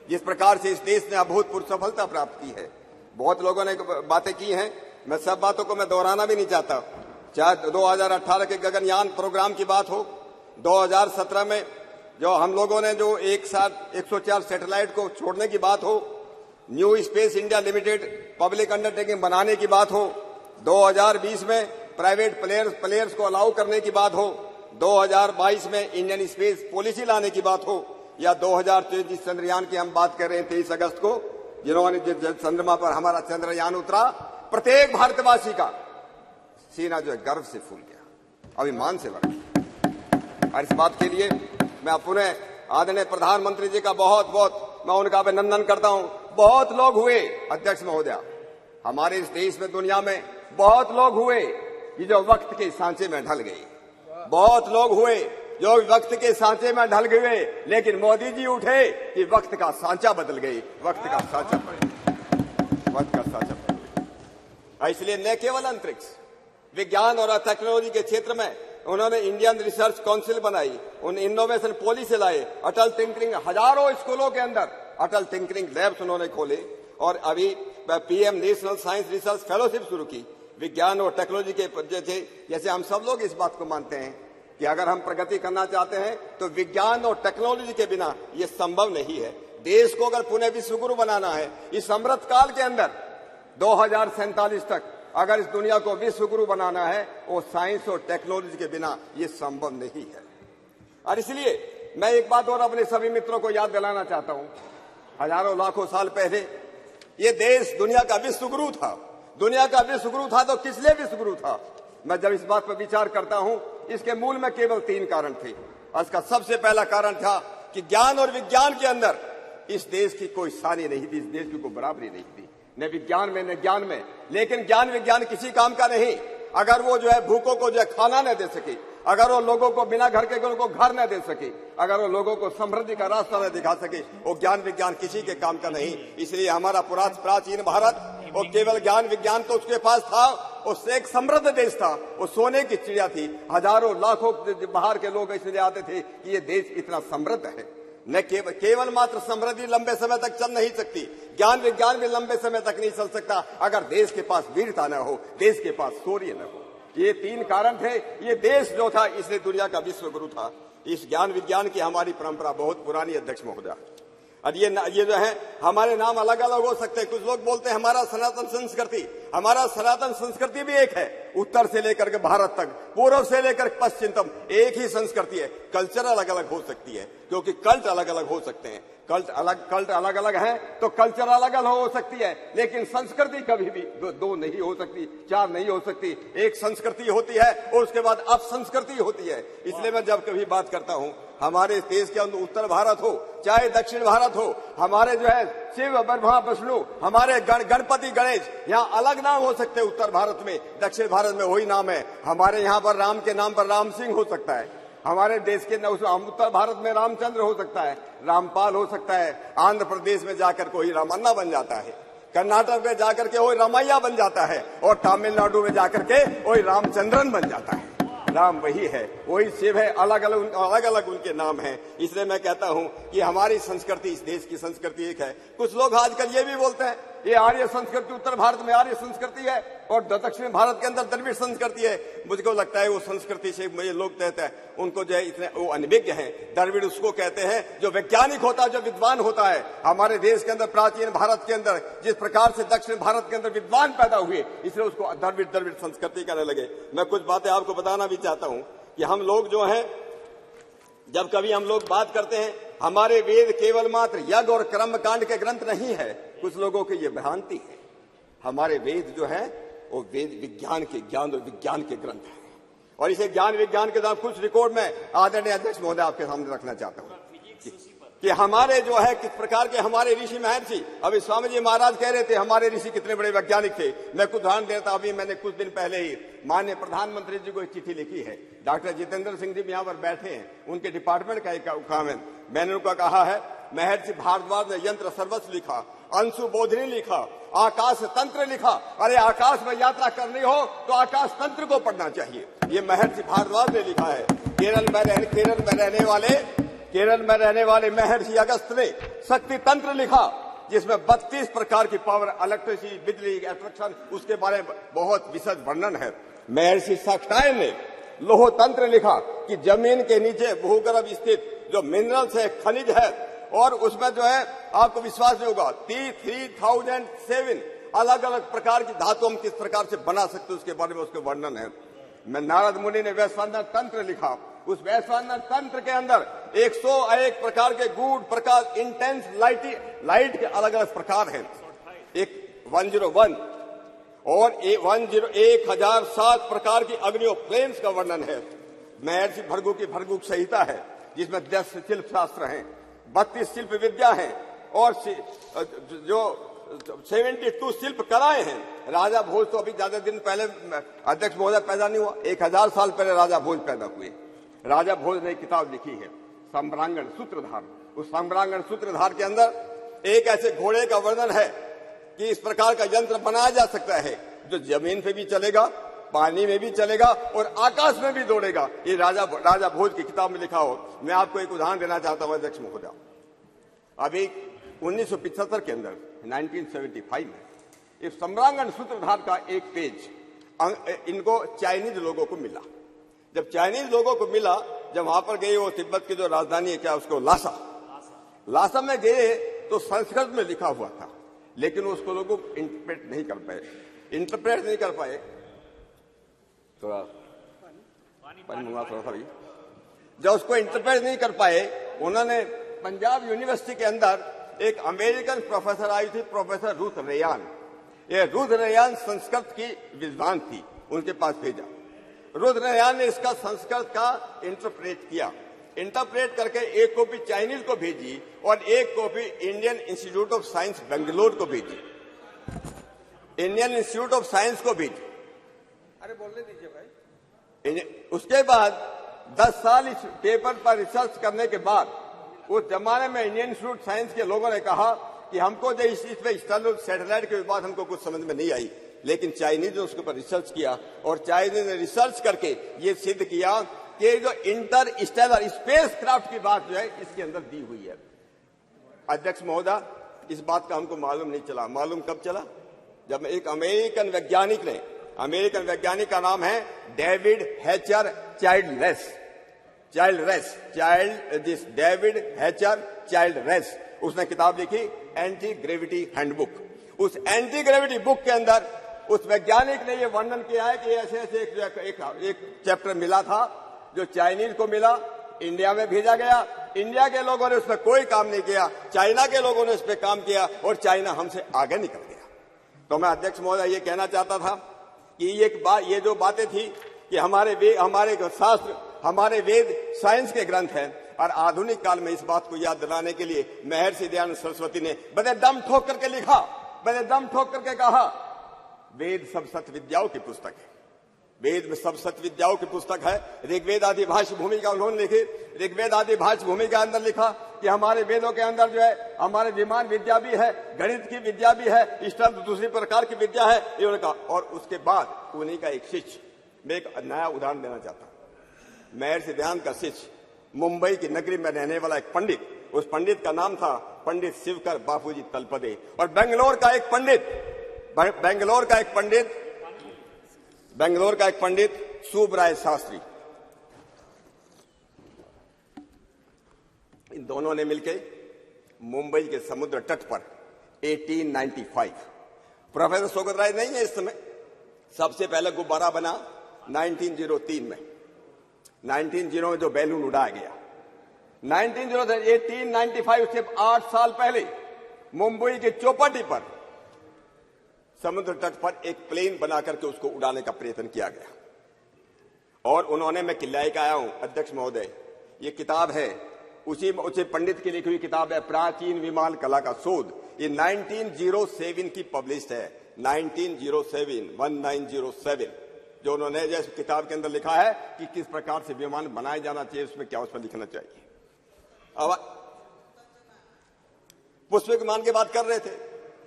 Speaker 11: जिस प्रकार से इस देश ने अभूतपूर्व सफलता प्राप्त की है, बहुत लोगों ने बातें की हैं, मैं सब बातों को मैं दोहराना भी नहीं चाहता। चाहे 2018 के गगनयान प्रोग्राम की बात हो, 2017 में जो हम लोगों ने जो एक साथ 104 सैटेलाइट को छोड़ने की बात हो, new space India limited public undertaking बनाने की बात हो, 2020 में प्राइवेट प्लेयर्स को अलाउ करने की बात हो, 2022 में इंडियन स्पेस पॉलिसी लाने की बात हो, या 2023 चंद्रयान की हम बात कर रहे हैं 23 अगस्त को, जिन्होंने चंद्रमा पर हमारा चंद्रयान उतरा, प्रत्येक भारतवासी का सीना जो है गर्व से फूल गया, अभिमान से भर गया। और इस बात के लिए मैं पुनः आदरणीय प्रधानमंत्री जी का बहुत बहुत मैं उनका अभिनंदन करता हूं। बहुत लोग हुए अध्यक्ष महोदय, हमारे इस देश में, दुनिया में बहुत लोग हुए कि जो वक्त के सांचे में ढल गए, बहुत लोग हुए जो वक्त के सांचे में ढल गए, लेकिन मोदी जी उठे कि वक्त का सांचा बदल गई, वक्त का सांचा बदल गई। इसलिए न केवल अंतरिक्ष विज्ञान और टेक्नोलॉजी के क्षेत्र में उन्होंने इंडियन रिसर्च काउंसिल बनाई, उन इनोवेशन पॉलिसी लाए, अटल टिंकरिंग, हजारों स्कूलों के अंदर अटल टिंकरिंग लैब्स उन्होंने खोले, और अभी PM national science research fellowship शुरू की। विज्ञान और टेक्नोलॉजी के जैसे हम सब लोग इस बात को मानते हैं कि अगर हम प्रगति करना चाहते हैं तो विज्ञान और टेक्नोलॉजी के बिना यह संभव नहीं है। देश को अगर पुनः विश्वगुरु बनाना है इस अमृत काल के अंदर 2047 तक, अगर इस दुनिया को विश्वगुरु बनाना है, वो साइंस और टेक्नोलॉजी के बिना ये संभव नहीं है। और इसलिए मैं एक बात और अपने सभी मित्रों को याद दिलाना चाहता हूं, हजारों लाखों साल पहले ये देश दुनिया का विश्वगुरु था। दुनिया का विश्वगुरु था तो किस लिए विश्वगुरु था? मैं जब इस बात पर विचार करता हूं, इसके मूल में केवल 3 कारण थे। इसका सबसे पहला कारण था कि ज्ञान और विज्ञान के अंदर इस देश की कोई सानी नहीं थी, इस देश की कोई बराबरी नहीं थी, न विज्ञान में न ज्ञान में। लेकिन ज्ञान विज्ञान किसी काम का नहीं अगर वो जो है भूखों को जो है खाना न दे सके, अगर वो लोगों को बिना घर के को घर न दे सके, अगर वो लोगों को समृद्धि का रास्ता न दिखा सके, वो ज्ञान विज्ञान किसी के काम का नहीं। इसलिए हमारा प्राचीन भारत वो केवल ज्ञान विज्ञान तो उसके पास था, उससे एक समृद्ध देश था, वो सोने की चिड़िया थी। हजारों लाखों बाहर के लोग इसलिए आते थे कि ये देश इतना समृद्ध है। न केवल मात्र समृद्धि लंबे समय तक चल नहीं सकती, ज्ञान विज्ञान भी लंबे समय तक नहीं चल सकता अगर देश के पास वीरता न हो, देश के पास शौर्य न हो। ये 3 कारण थे। ये देश जो था इसलिए दुनिया का विश्व गुरु था। इस ज्ञान विज्ञान की हमारी परंपरा बहुत पुरानी अध्यक्ष महोदय। और ये जो है हमारे नाम अलग अलग हो सकते हैं। कुछ लोग बोलते हैं हमारा सनातन संस्कृति भी एक है, उत्तर से लेकर के भारत तक, पूर्व से लेकर पश्चिम तक एक ही संस्कृति है। कल्चर अलग अलग हो सकती है, क्योंकि कल्ट अलग अलग हो सकते हैं। कल्ट अलग अलग है तो कल्चर अलग अलग हो सकती है, लेकिन संस्कृति कभी भी दो नहीं हो सकती, चार नहीं हो सकती। एक संस्कृति होती है और उसके बाद अपसंस्कृति होती है। इसलिए मैं जब कभी बात करता हूं, हमारे देश के अंदर उत्तर भारत हो चाहे दक्षिण भारत हो, हमारे जो है शिव ब्रह्मा विष्णु, हमारे गणपति गणेश, यहाँ अलग नाम हो सकते हैं। उत्तर भारत में, दक्षिण भारत में वही नाम है। हमारे यहाँ पर राम के नाम पर राम सिंह हो सकता है, हमारे देश के उत्तर भारत में रामचंद्र हो सकता है, रामपाल हो सकता है। आंध्र प्रदेश में जाकर कोई रामन्ना बन जाता है, कर्नाटक में जाकर के वही रामैया बन जाता है, और तमिलनाडु में जाकर के वही रामचंद्रन बन जाता है। राम वही है, वही शिव है, अलग अलग उनके नाम हैं। इसलिए मैं कहता हूं कि हमारी संस्कृति, इस देश की संस्कृति एक है। कुछ लोग आजकल ये भी बोलते हैं ये आर्य संस्कृति, उत्तर भारत में आर्य संस्कृति है और दक्षिण भारत के अंदर द्रविड़ संस्कृति है। मुझको लगता है वो संस्कृति से मुझे लोग कहते हैं उनको जो है इतने वो अनभिज्ञ हैं। द्रविड़ उसको कहते हैं जो वैज्ञानिक होता है, जो विद्वान होता है। हमारे देश के अंदर, प्राचीन भारत के अंदर जिस प्रकार से दक्षिण भारत के अंदर विद्वान पैदा हुए, इसलिए उसको द्रविड़ संस्कृति कहने लगे। मैं कुछ बातें आपको बताना भी चाहता हूं कि हम लोग जो है, जब कभी हम लोग बात करते हैं हमारे वेद केवल मात्र यज्ञ और कर्म कांड के ग्रंथ नहीं है, कुछ लोगों की ये भ्रांति है। हमारे वेद जो है वो वेद विज्ञान के ज्ञान और विज्ञान के ग्रंथ है, और इसे ज्ञान विज्ञान के कुछ रिकॉर्ड में आदरणीय अध्यक्ष महोदय आपके सामने रखना चाहता हूं कि हमारे जो है किस प्रकार के हमारे ऋषि महर्षि। अभी स्वामी जी महाराज कह रहे थे हमारे ऋषि कितने बड़े वैज्ञानिक थे। मैं कुछ उदाहरण देता, अभी मैंने कुछ दिन पहले ही माननीय प्रधानमंत्री जी को एक चिट्ठी लिखी है। डॉक्टर जितेंद्र सिंह जी यहाँ पर बैठे हैं, उनके डिपार्टमेंट का एक काम है। मैंने उनका कहा है महर्षि भारद्वाज ने यंत्र सर्वस्व लिखा, अंशु बोधिनी लिखा, आकाश तंत्र लिखा। अरे आकाश में यात्रा करनी हो तो आकाश तंत्र को पढ़ना चाहिए, ये महर्षि भारद्वाज ने लिखा है। केरल में रहने वाले महर्षि अगस्त ने शक्ति तंत्र लिखा, जिसमें 32 प्रकार की पावर, इलेक्ट्रिसिटी, बिजली, अट्रैक्शन, उसके बारे में बहुत विशद वर्णन है। महर्षि साक्षायन ने लोह तंत्र लिखा कि जमीन के नीचे भूगर्भ स्थित जो मिनरल्स है, खनिज है, और उसमें जो है आपको विश्वास नहीं होगा 3007 अलग अलग प्रकार की धातु हम किस प्रकार से बना सकते उसके बारे में उसके वर्णन है। मैं नारद मुनि ने वैश्वानर तंत्र लिखा, उस वैश्वानर तंत्र के अंदर 101 प्रकार के गूढ़ प्रकाश, इंटेंस लाइट के अलग अलग प्रकार हैं। एक 101 और 1007 प्रकार की अग्नियों, फ्लेम्स का वर्णन है। महर्षि भृगु की भृगु संहिता है, जिसमें 10 शिल्प शास्त्र हैं, 32 शिल्प विद्या है, और जो 72 शिल्प कलाएं हैं। राजा भोज तो अभी ज्यादा दिन पहले अध्यक्ष महोदय पैदा नहीं हुआ, 1000 साल पहले राजा भोज पैदा हुए। राजा भोज ने एक किताब लिखी है सम्रांगण सूत्रधार। उस सम्रांगण सूत्रधार के अंदर एक ऐसे घोड़े का वर्णन है कि इस प्रकार का यंत्र बनाया जा सकता है जो जमीन पे भी चलेगा, पानी में भी चलेगा और आकाश में भी दौड़ेगा। ये राजा भोज की किताब में लिखा हो। मैं आपको एक उदाहरण देना चाहता हूं अध्यक्ष महोदय। अभी 1975 के अंदर 1975 में इस सम्रांगण सूत्रधार का एक पेज इनको चाइनीज लोगों को मिला। जब चाइनीज लोगों को मिला, जब वहां पर गए, वो तिब्बत की जो राजधानी है क्या उसको लासा में गए, तो संस्कृत में लिखा हुआ था, लेकिन उसको लोगों इंटरप्रेट नहीं कर पाए। थोड़ा पानी मंगा थोड़ा सा भी। जब उसको इंटरप्रेट नहीं कर पाए, उन्होंने पंजाब यूनिवर्सिटी के अंदर एक अमेरिकन प्रोफेसर आई थी, प्रोफेसर रूथ रेयान। ये रूथ रेयान संस्कृत की विद्वान थी, उनके पास भेजा। रूथ रेयान ने इसका संस्कृत का इंटरप्रेट किया, इंटरप्रेट करके एक कॉपी चाइनीज को भेजी और एक copy Indian institute of science Bangalore को भेजी, इंडियन इंस्टीट्यूट ऑफ साइंस को भेजी। अरे बोलने दीजिए भाई। उसके बाद 10 साल इस पेपर पर रिसर्च करने के बाद उस जमाने में इंडियन इंस्टीट्यूट साइंस के लोगों ने कहा कि हमको जो इस पे स्टार सैटेलाइट के बाद हमको कुछ समझ में नहीं आई, लेकिन चाइनीज ने उसके ऊपर रिसर्च किया और चाइनीज ने रिसर्च करके ये सिद्ध किया कि जो इंटर स्टेलर स्पेस क्राफ्ट की बात जो है इसके अंदर दी हुई है। अध्यक्ष महोदय, इस बात का हमको मालूम नहीं चला। मालूम कब चला? जब एक अमेरिकन वैज्ञानिक का नाम है डेविड हैचर चाइल्डरेस, डेविड हैचर चाइल्डरेस, उसने किताब लिखी एंटी ग्रेविटी हैंडबुक। उस एंटी ग्रेविटी बुक के अंदर उस वैज्ञानिक ने ये वर्णन किया है कि ऐसे ऐसे एक चैप्टर मिला था जो चाइनीज को मिला, इंडिया में भेजा गया, इंडिया के लोगों ने उस पर कोई काम नहीं किया, चाइना के लोगों ने उस पर काम किया और चाइना हमसे आगे निकल गया। तो मैं अध्यक्ष महोदय ये कहना चाहता था कि ये जो बातें थी कि हमारे शास्त्र, हमारे वेद साइंस के ग्रंथ हैं, और आधुनिक काल में इस बात को याद दिलाने के लिए महर्षि दयानंद सरस्वती ने बड़े दम ठोक करके लिखा, बड़े दम ठोक करके कहा, वेद सब सत्य विद्याओं की पुस्तक है, वेद में सब सत्य विद्याओं की पुस्तक है। ऋग्वेद आदि भाष्य भूमिका उन्होंने लिखी, ऋग्वेद आदि भाष्य भूमिका के अंदर लिखा कि हमारे वेदों के अंदर जो है हमारे विमान विद्या भी है, गणित की विद्या भी है, इस तरह दूसरी प्रकार की विद्या है, इन्होंने कहा। और उसके बाद उन्हीं का एक शिष्य, मैं एक नया उदाहरण देना चाहता हूं, महर्षि दयानंद का शिष्य, मुंबई की नगरी में रहने वाला एक पंडित, उस पंडित का नाम था पंडित शिवकर बापूजी तलपदे। और बेंगलोर का एक पंडित सुबराय शास्त्री, इन दोनों ने मिलकर मुंबई के समुद्र तट पर 1895, प्रोफेसर सोगत राय नहीं है इस समय, सबसे पहले गुब्बारा बना 1903 में, 1900 में जो बैलून उड़ाया गया, 1895 से 8 साल पहले मुंबई की चौपाटी पर समुद्र तट पर एक प्लेन बना करके उसको उड़ाने का प्रयत्न किया गया। और उन्होंने, मैं किल्लाई का आया हूं अध्यक्ष महोदय, ये किताब है उसी पंडित की लिखी हुई किताब है, प्राचीन विमान कला का शोध, ये 1907 की पब्लिश्ड है, 1907 जो उन्होंने जैसे किताब के अंदर लिखा है कि किस प्रकार से विमान बनाया जाना चाहिए, उसमें क्या उस पर लिखना चाहिए। अब पुष्प विमान की बात कर रहे थे,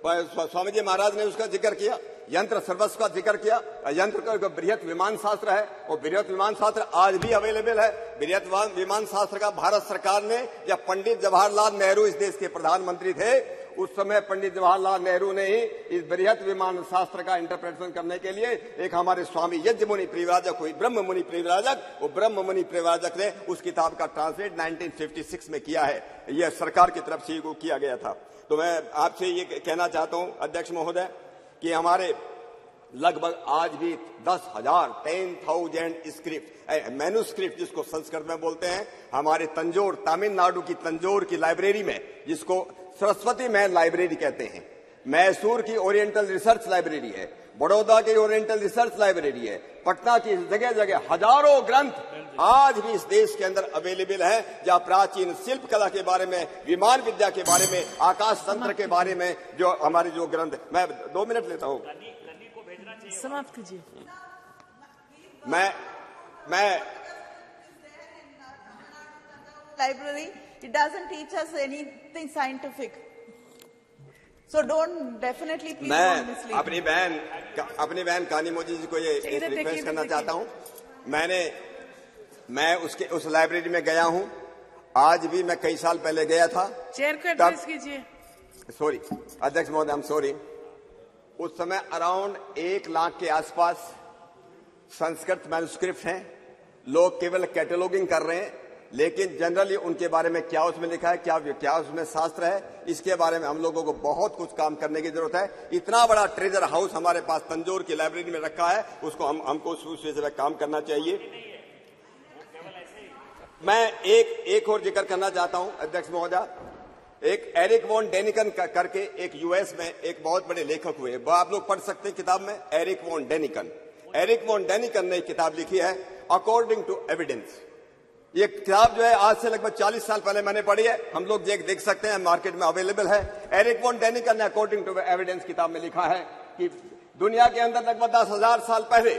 Speaker 11: स्वामी जी महाराज ने उसका जिक्र किया, यंत्र सर्वस्व का जिक्र किया। यंत्र का बृहत विमान शास्त्र है, और बृहत विमान शास्त्र आज भी अवेलेबल है। बृहत विमान शास्त्र का भारत सरकार ने, जब पंडित जवाहरलाल नेहरू इस देश के प्रधानमंत्री थे, उस समय पंडित जवाहरलाल नेहरू ने ही इस बृहत विमान शास्त्र का इंटरप्रिटेशन करने के लिए एक हमारे स्वामी यज्ञ मुनि परिव्राजक हुई, ब्रह्म मुनि परिव्राजक, वो ब्रह्म मुनि परिव्राजक ने उस किताब का ट्रांसलेट 1956 में किया है, यह सरकार की तरफ से किया गया था। तो मैं आपसे ये कहना चाहता हूं अध्यक्ष महोदय कि हमारे लगभग आज भी 10,000 स्क्रिप्ट, मैन्यूस्क्रिप्ट जिसको संस्कृत में बोलते हैं, हमारे तंजौर, तमिलनाडु की तंजौर की लाइब्रेरी में, जिसको सरस्वती महल लाइब्रेरी कहते हैं, मैसूर की ओरिएंटल रिसर्च लाइब्रेरी है, बड़ौदा की ओरिएंटल रिसर्च लाइब्रेरी है, पटना की जगह जगह हजारों ग्रंथ आज भी इस देश के अंदर अवेलेबल है, जहां प्राचीन शिल्प कला के बारे में, विमान विद्या के बारे में, आकाश तंत्र के बारे में जो हमारे जो ग्रंथ, मैं 2 मिनट लेता हूं,
Speaker 4: समाप्त कीजिए।
Speaker 11: मैं
Speaker 3: library, it doesn't teach us anything scientific. So don't definitely please don't mislead.
Speaker 11: अपनी बहन कानी मोदी जी को ये रिक्वेस्ट करना चाहता हूं, मैं उस लाइब्रेरी में गया हूं, आज भी मैं कई साल पहले गया था।
Speaker 4: चेयर को एड्रेस कीजिए।
Speaker 11: सॉरी अध्यक्ष महोदय, आई एम सॉरी। उस समय अराउंड 1 लाख के आसपास संस्कृत मैन्यूस्क्रिप्ट हैं, लोग केवल कैटलॉगिंग कर रहे हैं, लेकिन जनरली उनके बारे में क्या उसमें लिखा है, क्या उसमें शास्त्र है, इसके बारे में हम लोगों को बहुत कुछ काम करने की जरूरत है। इतना बड़ा ट्रेजर हाउस हमारे पास तंजौर की लाइब्रेरी में रखा है, उसको हमको उस विषय में काम करना चाहिए। मैं एक और जिक्र करना चाहता हूं अध्यक्ष महोदय, एक एरिक वॉन डेनिकन करके एक यूएस में एक बहुत बड़े लेखक हुए, आप लोग पढ़ सकते हैं किताब में, एरिक वॉन डेनिकन ने एक किताब लिखी है अकॉर्डिंग टू एविडेंस। ये किताब जो है आज से लगभग 40 साल पहले मैंने पढ़ी है, हम लोग देख सकते हैं, मार्केट में अवेलेबल है। एरिक वॉन डेनिकन ने अकॉर्डिंग टू एविडेंस किताब में लिखा है कि दुनिया के अंदर लगभग 10,000 साल पहले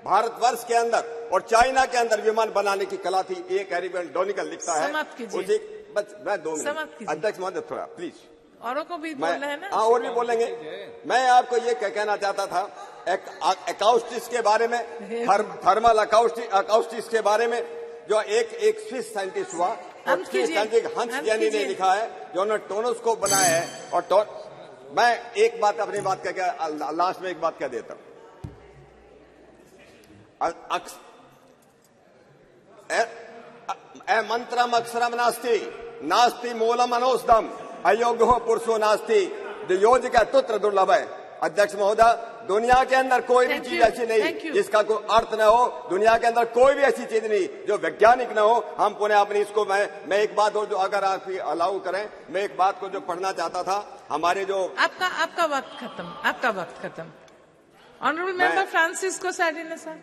Speaker 11: भारतवर्ष के अंदर और चाइना के अंदर विमान बनाने की कला थी। एक एरिक वॉन डेनिकन लिखता है, मैं 2 मिनट अध्यक्ष महोदय थोड़ा प्लीज,
Speaker 4: औरों को भी बोलना है ना।
Speaker 11: हाँ और भी बोलेंगे। मैं आपको ये कहना चाहता था अकाउस्टिक्स के बारे में, थर्मल अकाउस्टिक्स के बारे में, जो एक स्विस साइंटिस्ट हुआ, हंस जैनी ने लिखा है, जो उन्होंने टोनोस्कोप बनाया है। और मैं एक बात अपनी बात करके लास्ट में एक बात कह देता हूं, मंत्रम अक्षरम नास्ति मूलम अनौषधम अयोग्यो पुरुषो नास्ति योजिका तुत्र दुर्लभ है। अध्यक्ष महोदय, दुनिया के अंदर कोई भी चीज ऐसी नहीं जिसका कोई अर्थ न हो, दुनिया के अंदर कोई भी ऐसी चीज नहीं जो वैज्ञानिक न हो। हम पुनः अपनी इसको मैं एक बात और जो अगर आप अलाउ करें, मैं एक बात को जो पढ़ना चाहता था, हमारे जो
Speaker 4: आपका वक्त खत्म। Honourable member Francisco Sardinha sir.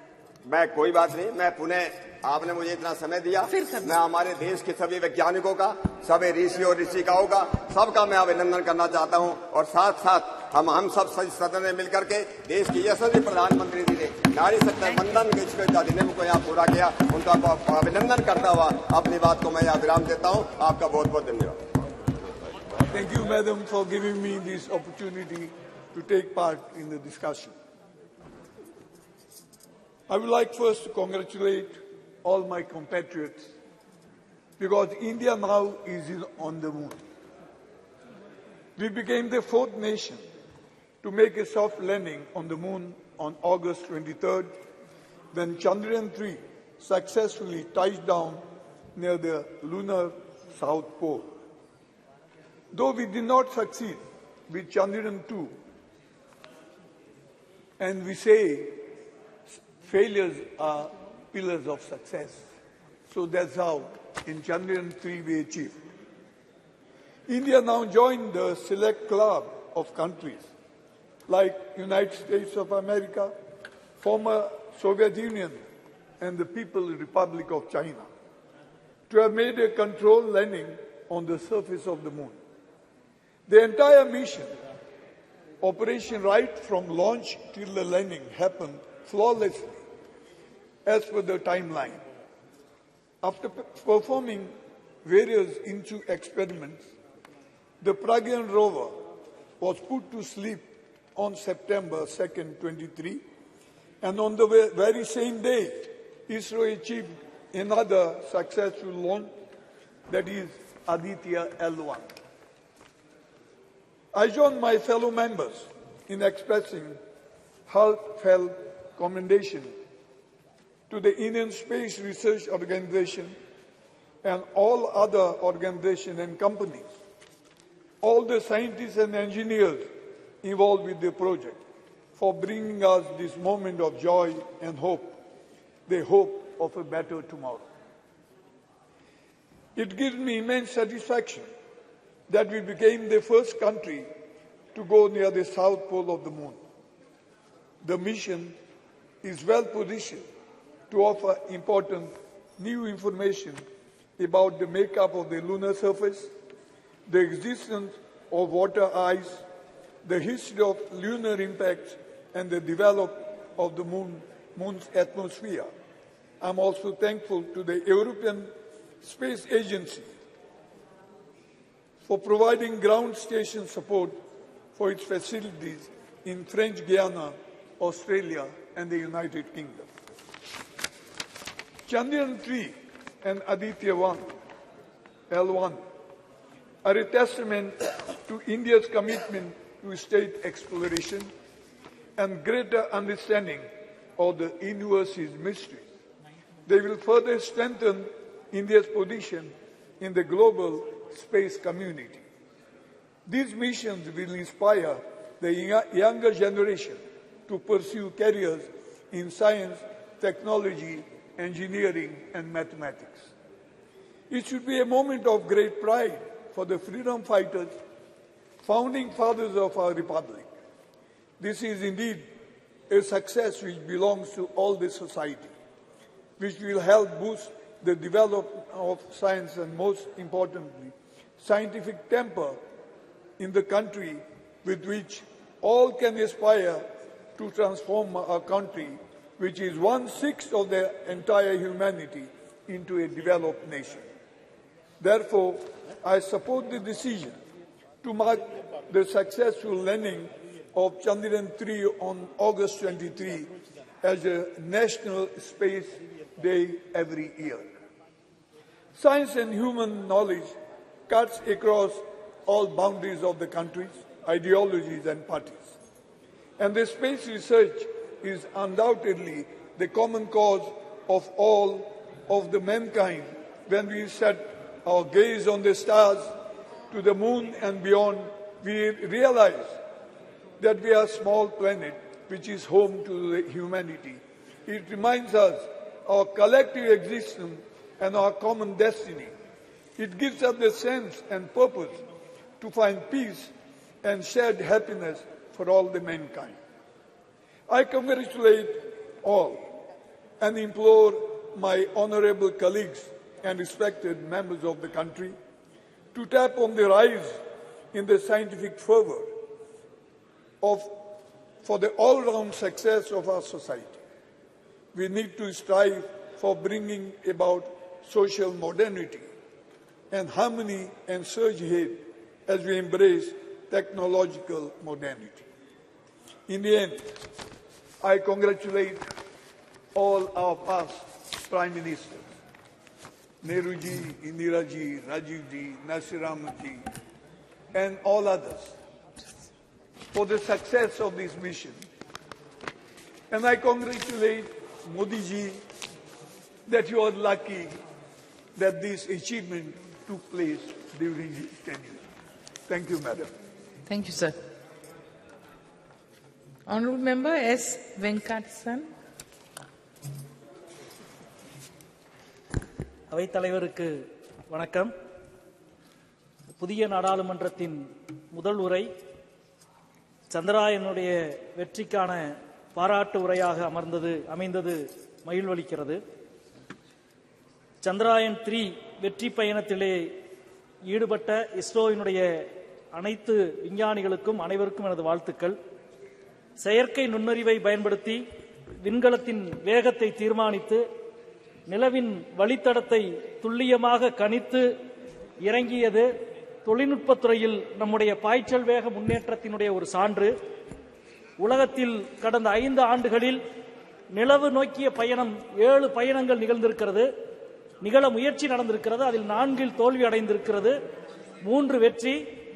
Speaker 11: मैं कोई बात नहीं, मैं पुनः आपने मुझे इतना समय दिया, मैं हमारे देश के सभी वैज्ञानिकों का, सभी ऋषि और ऋषिकाओं का, सबका मैं अभिनंदन करना चाहता हूं। और साथ साथ हम सब सदन में मिलकर के देश के यशस्वी प्रधानमंत्री जी ने नारी शक्ति वंदन के अधिनियम को यहाँ पूरा किया, उनका अभिनंदन करता हुआ अपनी बात को मैं यहाँ विराम देता हूँ। आपका बहुत बहुत धन्यवाद।
Speaker 6: Thank you, madam, for giving me this opportunity to take part in the discussion. I would like first to congratulate all my compatriots because India now is on the moon. We became the fourth nation to make a soft landing on the moon on August 23rd when Chandrayaan-3 successfully touched down near the lunar South Pole. Though we did not succeed with Chandrayaan-2, and we say failures are pillars of success. So that's how in Chandrayaan-3 we achieved. India now joined the select club of countries like United States of America, former Soviet Union, and the People's Republic of China to have made a controlled landing on the surface of the moon. The entire mission, operation right from launch till the landing, happened flawlessly as per the timeline. After performing various in-situ experiments, the Pragyan rover was put to sleep on September 2nd, 23, and on the very same day, ISRO achieved another successful launch, that is Aditya L1. I join my fellow members in expressing heartfelt commendation to the Indian Space Research Organization and all other organizations and companies, all the scientists and engineers involved with the project for bringing us this moment of joy and hope, the hope of a better tomorrow. It gives me immense satisfaction that we became the first country to go near the south pole of the moon. The mission is well positioned to offer important new information about the makeup of the lunar surface, the existence of water ice, the history of lunar impacts, and the development of the moon's atmosphere. I'm also thankful to the European Space Agency for providing ground station support for its facilities in French Guiana, Australia, and the United Kingdom. Chandrayaan-3 and Aditya L1 are a testament to India's commitment to state exploration and greater understanding of the universe's mystery. They will further strengthen India's position in the global space community. These missions will inspire the younger generation to pursue careers in science, technology, engineering, and mathematics. It should be a moment of great pride for the freedom fighters, founding fathers of our republic. This is indeed a success which belongs to all the society, which will help boost the development of science and, most importantly, scientific temper in the country, with which all can aspire to transform our country, which is 1/6 of the entire humanity, into a developed nation. Therefore, I support the decision to mark the successful landing of Chandrayaan-3 on August 23 as a National Space Day every year. Science and human knowledge cuts across all boundaries of the countries, ideologies and parties. And the space research is undoubtedly the common cause of all of the mankind when we set our gaze on the stars to the moon and beyond, we realize that we are a small planet which is home to the humanity. It reminds us our collective existence and our common destiny. It gives us the sense and purpose to find peace and shared happiness for all the mankind. I congratulate all and implore my honorable colleagues and respected members of the country to tap on the rise in the scientific fervor for the all-round success of our society. We need to strive for bringing about social modernity and harmony and surge ahead as we embrace technological modernity. In the end, I congratulate all our past Prime Ministers, Nehru ji, Indira ji, Rajiv ji, Nasiram ji, and all others for the success of this mission. And I congratulate Modi ji that you are lucky that this achievement took place during his tenure. Thank you, Madam.
Speaker 4: Thank you, sir. Honorable Member S. Venkatasan.
Speaker 12: அவைத்தலைவருக்கு வணக்கம். புதிய நாடாளுமன்றத்தின் முதல் உரை சந்திராயனுடைய வெற்றிக்கான பாராட்டு உரையாக அமைந்தது மகிழ்வளிக்கிறது. சந்திராயன் 3 வெற்றி பயணத்திலே ஈடுபட்ட இஸ்ரோவினுடைய அனைத்து விஞ்ஞானிகளுக்கும் அனைவருக்கும் எனது வாழ்த்துக்கள். செயற்கை நுண்ணறிவை பயன்படுத்தி விண்கலத்தின் வேகத்தை தீர்மானித்து நிலவின் வழித்தடத்தை துல்லியமாக கணித்து இறங்கியது தொழில்நுட்பத்துறையில் நம்முடைய பாய்ச்சல் வேக முன்னேற்றத்தினுடைய ஒரு சான்று. உலகத்தில் கடந்த 5 ஆண்டுகளில் நிலவு நோக்கிய பயணம் 7 பயணங்கள் நிகழ முயற்சி நடந்திருக்கிறது. அதில் 4 தோல்வி அடைந்திருக்கிறது, 3 வெற்றி,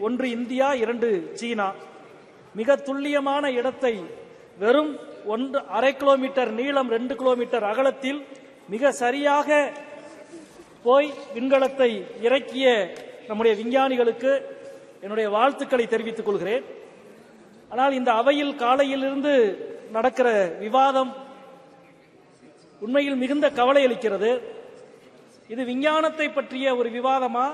Speaker 12: 1 இந்தியா, 2 சீனா. மிக துல்லியமான இடத்தை வெறும் 1.5 கிலோமீட்டர் நீளம் 2 கிலோமீட்டர் அகலத்தில் மிக சரியாக போய் விண்கலத்தை இறக்கிய நம்முடைய விஞ்ஞானிகளுக்கு என்னுடைய வாழ்த்துக்களை தெரிவித்துக் கொள்கிறேன். ஆனால் இந்த அவையில் காலையிலிருந்து நடக்கிற விவாதம் உண்மையில் மிகுந்த கவலை அளிக்கிறது. இது விஞ்ஞானத்தை பற்றிய ஒரு விவாதமா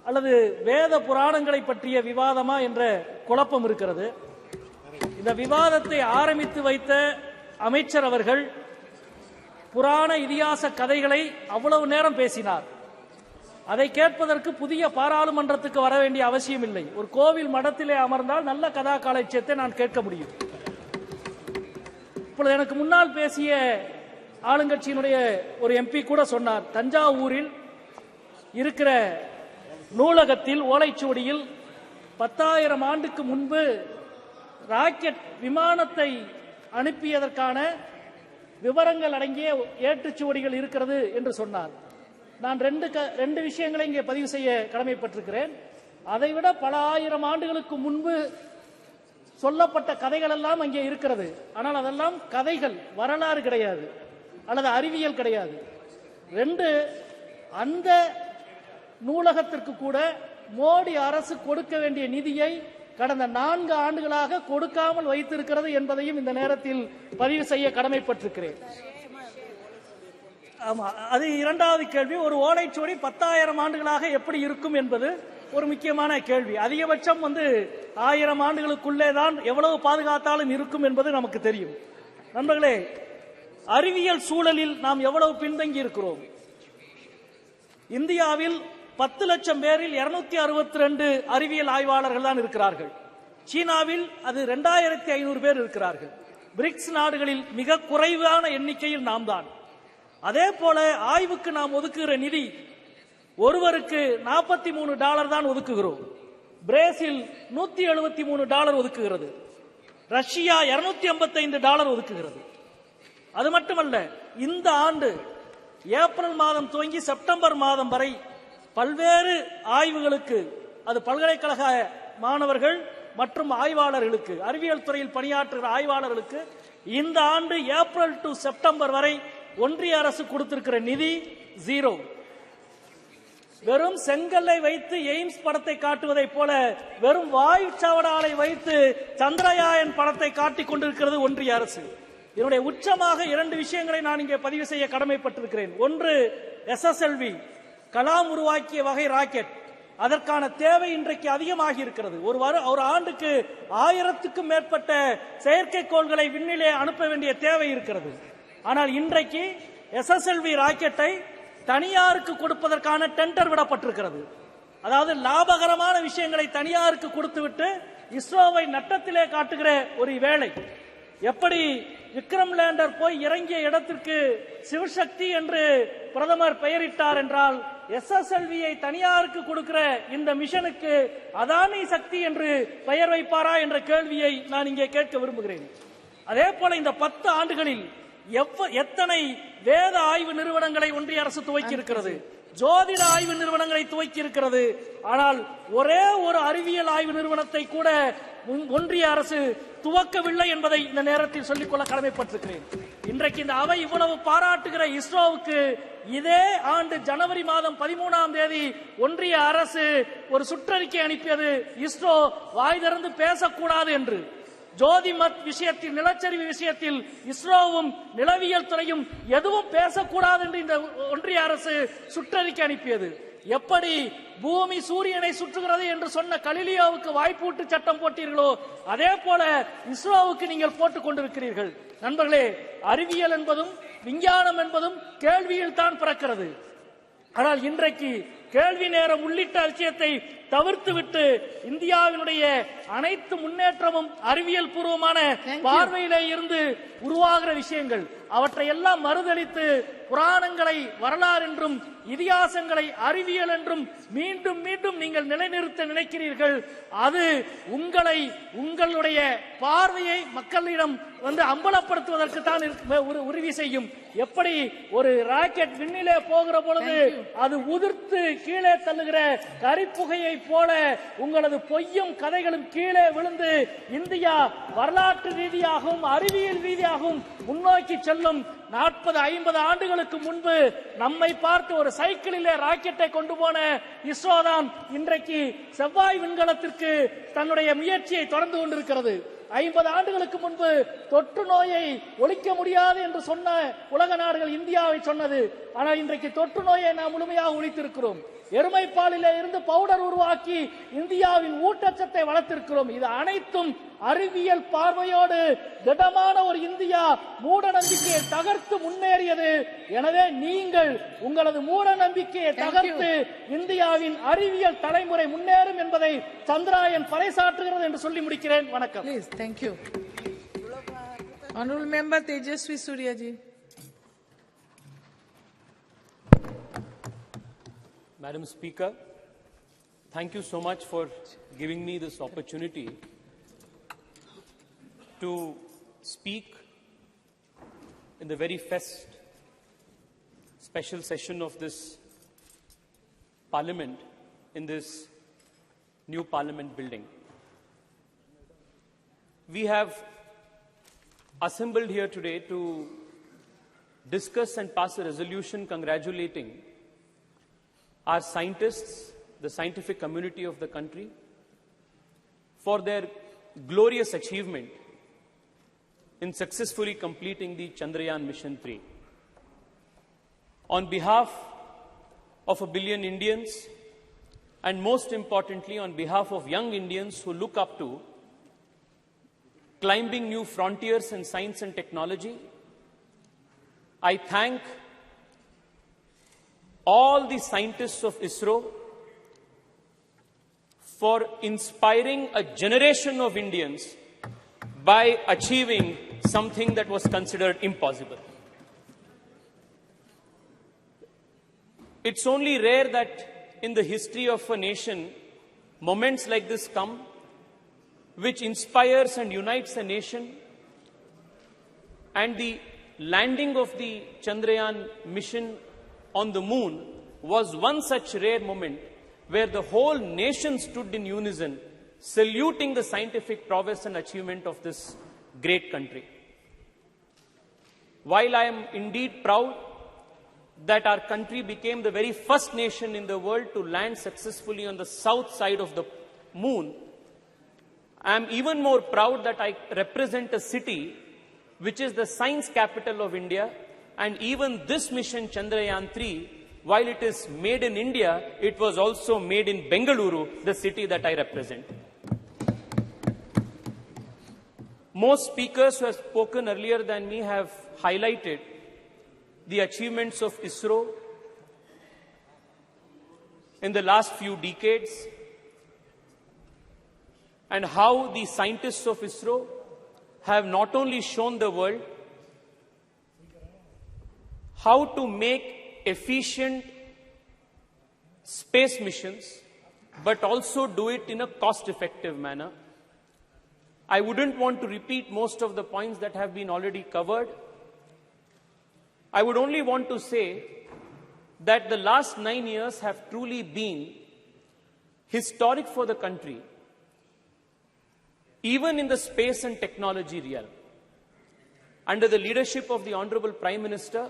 Speaker 12: அல்லது வேத புராணங்களை பற்றிய விவாதமா என்ற குழப்பம் இருக்கிறது. இந்த விவாதத்தை ஆரம்பித்து வைத்த அமைச்சர் அவர்கள் புராண இதிகாச கதைகளை அவ்வளவு நேரம் பேசினார். அதை கேட்பதற்கு புதிய பாராளுமன்றத்துக்கு வர வேண்டிய அவசியம் இல்லை. ஒரு கோவில் மடத்திலே அமர்ந்தால் நல்ல கதா காலட்சியத்தை நான் கேட்க முடியும். இப்பொழுது எனக்கு முன்னால் பேசிய ஆளுங்கட்சியினுடைய ஒரு எம்பி கூட சொன்னார், தஞ்சாவூரில் இருக்கிற நூலகத்தில் ஓலைச்சுவடியில் 10,000 ஆண்டுக்கு முன்பு ராக்கெட் விமானத்தை அனுப்பியதற்கான விவரங்கள் அடங்கிய ஏற்றுச்சுவடிகள் இருக்கிறது என்று சொன்னார். நான் ரெண்டு விஷயங்களை இங்கே பதிவு செய்ய கடமைப்பட்டிருக்கிறேன். அதைவிட பல ஆயிரம் ஆண்டுகளுக்கு முன்பு சொல்லப்பட்ட கதைகள் எல்லாம் அங்கே இருக்கிறது. ஆனால் அதெல்லாம் கதைகள், வரலாறு கிடையாது அல்லது அறிவியல் கிடையாது. 2, அந்த நூலகத்திற்கு கூட மோடி அரசு கொடுக்க வேண்டிய நிதியை கடந்த 4 ஆண்டுகளாக கொடுக்காமல் வைத்திருக்கிறது என்பதையும் இந்த நேரத்தில் பதிவு செய்ய கடமைப்பட்டிருக்கிறேன். ஆமா, அது இரண்டாவது கேள்வி. ஒரு ஓலைச்சுவடி 10,000 ஆண்டுகளாக எப்படி இருக்கும் என்பது ஒரு முக்கியமான கேள்வி. அதிகபட்சம் 1000 ஆண்டுகளுக்குள்ளே தான் எவ்வளவு பாதுகாத்தாலும் இருக்கும் என்பது நமக்கு தெரியும். நண்பர்களே, அறிவியல் சூழலில் நாம் எவ்வளவு பின்தங்கி இருக்கிறோம். இந்தியாவில் 10 லட்சம் பேரில் 262 அறிவியல் ஆய்வாளர்கள் தான் இருக்கிறார்கள். சீனாவில் அது 2500 பேர் இருக்கிறார்கள். பிரிக்ஸ் நாடுகளில் மிக குறைவான எண்ணிக்கையில் நாம் தான். அதே போல ஆய்வுக்கு நாம் ஒதுக்குகிற நிதி ஒருவருக்கு $43 தான் ஒதுக்குகிறோம். பிரேசில் $173 ஒதுக்குகிறது. ரஷ்யா $255 ஒதுக்குகிறது. அது மட்டுமல்ல, இந்த ஆண்டு ஏப்ரல் மாதம் துவங்கி செப்டம்பர் மாதம் வரை பல்வேறு ஆய்வுகளுக்கு, அது பல்கலைக்கழக மாணவர்கள் மற்றும் ஆய்வாளர்களுக்கு, அறிவியல் துறையில் பணியாற்றுகிற ஆய்வாளர்களுக்கு இந்த ஆண்டு ஏப்ரல் டு செப்டம்பர் வரை ஒன்றிய அரசு கொடுத்திருக்கிற நிதி 0. வெறும் செங்கல்லை வைத்து எய்ம்ஸ் படத்தை காட்டுவதை போல வெறும் வாயு சாவடாலை வைத்து சந்திரயான் படத்தை காட்டிக் கொண்டிருக்கிறது ஒன்றிய அரசு. இதனுடைய உச்சமாக 2 விஷயங்களை நான் இங்கே பதிவு செய்ய கடமைப்பட்டிருக்கிறேன். ஒன்று, SSLV கலாம் உருவாக்கிய வகை ராக்கெட், அதற்கான தேவை இன்றைக்கு அதிகமாகி இருக்கிறது. ஒரு ஆண்டுக்கு 1000க்கும் மேற்பட்ட செயற்கைக்கோள்களை விண்ணிலே அனுப்ப வேண்டிய தேவை இருக்கிறது. ஆனால் இன்றைக்கு SSLV ராக்கெட்டை தனியாருக்கு கொடுப்பதற்கான டெண்டர் விடப்பட்டிருக்கிறது. அதாவது லாபகரமான விஷயங்களை தனியாருக்கு கொடுத்துவிட்டு இஸ்ரோவை நட்டத்திலே காட்டுகிற ஒரு வேளை. எப்படி விக்ரம் லேண்டர் போய் இறங்கிய இடத்திற்கு சிவசக்தி என்று பிரதமர் பெயரிட்டார் என்றால், SSLV-யை தனியாருக்கு கொடுக்கிற இந்த மிஷனுக்கு அதானி சக்தி என்று பெயர் வைப்பாரா என்ற கேள்வியை நான் இங்கே கேட்க விரும்புகிறேன். அதே போல இந்த 10 ஆண்டுகளில் எத்தனை வேத ஆய்வு நிறுவனங்களை ஒன்றிய அரசு துவக்கி இருக்கிறது, ஜோதிட ஆய்வு நிறுவனங்களை துவக்கி இருக்கிறது. ஆனால் ஒரே ஒரு அறிவியல் ஆய்வு நிறுவனத்தை கூட ஒன்றிய அரசு துவக்கவில்லை என்பதை இந்த நேரத்தில் சொல்லிக்கொள்ள கடமைப்பட்டிருக்கிறேன். இன்றைக்கு இந்த அவை இவ்வளவு பாராட்டுகிற இஸ்ரோவுக்கு இதே ஆண்டு ஜனவரி மாதம் 13ஆம் தேதி ஒன்றிய அரசு ஒரு சுற்றறிக்கை அனுப்பியது, இஸ்ரோ வாய் திறந்து பேசக்கூடாது என்று. ஜோதிமத் விஷயத்தில், நிலச்சரிவு விஷயத்தில் இஸ்ரோவும் நிலவியல் துறையும் எதுவும் பேசக்கூடாது என்று இந்த ஒன்றிய அரசு சுற்றறிக்கை அனுப்பியது. எப்படி பூமி சூரியனை சுற்றுகிறது என்று சொன்ன கலிலியோவுக்கு வாய்ப்பூட்டு சட்டம் போட்டீர்களோ அதே போல இஸ்ரோவுக்கு நீங்கள் போட்டுக் கொண்டிருக்கிறீர்கள். நண்பர்களே, அறிவியல் என்பதும் விஞ்ஞானம் என்பதும் கேள்வியில் தான் பிறக்கிறது. ஆனால் இன்றைக்கு கேள்வி நேரம் உள்ளிட்ட விஷயத்தை தவிர்த்துவிட்டு இந்தியாவினுடைய அனைத்து முன்னேற்றமும் அறிவியல் பூர்வமான பார்வையிலே இருந்து உருவாகிற விஷயங்கள், அவற்றை எல்லாம் மறுதலித்து புராணங்களை வரலாறு என்றும் இதிகாசங்களை அறிவியல் என்றும் மீண்டும் மீண்டும் நீங்கள் நிலைநிறுத்த நினைக்கிறீர்கள். அது உங்களுடைய பார்வையை மக்களிடம் அம்பலப்படுத்துவதற்கு தான் உறுதி செய்யும். எப்படி ஒரு ராக்கெட் விண்ணிலே போகிற பொழுது அது உதிர்த்து கீழே தள்ளுகிற கரிப்புகையை போல உங்களது பொய்யும் கதைகளும் கீழே விழுந்து இந்தியா வரலாற்று ரீதியாகவும் அறிவியல் ரீதியாகவும் முன்னோக்கி செல்லும். 40-50 ஆண்டுகளுக்கு முன்பு நம்மை பார்த்து ஒரு சைக்கிளிலே ராக்கெட்டை கொண்டு போன இஸ்ரோ தான் இன்றைக்கு செவ்வாய் விண்கலத்திற்கு தன்னுடைய முயற்சியை தொடர்ந்து கொண்டிருக்கிறது. 50 ஆண்டுகளுக்கு முன்பு தொற்று நோயை ஒழிக்க முடியாது என்று சொன்ன உலக நாடுகள் இந்தியாவை சொன்னது. ஆனால் இன்றைக்கு தொற்று நோயை நாம் முழுமையாக ஒழித்திருக்கிறோம். எருமைப்பாலிலே இருந்து பவுடர் உருவாக்கி இந்தியாவின் ஊட்டச்சத்தை வளர்த்திருக்கிறோம். இது அனைத்தும் அறிவியல் பார்வையோடு திடமான ஒரு இந்தியா மூட நம்பிக்கையை தகர்த்து முன்னேறியது. எனவே நீங்கள் உங்களது மூட நம்பிக்கையை தகர்த்து இந்தியாவின் அறிவியல் தலைமுறை முன்னேறும் என்பதை சந்திராயன் பறைசாற்றுகிறது என்று சொல்லி முடிக்கிறேன். வணக்கம்.
Speaker 4: Thank you. Honorable Member Tejaswi Surya ji.
Speaker 14: Madam Speaker, thank you so much for giving me this opportunity to speak in the very first special session of this Parliament in this new Parliament building. We have assembled here today to discuss and pass a resolution congratulating our scientists, the scientific community of the country, for their glorious achievement in successfully completing the Chandrayaan Mission 3. On behalf of 1 billion Indians, and most importantly on behalf of young Indians who look up to climbing new frontiers in science and technology, I thank all the scientists of ISRO for inspiring a generation of Indians by achieving something that was considered impossible. It's only rare that in the history of a nation, moments like this come, which inspires and unites a nation. And the landing of the Chandrayaan mission on the moon was one such rare moment where the whole nation stood in unison, saluting the scientific prowess and achievement of this great country. While I am indeed proud that our country became the very first nation in the world to land successfully on the south side of the moon, I am even more proud that I represent a city which is the science capital of India, and even this mission Chandrayaan-3, while it is made in India, it was also made in Bengaluru, the city that I represent. Most speakers who have spoken earlier than me have highlighted the achievements of ISRO in the last few decades and how the scientists of ISRO have not only shown the world how to make efficient space missions, but also do it in a cost-effective manner. I wouldn't want to repeat most of the points that have been already covered. I would only want to say that the last 9 years have truly been historic for the country, even in the space and technology realm. Under the leadership of the Honorable Prime Minister,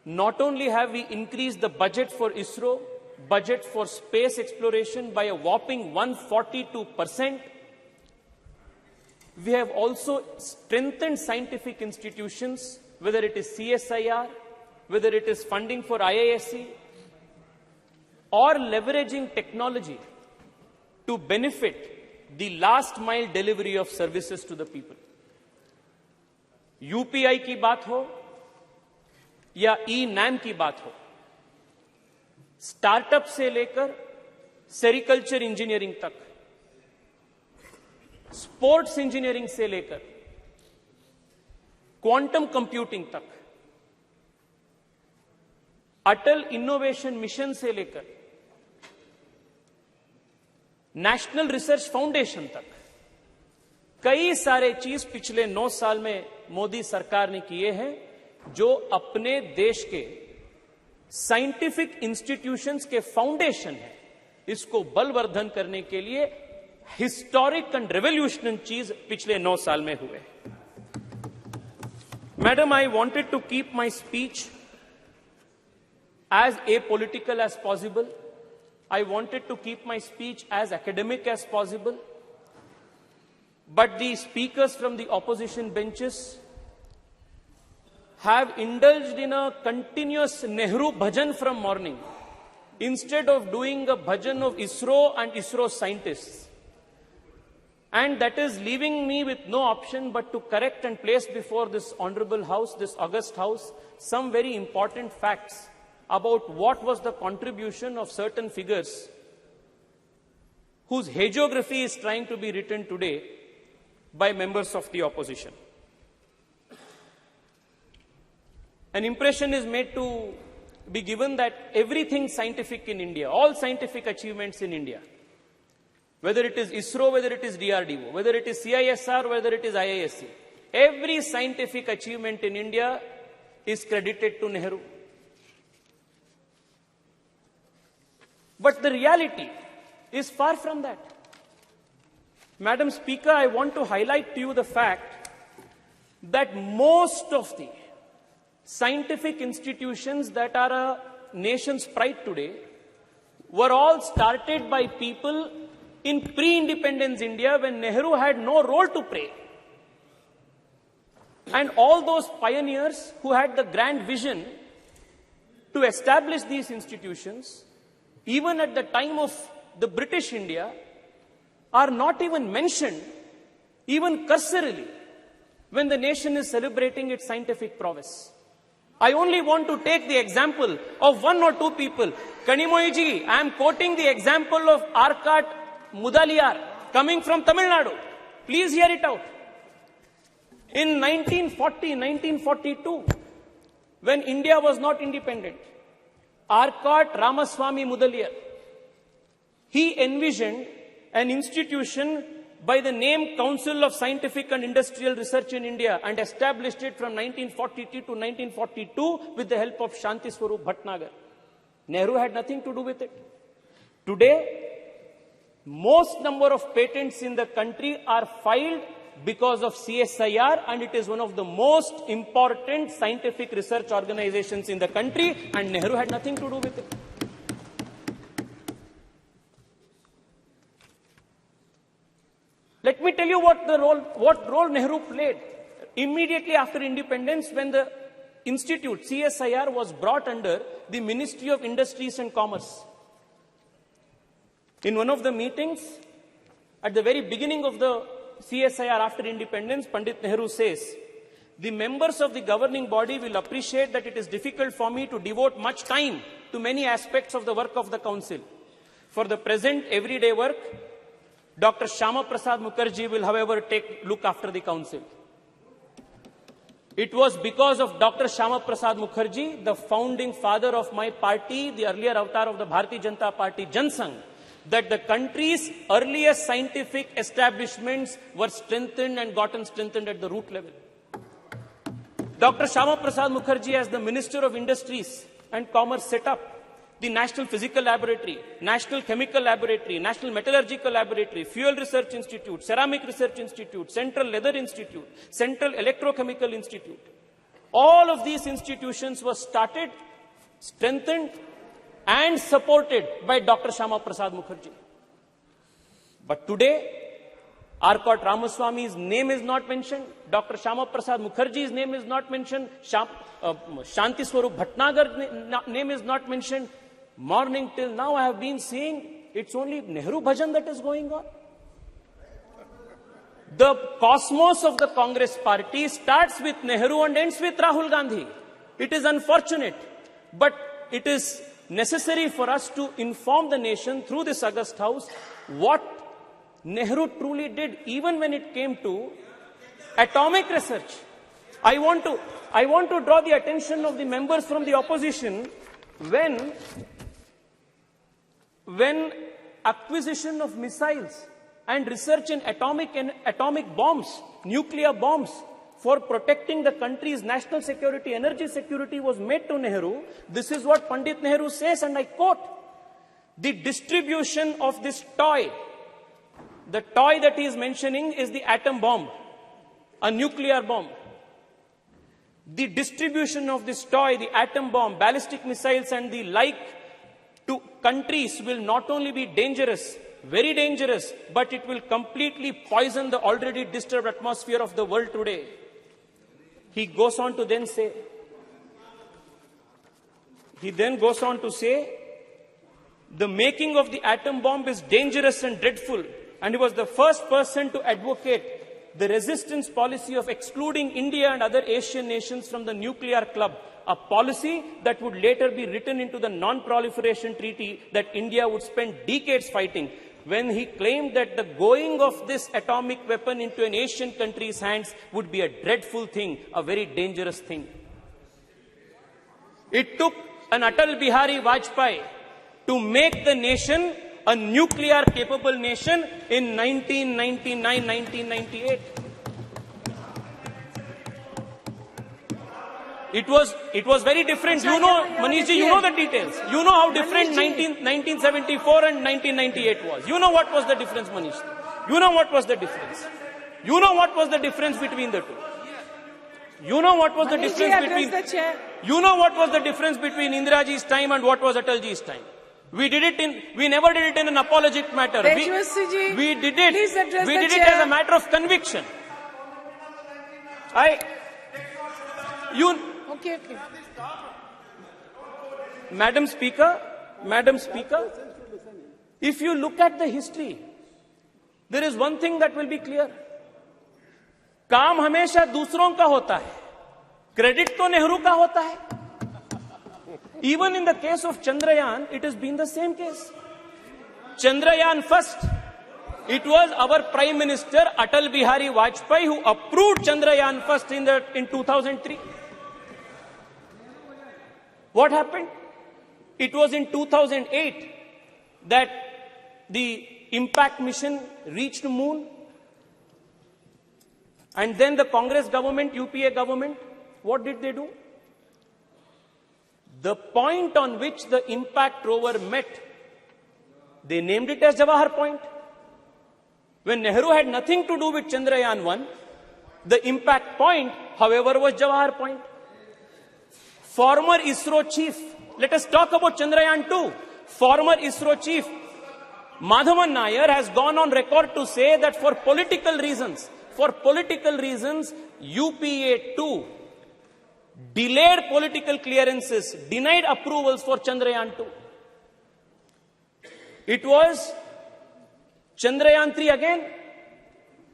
Speaker 14: not only have we increased the budget for ISRO, budget for space exploration by a whopping 142%, we have also strengthened scientific institutions, whether it is CSIR, whether it is funding for IISc, or leveraging technology to benefit the last mile delivery of services to the people. UPI की बात हो या ई-नैम की बात हो, startup से लेकर sericulture engineering तक, स्पोर्ट्स इंजीनियरिंग से लेकर क्वांटम कंप्यूटिंग तक, अटल इनोवेशन मिशन से लेकर नेशनल रिसर्च फाउंडेशन तक, कई सारे चीज पिछले 9 साल में मोदी सरकार ने किए हैं, जो अपने देश के साइंटिफिक इंस्टीट्यूशंस के फाउंडेशन है, इसको बलवर्धन करने के लिए हिस्टोरिक एंड रेवोल्यूशनरी चीज पिछले 9 साल में हुए. Madam, I wanted to keep my speech as apolitical as possible. I wanted to keep my speech as academic as possible. But the speakers from the opposition benches have indulged in a continuous Nehru bhajan from morning, instead of doing a bhajan of ISRO and ISRO scientists. And that is leaving me with no option but to correct and place before this honorable house, this august house, some very important facts about what was the contribution of certain figures whose hagiography is trying to be written today by members of the opposition. An impression is made to be given that everything scientific in India, all scientific achievements in India, whether it is ISRO, whether it is DRDO, whether it is CISR, whether it is IISc, every scientific achievement in India is credited to Nehru. But the reality is far from that. Madam Speaker, I want to highlight to you the fact that most of the scientific institutions that are a nation's pride today were all started by people in pre-independence India when Nehru had no role to play. And all those pioneers who had the grand vision to establish these institutions, even at the time of the British India, are not even mentioned, even cursorily, when the nation is celebrating its scientific prowess. I only want to take the example of 1 or 2 people. Kanimoyiji, I am quoting the example of Arcot Mudaliar, coming from Tamil Nadu. Please hear it out. In 1940, 1942, when India was not independent, Arcot Ramaswamy Mudaliar, he envisioned an institution by the name Council of Scientific and Industrial Research in India and established it from 1942 to 1942 with the help of Shanti Swarup Bhatnagar. Nehru had nothing to do with it. Today, most number of patents in the country are filed because of CSIR, and it is one of the most important scientific research organizations in the country, and Nehru had nothing to do with it. Let me tell you what role Nehru played. Immediately after independence, when the institute, CSIR, was brought under the Ministry of Industries and Commerce. In one of the meetings, at the very beginning of the CSIR after independence, Pandit Nehru says, the members of the governing body will appreciate that it is difficult for me to devote much time to many aspects of the work of the council. For the present everyday work, Dr. Shyama Prasad Mukherjee will, however, look after the council. It was because of Dr. Shyama Prasad Mukherjee, the founding father of my party, the earlier avatar of the Bharatiya Janata Party, Jan Sangh, that the country's earliest scientific establishments were strengthened and gotten strengthened at the root level. Dr. Shyama Prasad Mukherjee, as the Minister of Industries and Commerce, set up the National Physical Laboratory, National Chemical Laboratory, National Metallurgical Laboratory, Fuel Research Institute, Ceramic Research Institute, Central Leather Institute, Central Electrochemical Institute. All of these institutions were started, strengthened, and supported by Dr. Shyama Prasad Mukherjee. But today, Arcot Ramaswamy's name is not mentioned, Dr. Shyama Prasad Mukherjee's name is not mentioned, Shanti Swarup Bhatnagar's name is not mentioned. Morning till now, I have been seeing it's only Nehru Bhajan that is going on. The cosmos of the Congress party starts with Nehru and ends with Rahul Gandhi. It is unfortunate, but it is necessary for us to inform the nation through this August House what Nehru truly did, even when it came to atomic research. I want to draw the attention of the members from the opposition when acquisition of missiles and research in atomic bombs, nuclear bombs, for protecting the country's national security, energy security was made to Nehru. This is what Pandit Nehru says, and I quote, the distribution of this toy, the toy that he is mentioning is the atom bomb, a nuclear bomb. The distribution of this toy, the atom bomb, ballistic missiles and the like to countries will not only be dangerous, very dangerous, but it will completely poison the already disturbed atmosphere of the world today. He goes on to then say, the making of the atom bomb is dangerous and dreadful, and he was the first person to advocate the resistance policy of excluding India and other Asian nations from the nuclear club, a policy that would later be written into the non-proliferation treaty that India would spend decades fighting, when he claimed that the going of this atomic weapon into an Asian country's hands would be a dreadful thing, a very dangerous thing. It took an Atal Bihari Vajpayee to make the nation a nuclear-capable nation in 1999, 1998. It was very different. You know, Manishji, you know the details. You know how different 1974 and 1998 was. You know what was the difference, Manish. You know what was the difference. You know what was the difference between the two. You know what was the difference between. You know what was the difference between Indiraji's time and what was Atalji's time. We never did it in an apologetic matter. We did it as a matter of conviction.
Speaker 4: Okay.
Speaker 14: Madam Speaker, if you look at the history, there is one thing that will be clear. काम हमेशा दूसरों का होता है, credit तो नेहरू का होता है. Even in the case of Chandrayaan, it has been the same case. Chandrayaan first, it was our Prime Minister Atal Bihari Vajpayee who approved Chandrayaan first in 2003. What happened? It was in 2008 that the impact mission reached the moon. And then the Congress government, UPA government, what did they do? The point on which the impact rover met, they named it as Jawahar Point. When Nehru had nothing to do with Chandrayaan 1, the impact point, however, was Jawahar Point. Former ISRO chief, let us talk about Chandrayaan 2. Former ISRO chief Madhavan Nair has gone on record to say that for political reasons, UPA-2 delayed political clearances, denied approvals for Chandrayaan 2. It was Chandrayaan 3 again,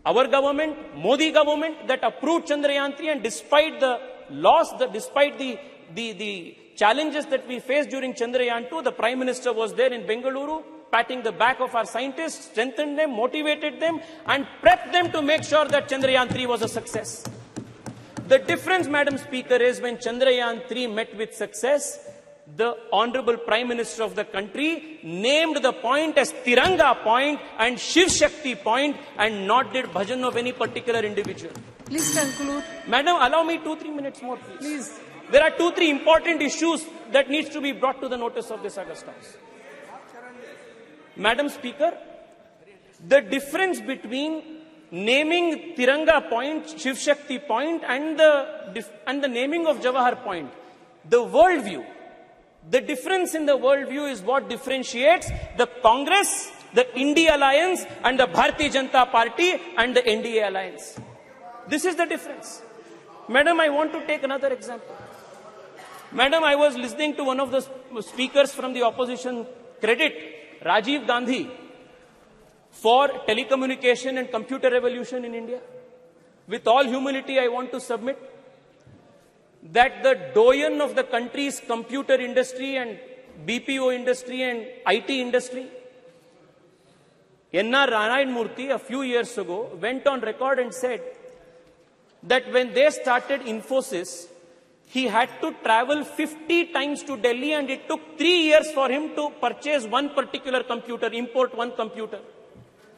Speaker 14: our government, Modi government, that approved Chandrayaan 3, and despite the loss, despite the challenges that we faced during Chandrayaan 2, the Prime Minister was there in Bengaluru, patting the back of our scientists, strengthened them, motivated them, and prepped them to make sure that Chandrayaan 3 was a success. The difference, Madam Speaker, is when Chandrayaan 3 met with success, the Honorable Prime Minister of the country named the point as Tiranga Point and Shiv Shakti Point and not did bhajan of any particular individual.
Speaker 4: Please conclude.
Speaker 14: Madam, allow me 2-3 minutes more, please. There are 2-3 important issues that needs to be brought to the notice of this August House. Madam Speaker, the difference between naming Tiranga Point, Shiv Shakti Point and the naming of Jawahar Point, the worldview, the difference in the worldview is what differentiates the Congress, the India Alliance and the Bharatiya Janata Party and the NDA Alliance. This is the difference. Madam, I want to take another example. Madam, I was listening to one of the speakers from the opposition credit Rajiv Gandhi for telecommunication and computer revolution in India. With all humility, I want to submit that the doyen of the country's computer industry and BPO industry and IT industry, N.R. Narayan Murthy, a few years ago, went on record and said that when they started Infosys, he had to travel 50 times to Delhi and it took 3 years for him to purchase one particular computer, import one computer.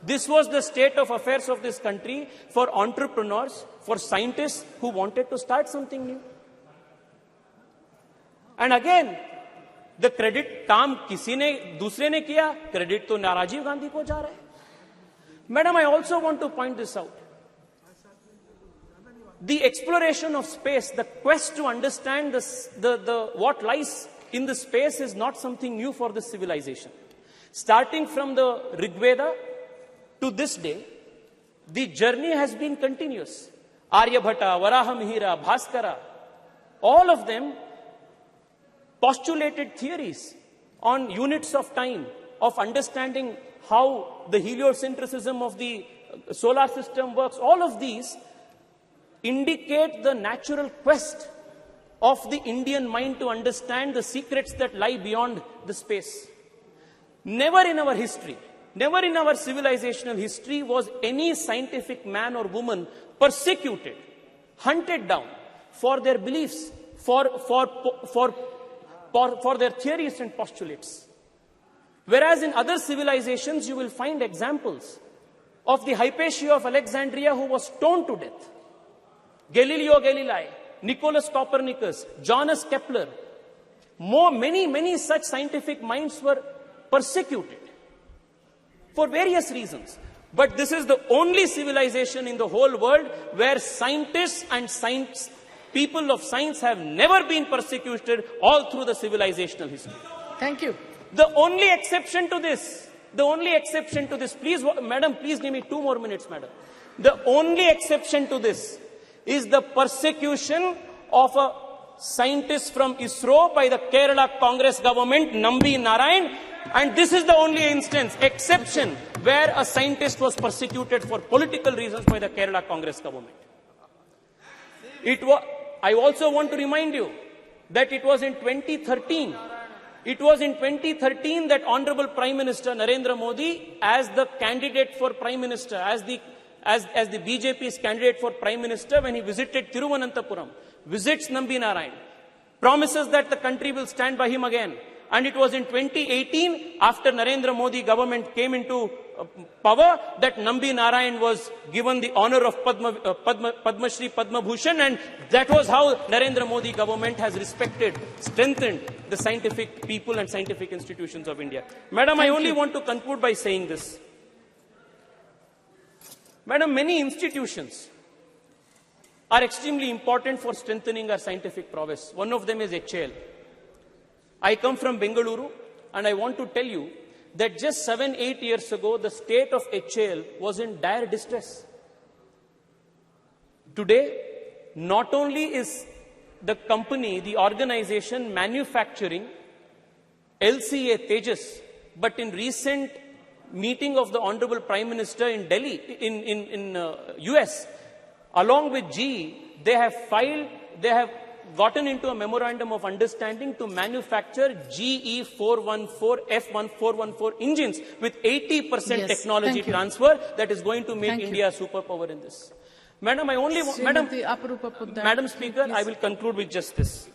Speaker 14: This was the state of affairs of this country for entrepreneurs, for scientists who wanted to start something new. And again, the credit काम किसी ने दूसरे ने किया, credit तो राजीव गांधी को जा रहा है. Madam, I also want to point this out. The exploration of space, the quest to understand what lies in the space is not something new for this civilization. Starting from the Rig Veda to this day, the journey has been continuous. Aryabhata, Varahamihira, Bhaskara, all of them postulated theories on units of time, of understanding how the heliocentrism of the solar system works. All of these indicate the natural quest of the Indian mind to understand the secrets that lie beyond the space. Never in our history, never in our civilizational history was any scientific man or woman persecuted, hunted down for their beliefs, for their theories and postulates. Whereas in other civilizations, you will find examples of the Hypatia of Alexandria who was stoned to death. Galileo Galilei, Nicholas Copernicus, Johannes Kepler, many such scientific minds were persecuted for various reasons. But this is the only civilization in the whole world where scientists and people of science have never been persecuted all through the civilizational history.
Speaker 4: Thank you.
Speaker 14: The only exception to this, please, madam, please give me 2 more minutes, madam. The only exception to this is the persecution of a scientist from ISRO by the Kerala Congress government, Nambi Narayan, and this is the only exception where a scientist was persecuted for political reasons by the Kerala Congress government. I also want to remind you that it was in 2013 that Honorable Prime Minister Narendra Modi, as the candidate for Prime Minister, as the BJP's candidate for Prime Minister, when he visited Thiruvananthapuram, visits Nambi Narayan, promises that the country will stand by him again. And it was in 2018, after Narendra Modi government came into power, that Nambi Narayan was given the honor of Padma Shri Padma Bhushan, and that was how Narendra Modi government has respected, strengthened the scientific people and scientific institutions of India. Madam, I only want to conclude by saying this. Madam, many institutions are extremely important for strengthening our scientific prowess. One of them is HAL. I come from Bengaluru, and I want to tell you that just 7-8 years ago, the state of HAL was in dire distress. Today, not only is the company, the organization manufacturing LCA Tejas, but in recent meeting of the Honorable Prime Minister in Delhi, in US, along with GE, they have gotten into a memorandum of understanding to manufacture GE 414, F1414 engines with 80% technology transfer that is going to make India a superpower in this. Madam, Madam Speaker, I will conclude with just this.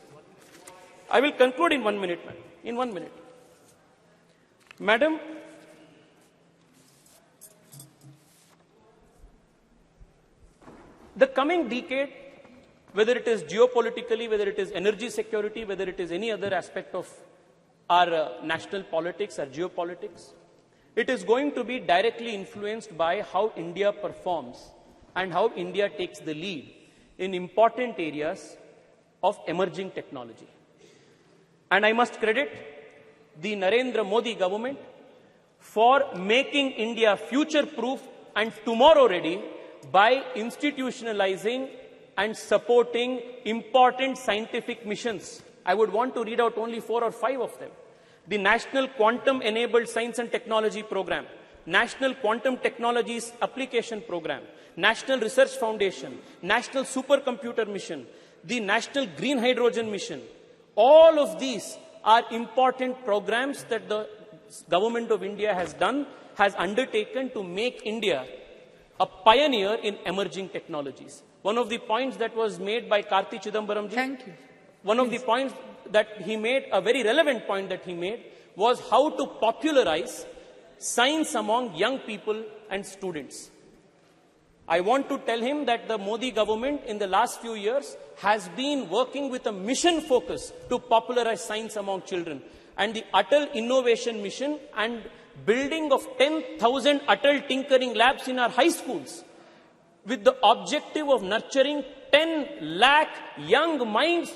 Speaker 14: I will conclude in 1 minute, madam. In 1 minute. Madam, the coming decade, whether it is geopolitically, whether it is energy security, whether it is any other aspect of our national politics, our geopolitics, it is going to be directly influenced by how India performs and how India takes the lead in important areas of emerging technology. And I must credit the Narendra Modi government for making India future-proof and tomorrow-ready by institutionalizing and supporting important scientific missions. I would want to read out only 4 or 5 of them. The National Quantum Enabled Science and Technology Program, National Quantum Technologies Application Program, National Research Foundation, National Supercomputer Mission, the National Green Hydrogen Mission. All of these are important programs that the government of India has undertaken to make India a pioneer in emerging technologies. One of the points that was made by Karti Chidambaram ji, one of the points that he made, a very relevant point that he made, was how to popularize science among young people and students. I want to tell him that the Modi government in the last few years has been working with a mission focus to popularize science among children. And the Atal Innovation Mission and building of 10,000 Atal Tinkering Labs in our high schools with the objective of nurturing 10 lakh young minds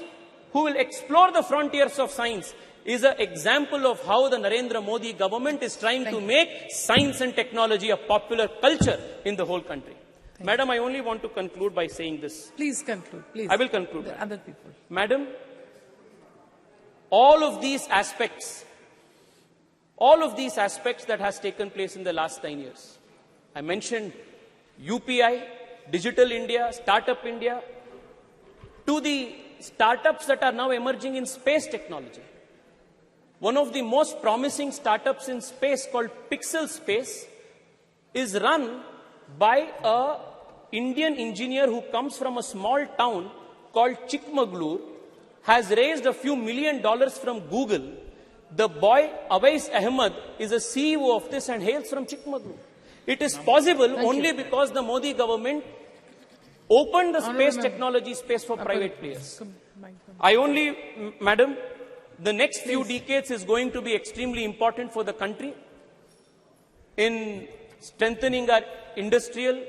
Speaker 14: who will explore the frontiers of science is an example of how the Narendra Modi government is trying to make science and technology a popular culture in the whole country. Madam, I only want to conclude by saying this.
Speaker 4: Please conclude, please.
Speaker 14: I will conclude.
Speaker 4: The other people.
Speaker 14: Madam, all of these aspects that has taken place in the last 9 years. I mentioned UPI, Digital India, Startup India, to the startups that are now emerging in space technology. One of the most promising startups in space called Pixel Space is run by an Indian engineer who comes from a small town called Chikmagalur, has raised a few $1 million from Google. The boy, Awais Ahmed, is a CEO of this and hails from Chikmagalur. It is possible only because the Modi government opened the space technology space for private players. Madam, the next few decades is going to be extremely important for the country in strengthening our industrial,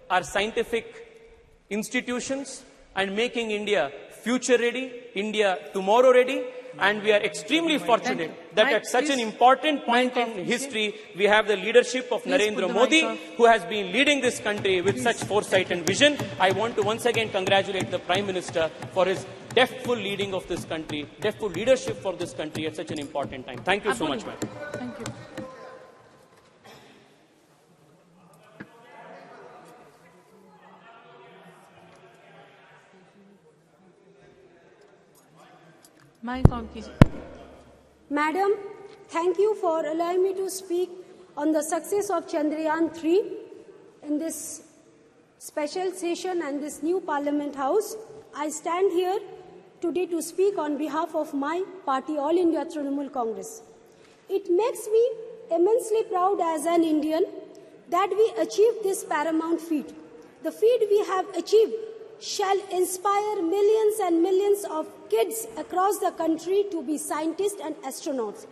Speaker 14: our scientific institutions and making India future ready, India tomorrow ready. And we are extremely fortunate that at such an important point in history, we have the leadership of Narendra Modi, who has been leading this country with such foresight and vision. I want to once again congratulate the Prime Minister for his deftful leading of this country, deftful leadership for this country at such an important time. Thank you so much, ma'am.
Speaker 4: Thank you.
Speaker 16: Madam, thank you for allowing me to speak on the success of Chandrayaan 3 in this special session and this new Parliament House. I stand here today to speak on behalf of my party, All India Trinamool Congress. It makes me immensely proud as an Indian that we achieved this paramount feat. The feat we have achieved shall inspire millions and millions of kids across the country to be scientists and astronauts.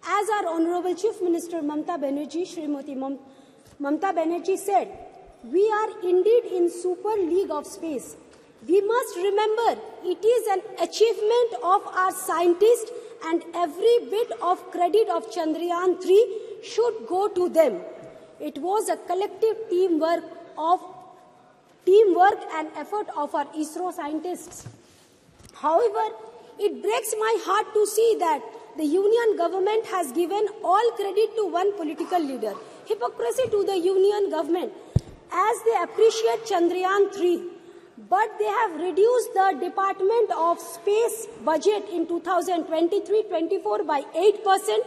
Speaker 16: As our Honorable Chief Minister Mamata Banerjee, Srimati Mamata Banerjee said, We are indeed in super league of space. We must remember it is an achievement of our scientists, and every bit of credit of Chandrayaan 3 should go to them. It was a collective teamwork and effort of our ISRO scientists. However, it breaks my heart to see that the union government has given all credit to one political leader. Hypocrisy to the union government, as they appreciate Chandrayaan 3, but they have reduced the Department of Space budget in 2023-24 by 8%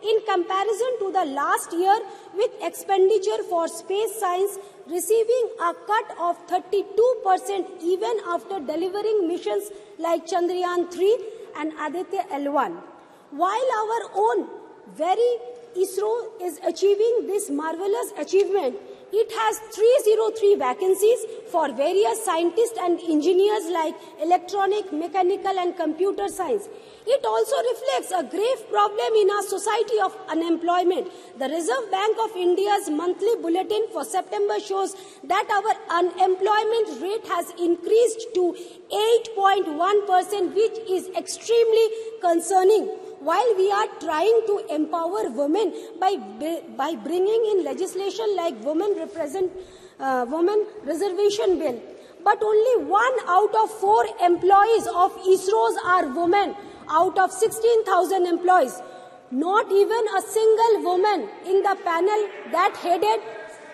Speaker 16: in comparison to the last year, with expenditure for space science receiving a cut of 32% even after delivering missions like Chandrayaan 3 and Aditya L1. While our own very ISRO is achieving this marvelous achievement, it has 303 vacancies for various scientists and engineers like electronic, mechanical and computer science. It also reflects a grave problem in our society of unemployment. The Reserve Bank of India's monthly bulletin for September shows that our unemployment rate has increased to 8.1%, which is extremely concerning. While we are trying to empower women by bringing in legislation like women reservation bill, but only 1 out of 4 employees of ISROs are women out of 16,000 employees. Not even a single woman in the panel that headed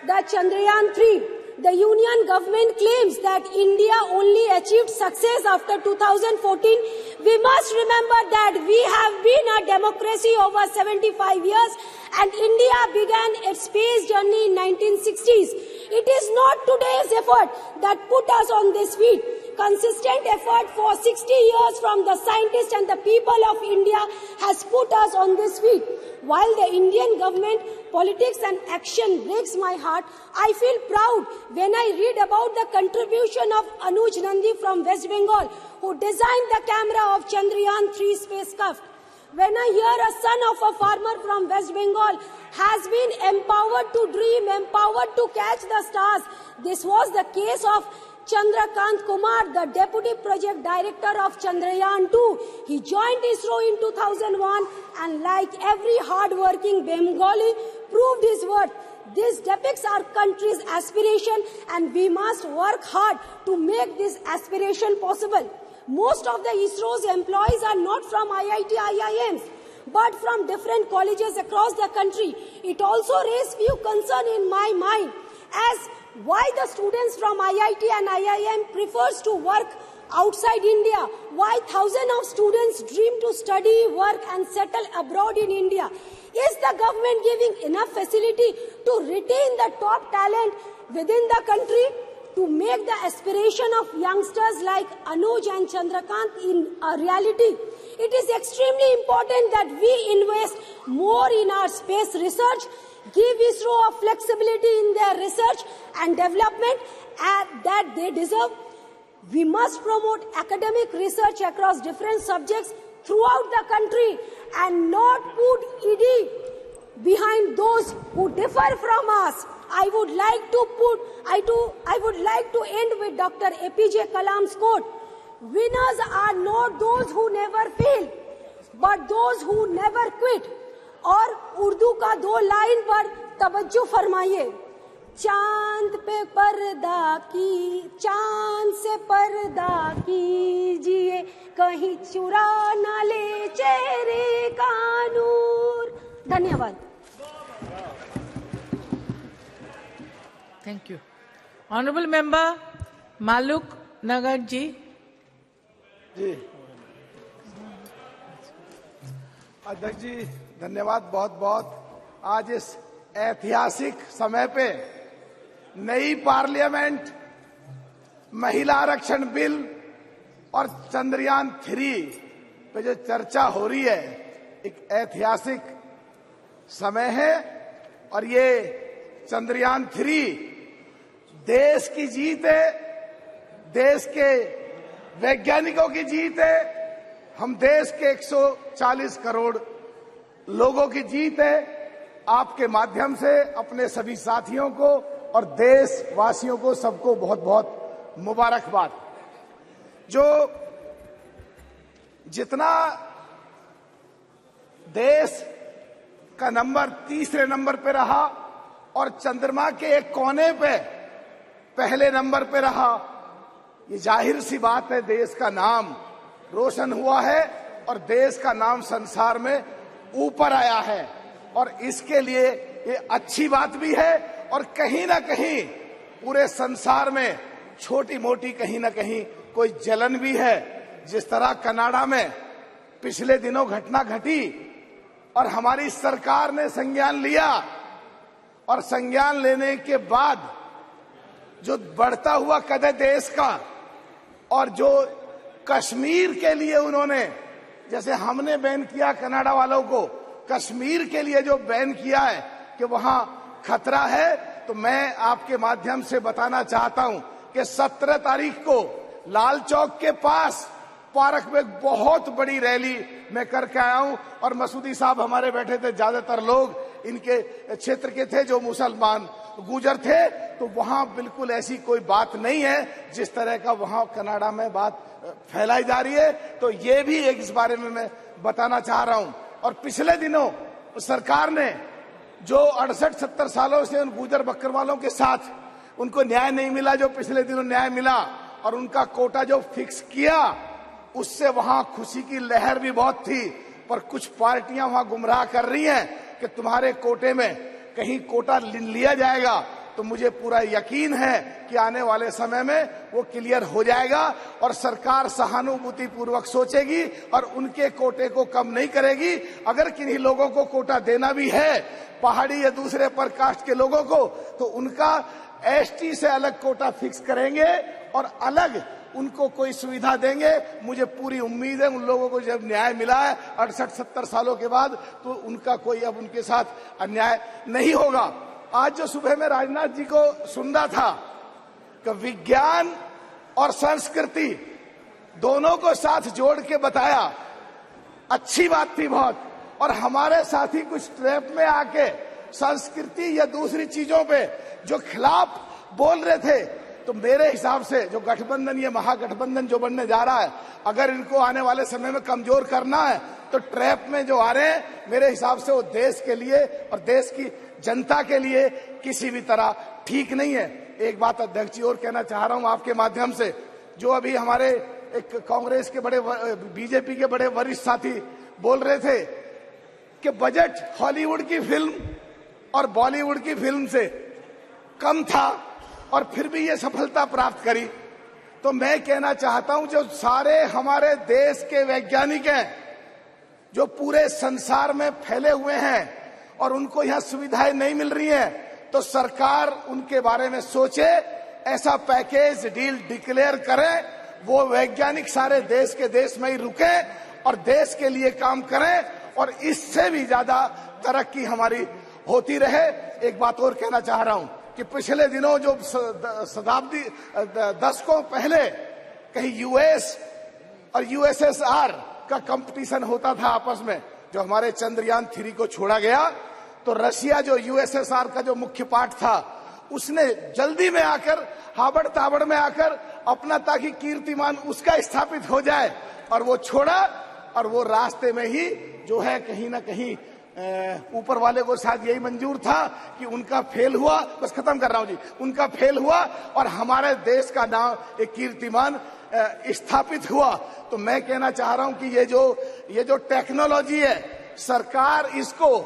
Speaker 16: the Chandrayaan 3. The union government claims that India only achieved success after 2014. We must remember that we have been a democracy over 75 years, and India began its space journey in 1960s. It is not today's effort that put us on this feet. Consistent effort for 60 years from the scientists and the people of India has put us on this feet. While the Indian government politics and action breaks my heart, I feel proud when I read about the contribution of Anuj Nandi from West Bengal, who designed the camera of Chandrayaan 3 spacecraft. When I hear a son of a farmer from West Bengal has been empowered to dream, empowered to catch the stars, this was the case of Chandrakant Kumar, the Deputy Project Director of Chandrayaan 2. He joined ISRO in 2001 and, like every hard-working Bengali, proved his worth. This depicts our country's aspiration, and we must work hard to make this aspiration possible. Most of the ISRO's employees are not from IIT, IIMs, but from different colleges across the country. It also raised few concerns in my mind as why the students from IIT and IIM prefers to work outside India, why thousands of students dream to study, work and settle abroad in India. Is the government giving enough facility to retain the top talent within the country to make the aspiration of youngsters like Anuj and Chandrakant in a reality? It is extremely important that we invest more in our space research, give ISRO a flexibility in their research and development that they deserve. We must promote academic research across different subjects throughout the country and not put ED behind those who differ from us. I would like to end with Dr. APJ Kalam's quote: "Winners are not those who never fail, but those who never quit." और उर्दू का 2 line पर तवज्जो फरमाइए। चांद पे पर्दा की, चांद से पर्दा कीजिए, कहीं चुरा ना ले चेहरे का नूर। धन्यवाद।
Speaker 4: Thank you. Honorable Member Maluk Nagar ji.
Speaker 17: अध्यक्ष जी धन्यवाद बहुत बहुत। आज इस ऐतिहासिक समय पे नई पार्लियामेंट, महिला आरक्षण बिल और चंद्रयान 3 पे जो चर्चा हो रही है, एक ऐतिहासिक समय है। और ये चंद्रयान 3 देश की जीत है, देश के वैज्ञानिकों की जीत है, हम देश के 140 करोड़ लोगों की जीत है। आपके माध्यम से अपने सभी साथियों को और देशवासियों को सबको बहुत बहुत मुबारकबाद। जो जितना देश का नंबर तीसरे नंबर पे रहा और चंद्रमा के एक कोने पे पहले नंबर पे रहा, ये जाहिर सी बात है देश का नाम रोशन हुआ है और देश का नाम संसार में ऊपर आया है। और इसके लिए ये अच्छी बात भी है और कहीं ना कहीं पूरे संसार में छोटी मोटी कहीं ना कहीं कोई जलन भी है। जिस तरह कनाडा में पिछले दिनों घटना घटी और हमारी सरकार ने संज्ञान लिया और संज्ञान लेने के बाद जो बढ़ता हुआ कद है देश का, और जो कश्मीर के लिए उन्होंने, जैसे हमने बैन किया कनाडा वालों को, कश्मीर के लिए जो बैन किया है कि वहां खतरा है, तो मैं आपके माध्यम से बताना चाहता हूं कि 17 तारीख को लाल चौक के पास पार्क में बहुत बड़ी रैली मैं करके आया हूं और मसूदी साहब हमारे बैठे थे, ज्यादातर लोग इनके क्षेत्र के थे जो मुसलमान गुजर थे, तो वहां बिल्कुल ऐसी कोई बात नहीं है जिस तरह का वहां कनाडा में बात फैलाई जा रही है। तो ये भी एक इस बारे में मैं बताना चाह रहा हूं। और पिछले दिनों सरकार ने जो 68-70 सालों से उन गुजर बकरवालों के साथ उनको न्याय नहीं मिला, जो पिछले दिनों न्याय मिला और उनका कोटा जो फिक्स किया, उससे वहां खुशी की लहर भी बहुत थी। पर कुछ पार्टियां वहां गुमराह कर रही हैं कि तुम्हारे कोटे में कहीं कोटा लिया जाएगा, तो मुझे पूरा यकीन है कि आने वाले समय में वो क्लियर हो जाएगा और सरकार सहानुभूति पूर्वक सोचेगी और उनके कोटे को कम नहीं करेगी। अगर किन्हीं लोगों को कोटा देना भी है, पहाड़ी या दूसरे पर कास्ट के लोगों को, तो उनका एसटी से अलग कोटा फिक्स करेंगे और अलग उनको कोई सुविधा देंगे। मुझे पूरी उम्मीद है उन लोगों को जब न्याय मिला है 68-70 सालों के बाद, तो उनका कोई अब उनके साथ अन्याय नहीं होगा। आज जो सुबह में राजनाथ जी को सुनना था कि विज्ञान और संस्कृति दोनों को साथ जोड़ के बताया, अच्छी बात थी बहुत। और हमारे साथी कुछ ट्रैप में आके संस्कृति या दूसरी चीजों पे जो खिलाफ बोल रहे थे, तो मेरे हिसाब से जो गठबंधन, ये महागठबंधन जो बनने जा रहा है, अगर इनको आने वाले समय में कमजोर करना है, तो ट्रैप में जो आ रहे हैं, मेरे हिसाब से वो देश के लिए और देश की जनता के लिए किसी भी तरह ठीक नहीं है। एक बात अध्यक्ष जी और कहना चाह रहा हूं आपके माध्यम से, जो अभी हमारे एक कांग्रेस के बड़े, बीजेपी के बड़े वरिष्ठ साथी बोल रहे थे कि बजट हॉलीवुड की फिल्म और बॉलीवुड की फिल्म से कम था और फिर भी ये सफलता प्राप्त करी, तो मैं कहना चाहता हूं जो सारे हमारे देश के वैज्ञानिक हैं जो पूरे संसार में फैले हुए हैं और उनको यहां सुविधाएं नहीं मिल रही हैं, तो सरकार उनके बारे में सोचे, ऐसा पैकेज डील डिक्लेयर करे, वो वैज्ञानिक सारे देश के देश में ही रुके और देश के लिए काम करें और इससे भी ज्यादा तरक्की हमारी होती रहे। एक बात और कहना चाह रहा हूं कि पिछले दिनों जो शताब्दी दशकों पहले कहीं यूएस और यूएसएसआर का कंपटीशन होता था आपस में, जो हमारे चंद्रयान 3 को छोड़ा गया, तो रशिया जो यूएसएसआर का जो मुख्य पार्ट था, उसने जल्दी में आकर, हाबड़ ताबड़ में आकर अपना, ताकि कीर्तिमान उसका स्थापित हो जाए, और वो छोड़ा। और वो रास्ते में ही जो है कहीं ना कहीं ऊपर वाले को शायद यही मंजूर था कि उनका फेल हुआ, बस खत्म कर रहा हूं जी, उनका फेल हुआ और हमारे देश का नाम एक कीर्तिमान स्थापित हुआ। तो मैं कहना चाह रहा हूं कि ये जो टेक्नोलॉजी है, सरकार इसको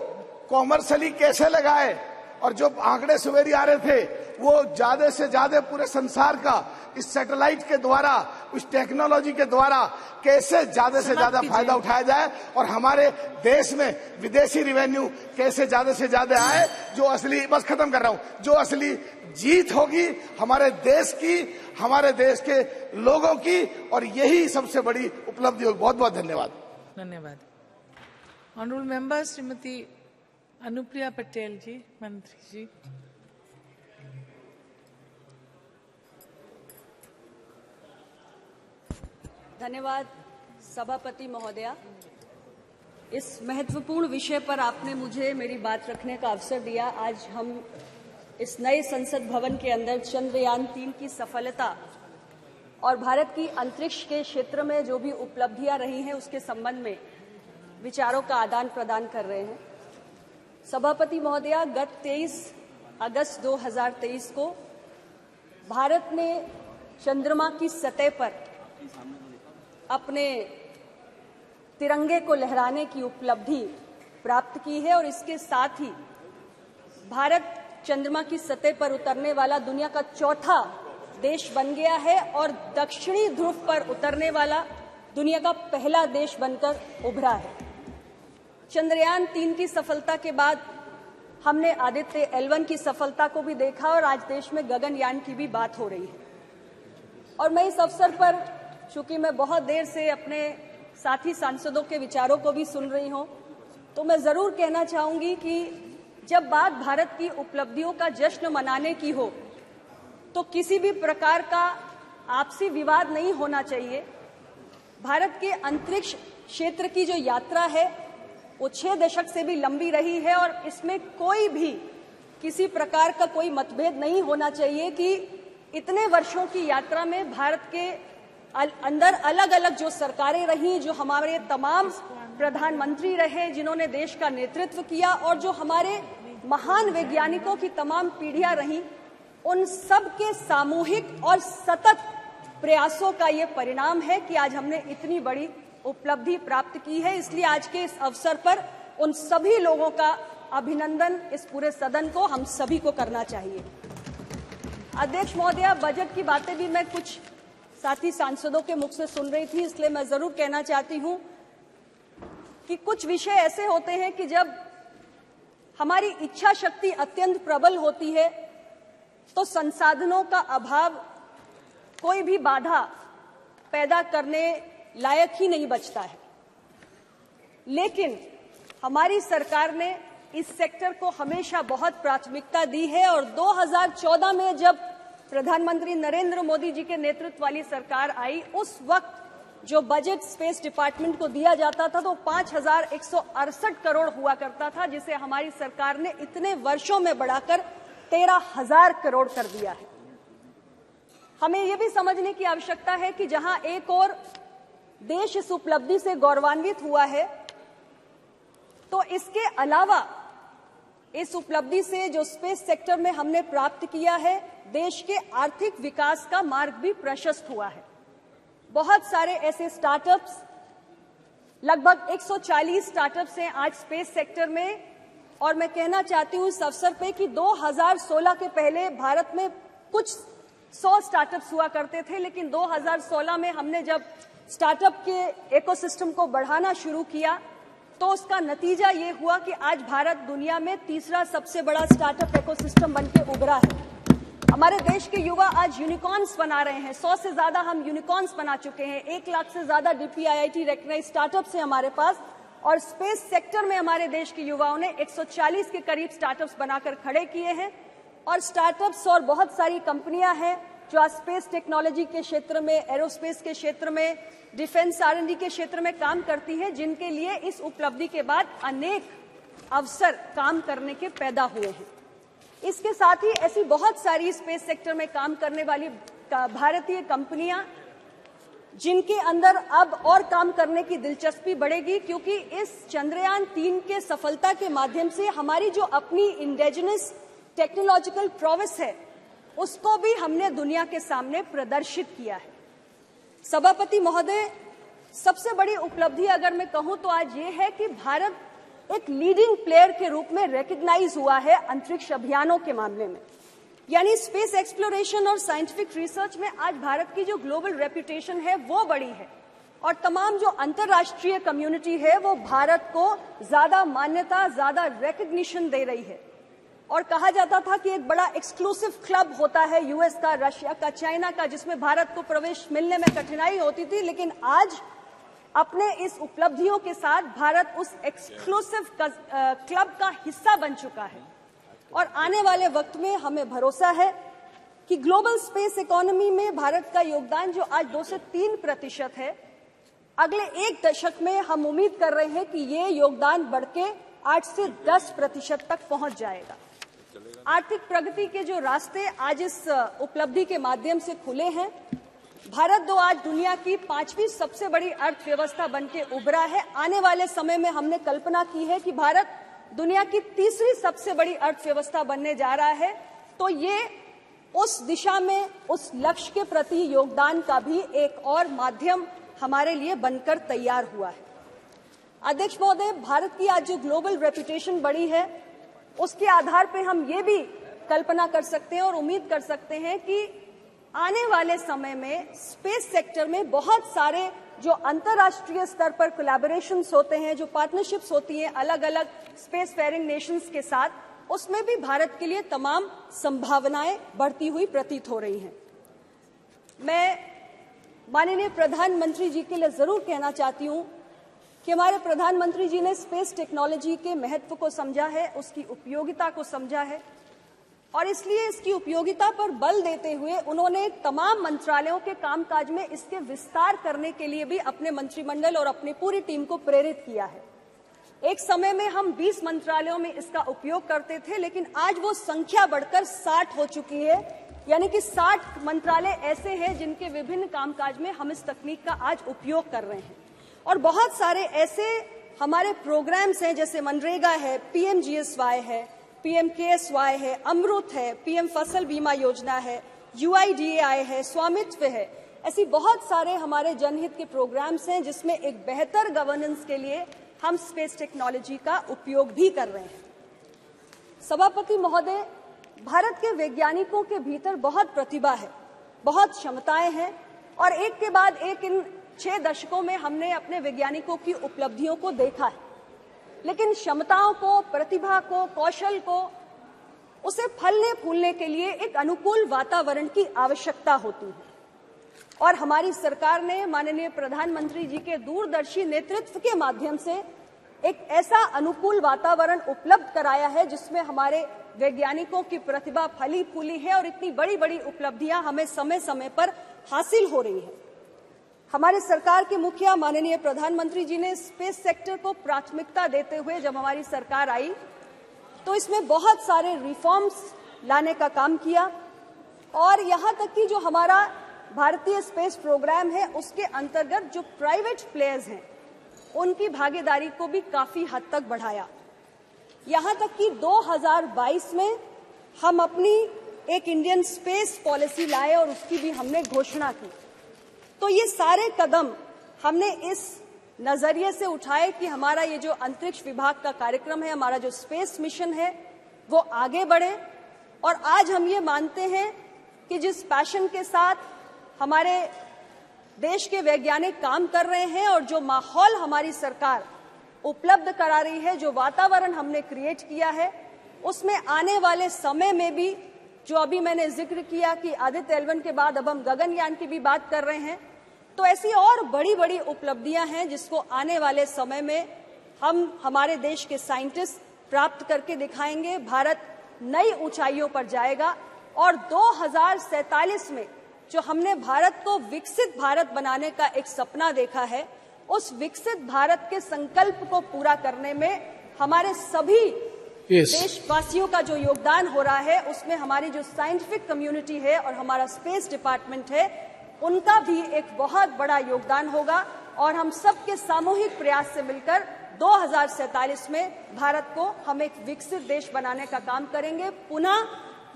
Speaker 17: कॉमर्शियली कैसे लगाए, और जो आंकड़े सवेरे आ रहे थे वो ज्यादा से ज्यादा पूरे संसार का इस सैटेलाइट के द्वारा, उस टेक्नोलॉजी के द्वारा कैसे ज्यादा से ज्यादा फायदा उठाया जाए और हमारे देश में विदेशी रिवेन्यू कैसे ज्यादा से ज्यादा आए, जो असली, बस खत्म कर रहा हूं, जो असली जीत होगी हमारे देश की, हमारे देश के लोगों की, और यही सबसे बड़ी उपलब्धि होगी। बहुत बहुत धन्यवाद।
Speaker 4: धन्यवाद। ऑनरेबल मेंबर श्रीमती अनुप्रिया पटेल जी, मंत्री जी।
Speaker 18: धन्यवाद सभापति महोदया। इस महत्वपूर्ण विषय पर आपने मुझे मेरी बात रखने का अवसर दिया। आज हम इस नए संसद भवन के अंदर चंद्रयान 3 की सफलता और भारत की अंतरिक्ष के क्षेत्र में जो भी उपलब्धियां रही हैं उसके संबंध में विचारों का आदान प्रदान कर रहे हैं। सभापति महोदया, गत 23 अगस्त 2023 को भारत ने चंद्रमा की सतह पर अपने तिरंगे को लहराने की उपलब्धि प्राप्त की है और इसके साथ ही भारत चंद्रमा की सतह पर उतरने वाला दुनिया का चौथा देश बन गया है और दक्षिणी ध्रुव पर उतरने वाला दुनिया का पहला देश बनकर उभरा है। चंद्रयान 3 की सफलता के बाद हमने आदित्य L1 की सफलता को भी देखा और आज देश में गगनयान की भी बात हो रही है। और मैं इस अवसर पर, चूंकि मैं बहुत देर से अपने साथी सांसदों के विचारों को भी सुन रही हूं, तो मैं जरूर कहना चाहूंगी कि जब बात भारत की उपलब्धियों का जश्न मनाने की हो तो किसी भी प्रकार का आपसी विवाद नहीं होना चाहिए। भारत के अंतरिक्ष क्षेत्र की जो यात्रा है वो 6 दशक से भी लंबी रही है और इसमें कोई भी किसी प्रकार का कोई मतभेद नहीं होना चाहिए कि इतने वर्षों की यात्रा में भारत के अंदर अलग अलग जो सरकारें रहीं, जो हमारे तमाम प्रधानमंत्री रहे जिन्होंने देश का नेतृत्व किया और जो हमारे महान वैज्ञानिकों की तमाम पीढ़ियां रहीं, उन सब के सामूहिक और सतत प्रयासों का ये परिणाम है कि आज हमने इतनी बड़ी उपलब्धि प्राप्त की है। इसलिए आज के इस अवसर पर उन सभी लोगों का अभिनंदन इस पूरे सदन को, हम सभी को करना चाहिए। अध्यक्ष महोदया, बजट की बातें भी मैं कुछ साथी सांसदों के मुख से सुन रही थी, इसलिए मैं जरूर कहना चाहती हूं कि कुछ विषय ऐसे होते हैं कि जब हमारी इच्छा शक्ति अत्यंत प्रबल होती है तो संसाधनों का अभाव कोई भी बाधा पैदा करने लायक ही नहीं बचता है। लेकिन हमारी सरकार ने इस सेक्टर को हमेशा बहुत प्राथमिकता दी है और 2014 में जब प्रधानमंत्री नरेंद्र मोदी जी के नेतृत्व वाली सरकार आई, उस वक्त जो बजट स्पेस डिपार्टमेंट को दिया जाता था तो 5,168 करोड़ हुआ करता था, जिसे हमारी सरकार ने इतने वर्षों में बढ़ाकर 13,000 करोड़ कर दिया है। हमें यह भी समझने की आवश्यकता है कि जहां एक और देश इस उपलब्धि से गौरवान्वित हुआ है, तो इसके अलावा इस उपलब्धि से जो स्पेस सेक्टर में हमने प्राप्त किया है, देश के आर्थिक विकास का मार्ग भी प्रशस्त हुआ है। बहुत सारे ऐसे स्टार्टअप्स, लगभग 140 स्टार्टअप्स हैं आज स्पेस सेक्टर में, और मैं कहना चाहती हूं इस अवसर पे कि 2016 के पहले भारत में कुछ 100 स्टार्टअप्स हुआ करते थे, लेकिन 2016 में हमने जब स्टार्टअप के इकोसिस्टम को बढ़ाना शुरू किया तो उसका नतीजा ये हुआ कि आज भारत दुनिया में तीसरा सबसे बड़ा स्टार्टअप इकोसिस्टम बनके उभरा है। हमारे देश के युवा आज यूनिकॉर्न्स बना रहे हैं, 100 से ज्यादा हम यूनिकॉर्न्स बना चुके हैं, 1 लाख से ज्यादा DPIIT रेकग्नाइज्ड स्टार्टअप्स हैं हमारे पास, और स्पेस सेक्टर में हमारे देश के युवाओं ने 140 के करीब स्टार्टअप्स बनाकर खड़े किए हैं। और स्टार्टअप्स और बहुत सारी कंपनियां हैं जो आज स्पेस टेक्नोलॉजी के क्षेत्र में, एरोस्पेस के क्षेत्र में, डिफेंस R&D के क्षेत्र में काम करती है, जिनके लिए इस उपलब्धि के बाद अनेक अवसर काम करने के पैदा हुए हैं। इसके साथ ही ऐसी बहुत सारी स्पेस सेक्टर में काम करने वाली भारतीय कंपनियां जिनके अंदर अब और काम करने की दिलचस्पी बढ़ेगी, क्योंकि इस चंद्रयान 3 के सफलता के माध्यम से हमारी जो अपनी इंडिजिनस टेक्नोलॉजिकल प्रोवेस है उसको भी हमने दुनिया के सामने प्रदर्शित किया है। सभापति महोदय, सबसे बड़ी उपलब्धि अगर मैं कहूं तो आज ये है कि भारत एक लीडिंग प्लेयर के रूप में रिकॉग्नाइज हुआ है अंतरिक्ष अभियानों के मामले में, यानी स्पेस एक्सप्लोरेशन और साइंटिफिक रिसर्च में आज भारत की जो ग्लोबल रेपुटेशन है वो बड़ी है, और तमाम जो अंतर्राष्ट्रीय कम्युनिटी है वो भारत को ज्यादा मान्यता, ज्यादा रिकॉग्निशन दे रही है। और कहा जाता था कि एक बड़ा एक्सक्लूसिव क्लब होता है यूएस का, रशिया का, चाइना का, जिसमें भारत को प्रवेश मिलने में कठिनाई होती थी, लेकिन आज अपने इस उपलब्धियों के साथ भारत उस एक्सक्लूसिव क्लब का हिस्सा बन चुका है। और आने वाले वक्त में हमें भरोसा है कि ग्लोबल स्पेस इकोनॉमी में भारत का योगदान जो आज 2 से 3% है, अगले 1 दशक में हम उम्मीद कर रहे हैं कि ये योगदान बढ़ के 8 से 10% तक पहुंच जाएगा। आर्थिक प्रगति के जो रास्ते आज इस उपलब्धि के माध्यम से खुले हैं, भारत आज दुनिया की 5वीं सबसे बड़ी अर्थव्यवस्था बनके उभरा है। आने वाले समय में हमने कल्पना की है कि भारत दुनिया की 3री सबसे बड़ी अर्थव्यवस्था बनने जा रहा है। तो ये उस दिशा में, उस लक्ष्य के प्रति योगदान का भी एक और माध्यम हमारे लिए बनकर तैयार हुआ है। अध्यक्ष महोदय, भारत की आज जो ग्लोबल रेपुटेशन बढ़ी है, उसके आधार पर हम ये भी कल्पना कर सकते हैं और उम्मीद कर सकते हैं कि आने वाले समय में स्पेस सेक्टर में बहुत सारे जो अंतर्राष्ट्रीय स्तर पर कोलैबोरेशंस होते हैं, जो पार्टनरशिप्स होती हैं अलग अलग स्पेस फेयरिंग नेशंस के साथ, उसमें भी भारत के लिए तमाम संभावनाएं बढ़ती हुई प्रतीत हो रही हैं। मैं माननीय प्रधानमंत्री जी के लिए जरूर कहना चाहती हूं कि हमारे प्रधानमंत्री जी ने स्पेस टेक्नोलॉजी के महत्व को समझा है, उसकी उपयोगिता को समझा है और इसलिए इसकी उपयोगिता पर बल देते हुए उन्होंने तमाम मंत्रालयों के कामकाज में इसके विस्तार करने के लिए भी अपने मंत्रिमंडल और अपनी पूरी टीम को प्रेरित किया है। एक समय में हम 20 मंत्रालयों में इसका उपयोग करते थे, लेकिन आज वो संख्या बढ़कर 60 हो चुकी है। यानी कि 60 मंत्रालय ऐसे हैं जिनके विभिन्न कामकाज में हम इस तकनीक का आज उपयोग कर रहे हैं। और बहुत सारे ऐसे हमारे प्रोग्राम्स हैं, जैसे मनरेगा है, PMGSY है, PMKSY है, अमृत है, PM फसल बीमा योजना है, UIDAI है, स्वामित्व है। ऐसी बहुत सारे हमारे जनहित के प्रोग्राम्स हैं जिसमें एक बेहतर गवर्नेंस के लिए हम स्पेस टेक्नोलॉजी का उपयोग भी कर रहे हैं। सभापति महोदय, भारत के वैज्ञानिकों के भीतर बहुत प्रतिभा है, बहुत क्षमताएं हैं और एक के बाद एक इन 6 दशकों में हमने अपने वैज्ञानिकों की उपलब्धियों को देखा है। लेकिन क्षमताओं को, प्रतिभा को, कौशल को, उसे फलने फूलने के लिए एक अनुकूल वातावरण की आवश्यकता होती है। और हमारी सरकार ने माननीय प्रधानमंत्री जी के दूरदर्शी नेतृत्व के माध्यम से एक ऐसा अनुकूल वातावरण उपलब्ध कराया है जिसमें हमारे वैज्ञानिकों की प्रतिभा फली फूली है और इतनी बड़ी बड़ी उपलब्धियां हमें समय समय पर हासिल हो रही है। हमारी सरकार के मुखिया माननीय प्रधानमंत्री जी ने स्पेस सेक्टर को प्राथमिकता देते हुए जब हमारी सरकार आई तो इसमें बहुत सारे रिफॉर्म्स लाने का काम किया और यहां तक कि जो हमारा भारतीय स्पेस प्रोग्राम है उसके अंतर्गत जो प्राइवेट प्लेयर्स हैं उनकी भागीदारी को भी काफी हद तक बढ़ाया। यहां तक कि 2022 में हम अपनी एक इंडियन स्पेस पॉलिसी लाए और उसकी भी हमने घोषणा की। तो ये सारे कदम हमने इस नजरिए से उठाए कि हमारा ये जो अंतरिक्ष विभाग का कार्यक्रम है, हमारा जो स्पेस मिशन है, वो आगे बढ़े। और आज हम ये मानते हैं कि जिस पैशन के साथ हमारे देश के वैज्ञानिक काम कर रहे हैं और जो माहौल हमारी सरकार उपलब्ध करा रही है, जो वातावरण हमने क्रिएट किया है, उसमें आने वाले समय में भी जो अभी मैंने जिक्र किया कि आदित्य L1 के बाद अब हम गगनयान की भी बात कर रहे हैं, तो ऐसी और बड़ी बड़ी उपलब्धियां हैं जिसको आने वाले समय में हम हमारे देश के साइंटिस्ट प्राप्त करके दिखाएंगे। भारत नई ऊंचाइयों पर जाएगा और 2047 में जो हमने भारत को विकसित भारत बनाने का एक सपना देखा है, उस विकसित भारत के संकल्प को पूरा करने में हमारे सभी देशवासियों का जो योगदान हो रहा है, उसमें हमारी जो साइंटिफिक कम्युनिटी है और हमारा स्पेस डिपार्टमेंट है, उनका भी एक बहुत बड़ा योगदान होगा और हम सबके सामूहिक प्रयास से मिलकर 2047 में भारत को हम एक विकसित देश बनाने का काम करेंगे। पुनः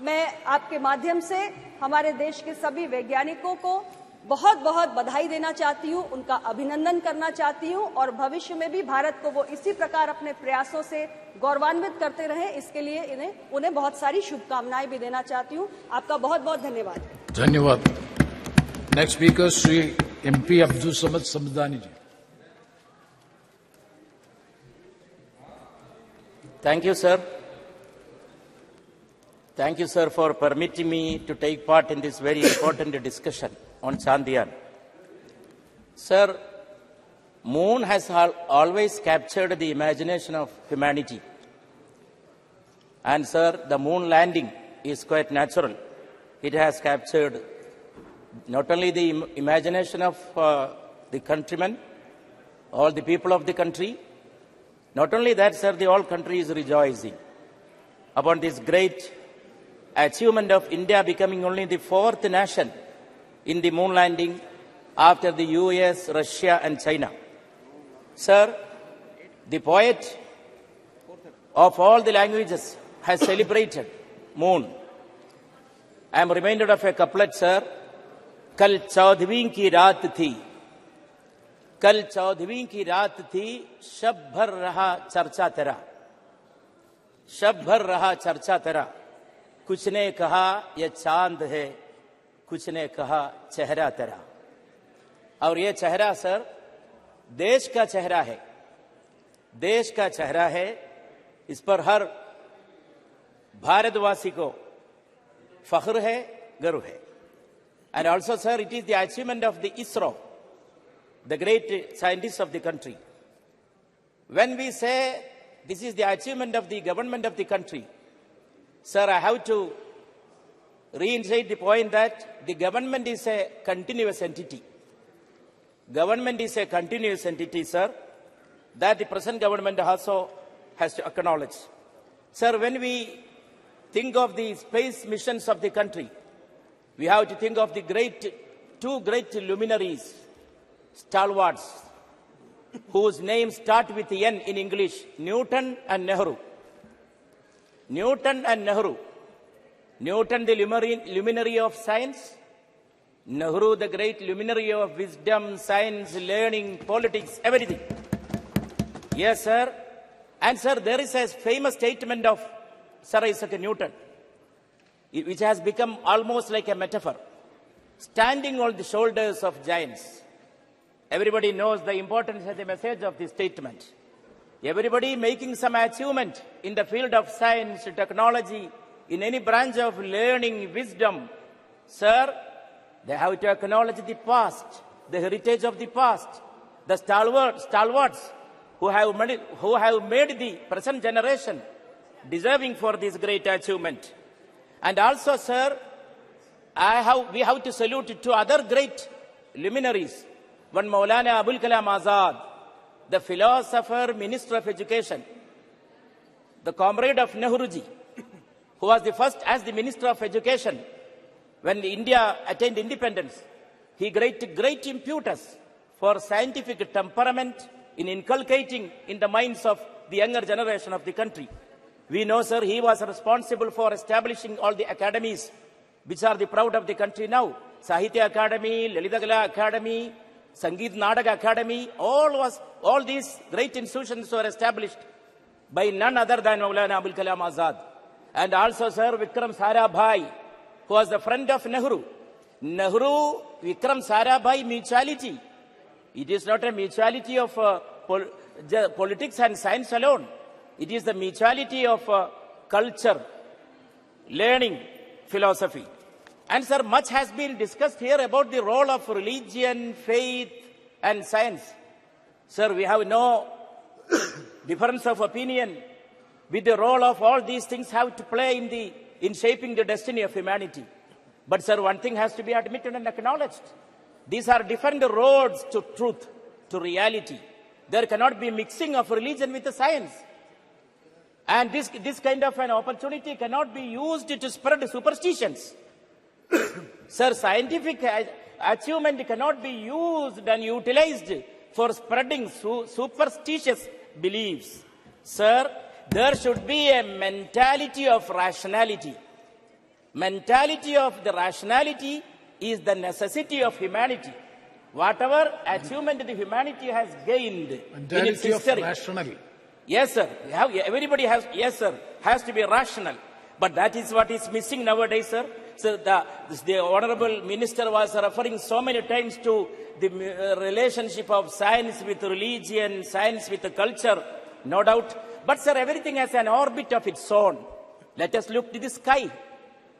Speaker 18: मैं आपके माध्यम से हमारे देश के सभी वैज्ञानिकों को बहुत बहुत बधाई देना चाहती हूँ, उनका अभिनंदन करना चाहती हूँ और भविष्य में भी भारत को वो इसी प्रकार अपने प्रयासों से गौरवान्वित करते रहे, इसके लिए उन्हें बहुत सारी शुभकामनाएं भी देना चाहती हूँ। आपका बहुत बहुत धन्यवाद।
Speaker 13: धन्यवाद। Next speaker Shri MP Abdul Samad Samadani ji.
Speaker 19: Thank you, sir. Thank you, sir, for permitting me to take part in this very important discussion on Chandrayaan. Sir, Moon has always captured the imagination of humanity. And, sir, the Moon landing is quite natural. It has captured not only the imagination of the countrymen, all the people of the country, not only that, sir, the whole country is rejoicing. upon this great achievement of India becoming only the fourth nation in the moon landing after the US, Russia and China. Sir, the poet of all the languages has celebrated moon. I am reminded of a couplet, sir. Kal chaudhवीं की रात थी, कल चौदहवीं की रात थी, शब भर रहा चर्चा तेरा, शब भर रहा चर्चा तेरा, कुछ ने कहा यह चांद है, कुछ ने कहा चेहरा तेरा. और ये चेहरा सर देश का चेहरा है, देश का चेहरा है. इस पर हर भारतवासी को फख्र है, गर्व है. And also, sir, it is the achievement of the ISRO, the great scientists of the country. When we say this is the achievement of the government of the country, sir, I have to reiterate the point that the government is a continuous entity. Government is a continuous entity, sir, that the present government also has to acknowledge. Sir, when we think of the space missions of the country, we have to think of the two great luminaries, stalwarts, whose names start with N in English, Newton and Nehru. Newton and Nehru. Newton, the luminary of science. Nehru, the great luminary of wisdom, science, learning, politics, everything. Yes, sir. And, sir, there is a famous statement of Sir Isaac Newton, which has become almost like a metaphor. Standing on the shoulders of giants. Everybody knows the importance and the message of this statement. Everybody making some achievement in the field of science, technology, in any branch of learning, wisdom, sir, they have to acknowledge the past, the heritage of the past, the stalwarts who have made the present generation deserving for this great achievement. And also, sir, we have to salute two other great luminaries. One, Maulana Abul Kalam Azad, the philosopher, Minister of Education, the comrade of Nehruji, who was the first as the Minister of Education when India attained independence. He great impetus for scientific temperament in inculcating in the minds of the younger generation of the country. We know, sir, he was responsible for establishing all the academies which are the proud of the country now. Sahitya Academy, Lalita Kala Academy, Sangeet Natak Academy, all these great institutions were established by none other than Maulana Abul Kalam Azad. And also, sir, Vikram Sarabhai, who was the friend of Nehru. Nehru, Vikram Sarabhai mutuality. It is not a mutuality of politics and science alone. It is the mutuality of culture, learning, philosophy. And, sir, much has been discussed here about the role of religion, faith, and science. Sir, we have no difference of opinion with the role of all these things have to play in shaping the destiny of humanity. But, sir, one thing has to be admitted and acknowledged. These are different roads to truth, to reality. There cannot be mixing of religion with the science. And this kind of an opportunity cannot be used to spread superstitions. Sir, scientific achievement cannot be used and utilized for spreading superstitious beliefs. Sir, there should be a mentality of rationality. Mentality of the rationality is the necessity of humanity. Whatever achievement the humanity has gained in its history. Rational. Yes, sir. Everybody has to be rational. But that is what is missing nowadays, sir. So the Honorable Minister was referring so many times to the relationship of science with religion, science with culture, no doubt. But, sir, everything has an orbit of its own. Let us look to the sky.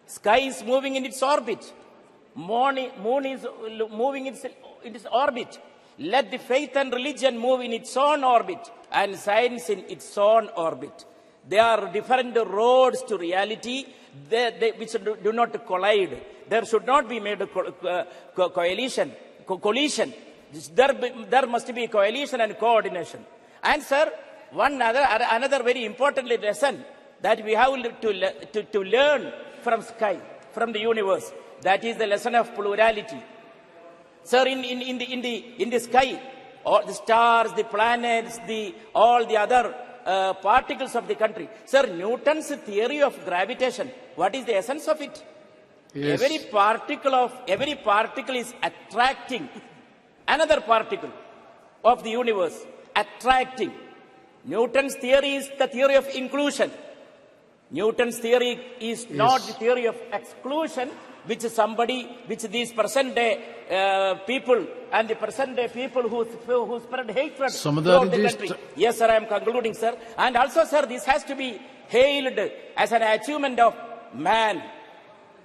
Speaker 19: Sky is moving in its orbit. Moon is moving in its orbit. Let the faith and religion move in its own orbit and science in its own orbit. They are different roads to reality which do not collide. There should not be made a collision. There must be coalition and coordination. And, sir, another very important lesson that we have to learn from sky, from the universe. That is the lesson of plurality. Sir, in the sky, all the stars, the planets, all the other particles of the country. Sir, Newton's theory of gravitation, what is the essence of it?
Speaker 13: Yes.
Speaker 19: Every particle is attracting another particle of the universe, attracting. Newton's theory is the theory of inclusion. Newton's theory is not the theory of exclusion, which these present day people and the present day people who spread hatred throughout the country. Yes, sir, I am concluding, sir. And also, sir, this has to be hailed as an achievement of man.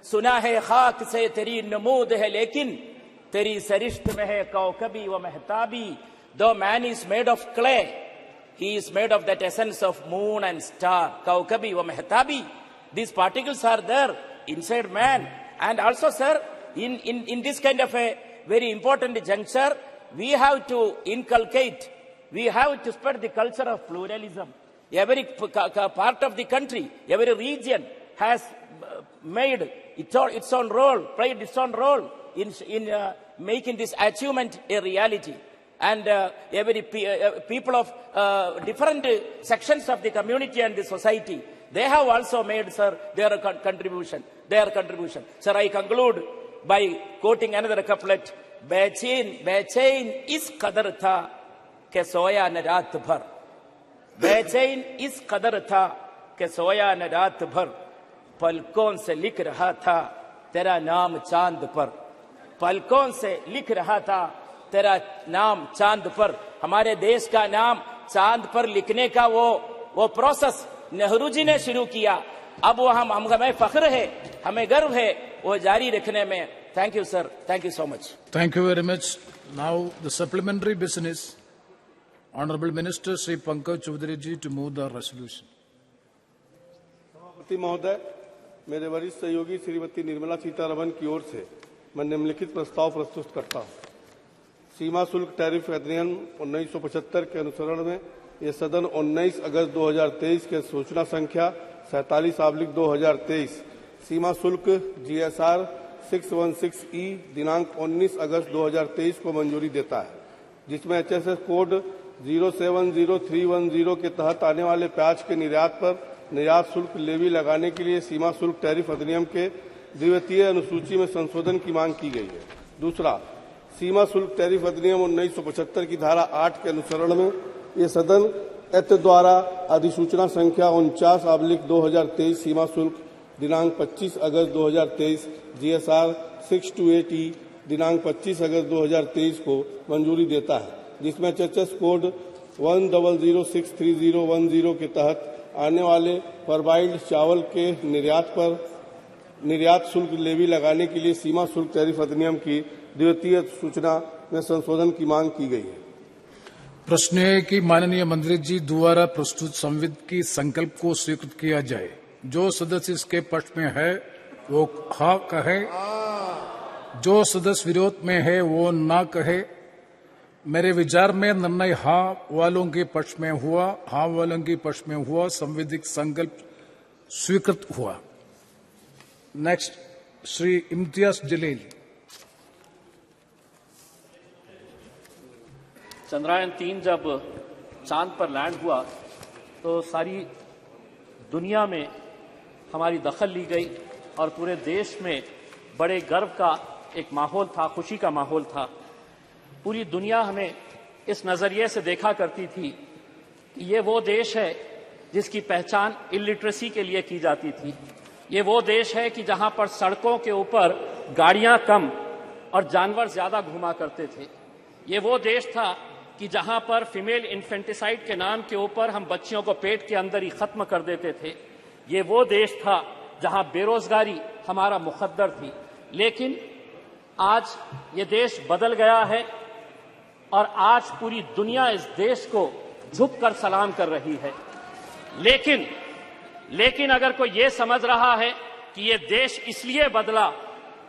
Speaker 19: सुना है खाक से तेरी नमूद है लेकिन तेरी सरिश्त में है कौकबी व महताबी. Though man is made of clay, he is made of that essence of moon and star. Kaukabi wa mehtabi. These particles are there inside man. And also, sir, in this kind of a very important juncture, we have to inculcate, we have to spread the culture of pluralism. Every part of the country, every region has made its own role, played its own role in making this achievement a reality. And every people of different sections of the community and the society, they have also made, sir, their contribution. Sir, I conclude by quoting another couplet. बेचैन इस कदर था कि सोया न रात भर. बेचैन इस कदर था कि सोया न रात भर. पलकों से लिख रहा था तेरा नाम चांद पर. पलकों से लिख रहा था तेरा नाम चांद पर. हमारे देश का नाम चांद पर लिखने का वो प्रोसेस नेहरू जी ने शुरू किया. अब वो हमें फख्र है, हमें गर्व है वो जारी रखने में. Thank you, sir. Thank you so much.
Speaker 13: Thank you very much. Now the supplementary business. Honorable Minister Sri Pankaj Chaudhary ji to move the resolution.
Speaker 5: सभापति महोदय, मेरे वरिष्ठ सहयोगी श्रीमती निर्मला सीतारमण की ओर से मैं निम्नलिखित प्रस्ताव प्रस्तुत करता हूं. सीमा शुल्क टैरिफ अधिनियम 1975 के अनुसरण में यह सदन 19 अगस्त 2023 के सूचना संख्या 47/2023 सीमा शुल्क GSR 616E दिनांक 19 अगस्त 2023 को मंजूरी देता है, जिसमें HSS कोड 070310 के तहत आने वाले प्याज के निर्यात पर निर्यात शुल्क लेवी लगाने के लिए सीमा शुल्क टैरिफ अधिनियम के द्वितीय अनुसूची में संशोधन की मांग की गई है. दूसरा, सीमा शुल्क टैरिफ अधिनियम 1975 की धारा 8 के अनुसरण में ये सदन एत द्वारा अधिसूचना संख्या 49/2023 सीमा शुल्क दिनांक 25 अगस्त 2023 GSR 628E दिनांक 25 अगस्त 2023 को मंजूरी देता है, जिसमें HSS कोड 10063010 के तहत आने वाले परबाइल्ड चावल के निर्यात पर निर्यात शुल्क लेवी लगाने के लिए सीमा शुल्क टैरिफ अधिनियम की द्वितीय सूचना में संशोधन की मांग की गई है.
Speaker 13: प्रश्न है कि माननीय मंत्री जी द्वारा प्रस्तुत संविधान की संकल्प को स्वीकृत किया जाए. जो सदस्य इसके पक्ष में है वो हाँ कहे, जो सदस्य विरोध में है वो ना कहे. मेरे विचार में निर्णय हाँ वालों के पक्ष में हुआ, हाँ वालों के पक्ष में हुआ. संवैधानिक संकल्प स्वीकृत हुआ. नेक्स्ट, श्री इम्तियाज जलील.
Speaker 12: चंद्रयान 3 जब चांद पर लैंड हुआ तो सारी दुनिया में हमारी दखल ली गई और पूरे देश में बड़े गर्व का एक माहौल था, खुशी का माहौल था. पूरी दुनिया हमें इस नजरिए से देखा करती थी कि ये वो देश है जिसकी पहचान इलिटरेसी के लिए की जाती थी. ये वो देश है कि जहां पर सड़कों के ऊपर गाड़ियां कम और जानवर ज्यादा घुमा करते थे. ये वो देश था कि जहां पर फीमेल इन्फेंटिसाइड के नाम के ऊपर हम बच्चियों को पेट के अंदर ही खत्म कर देते थे. ये वो देश था जहां बेरोजगारी हमारा मुखद्दर थी. लेकिन आज ये देश बदल गया है और आज पूरी दुनिया इस देश को झुककर सलाम कर रही है. लेकिन अगर कोई ये समझ रहा है कि ये देश इसलिए बदला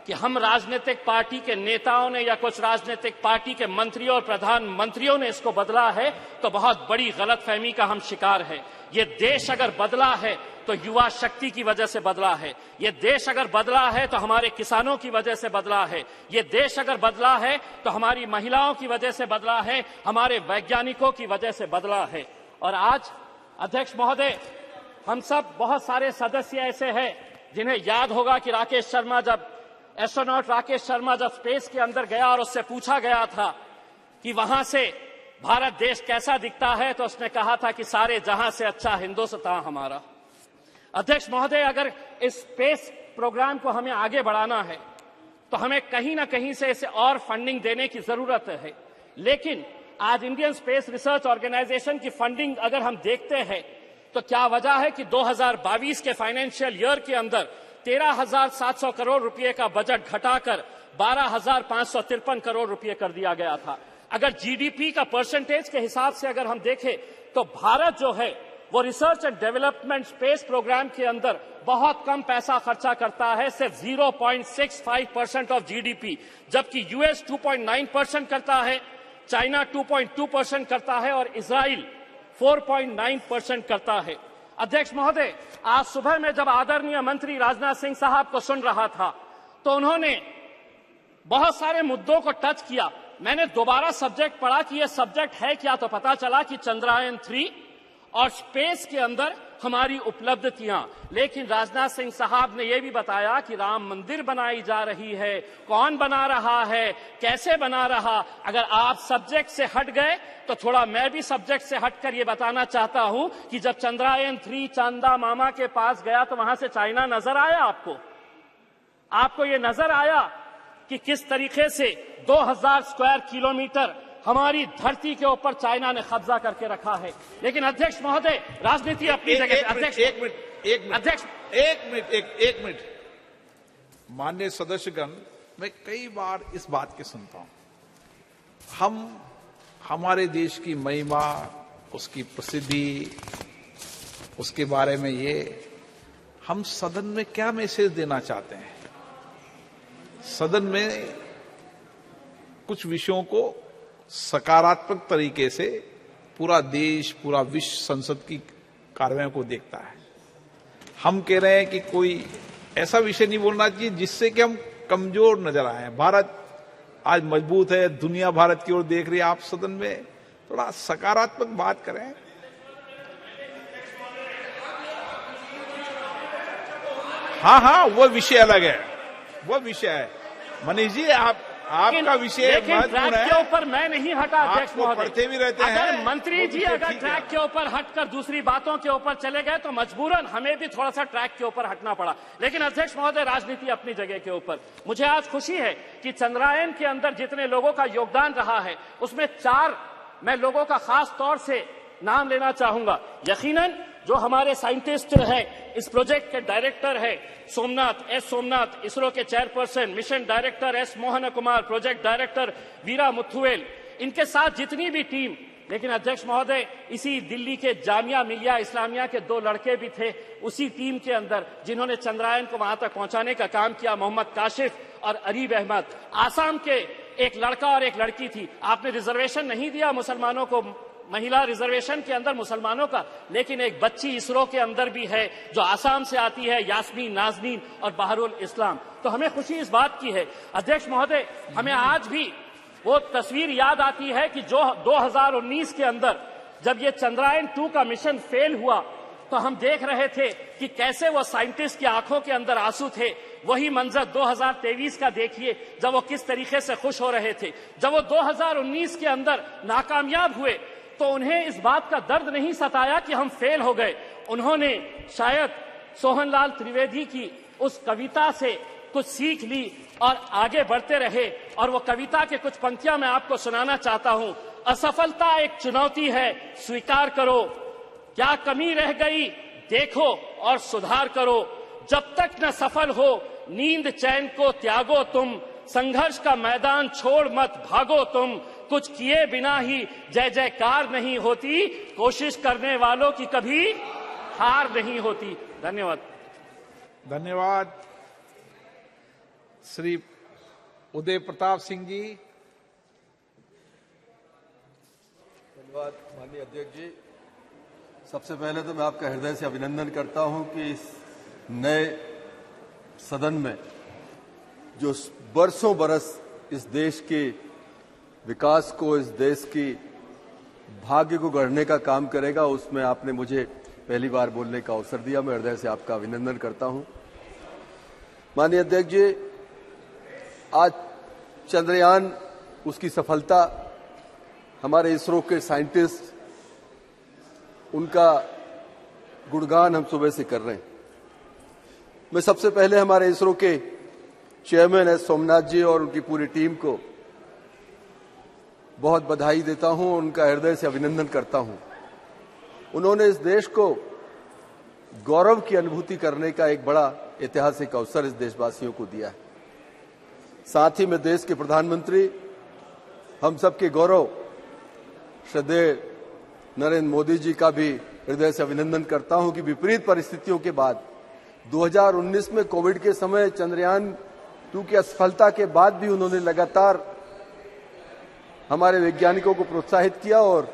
Speaker 12: कि हम राजनीतिक पार्टी के नेताओं ने या कुछ राजनीतिक पार्टी के मंत्रियों और प्रधानमंत्रियों ने इसको बदला है, तो बहुत बड़ी गलतफहमी का हम शिकार है. ये देश अगर बदला है तो
Speaker 20: तो युवा शक्ति की वजह से बदला है। ये देश अगर बदला है तो हमारे किसानों की वजह से बदला है। ये देश अगर बदला है तो हमारी महिलाओं की वजह से बदला है, हमारे वैज्ञानिकों की वजह से बदला है। और आज अध्यक्ष महोदय, हम सब बहुत सारे सदस्य ऐसे हैं जिन्हें याद होगा कि एस्ट्रोनॉट राकेश शर्मा जब स्पेस के अंदर गया और उससे पूछा गया था कि वहां से भारत देश कैसा दिखता है, तो उसने कहा था कि सारे जहां से अच्छा हिंदुस्तान हमारा। अध्यक्ष महोदय, अगर इस स्पेस प्रोग्राम को हमें आगे बढ़ाना है तो हमें कहीं ना कहीं से इसे और फंडिंग देने की जरूरत है। लेकिन आज इंडियन स्पेस रिसर्च ऑर्गेनाइजेशन की फंडिंग अगर हम देखते हैं तो क्या वजह है कि 2022 के फाइनेंशियल ईयर के अंदर 13,700 करोड़ रुपए का बजट घटाकर 12,553 करोड़ रुपए कर दिया गया था। अगर जीडीपी का परसेंटेज के हिसाब से अगर हम देखें तो भारत जो है वो research and development space program के अंदर बहुत कम पैसा खर्चा करता है, सिर्फ 0.65% ऑफ जीडीपी, जबकि यूएस 2.9% करता है, चाइना 2.2% करता है और इजराइल 4.9% करता है। अध्यक्ष महोदय, आज सुबह में जब आदरणीय मंत्री राजनाथ सिंह साहब को सुन रहा था तो उन्होंने बहुत सारे मुद्दों को टच किया। मैंने दोबारा सब्जेक्ट पढ़ा कि यह सब्जेक्ट है क्या, तो पता चला कि चंद्रयान 3 और स्पेस के अंदर हमारी उपलब्धियां। लेकिन राजनाथ सिंह साहब ने यह भी बताया कि राम मंदिर बनाई जा रही है, कौन बना रहा है, कैसे बना रहा। अगर आप सब्जेक्ट से हट गए तो थोड़ा मैं भी सब्जेक्ट से हटकर यह बताना चाहता हूं कि जब चंद्रयान 3 चांदा मामा के पास गया तो वहां से चाइना नजर आया आपको ये नजर आया कि किस तरीके से 2000 स्क्वायर किलोमीटर हमारी धरती के ऊपर चाइना ने कब्जा करके रखा है। लेकिन अध्यक्ष महोदय, राजनीति अपनी जगह।
Speaker 21: एक मिनट माननीय सदस्यगण, मैं कई बार इस बात के सुनता हूं, हमारे देश की महिमा, उसकी प्रसिद्धि, उसके बारे में हम सदन में क्या मैसेज देना चाहते हैं। सदन में कुछ विषयों को सकारात्मक तरीके से पूरा देश, पूरा विश्व संसद की कार्रवाई को देखता है। हम कह रहे हैं कि कोई ऐसा विषय नहीं बोलना चाहिए जिससे कि हम कमजोर नजर आए। भारत आज मजबूत है, दुनिया भारत की ओर देख रही है। आप सदन में थोड़ा सकारात्मक बात करें। हाँ, वो विषय अलग है, वो विषय है। मनीष जी, आपका विषय
Speaker 20: ट्रैक के ऊपर मैं नहीं हटा अध्यक्ष महोदय।
Speaker 21: पढ़ते भी रहते हैं।
Speaker 20: अगर मंत्री जी अगर ट्रैक के ऊपर हटकर दूसरी बातों के ऊपर चले गए तो मजबूरन हमें भी थोड़ा सा ट्रैक के ऊपर हटना पड़ा। लेकिन अध्यक्ष महोदय, राजनीति अपनी जगह के ऊपर। मुझे आज खुशी है कि चंद्रयान के अंदर जितने लोगों का योगदान रहा है उसमें 4 मैं लोगों का खास तौर से नाम लेना चाहूंगा। यकीनन जो हमारे साइंटिस्ट है, इस प्रोजेक्ट के डायरेक्टर है सोमनाथ, इसरो के chairperson, mission director S Mohan Kumar, project director Veera Muthuvel, इनके साथ जितनी भी टीम। लेकिन अध्यक्ष महोदय, इसी दिल्ली के जामिया मिलिया इस्लामिया के 2 लड़के भी थे उसी टीम के अंदर जिन्होंने चंद्रयान को वहां तक पहुंचाने का काम किया, मोहम्मद काशिफ और अरीब अहमद। आसाम के एक लड़का और एक लड़की थी। आपने रिजर्वेशन नहीं दिया मुसलमानों को, महिला रिजर्वेशन के अंदर मुसलमानों का, लेकिन एक बच्ची इसरो के अंदर भी है जो आसाम से आती है, यास्मीन, नाजनीन और बहरुल इस्लाम। तो हमें खुशी इस बात की है। अध्यक्ष महोदय, हमें आज भी वो तस्वीर याद आती है कि जो 2019 के अंदर जब ये चंद्रयान 2 का मिशन फेल हुआ तो हम देख रहे थे कि कैसे वो साइंटिस्ट की आंखों के अंदर आंसू थे। वही मंजर 2023 का देखिए, जब वो किस तरीके से खुश हो रहे थे। जब वो 2019 के अंदर नाकामयाब हुए तो उन्हें इस बात का दर्द नहीं सताया कि हम फेल हो गए। उन्होंने शायद सोहनलाल त्रिवेदी की उस कविता से कुछ सीख ली और आगे बढ़ते रहे। और वो कविता के कुछ पंक्तियां मैं आपको सुनाना चाहता हूं। असफलता एक चुनौती है, स्वीकार करो, क्या कमी रह गई देखो और सुधार करो, जब तक न सफल हो नींद चैन को त्यागो तुम, संघर्ष का मैदान छोड़ मत भागो तुम, कुछ किए बिना ही जय जयकार नहीं होती, कोशिश करने वालों की कभी हार नहीं होती।
Speaker 21: धन्यवाद। श्री उदय प्रताप सिंह जी।
Speaker 23: धन्यवाद माननीय अध्यक्ष जी।
Speaker 2: सबसे पहले तो मैं आपका हृदय से अभिनंदन करता हूं कि इस नए सदन में जो बरसों बरस इस देश के विकास को, इस देश की भाग्य को गढ़ने का काम करेगा, उसमें आपने मुझे पहली बार बोलने का अवसर दिया। मैं हृदय से आपका अभिनंदन करता हूं। माननीय अध्यक्ष जी, आज चंद्रयान, उसकी सफलता, हमारे इसरो के साइंटिस्ट, उनका गुणगान हम सुबह से कर रहे हैं। मैं सबसे पहले हमारे इसरो के चेयरमैन एस सोमनाथ जी और उनकी पूरी टीम को बहुत बधाई देता हूं, उनका हृदय से अभिनंदन करता हूं। उन्होंने इस देश को गौरव की अनुभूति करने का एक बड़ा ऐतिहासिक अवसर इस देशवासियों को दिया है। साथ ही मैं देश के प्रधानमंत्री, हम सबके गौरव श्रद्धेय नरेंद्र मोदी जी का भी हृदय से अभिनंदन करता हूं कि विपरीत परिस्थितियों के बाद 2019 में कोविड के समय चंद्रयान 2 की असफलता के बाद भी उन्होंने लगातार हमारे वैज्ञानिकों को प्रोत्साहित किया और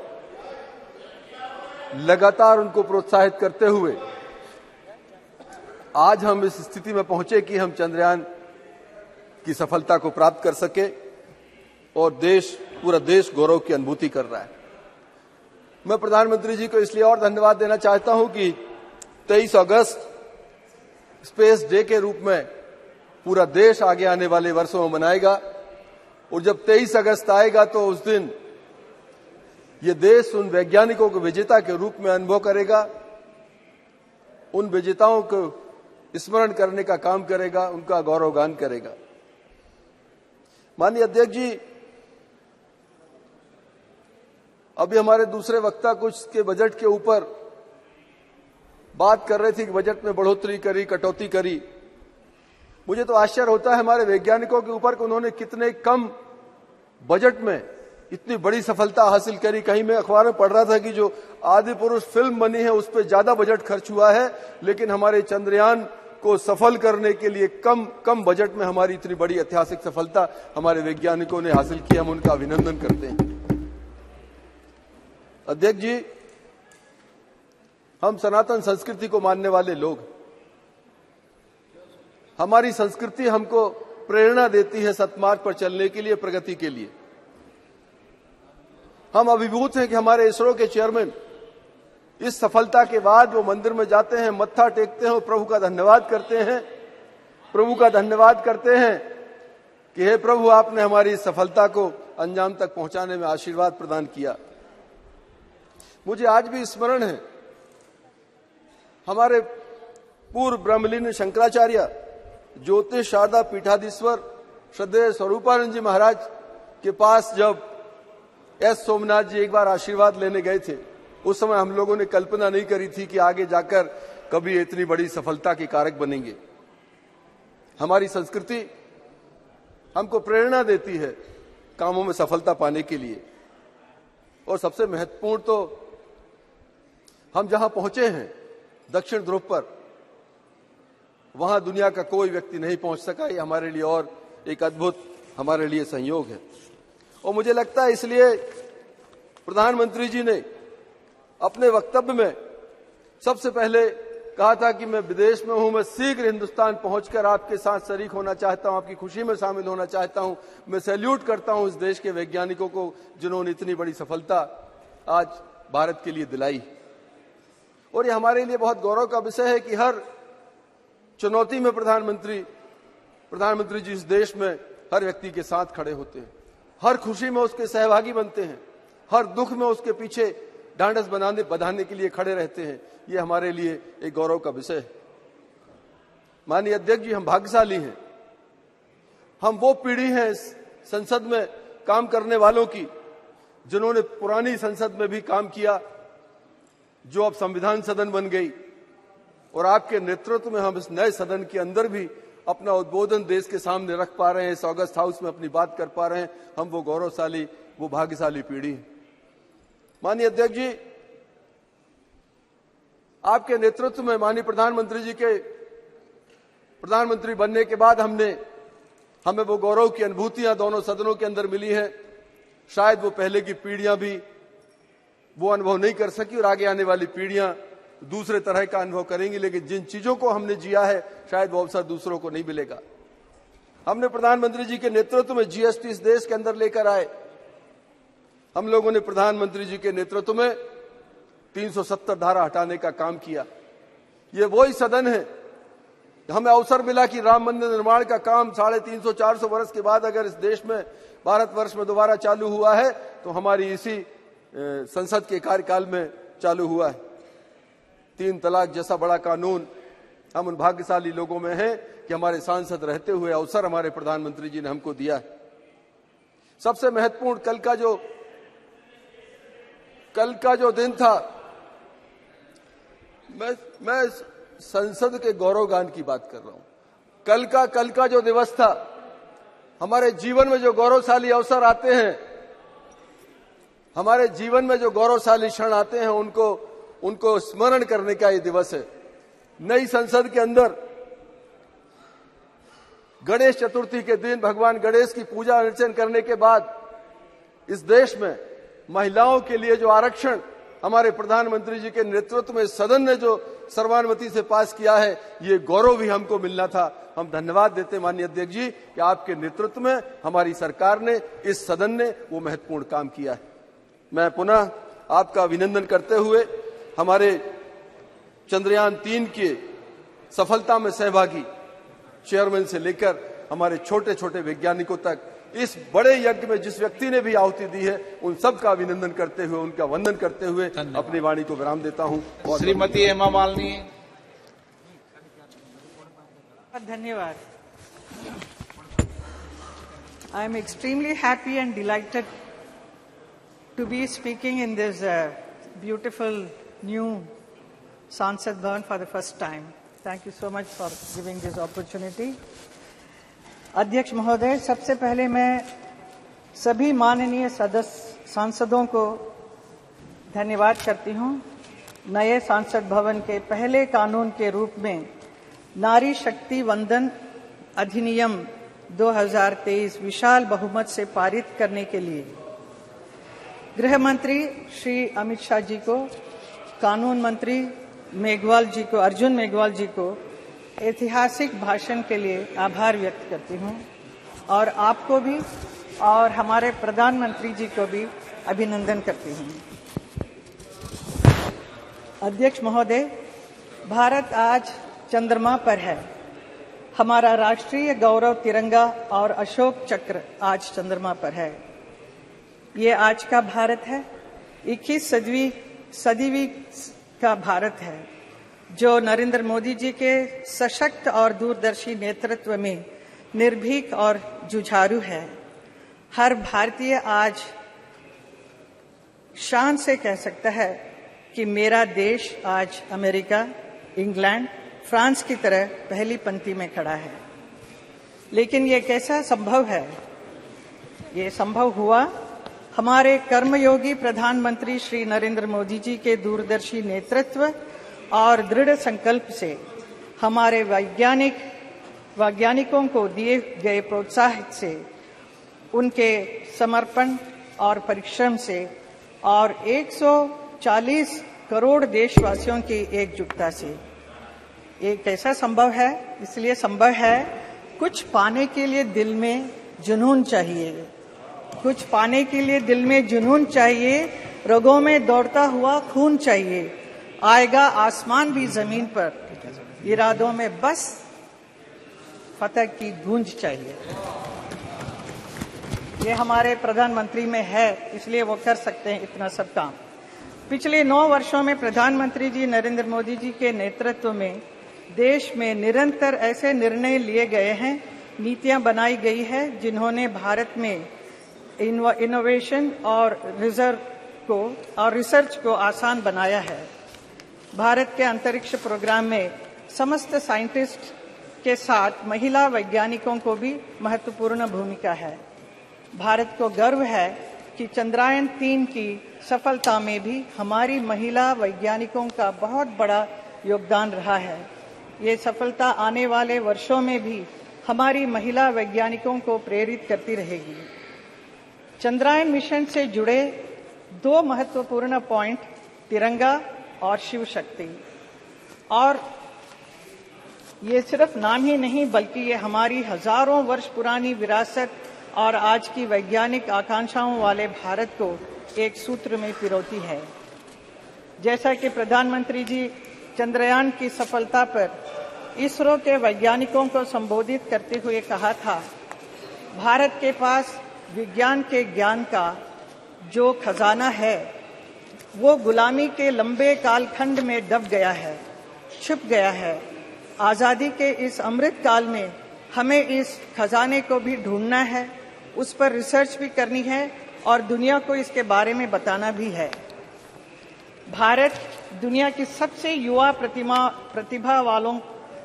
Speaker 2: लगातार उनको प्रोत्साहित करते हुए आज हम इस स्थिति में पहुंचे कि हम चंद्रयान की सफलता को प्राप्त कर सके और पूरा देश गौरव की अनुभूति कर रहा है। मैं प्रधानमंत्री जी को इसलिए और धन्यवाद देना चाहता हूं कि 23 अगस्त स्पेस डे के रूप में पूरा देश आगे आने वाले वर्षों में मनाएगा और जब 23 अगस्त आएगा तो उस दिन ये देश उन वैज्ञानिकों को विजेता के रूप में अनुभव करेगा, उन विजेताओं को स्मरण करने का काम करेगा, उनका गौरवगान करेगा। माननीय अध्यक्ष जी, अभी हमारे दूसरे वक्ता कुछ के बजट के ऊपर बात कर रहे थे कि बजट में बढ़ोतरी करी, कटौती करी। मुझे तो आश्चर्य होता है हमारे वैज्ञानिकों के ऊपर कि उन्होंने कितने कम बजट में इतनी बड़ी सफलता हासिल करी। कहीं मैं अखबार में पढ़ रहा था कि जो आदि पुरुष फिल्म बनी है उस पर ज्यादा बजट खर्च हुआ है, लेकिन हमारे चंद्रयान को सफल करने के लिए कम बजट में हमारी इतनी बड़ी ऐतिहासिक सफलता हमारे वैज्ञानिकों ने हासिल की। हम उनका अभिनंदन करते हैं। अध्यक्ष जी, हम सनातन संस्कृति को मानने वाले लोग, हमारी संस्कृति हमको प्रेरणा देती है सतमार्ग पर चलने के लिए, प्रगति के लिए। हम अभिभूत हैं कि हमारे इसरो के चेयरमैन इस सफलता के बाद वो मंदिर में जाते हैं, मत्था टेकते हैं और प्रभु का धन्यवाद करते हैं। प्रभु का धन्यवाद करते हैं कि हे प्रभु, आपने हमारी इस सफलता को अंजाम तक पहुंचाने में आशीर्वाद प्रदान किया। मुझे आज भी स्मरण है हमारे पूर्व ब्रह्मलीन शंकराचार्य ज्योतिष शारदा पीठाधीश्वर श्रद्धेय स्वरूपानंद जी महाराज के पास जब एस सोमनाथ जी एक बार आशीर्वाद लेने गए थे, उस समय हम लोगों ने कल्पना नहीं करी थी कि आगे जाकर कभी इतनी बड़ी सफलता के कारक बनेंगे। हमारी संस्कृति हमको प्रेरणा देती है कामों में सफलता पाने के लिए। और सबसे महत्वपूर्ण तो हम जहां पहुंचे हैं दक्षिण ध्रुव पर, वहां दुनिया का कोई व्यक्ति नहीं पहुंच सका। ये हमारे लिए और एक अद्भुत हमारे लिए संयोग है। और मुझे लगता है इसलिए प्रधानमंत्री जी ने अपने वक्तव्य में सबसे पहले कहा था कि मैं विदेश में हूं, मैं शीघ्र हिंदुस्तान पहुंचकर आपके साथ शरीक होना चाहता हूं, आपकी खुशी में शामिल होना चाहता हूं। मैं सैल्यूट करता हूं इस देश के वैज्ञानिकों को जिन्होंने इतनी बड़ी सफलता आज भारत के लिए दिलाई। और ये हमारे लिए बहुत गौरव का विषय है कि हर चुनौती में प्रधानमंत्री जी इस देश में हर व्यक्ति के साथ खड़े होते हैं, हर खुशी में उसके सहभागी बनते हैं, हर दुख में उसके पीछे ढांढस बंधाने के लिए खड़े रहते हैं। ये हमारे लिए एक गौरव का विषय है। माननीय अध्यक्ष जी, हम भाग्यशाली हैं। हम वो पीढ़ी हैं इस संसद में काम करने वालों की जिन्होंने पुरानी संसद में भी काम किया, जो अब संविधान सदन बन गई, और आपके नेतृत्व में हम इस नए सदन के अंदर भी अपना उद्बोधन देश के सामने रख पा रहे हैं, इस ऑगस्ट हाउस में अपनी बात कर पा रहे हैं। हम वो गौरवशाली, वो भाग्यशाली पीढ़ी है। माननीय अध्यक्ष जी, आपके नेतृत्व में माननीय प्रधानमंत्री जी के प्रधानमंत्री बनने के बाद हमें वो गौरव की अनुभूतियां दोनों सदनों के अंदर मिली हैं। शायद वो पहले की पीढ़ियां भी वो अनुभव नहीं कर सकी और आगे आने वाली पीढ़ियां दूसरे तरह का अनुभव करेंगी। लेकिन जिन चीजों को हमने जिया है शायद वो अवसर दूसरों को नहीं मिलेगा। हमने प्रधानमंत्री जी के नेतृत्व में जीएसटी इस देश के अंदर लेकर आए। हम लोगों ने प्रधानमंत्री जी के नेतृत्व में 370 धारा हटाने का काम किया। ये वही सदन है, हमें अवसर मिला कि राम मंदिर निर्माण का काम 350-400 वर्ष के बाद अगर इस देश में भारतवर्ष में दोबारा चालू हुआ है तो हमारी इसी संसद के कार्यकाल में चालू हुआ है। 3 तलाक जैसा बड़ा कानून हम उन भाग्यशाली लोगों में हैं कि हमारे सांसद रहते हुए अवसर हमारे प्रधानमंत्री जी ने हमको दिया है। सबसे महत्वपूर्ण कल का जो दिन था, मैं संसद के गौरवगान की बात कर रहा हूं। कल का जो दिवस था, हमारे जीवन में जो गौरवशाली अवसर आते हैं, हमारे जीवन में जो गौरवशाली क्षण आते हैं, उनको स्मरण करने का ये दिवस है। नई संसद के अंदर गणेश चतुर्थी के दिन भगवान गणेश की पूजा अर्चन करने के बाद इस देश में महिलाओं के लिए जो आरक्षण हमारे प्रधानमंत्री जी के नेतृत्व में सदन ने जो सर्वानुमति से पास किया है, ये गौरव भी हमको मिलना था। हम धन्यवाद देते माननीय अध्यक्ष जी कि आपके नेतृत्व में हमारी सरकार ने, इस सदन ने वो महत्वपूर्ण काम किया है। मैं पुनः आपका अभिनंदन करते हुए हमारे चंद्रयान 3 की सफलता में सहभागी चेयरमैन से लेकर हमारे छोटे छोटे वैज्ञानिकों तक इस बड़े यज्ञ में जिस व्यक्ति ने भी आहुति दी है, उन सब का अभिनंदन करते हुए, उनका वंदन करते हुए अपनी वाणी को विराम देता हूं।
Speaker 21: श्रीमती हेमा मालिनी।
Speaker 15: धन्यवाद। I am extremely happy and delighted to be speaking in this beautiful new Sansad Bhavan for the first time. Thank you so much for giving this opportunity. अध्यक्ष महोदय, सबसे पहले मैं सभी माननीय सांसदों को धन्यवाद करती हूं। नए सांसद भवन के पहले कानून के रूप में नारी शक्ति वंदन अधिनियम 2023 विशाल बहुमत से पारित करने के लिए गृह मंत्री श्री अमित शाह जी को, कानून मंत्री अर्जुन मेघवाल जी को ऐतिहासिक भाषण के लिए आभार व्यक्त करती हूं और आपको भी और हमारे प्रधानमंत्री जी को भी अभिनंदन करती हूं। अध्यक्ष महोदय, भारत आज चंद्रमा पर है। हमारा राष्ट्रीय गौरव तिरंगा और अशोक चक्र आज चंद्रमा पर है। ये आज का भारत है, 21 सदी का भारत है, जो नरेंद्र मोदी जी के सशक्त और दूरदर्शी नेतृत्व में निर्भीक और जुझारू है। हर भारतीय आज शान से कह सकता है कि मेरा देश आज अमेरिका, इंग्लैंड, फ्रांस की तरह पहली पंक्ति में खड़ा है। लेकिन ये कैसा संभव है? ये संभव हुआ हमारे कर्मयोगी प्रधानमंत्री श्री नरेंद्र मोदी जी के दूरदर्शी नेतृत्व और दृढ़ संकल्प से, हमारे वैज्ञानिकों को दिए गए प्रोत्साहन से, उनके समर्पण और परिश्रम से और 140 करोड़ देशवासियों की एकजुटता से। ये कैसा संभव है? इसलिए संभव है, कुछ पाने के लिए दिल में जुनून चाहिए। कुछ पाने के लिए दिल में जुनून चाहिए, रगों में दौड़ता हुआ खून चाहिए। आएगा आसमान भी जमीन पर, इरादों में बस फतह की गूंज चाहिए। ये हमारे प्रधानमंत्री में है, इसलिए वो कर सकते हैं इतना सब काम। पिछले 9 वर्षों में प्रधानमंत्री जी नरेंद्र मोदी जी के नेतृत्व में देश में निरंतर ऐसे निर्णय लिए गए हैं, नीतियां बनाई गई है, जिन्होंने भारत में इनोवेशन और रिसर्च को आसान बनाया है। भारत के अंतरिक्ष प्रोग्राम में समस्त साइंटिस्ट के साथ महिला वैज्ञानिकों को भी महत्वपूर्ण भूमिका है। भारत को गर्व है कि चंद्रयान 3 की सफलता में भी हमारी महिला वैज्ञानिकों का बहुत बड़ा योगदान रहा है। ये सफलता आने वाले वर्षों में भी हमारी महिला वैज्ञानिकों को प्रेरित करती रहेगी। चंद्रयान मिशन से जुड़े दो महत्वपूर्ण पॉइंट, तिरंगा और शिव शक्ति। और ये सिर्फ नाम ही नहीं बल्कि ये हमारी हजारों वर्ष पुरानी विरासत और आज की वैज्ञानिक आकांक्षाओं वाले भारत को एक सूत्र में पिरोती है। जैसा कि प्रधानमंत्री जी चंद्रयान की सफलता पर इसरो के वैज्ञानिकों को संबोधित करते हुए कहा था, भारत के पास विज्ञान के ज्ञान का जो खजाना है वो गुलामी के लंबे कालखंड में दब गया है, छुप गया है। आजादी के इस अमृत काल में हमें इस खजाने को भी ढूंढना है, उस पर रिसर्च भी करनी है और दुनिया को इसके बारे में बताना भी है। भारत दुनिया की सबसे युवा प्रतिभा वालों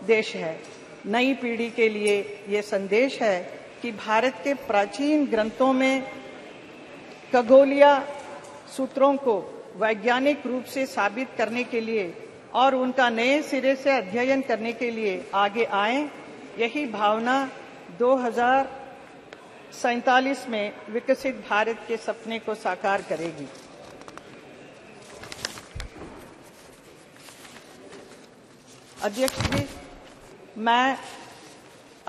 Speaker 15: देश है। नई पीढ़ी के लिए ये संदेश है कि भारत के प्राचीन ग्रंथों में खगोलीय सूत्रों को वैज्ञानिक रूप से साबित करने के लिए और उनका नए सिरे से अध्ययन करने के लिए आगे आएं। यही भावना 2047 में विकसित भारत के सपने को साकार करेगी। अध्यक्ष जी, मैं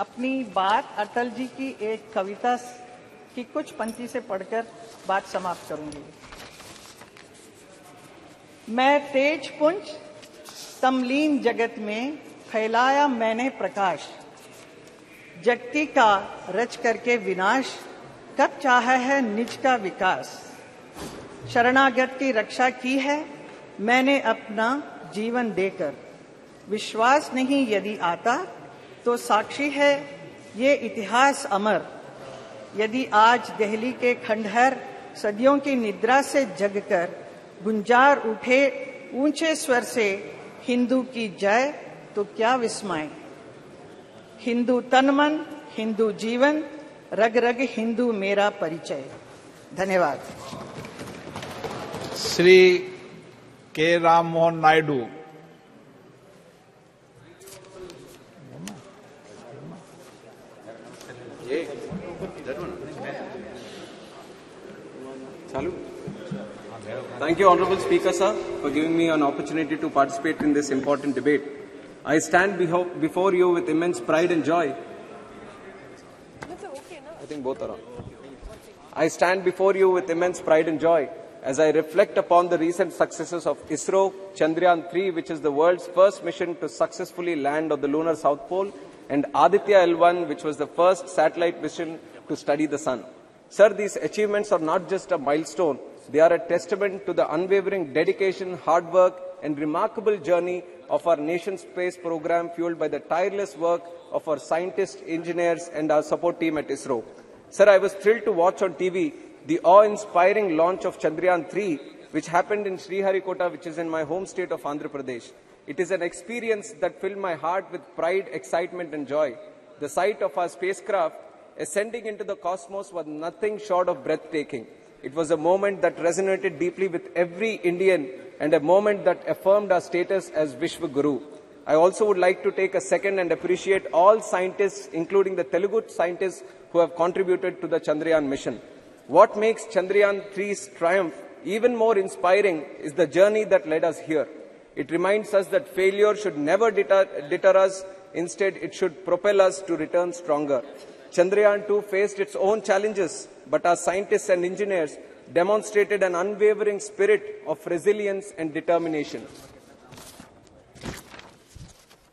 Speaker 15: अपनी बात अटल जी की एक कविता की कुछ पंक्ति से पढ़कर बात समाप्त करूंगी। मैं तेज पुंज तमलीन जगत में फैलाया मैंने प्रकाश, जगती का रच करके विनाश, कब चाहा है निज का विकास। शरणागत की रक्षा की है मैंने अपना जीवन देकर, विश्वास नहीं यदि आता तो साक्षी है ये इतिहास अमर। यदि आज दिल्ली के खंडहर सदियों की निद्रा से जगकर गुंजार उठे ऊंचे स्वर से हिंदू की जय, तो क्या विस्मय। हिंदू तन मन, हिंदू जीवन, रग रग हिंदू मेरा परिचय। धन्यवाद।
Speaker 21: श्री के Ram Mohan Naidu.
Speaker 9: Thank you, Honorable Speaker, sir, for giving me an opportunity to participate in this important debate. I stand before you with immense pride and joy. I think both are on. I stand before you with immense pride and joy as I reflect upon the recent successes of ISRO Chandrayaan-3, which is the world's first mission to successfully land on the lunar South Pole, and Aditya L1, which was the first satellite mission to study the sun. Sir, these achievements are not just a milestone. They are a testament to the unwavering dedication, hard work, and remarkable journey of our nation's space program, fueled by the tireless work of our scientists, engineers, and our support team at ISRO. Sir, I was thrilled to watch on TV the awe-inspiring launch of Chandrayaan-3, which happened in Sriharikota, which is in my home state of Andhra Pradesh. It is an experience that filled my heart with pride, excitement, and joy. The sight of our spacecraft ascending into the cosmos was nothing short of breathtaking. It was a moment that resonated deeply with every Indian and a moment that affirmed our status as Vishwa Guru. I also would like to take a second and appreciate all scientists, including the Telugu scientists who have contributed to the Chandrayaan mission. What makes Chandrayaan-3's triumph even more inspiring is the journey that led us here. It reminds us that failure should never deter us. Instead, it should propel us to return stronger. Chandrayaan-2 faced its own challenges, but our scientists and engineers demonstrated an unwavering spirit of resilience and determination.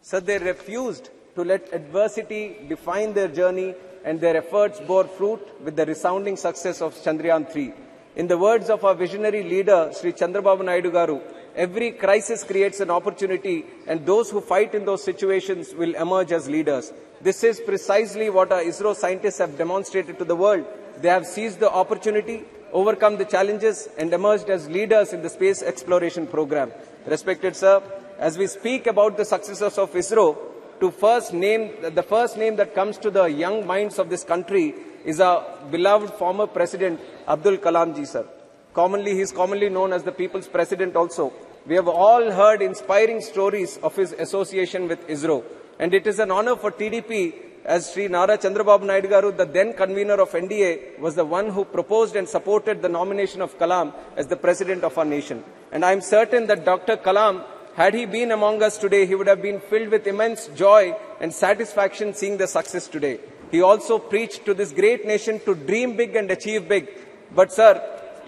Speaker 9: So they refused to let adversity define their journey, and their efforts bore fruit with the resounding success of Chandrayaan-3. In the words of our visionary leader, Sri Chandrababu Naidu Garu, every crisis creates an opportunity, and those who fight in those situations will emerge as leaders. This is precisely what our ISRO scientists have demonstrated to the world. They have seized the opportunity, overcome the challenges, and emerged as leaders in the space exploration program. Respected sir, as we speak about the successes of ISRO, the first name that comes to the young minds of this country is our beloved former President Abdul Kalam ji, sir. He is commonly known as the People's President also. We have all heard inspiring stories of his association with ISRO, and it is an honor for TDP as Sri Nara Chandrababu Naidu Garu, the then convener of NDA, was the one who proposed and supported the nomination of Kalam as the president of our nation. And I am certain that Dr. Kalam, had he been among us today, he would have been filled with immense joy and satisfaction seeing the success today. He also preached to this great nation to dream big and achieve big. But sir,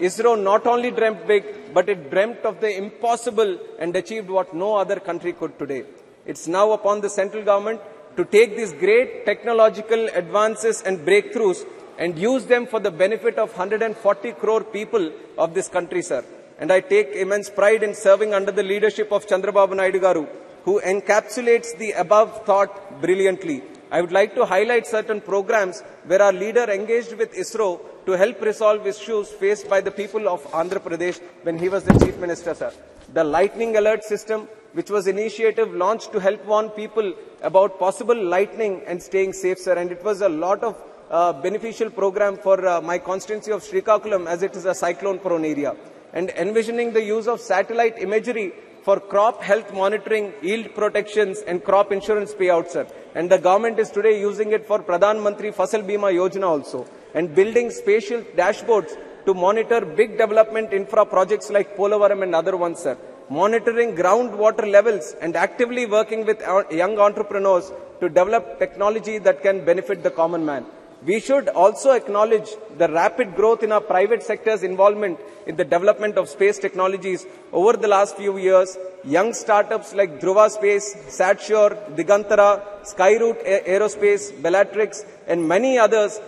Speaker 9: ISRO not only dreamt big, but it dreamt of the impossible and achieved what no other country could today. It's now upon the central government to take these great technological advances and breakthroughs and use them for the benefit of 140 crore people of this country, sir. And I take immense pride in serving under the leadership of Chandrababu Naidu Garu, who encapsulates the above thought brilliantly. I would like to highlight certain programs where our leader engaged with ISRO to help resolve issues faced by the people of Andhra Pradesh when he was the Chief Minister, sir. The lightning alert system, which was initiative launched to help warn people about possible lightning and staying safe, sir. And it was a lot of beneficial program for my constituency of Srikakulam, as it is a cyclone-prone area. And envisioning the use of satellite imagery for crop health monitoring, yield protections and crop insurance payouts, sir. And the government is today using it for Pradhan Mantri Fasal Bima Yojana also. And building spatial dashboards to monitor big development infra projects like Polavaram and other ones, sir. Monitoring groundwater levels and actively working with young entrepreneurs to develop technology that can benefit the common man. We should also acknowledge the rapid growth in our private sector's involvement in the development of space technologies over the last few years. Young startups like Dhruva Space, Satshore, Digantara, Skyroot Aerospace, Bellatrix, and many others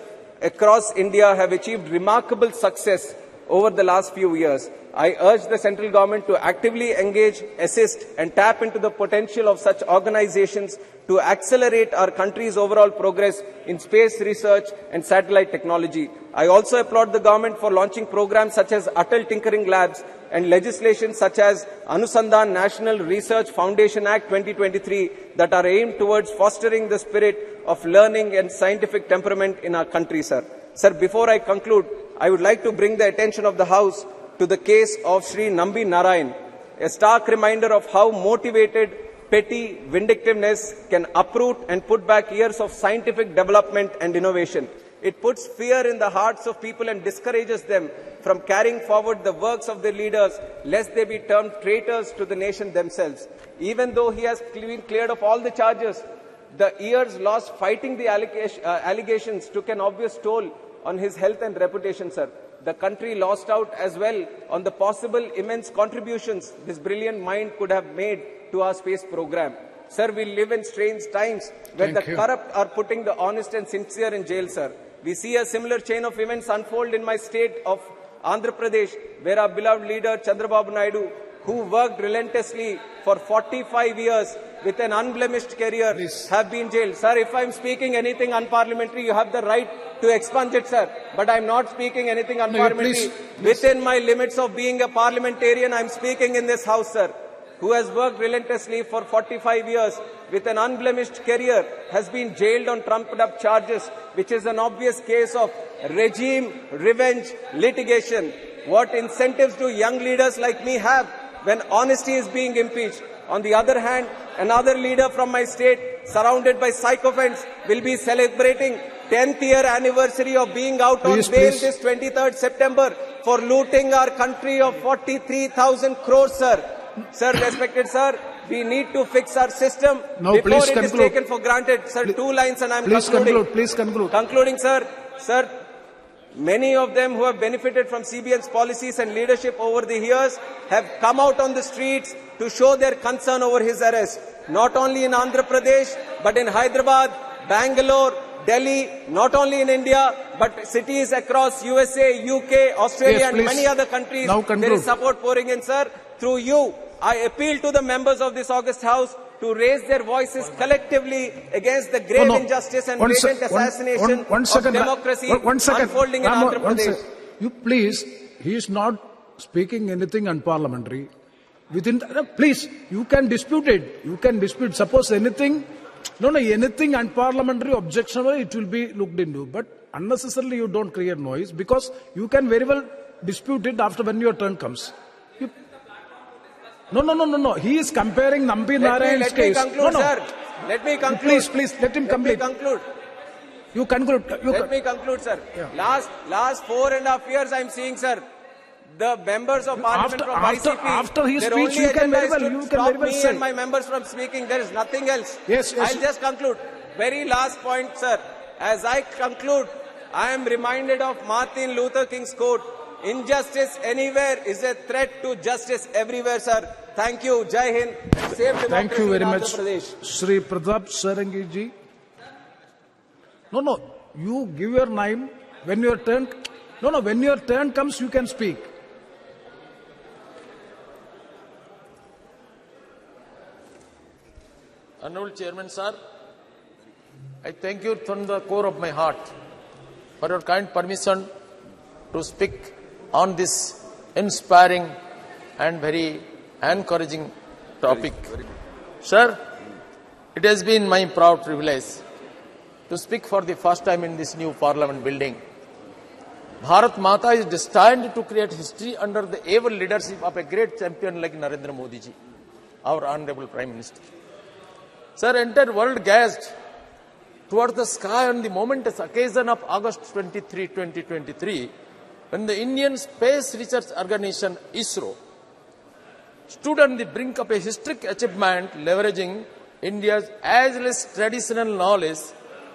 Speaker 9: across India have achieved remarkable success over the last few years. I urge the central government to actively engage, assist, and tap into the potential of such organizations to accelerate our country's overall progress in space research and satellite technology. I also applaud the government for launching programs such as Atal Tinkering Labs and legislation such as Anusandhan National Research Foundation Act 2023 that are aimed towards fostering the spirit of learning and scientific temperament in our country, sir. Sir, before I conclude, I would like to bring the attention of the House to the case of Sri Nambi Narayan, a stark reminder of how motivated, petty vindictiveness can uproot and put back years of scientific development and innovation. It puts fear in the hearts of people and discourages them from carrying forward the works of their leaders, lest they be termed traitors to the nation themselves. Even though he has been cleared of all the charges, the years lost fighting the allegations took an obvious toll on his health and reputation, sir. The country lost out as well on the possible immense contributions this brilliant mind could have made to our space program. Sir, we live in strange times where the corrupt are putting the honest and sincere in jail, sir. We see a similar chain of events unfold in my state of Andhra Pradesh, where our beloved leader Chandrababu Naidu, who worked relentlessly for 45 years with an unblemished career, have been jailed. Sir, if I am speaking anything unparliamentary, you have the right to expunge it, sir. But I am not speaking anything unparliamentary. Within my limits of being a parliamentarian, I am speaking in this House, sir, who has worked relentlessly for 45 years with an unblemished career, has been jailed on trumped-up charges, which is an obvious case of regime, revenge, litigation. What incentives do young leaders like me have when honesty is being impeached? On the other hand, another leader from my state, surrounded by sycophants, will be celebrating 10th year anniversary of being out on bail this 23rd September for looting our country of 43,000 crores, sir. Sir, respected sir, we need to fix our system before it is taken for granted. Sir, 2 lines and I am concluding.
Speaker 13: Please conclude.
Speaker 9: Concluding, sir. Sir, many of them who have benefited from CBN's policies and leadership over the years have come out on the streets to show their concern over his arrest. Not only in Andhra Pradesh, but in Hyderabad, Bangalore, Delhi, not only in India, but cities across USA, UK, Australia and many other countries. There is support pouring in, sir. Through you, I appeal to the members of this august House to raise their voices collectively against the grave injustice and blatant assassination of democracy unfolding in Andhra Pradesh.
Speaker 13: You please, he is not speaking anything unparliamentary. Please, you can dispute it. You can dispute. Suppose anything, anything unparliamentary, objectionable, it will be looked into. But unnecessarily you don't create noise, because you can very well dispute it after when your turn comes. No. He is comparing Nambi Narayan's case.
Speaker 9: Let me conclude, sir. Let me conclude.
Speaker 13: Please, let him complete.
Speaker 9: Let me conclude.
Speaker 13: You conclude.
Speaker 9: Let me conclude, sir.
Speaker 13: Yeah.
Speaker 9: Last 4.5 years, I'm seeing, sir, the members of parliament from ICP.
Speaker 13: After his
Speaker 9: their
Speaker 13: speech,
Speaker 9: only
Speaker 13: you can
Speaker 9: agenda
Speaker 13: very
Speaker 9: is
Speaker 13: well.
Speaker 9: to
Speaker 13: You can
Speaker 9: stop
Speaker 13: very well
Speaker 9: me
Speaker 13: say.
Speaker 9: and my members from speaking. There is nothing else.
Speaker 13: Yes.
Speaker 9: I'll just conclude. Very last point, sir. As I conclude, I am reminded of Martin Luther King's quote: "Injustice anywhere is a threat to justice everywhere." Sir, thank you. Jai Hind. Save democracy
Speaker 13: Thank you very
Speaker 9: in
Speaker 13: much,
Speaker 9: Andhra Pradesh.
Speaker 13: Shri Pratap Sarangi ji. No. You give your name when your turn. No. When your turn comes, you can speak.
Speaker 8: Honorable Chairman, sir, I thank you from the core of my heart for your kind permission to speak on this inspiring and very encouraging topic. Sir, it has been my proud privilege to speak for the first time in this new parliament building. Bharat Mata is destined to create history under the able leadership of a great champion like Narendra Modi ji, our Honorable Prime Minister. Sir, entire world gazed towards the sky on the momentous occasion of August 23, 2023, when the Indian Space Research Organization, ISRO, stood on the brink of a historic achievement leveraging India's ageless traditional knowledge,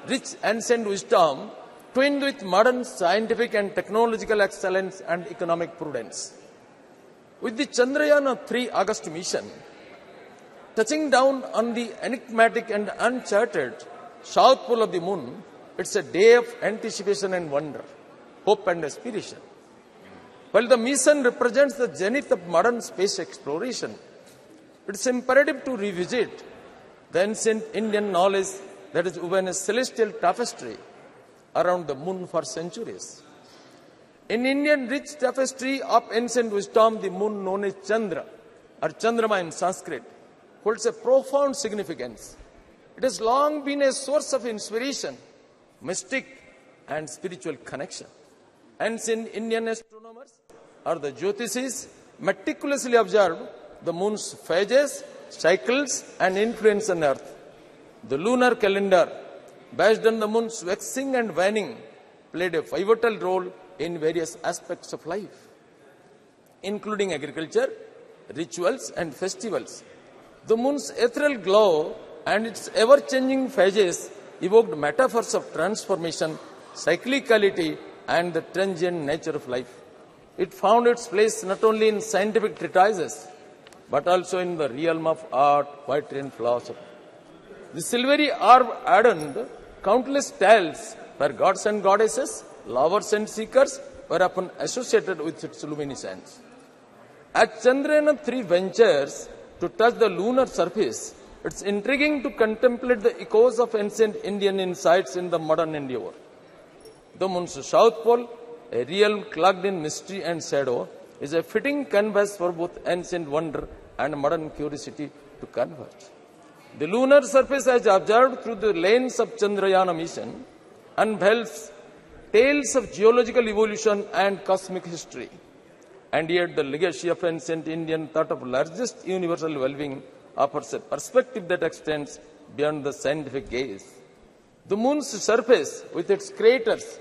Speaker 8: rich ancient wisdom, twinned with modern scientific and technological excellence and economic prudence. With the Chandrayaan-3 August mission, touching down on the enigmatic and uncharted south pole of the moon, it's a day of anticipation and wonder, hope and aspiration. While the mission represents the zenith of modern space exploration, it's imperative to revisit the ancient Indian knowledge that has woven a celestial tapestry around the moon for centuries. In Indian rich tapestry of ancient wisdom, the moon known as Chandra, or Chandrama in Sanskrit, holds a profound significance. It has long been a source of inspiration, mystic, and spiritual connection. Ancient Indian astronomers, or the Jyotishis, meticulously observed the moon's phases, cycles, and influence on Earth. The lunar calendar, based on the moon's waxing and waning, played a pivotal role in various aspects of life, including agriculture, rituals, and festivals. The moon's ethereal glow and its ever-changing phases evoked metaphors of transformation, cyclicality, and the transient nature of life. It found its place not only in scientific treatises, but also in the realm of art, poetry, and philosophy. The silvery orb adorned countless tales where gods and goddesses, lovers and seekers were often associated with its luminescence. As Chandrayaan-3 ventures to touch the lunar surface, it's intriguing to contemplate the echoes of ancient Indian insights in the modern endeavor. The moon's south pole, a realm clogged in mystery and shadow, is a fitting canvas for both ancient wonder and modern curiosity to converge. The lunar surface, as observed through the lens of Chandrayaan mission, unveils tales of geological evolution and cosmic history. And yet the legacy of ancient Indian thought of largest universal well-being offers a perspective that extends beyond the scientific gaze. The moon's surface, with its craters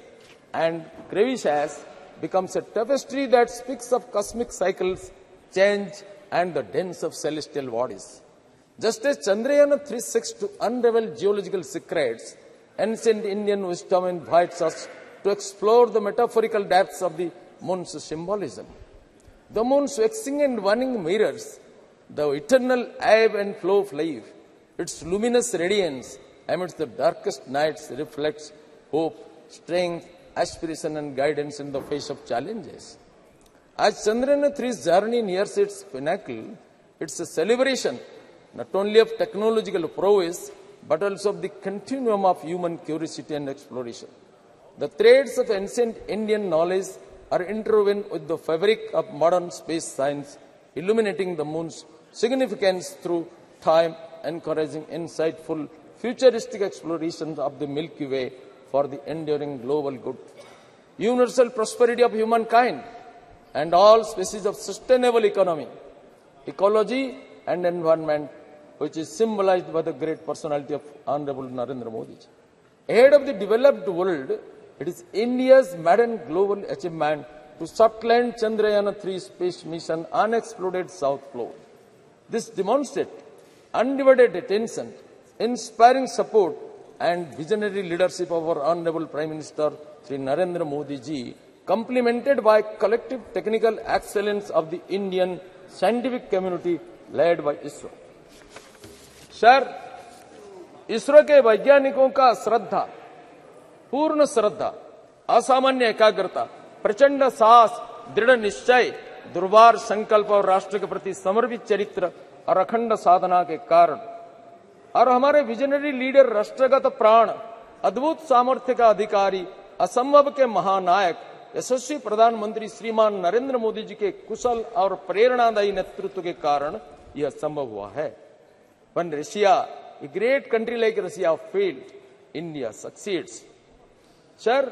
Speaker 8: and crevices, becomes a tapestry that speaks of cosmic cycles, change, and the dance of celestial bodies. Just as Chandrayaan-3 seeks to unravel geological secrets, ancient Indian wisdom invites us to explore the metaphorical depths of the moon's symbolism. The moon's waxing and waning mirrors the eternal ebb and flow of life. Its luminous radiance amidst the darkest nights reflects hope, strength, aspiration, and guidance in the face of challenges. As Chandrayaan-3's journey nears its pinnacle, it's a celebration not only of technological prowess, but also of the continuum of human curiosity and exploration. The threads of ancient Indian knowledge are interwoven with the fabric of modern space science, illuminating the moon's significance through time, encouraging insightful, futuristic explorations of the Milky Way for the enduring global good, universal prosperity of humankind, and all species of sustainable economy, ecology, and environment, which is symbolized by the great personality of Honorable Narendra Modi. Ahead of the developed world, it is India's maiden global achievement to soft land Chandrayaan-3 space mission unexploded South Pole. This demonstrates undivided attention, inspiring support, and visionary leadership of our Honorable Prime Minister Shri Narendra Modi ji, complemented by collective technical excellence of the Indian scientific community led by ISRO. Sir, ISRO के वैज्ञानिकों का श्रद्धा, पूर्ण श्रद्धा, असामान्य एकाग्रता, प्रचंड साहस, दृढ़ निश्चय, दुर्वार संकल्प और राष्ट्र के प्रति समर्पित चरित्र और अखंड साधना के कारण और हमारे विजनरी लीडर, राष्ट्रगत प्राण, अद्भुत सामर्थ्य का अधिकारी, असंभव के महानायक, यशस्वी प्रधानमंत्री श्रीमान नरेंद्र मोदी जी के कुशल और प्रेरणादायी नेतृत्व के कारण यह संभव हुआ है. When Russia, a great country like Russia, failed, India succeeds. Sir,